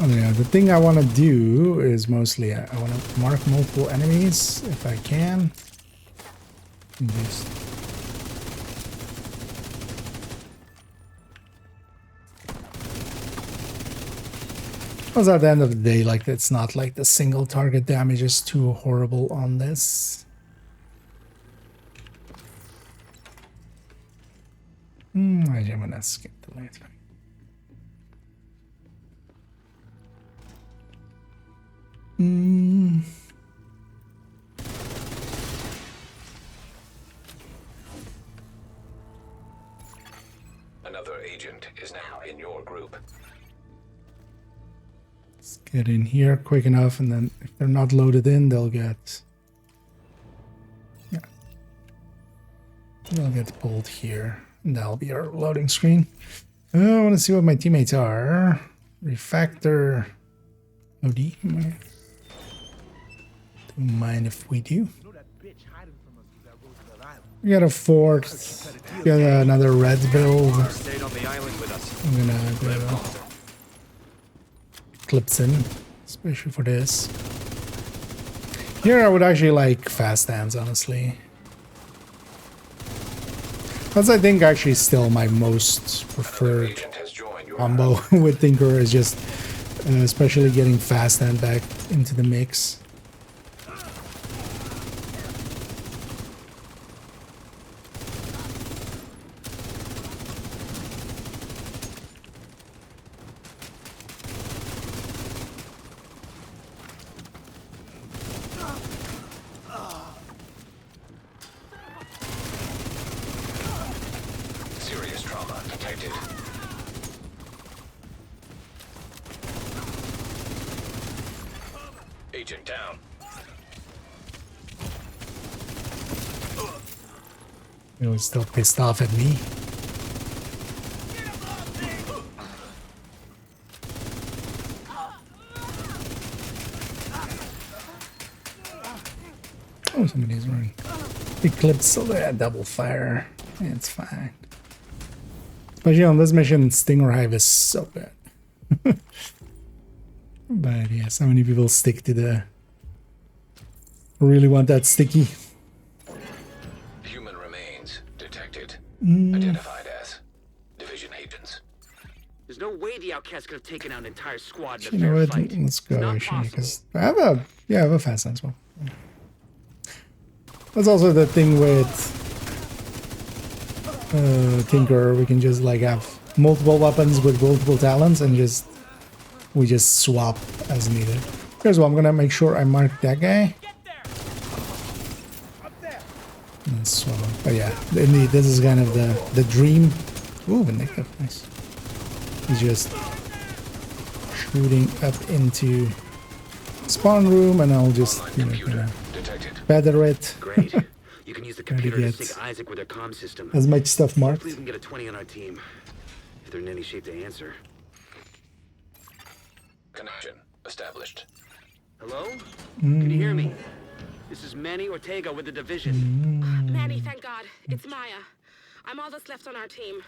Oh yeah, the thing I want to do is mostly I want to mark multiple enemies if I can. Just because at the end of the day, like, it's not like the single target damage is too horrible on this. I'm gonna skip the last one. Another agent is now in your group. Let's get in here quick enough, and then if they're not loaded in, they'll get... Yeah. They'll get pulled here. And that'll be our loading screen. I want to see what my teammates are. Refactor... OD. Mind if we do? We got a fourth. We got another red build. Stayed on the island with us. I'm gonna go clips in, especially for this. Here I would actually like fast hands, honestly. That's, I think, actually still my most preferred combo with Tinker, is just especially getting fast hand back into the mix. Serious trauma detected. Agent down. He was still pissed off at me. Oh, somebody's running. Eclipse, so yeah, double fire. Yeah, it's fine. Especially on this mission, Stinger Hive is so bad. But yeah, so many people stick to the... Really want that sticky. Human remains detected. Identified as division agents. There's no way the outcast could have taken out an entire squad in You a know fair what? fight. Let's go, It's not actually, possible. because I have a... Yeah, I have a fast sense one. That's also the thing with Tinker. We can just like have multiple weapons with multiple talents and just we just swap as needed. Here's what I'm gonna make sure I mark that guy. And swap. But yeah, indeed, this is kind of the dream. Ooh, Vindictive, nice. He's just shooting up into spawn room, and I'll just better it. Great. You can use the Try to computer to get sync Isaac with their comm system. as much stuff marked. Hopefully we can get a 20 on our team. If they're in any shape to answer. Connection established. Hello? Can you hear me? This is Manny Ortega with the division. Manny, thank God. It's Maya. I'm all that's left on our team.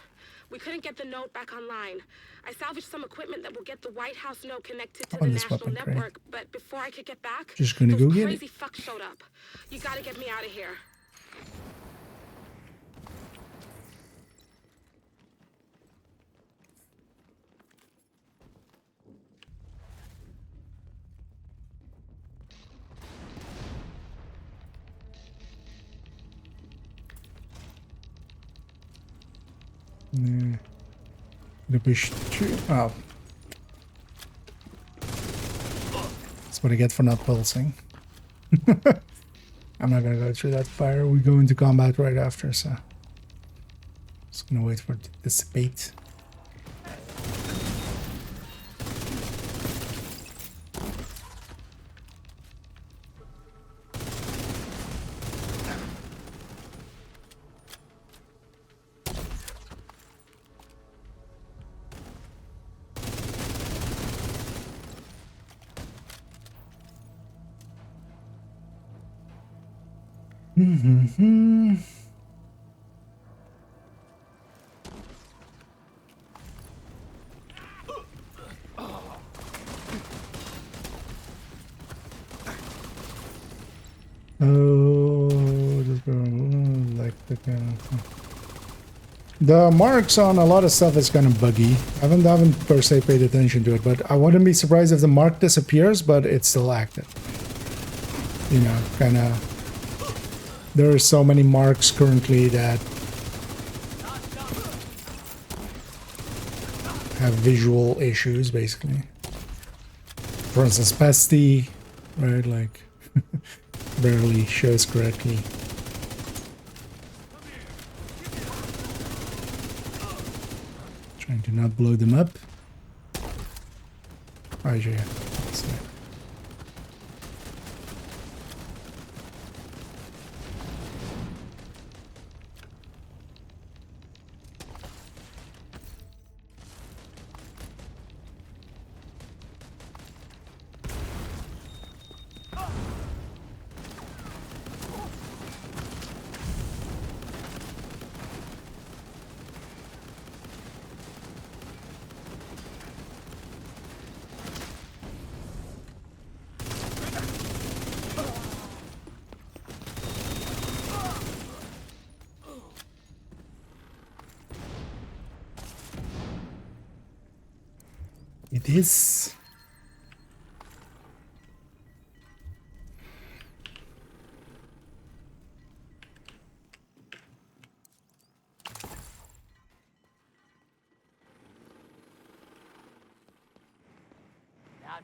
We couldn't get the node back online. I salvaged some equipment that will get the White House node connected to the On this national weapon crate. network, but before I could get back, Just gonna those go get crazy it. fucks showed up. You gotta get me out of here. Yeah. The push tree. Oh. That's what I get for not pulsing. I'm not gonna go through that fire. We go into combat right after, so just gonna wait for it to dissipate. Oh, just go like the kind of... The marks on a lot of stuff is kind of buggy. I haven't per se paid attention to it, but I wouldn't be surprised if the mark disappears, but it's still active. You know, kind of... There are so many marks currently that have visual issues, basically. For instance, Pesty, right, like, barely shows correctly. Trying to not blow them up. Oh, yeah. That's it. It is.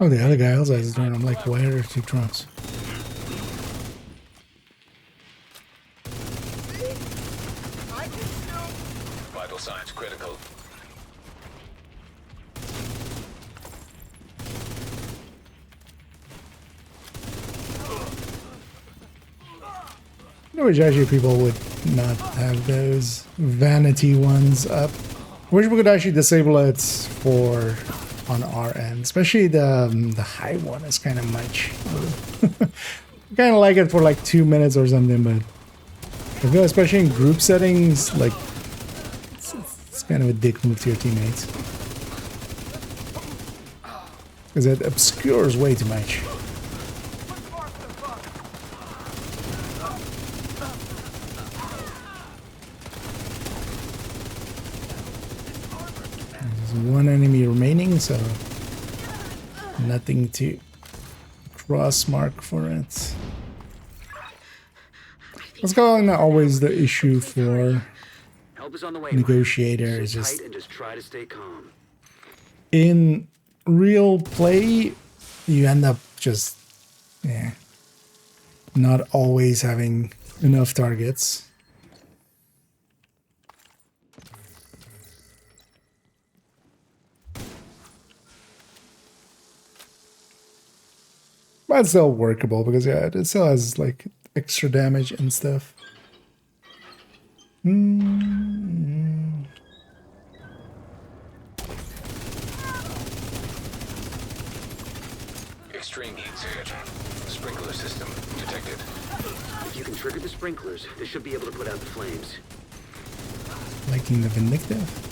Oh, the other guy also has a drone. I'm like, why are there two drones? Vital signs critical. I wish actually people would not have those vanity ones up. I wish we could actually disable it for on our end, especially the high one is kind of much. Kind of like it for like 2 minutes or something, but I feel especially in group settings, like it's kind of a dick move to your teammates because it obscures way too much. One enemy remaining, so nothing to cross mark for it. That's kind of always the issue for Negotiator, is just try to stay calm. In real play you end up just not always having enough targets. But it's still workable because yeah, it still has like extra damage and stuff. Extreme heat surge. Sprinkler system detected. If you can trigger the sprinklers, they should be able to put out the flames. Liking the Vindictive.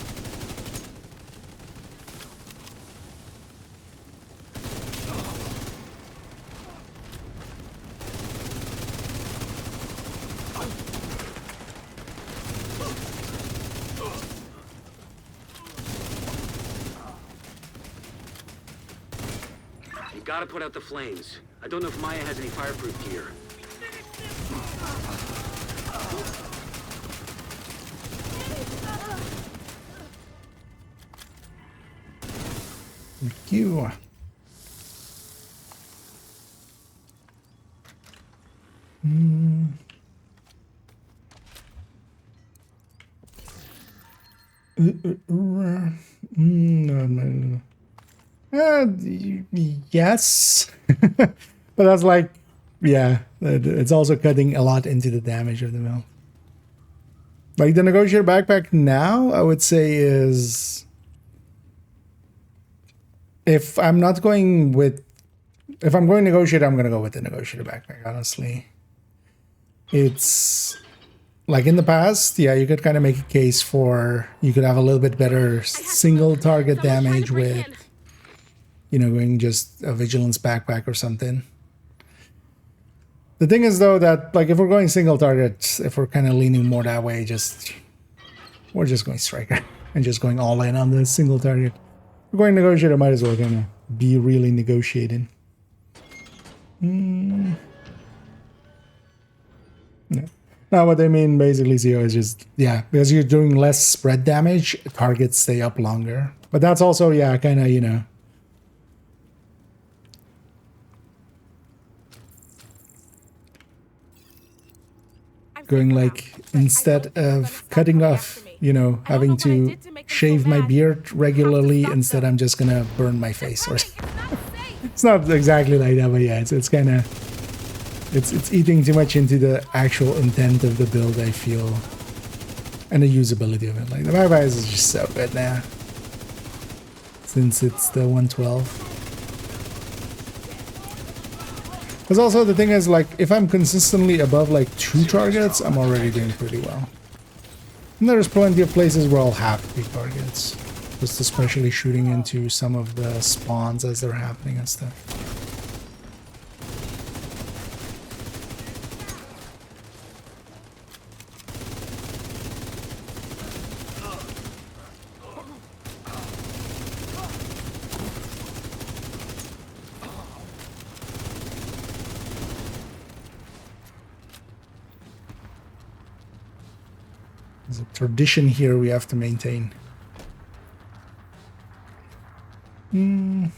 Gotta put out the flames. I don't know if Maya has any fireproof gear. Thank you. No. Yes, but that's like, yeah, it's also cutting a lot into the damage of the mill. Like the Negotiator backpack now, I would say is, if I'm going Negotiator, I'm gonna go with the Negotiator backpack. Honestly, it's like in the past, yeah, you could kind of make a case for you could have a little bit better single target damage with, you know, going just a vigilance backpack or something. The thing is though that like if we're going single target, if we're kind of leaning more that way, we're just going striker and just going all in on the single target. If we're going Negotiator, might as well kind of be really negotiating. Yeah. Now what they mean basically, CO, is just, yeah, because you're doing less spread damage, targets stay up longer. But that's also, yeah, kind of, you know, going like, instead of cutting off, you know, having to shave my beard regularly, instead I'm just gonna burn my face. Or it's not exactly like that, but yeah, it's kind of, it's eating too much into the actual intent of the build, I feel, and the usability of it. Like the backpack is just so good now, since it's the 112. Because also the thing is, like, if I'm consistently above like 2 targets, I'm already doing pretty well. And there's plenty of places where I'll have 3 targets, just especially shooting into some of the spawns as they're happening and stuff. There's a tradition here we have to maintain. Here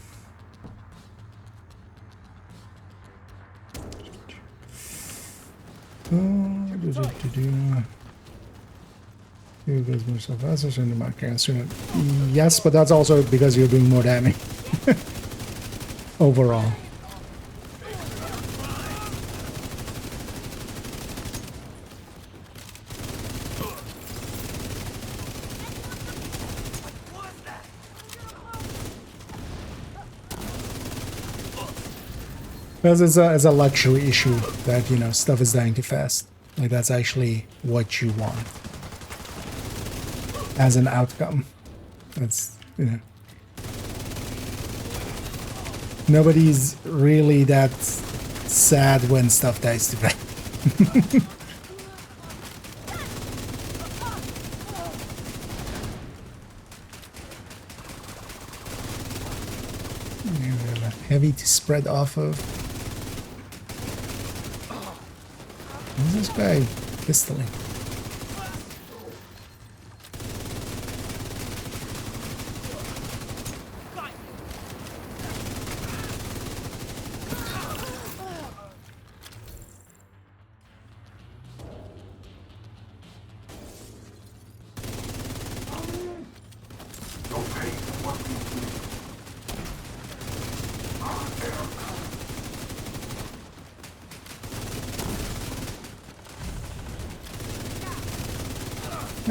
goes more so faster, so the marker sooner. Yes, but that's also because you're doing more damage overall. Because it's a luxury issue that, you know, stuff is dying too fast. Like, that's actually what you want as an outcome. That's, you know. Nobody's really that sad when stuff dies too fast. Heavy to spread off of. Who's this guy pistoling?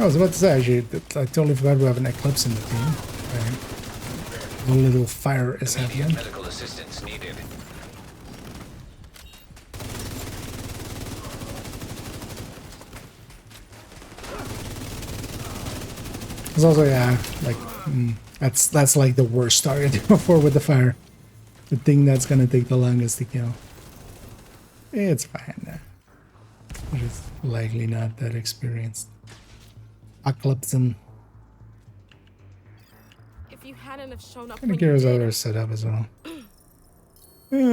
I was about to say, actually, I totally forgot we have an Eclipse in the team. A little fire is happening. Medical assistance needed. It's also, yeah, like, that's like the worst target for with the fire. The thing that's gonna take the longest to kill. It's fine. We're just likely not that experienced. Eclipse him. If you hadn't have shown up I think when you here's did, other setup as well.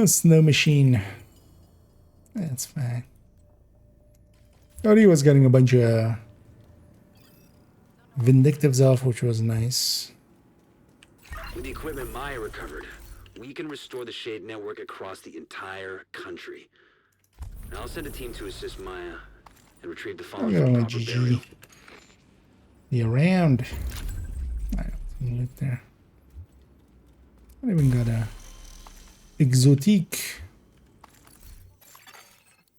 Snow machine. That's fine. Thought he was getting a bunch of vindictives off, which was nice. With the equipment Maya recovered, we can restore the Shade network across the entire country. Now I'll send a team to assist Maya and retrieve the fallen for proper burial. Be around. Alright, some loot there. I even got a exotique.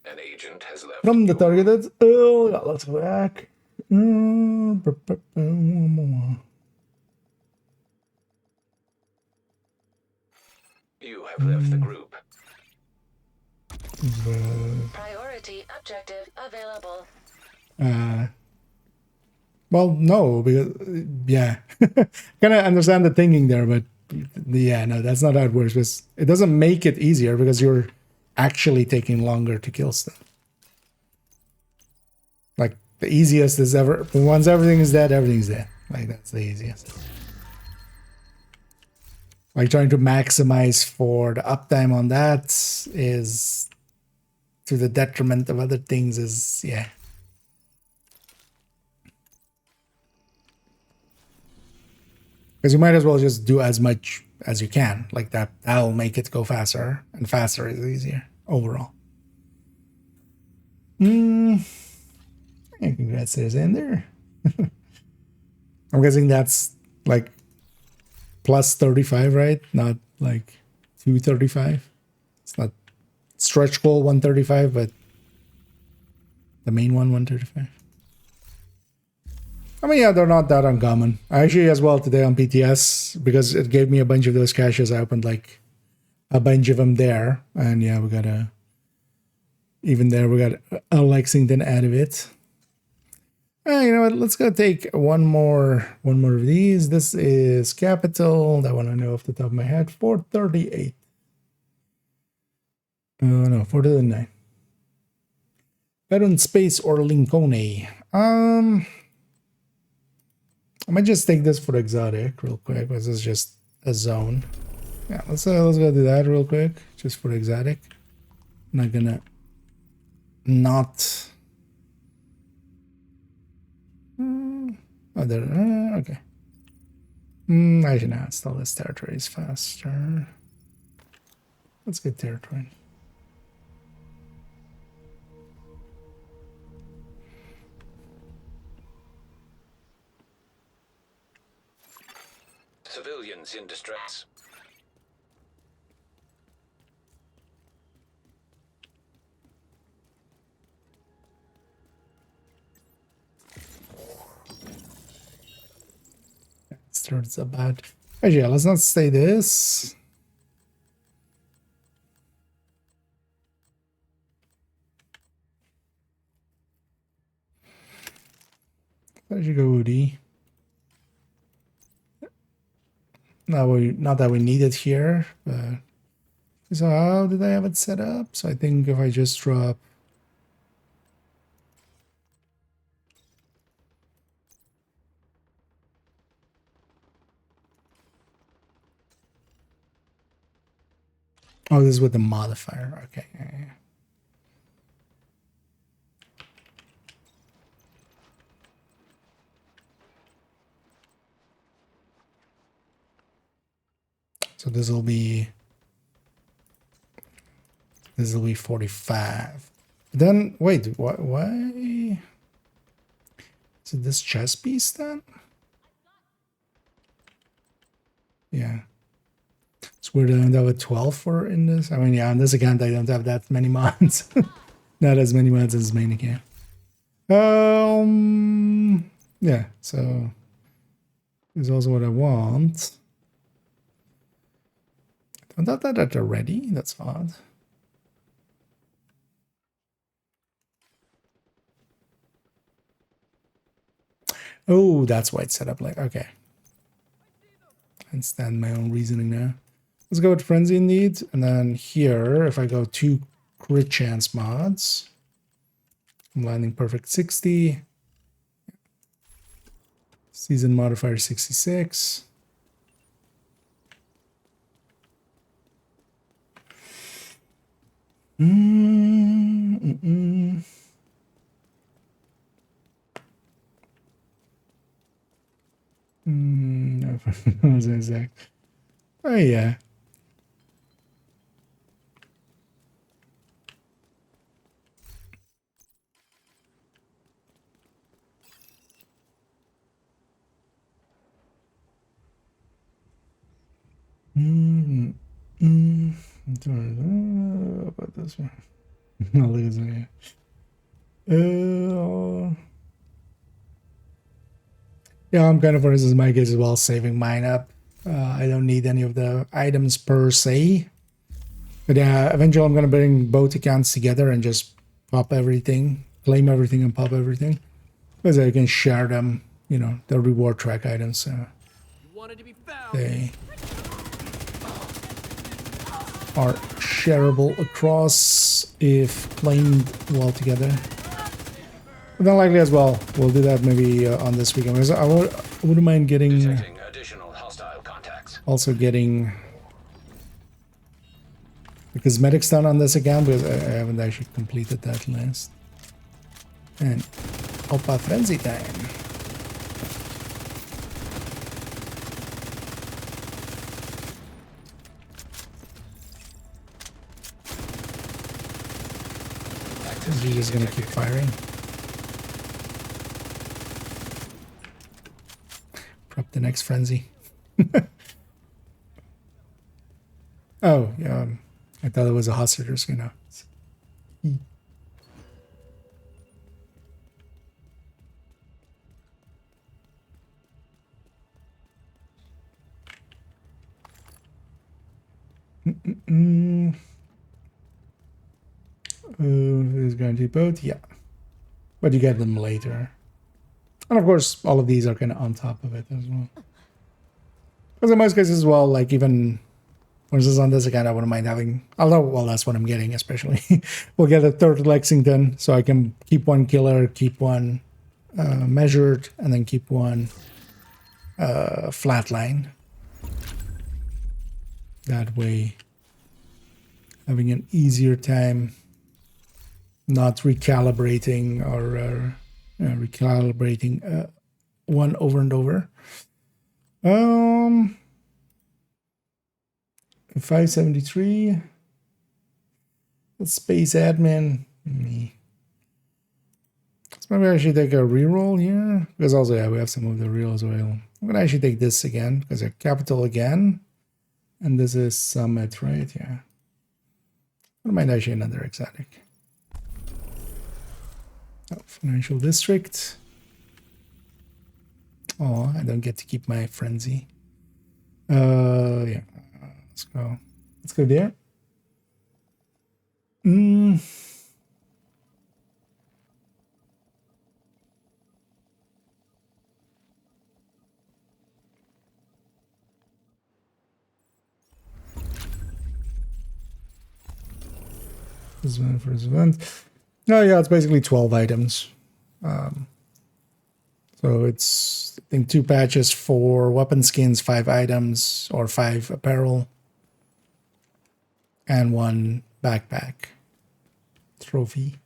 An agent has left. From the targeted. Oh, got lots of back. You have left the group. Priority objective available. Well, no, because yeah, kind of understand the thinking there, but yeah, no, that's not how it works. Because it doesn't make it easier because you're actually taking longer to kill stuff. Like the easiest is ever. Once everything is dead, everything's dead. Like that's the easiest. Like trying to maximize for the uptime on that is to the detriment of other things. Is yeah. Because you might as well just do as much as you can. Like that, that'll make it go faster. And faster is easier overall. Yeah, congrats, there's Ender. I'm guessing that's like plus 35, right? Not like 235. It's not stretch goal 135, but the main one 135. I mean, yeah, they're not that uncommon. I actually, as well, today on PTS, because it gave me a bunch of those caches, I opened like a bunch of them there. And yeah, we got a, even there, we got a Lexington out of it. You know what, let's go take one more of these. This is Capital, that one I know off the top of my head, 438. No, 439. Baron Space or Lincoln. I might just take this for exotic real quick, because it's just a zone. Yeah, let's go do that real quick, just for exotic. I'm not gonna not. Whether okay. Actually, no. Still, this territory is faster. Let's get territory. Civilians in distress. Starts about. Actually, yeah, let's not say this. There you go, Woody. Not that we need it here, but so how did I have it set up? So I think if I just drop oh, this is with the modifier. Okay. Yeah. So this will be 45. Then wait, why is it this chess piece then? Yeah. It's weird I don't have a 12 for in this. I mean, yeah, on this account I don't have that many mods. Not as many mods as main account. Yeah, so this is also what I want. I don't have that already. That's odd. Oh, that's why it's set up like, okay. I understand my own reasoning now. Let's go with Frenzy indeed. And then here, if I go 2 crit chance mods, I'm landing perfect 60. Season modifier 66. No, exact. Oh yeah. About this one. No, look at that. Yeah, I'm kind of, for instance, in my case as well, saving mine up. I don't need any of the items per se. But yeah, eventually I'm going to bring both accounts together and just pop everything, claim everything and pop everything. Because I can share them, you know, the reward track items. They are shareable across if claimed well together. But then likely as well, we'll do that maybe on this weekend. Because I wouldn't mind getting... additional hostile contacts. Also getting... the cosmetics done on this account, because I haven't actually completed that list. And Opa Frenzy time. He's just gonna keep firing. Prep the next frenzy. Oh, yeah. I thought it was a hostager's, you know. Is guaranteed both, yeah. But you get them later. And of course, all of these are kind of on top of it as well. Because in most cases as well, like even, for instance, on this account, I wouldn't mind having, although, well, that's what I'm getting, especially. We'll get a third Lexington, so I can keep one killer, keep one measured, and then keep one flatline. That way, having an easier time not recalibrating or recalibrating one over and over. 573. Space admin. Me. So maybe I should take a reroll here. Because also, yeah, we have some of the rerolls as well. I'm gonna actually take this again because a capital again. And this is Summit, right? Yeah. I might actually another exotic. Oh, financial district. Oh, I don't get to keep my frenzy. Yeah. Let's go. Let's go there. This one for this event. Oh yeah, it's basically 12 items. So it's, I think, 2 patches for weapon skins, 5 items or 5 apparel, and 1 backpack trophy.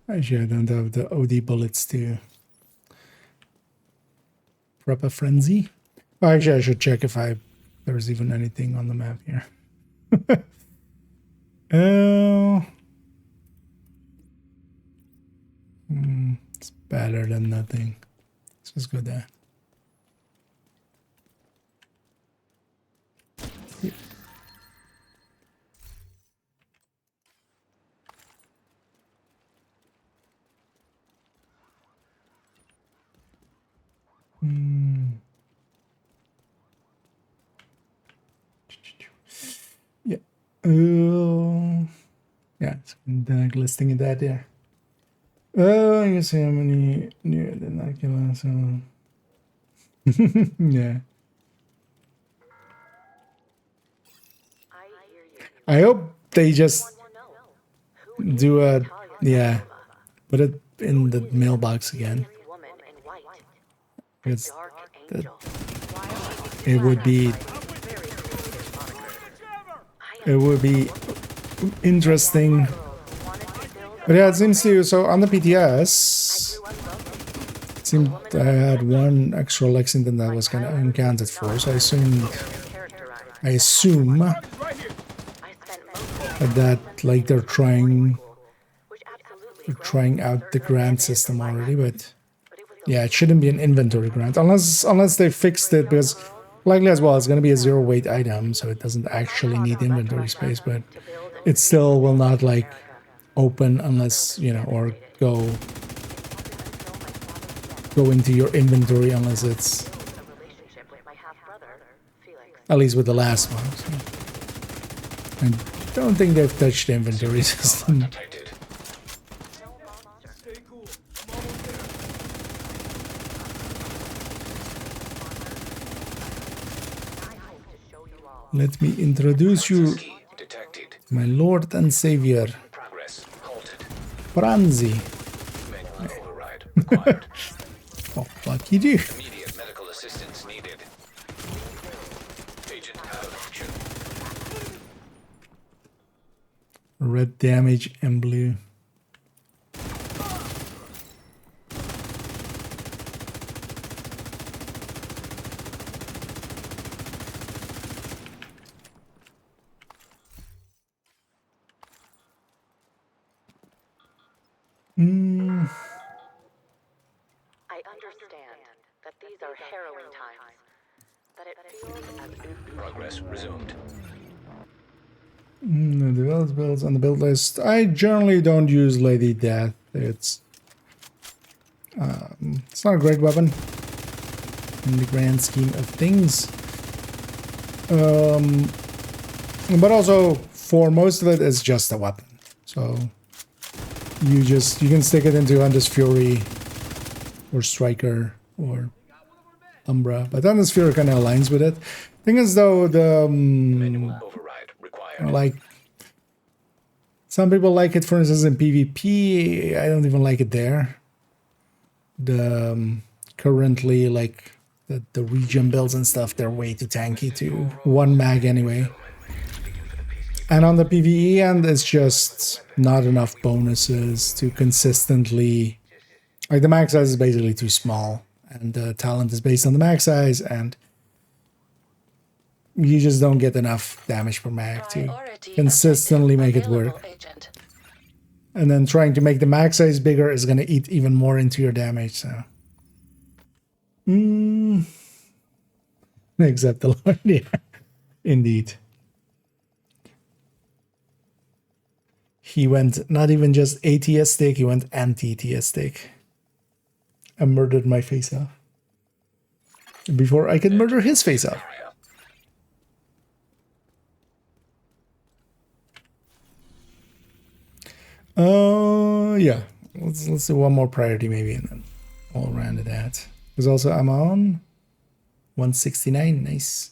Actually, I don't have the OD bullets to prep a frenzy. Oh, actually, I should check if there's even anything on the map here. It's better than nothing. Let's just go there. Yeah. Yeah, it's listing of that there. I guess how many near the inoculum, so yeah. I hope they just do a put it in the mailbox again. It's it would be interesting. But yeah, it seems to, so on the PTS, it seemed I had 1 extra Lexington that was kind of uncounted for, so I assume that like they're trying out the grant system already, but yeah, it shouldn't be an inventory grant unless they fixed it, because likely as well it's going to be a 0 weight item, so it doesn't actually need inventory space, but it still will not like open unless, you know, or go into your inventory unless it's at least with the last one. So I don't think they've touched the inventory system. Let me introduce you, my Lord and Savior, Franzi. Oh, fuck you do. Immediate medical assistance needed. Agent out of action. Red damage and blue. I understand that these are harrowing times, but it feels as if Progress resumed. The builds on the build list. I generally don't use Lady Death. It's not a great weapon in the grand scheme of things. But also for most of it, it's just a weapon. So you can stick it into Hunter's Fury or Striker or Umbra, but Atmosphere kind of aligns with it. Thing is, though, the like some people like it, for instance, in PvP. I don't even like it there. The currently like the regen builds and stuff, they're way too tanky to one mag anyway. And on the PvE end, it's just not enough bonuses to consistently, like the max size is basically too small, and the talent is based on the max size, and you just don't get enough damage per mag to consistently make it work. And then trying to make the max size bigger is going to eat even more into your damage, so. Except the Lord, yeah. Indeed. He went not even just atheistic, he went anti-theistic. I murdered my face off. Before I could murder his face off. Yeah. Let's do one more priority maybe, and then all around to that. Because also I'm on 169, nice.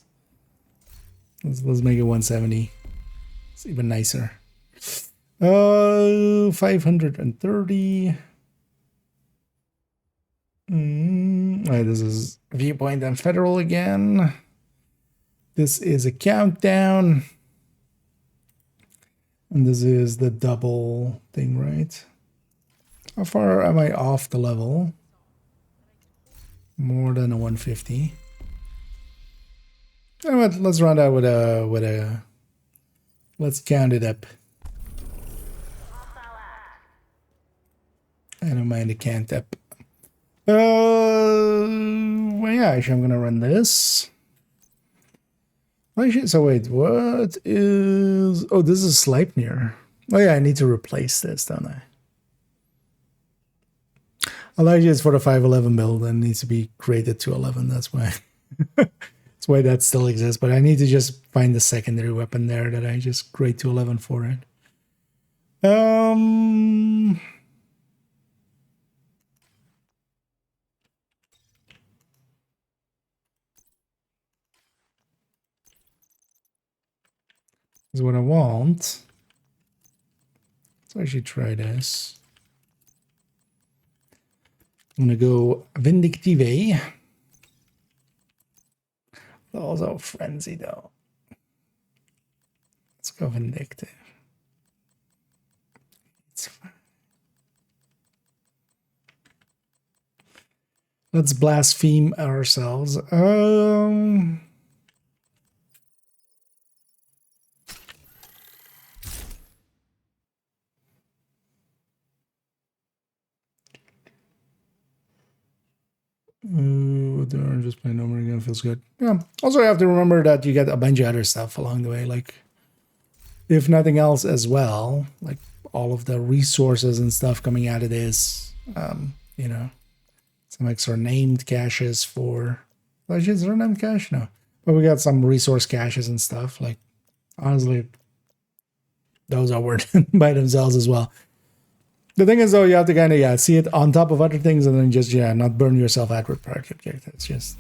Let's make it 170. It's even nicer. 530. Alright, this is Viewpoint and Federal again. This is a countdown. And this is the double thing, right? How far am I off the level? More than a 150. You know what? Let's round out with a. Let's count it up. I don't mind the count up. Well, yeah, actually, I'm gonna run this. Actually, so wait, what is? Oh, this is Sleipnir. Oh yeah, I need to replace this, don't I? Elijah is for the 511 build and needs to be created to 11. That's why. That's why that still exists. But I need to just find the secondary weapon there that I just grade to 11 for it. Is what I want. Let's actually try this. I'm gonna go Vindictive. Also Frenzy though. Let's go Vindictive. It's fine. Let's blaspheme ourselves. Just play number again feels good. Yeah. Also, you have to remember that you get a bunch of other stuff along the way, like if nothing else as well, like all of the resources and stuff coming out of this. You know, some extra named caches for. Is there a named cache? No, but we got some resource caches and stuff. Like honestly, those are worth by themselves as well. The thing is, though, you have to kind of see it on top of other things, and then just not burn yourself out with priority objectives. It's just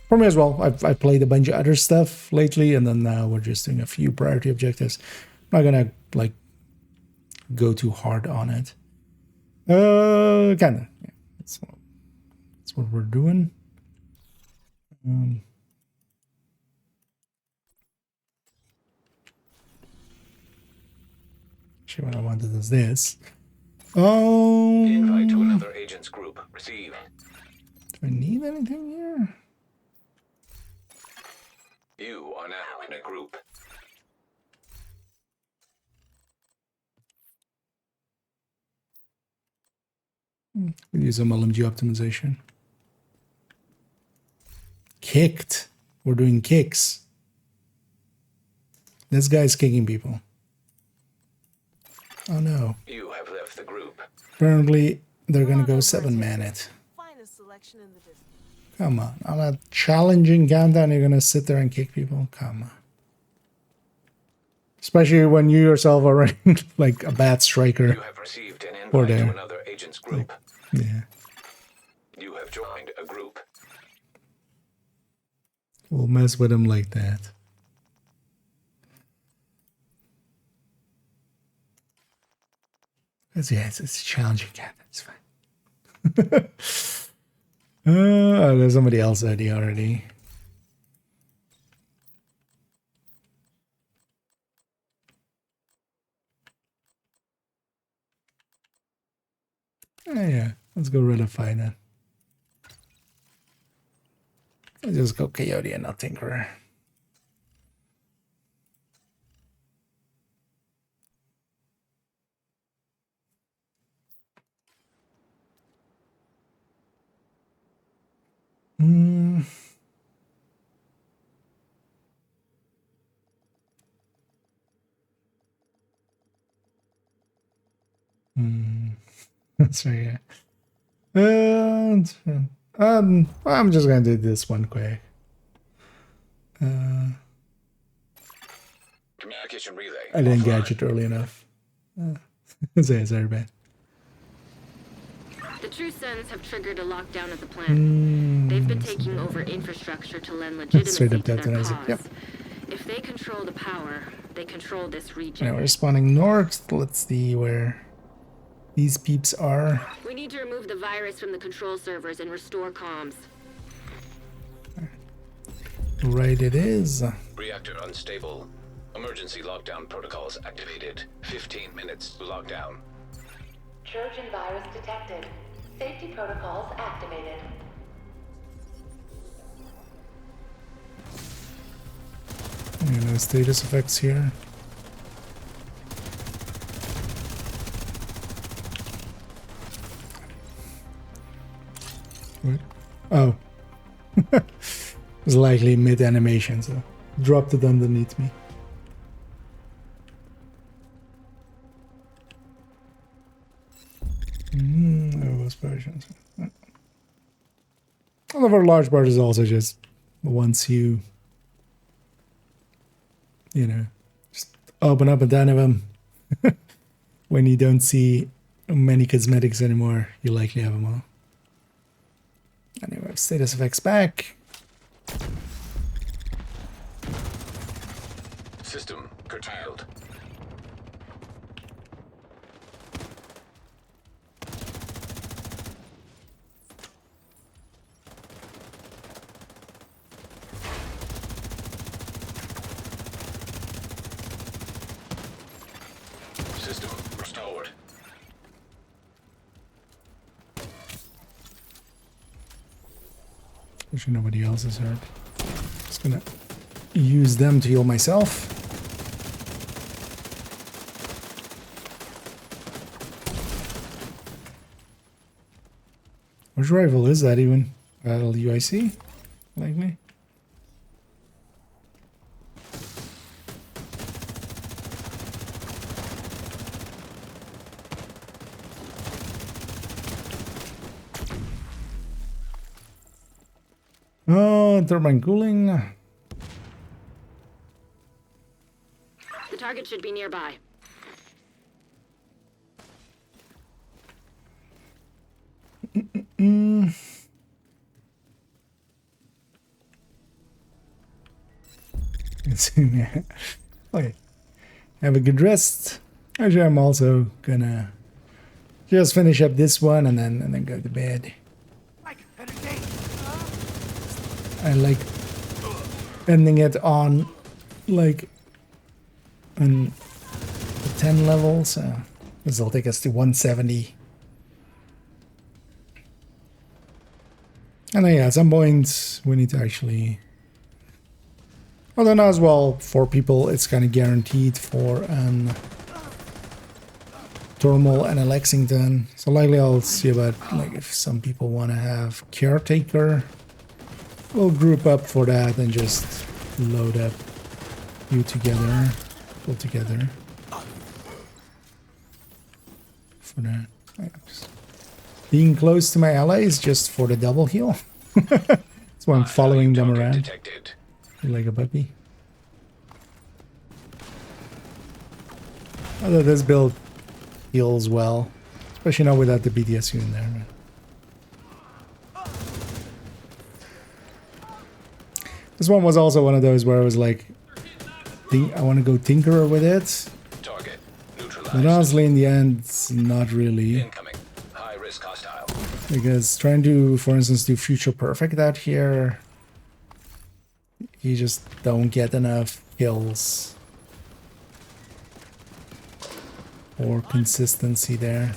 for me as well. I've played a bunch of other stuff lately, and then now we're just doing a few priority objectives. I'm not gonna like go too hard on it. Kinda. Yeah, that's what we're doing. Actually, what I wanted is this. Invite to another agent's group. Receive. Do I need anything here? You are now in a group. We'll use some LMG optimization. Kicked. We're doing kicks. This guy's kicking people. Oh no. You have left the group. Apparently, they're gonna go 7-man it. Come on. On a challenging countdown, you're gonna sit there and kick people? Come on. Especially when you yourself are running like a bad striker. You have received an invite to another agent's group. Yeah. You have joined a group. We'll mess with him like that. Yeah, it's a challenge again. It's fine. Oh, there's somebody else already. Oh, yeah, let's go Redify then. Let's just go Coyote and not Tinkerer. That's right, yeah. And I'm just gonna do this one quick. Communication relay. I didn't catch it early enough. Sorry, bad. The True Sons have triggered a lockdown of the planet. They've been taking over infrastructure to lend legitimacy to their cause. Yep. If they control the power, they control this region. Now we're spawning north. Let's see where these peeps are. We need to remove the virus from the control servers and restore comms. Right it is. Reactor unstable. Emergency lockdown protocols activated. 15 minutes to lockdown. Trojan virus detected. Safety protocols activated. No status effects here. What? Oh. It was likely mid-animation, so dropped it underneath me. Those versions. All of our large part is also just once you know, just open up a ton of them. When you don't see many cosmetics anymore, you likely have them all. Anyway, status effects back. System curtailed. System restored. Wish nobody else is hurt. Just gonna use them to heal myself. Which rifle is that even? UIC? Likely. Oh, turbine cooling. The target should be nearby. Okay. Have a good rest. Actually, I'm also gonna just finish up this one and then go to bed. I like ending it on like a 10 level, so this will take us to 170. And then yeah, at some point we need to actually, although not as well for people, it's kind of guaranteed for Thermal and a Lexington. So likely I'll see about like if some people want to have Caretaker. We'll group up for that and just load up you together, pull together for that. Just being close to my allies just for the double heal. That's why I'm following them around like a puppy. Although this build heals well, especially now without the BDSU in there. This one was also one of those where I was like, I want to go tinker with it. Target neutralized. But honestly, in the end, it's not really. Incoming. High risk hostile. Because trying to, for instance, do future perfect out here, you just don't get enough kills or consistency there.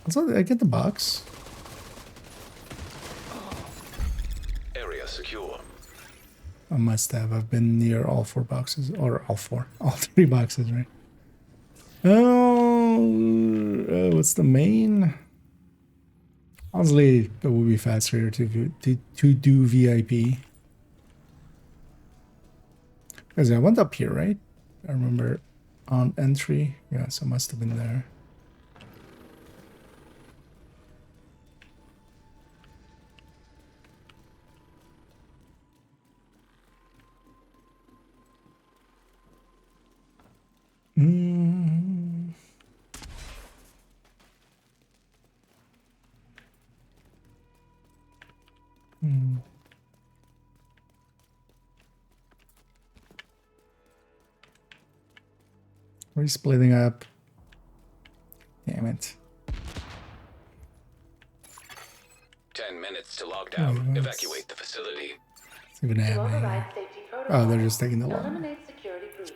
Also, did I get the box? Area secure. I must have. I've been near all 4 boxes, or all 3 boxes, right? Oh, what's the main? Honestly, it would be faster to do VIP. Because I went up here, right? I remember on entry. Yeah, so it must have been there. Mm. Mm. We're splitting up. Damn it. 10 minutes to lockdown. Evacuate the facility. It's even happening. Oh, they're just taking the long. Eliminate security breach.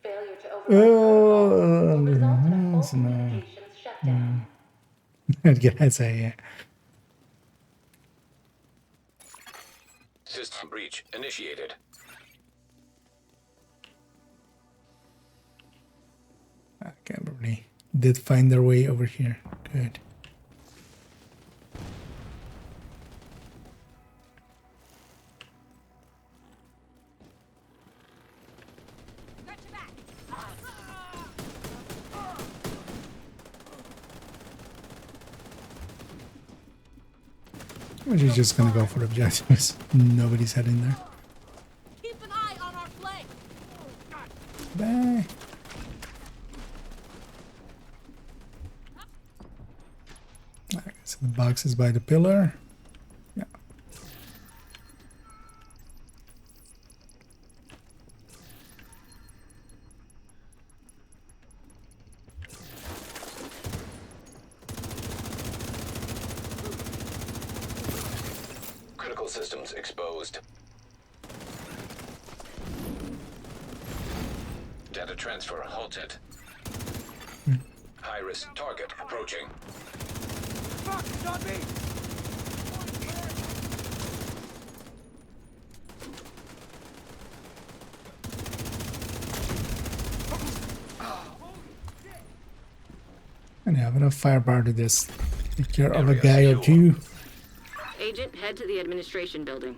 Failure to override Oh, will result in a full no. communications shutdown. I'd say, yeah. System breach initiated. Okay, everybody did find their way over here. Good. We're just gonna go for objectives. Nobody's heading there. Keep an eye on our flank. Bye. Alright, so the box is by the pillar. Yeah. Critical systems exposed. Data transfer halted. High-risk target approaching. Fuck, it's on me! And I have enough firepower to just take care of a guy or two. Agent, head to the administration building.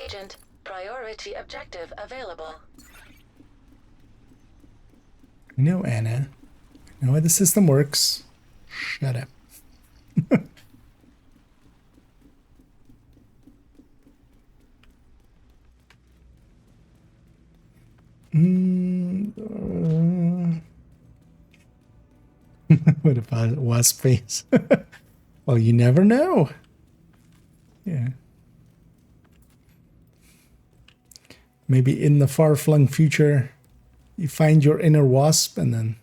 Agent, priority objective available. I know, Anna. I know how the system works. Shut up. What about it was space? Well, you never know. Yeah. Maybe in the far-flung future, you find your inner wasp, and then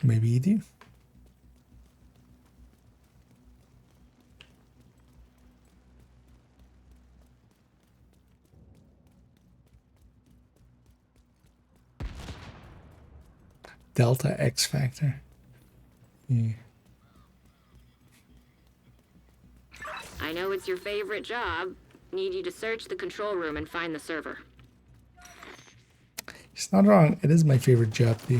maybe you do. Delta X Factor. Yeah. I know it's your favorite job. Need you to search the control room and find the server. It's not wrong. It is my favorite job to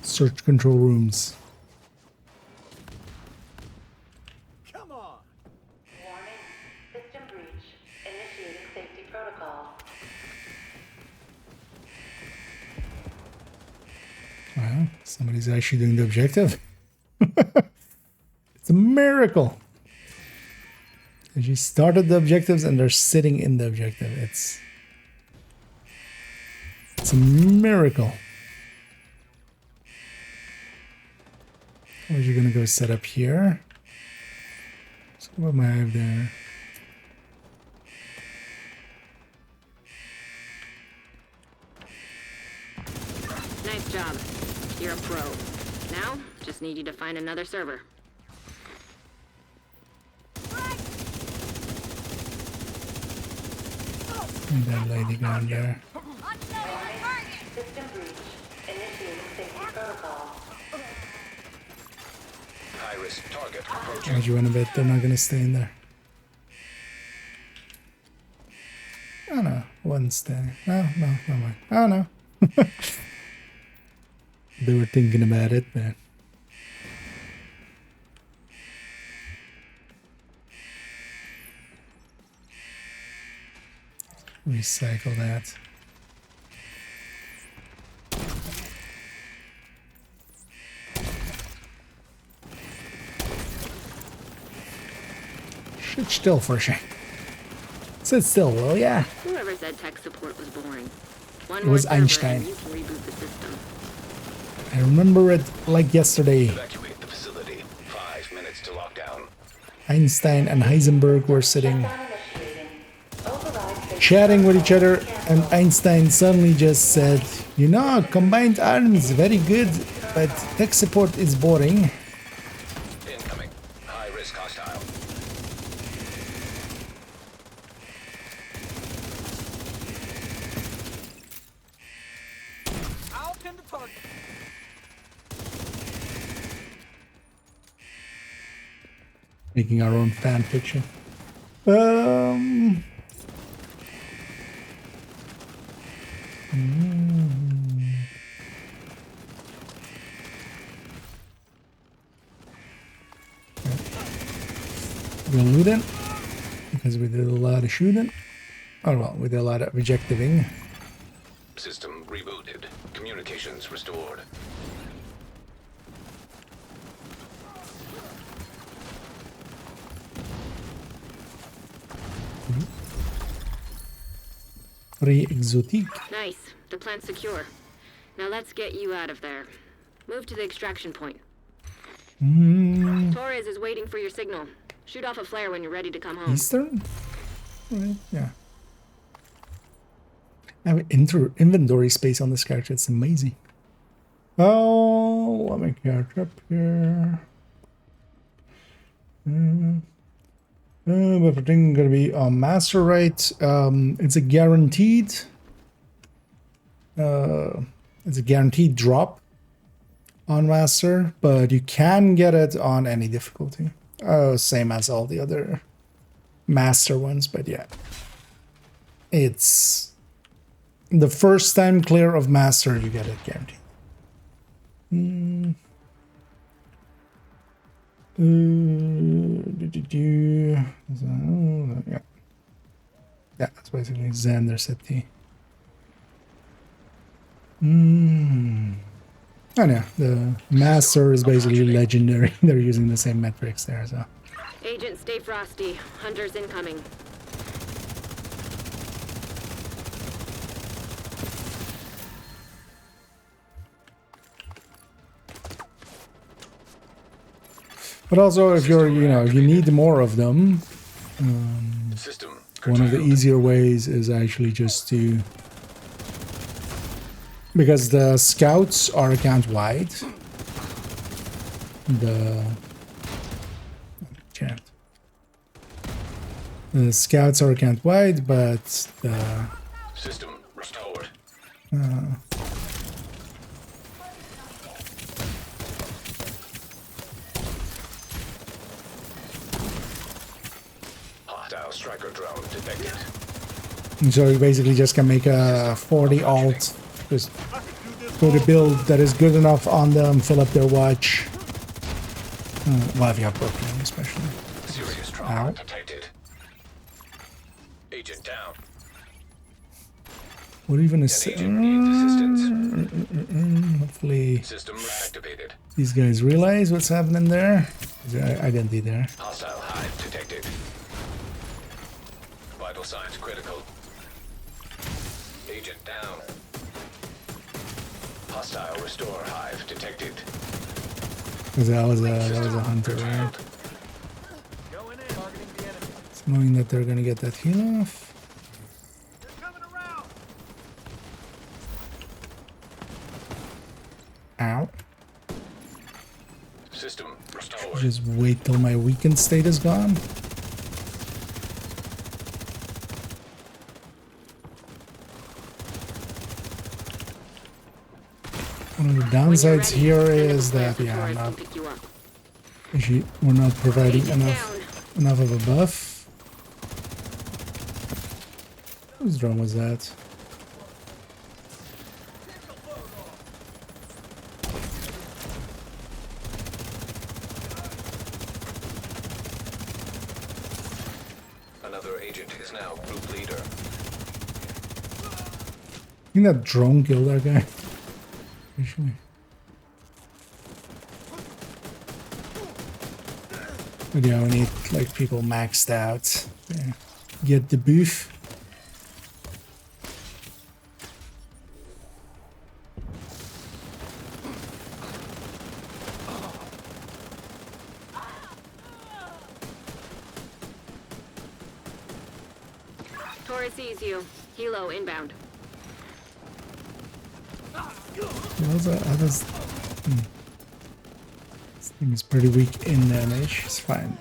search control rooms. Come on! Warning. System breach. Initiating safety protocols. Somebody's actually doing the objective. It's a miracle. She started the objectives and they're sitting in the objective. It's a miracle. Or you're gonna go set up here. So what am I have there? Nice job. You're a pro. Now, just need you to find another server. And that lady down there. System breach. Initiating safety protocol. High-risk target approaching. As you want to bet they're not gonna stay in there. Oh no, one stay. No, no mind. Oh no. They were thinking about it, man. Recycle that. Sit still for a second. Sit still, will ya? Whoever said tech support was boring. One It was more server Einstein. and you can reboot the system. I remember it like yesterday. Evacuate the facility. 5 minutes to lockdown. Einstein and Heisenberg were sitting, chatting with each other, and Einstein suddenly just said, "You know, combined arms very good, but tech support is boring." Incoming. High-risk hostile. I'll pin the target. Making our own fan fiction. We'll loot it because we did a lot of shooting. Oh well, we did a lot of rejecting. System rebooted. Communications restored. Exotique. Nice. The plant's secure. Now let's get you out of there. Move to the extraction point. Torres is waiting for your signal. Shoot off a flare when you're ready to come home. Eastern? Right, yeah. I have inventory space on this character. It's amazing. Oh, let me character up here. Everything gonna be on master, right? It's a guaranteed. It's a guaranteed drop on master, but you can get it on any difficulty. Same as all the other master ones, but yeah, it's the first time clear of master you get it guaranteed. Yeah, that's basically Xander City. Oh yeah, the master is basically legendary. They're using the same metrics there, so. Agent, stay frosty. Hunters incoming. But also, if you're, if you need more of them, one of the easier ways is actually just to, because the scouts are account wide. The scouts are account wide, but the system restored. Hostile striker drone detected. So you basically just can make a 40 alt, just put a build that is good enough on them, fill up their watch. Well, if you have broken, especially. Serious trauma detected. Agent down. What even is... hopefully System activated. these guys realize what's happening there. Is there identity there? Hostile hive detected. Vital signs critical. Agent down. Hostile restore hive detected. Because that was a hunter, right? It's knowing that they're gonna get that heal off. Ow. System restored. Just wait till my weakened state is gone. One of the downsides here is that, yeah, I'm not... Actually, we're not providing enough of a buff. Whose drone was that? Another agent is now group leader. I think that drone killed that guy. Actually. But yeah, we need like people maxed out. Yeah. Get the booth. Tora sees you. Helo inbound. This thing is pretty weak in damage. It's fine.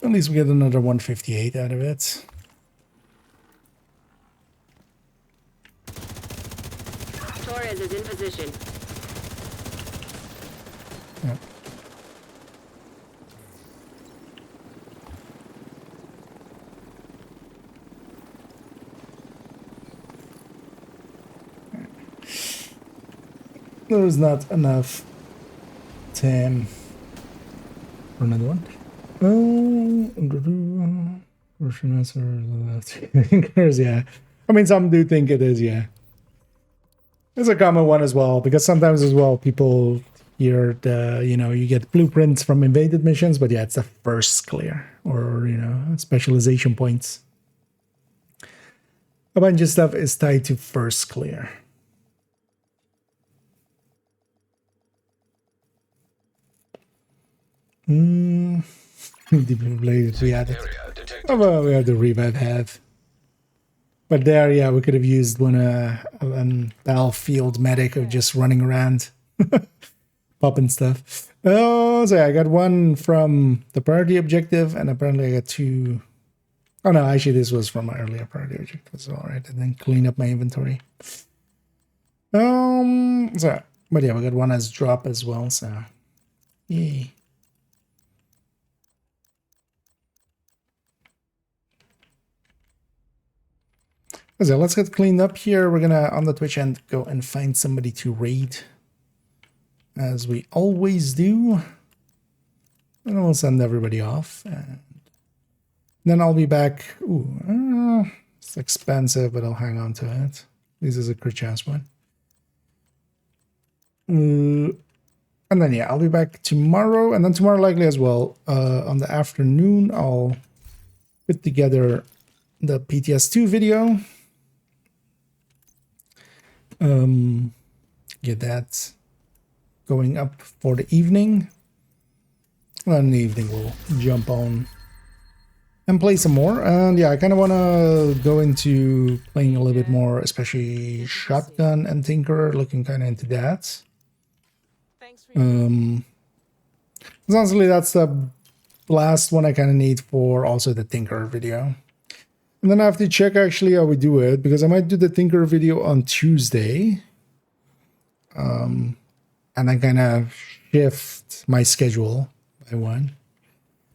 At least we get another 158 out of it. Torres is in position. Yeah. There's not enough time for another one. Yeah. I mean, some do think it is, yeah. It's a common one as well, because sometimes as well people hear the, you know, you get blueprints from invaded missions, but yeah, it's the first clear, or, you know, specialization points. A bunch of stuff is tied to first clear. Defibrillator, we had it. Oh, well, we had the revive have. But there, yeah, we could have used one battlefield medic of just running around, popping stuff. Oh, so yeah, I got one from the priority objective, and apparently I got two. Oh no, actually this was from my earlier priority objective as well, right? And then clean up my inventory. So, but yeah, we got one as drop as well, so yay. So let's get cleaned up here. We're gonna, on the Twitch end, go and find somebody to raid, as we always do. And we'll send everybody off. And then I'll be back. Ooh, it's expensive, but I'll hang on to it. This is a crit chance one. And then, yeah, I'll be back tomorrow. And then tomorrow likely as well. On the afternoon, I'll put together the PTS2 video. Get that going up for the evening. And in the evening we'll jump on and play some more. And yeah, I kind of want to go into playing a little bit more, especially shotgun and tinker, looking kind of into that. Honestly, that's the last one I kind of need for also the tinker video. And then I have to check actually how we do it, because I might do the tinker video on Tuesday. And then kind of shift my schedule by one.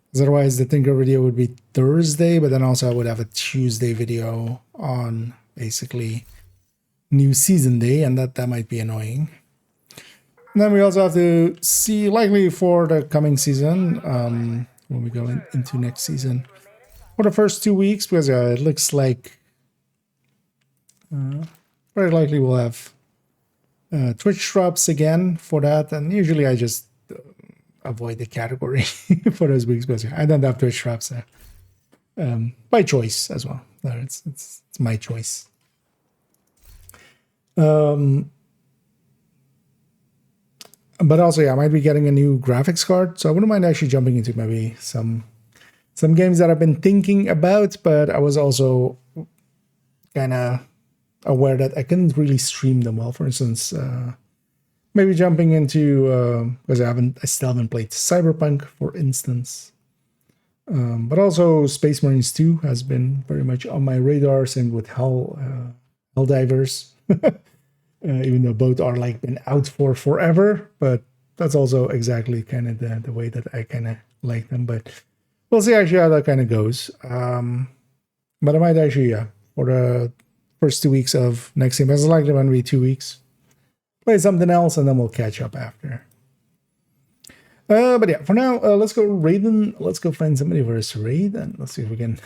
Because otherwise the tinker video would be Thursday, but then also I would have a Tuesday video on basically new season day, and that might be annoying. And then we also have to see, likely for the coming season, when we go into next season, for the first 2 weeks, because it looks like very likely we'll have Twitch drops again for that. And usually I just avoid the category for those weeks, because I don't have Twitch drops by choice as well. It's my choice. But also, yeah, I might be getting a new graphics card, so I wouldn't mind actually jumping into maybe some games that I've been thinking about, but I was also kind of aware that I couldn't really stream them well. For instance, maybe jumping into, because I still haven't played Cyberpunk, for instance. But also Space Marines 2 has been very much on my radar, same with Helldivers. Even though both are like been out for forever, but that's also exactly kind of the way that I kind of like them. But we'll see actually how that kind of goes. But I might actually, yeah, for the first 2 weeks of next game, it's likely going to be 2 weeks, play something else, and then we'll catch up after. But yeah, for now, let's go Raiden. Let's go find somebody for us to raid, and let's see if we can,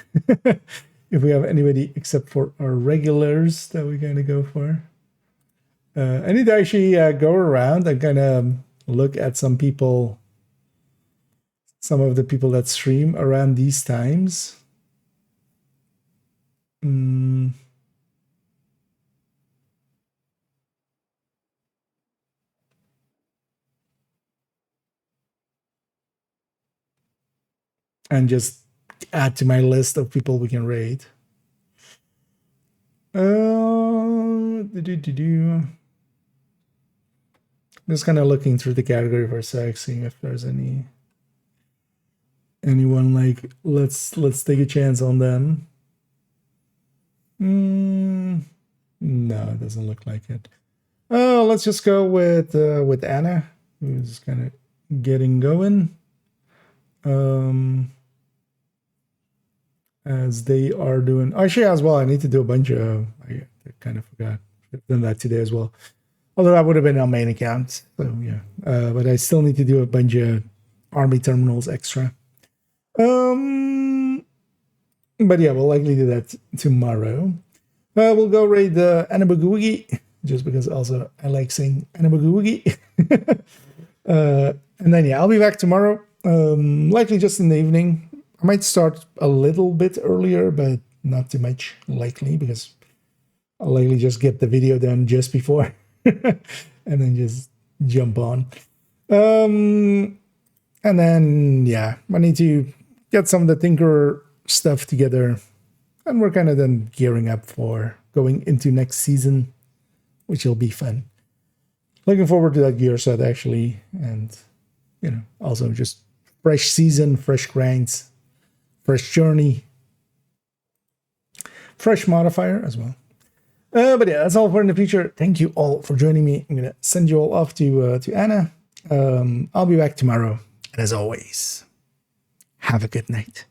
if we have anybody except for our regulars that we kind of go for. I need to actually go around and kind of look at some of the people that stream around these times. And just add to my list of people we can raid. Just kind of looking through the category for a sec, seeing if there's anyone like let's take a chance on them. No, it doesn't look like it. Oh, let's just go with Anna, who's kind of getting going. As they are doing, actually as well, I need to do a bunch of. I kind of forgot. I've done that today as well. Although that would have been on main account, so yeah. But I still need to do a bunch of army terminals extra. But yeah, we'll likely do that tomorrow. We'll go raid the Anabagoogie, just because also I like saying Anabagoogie. And then yeah, I'll be back tomorrow. Likely just in the evening. I might start a little bit earlier, but not too much, likely, because I'll likely just get the video done just before. And then just jump on. And then, yeah, I need to get some of the Tinker stuff together. And we're kind of then gearing up for going into next season, which will be fun. Looking forward to that gear set, actually. And, you know, also just fresh season, fresh grinds, fresh journey, fresh modifier as well. But yeah, that's all for in the future. Thank you all for joining me. I'm going to send you all off to Anna. I'll be back tomorrow. And as always, have a good night.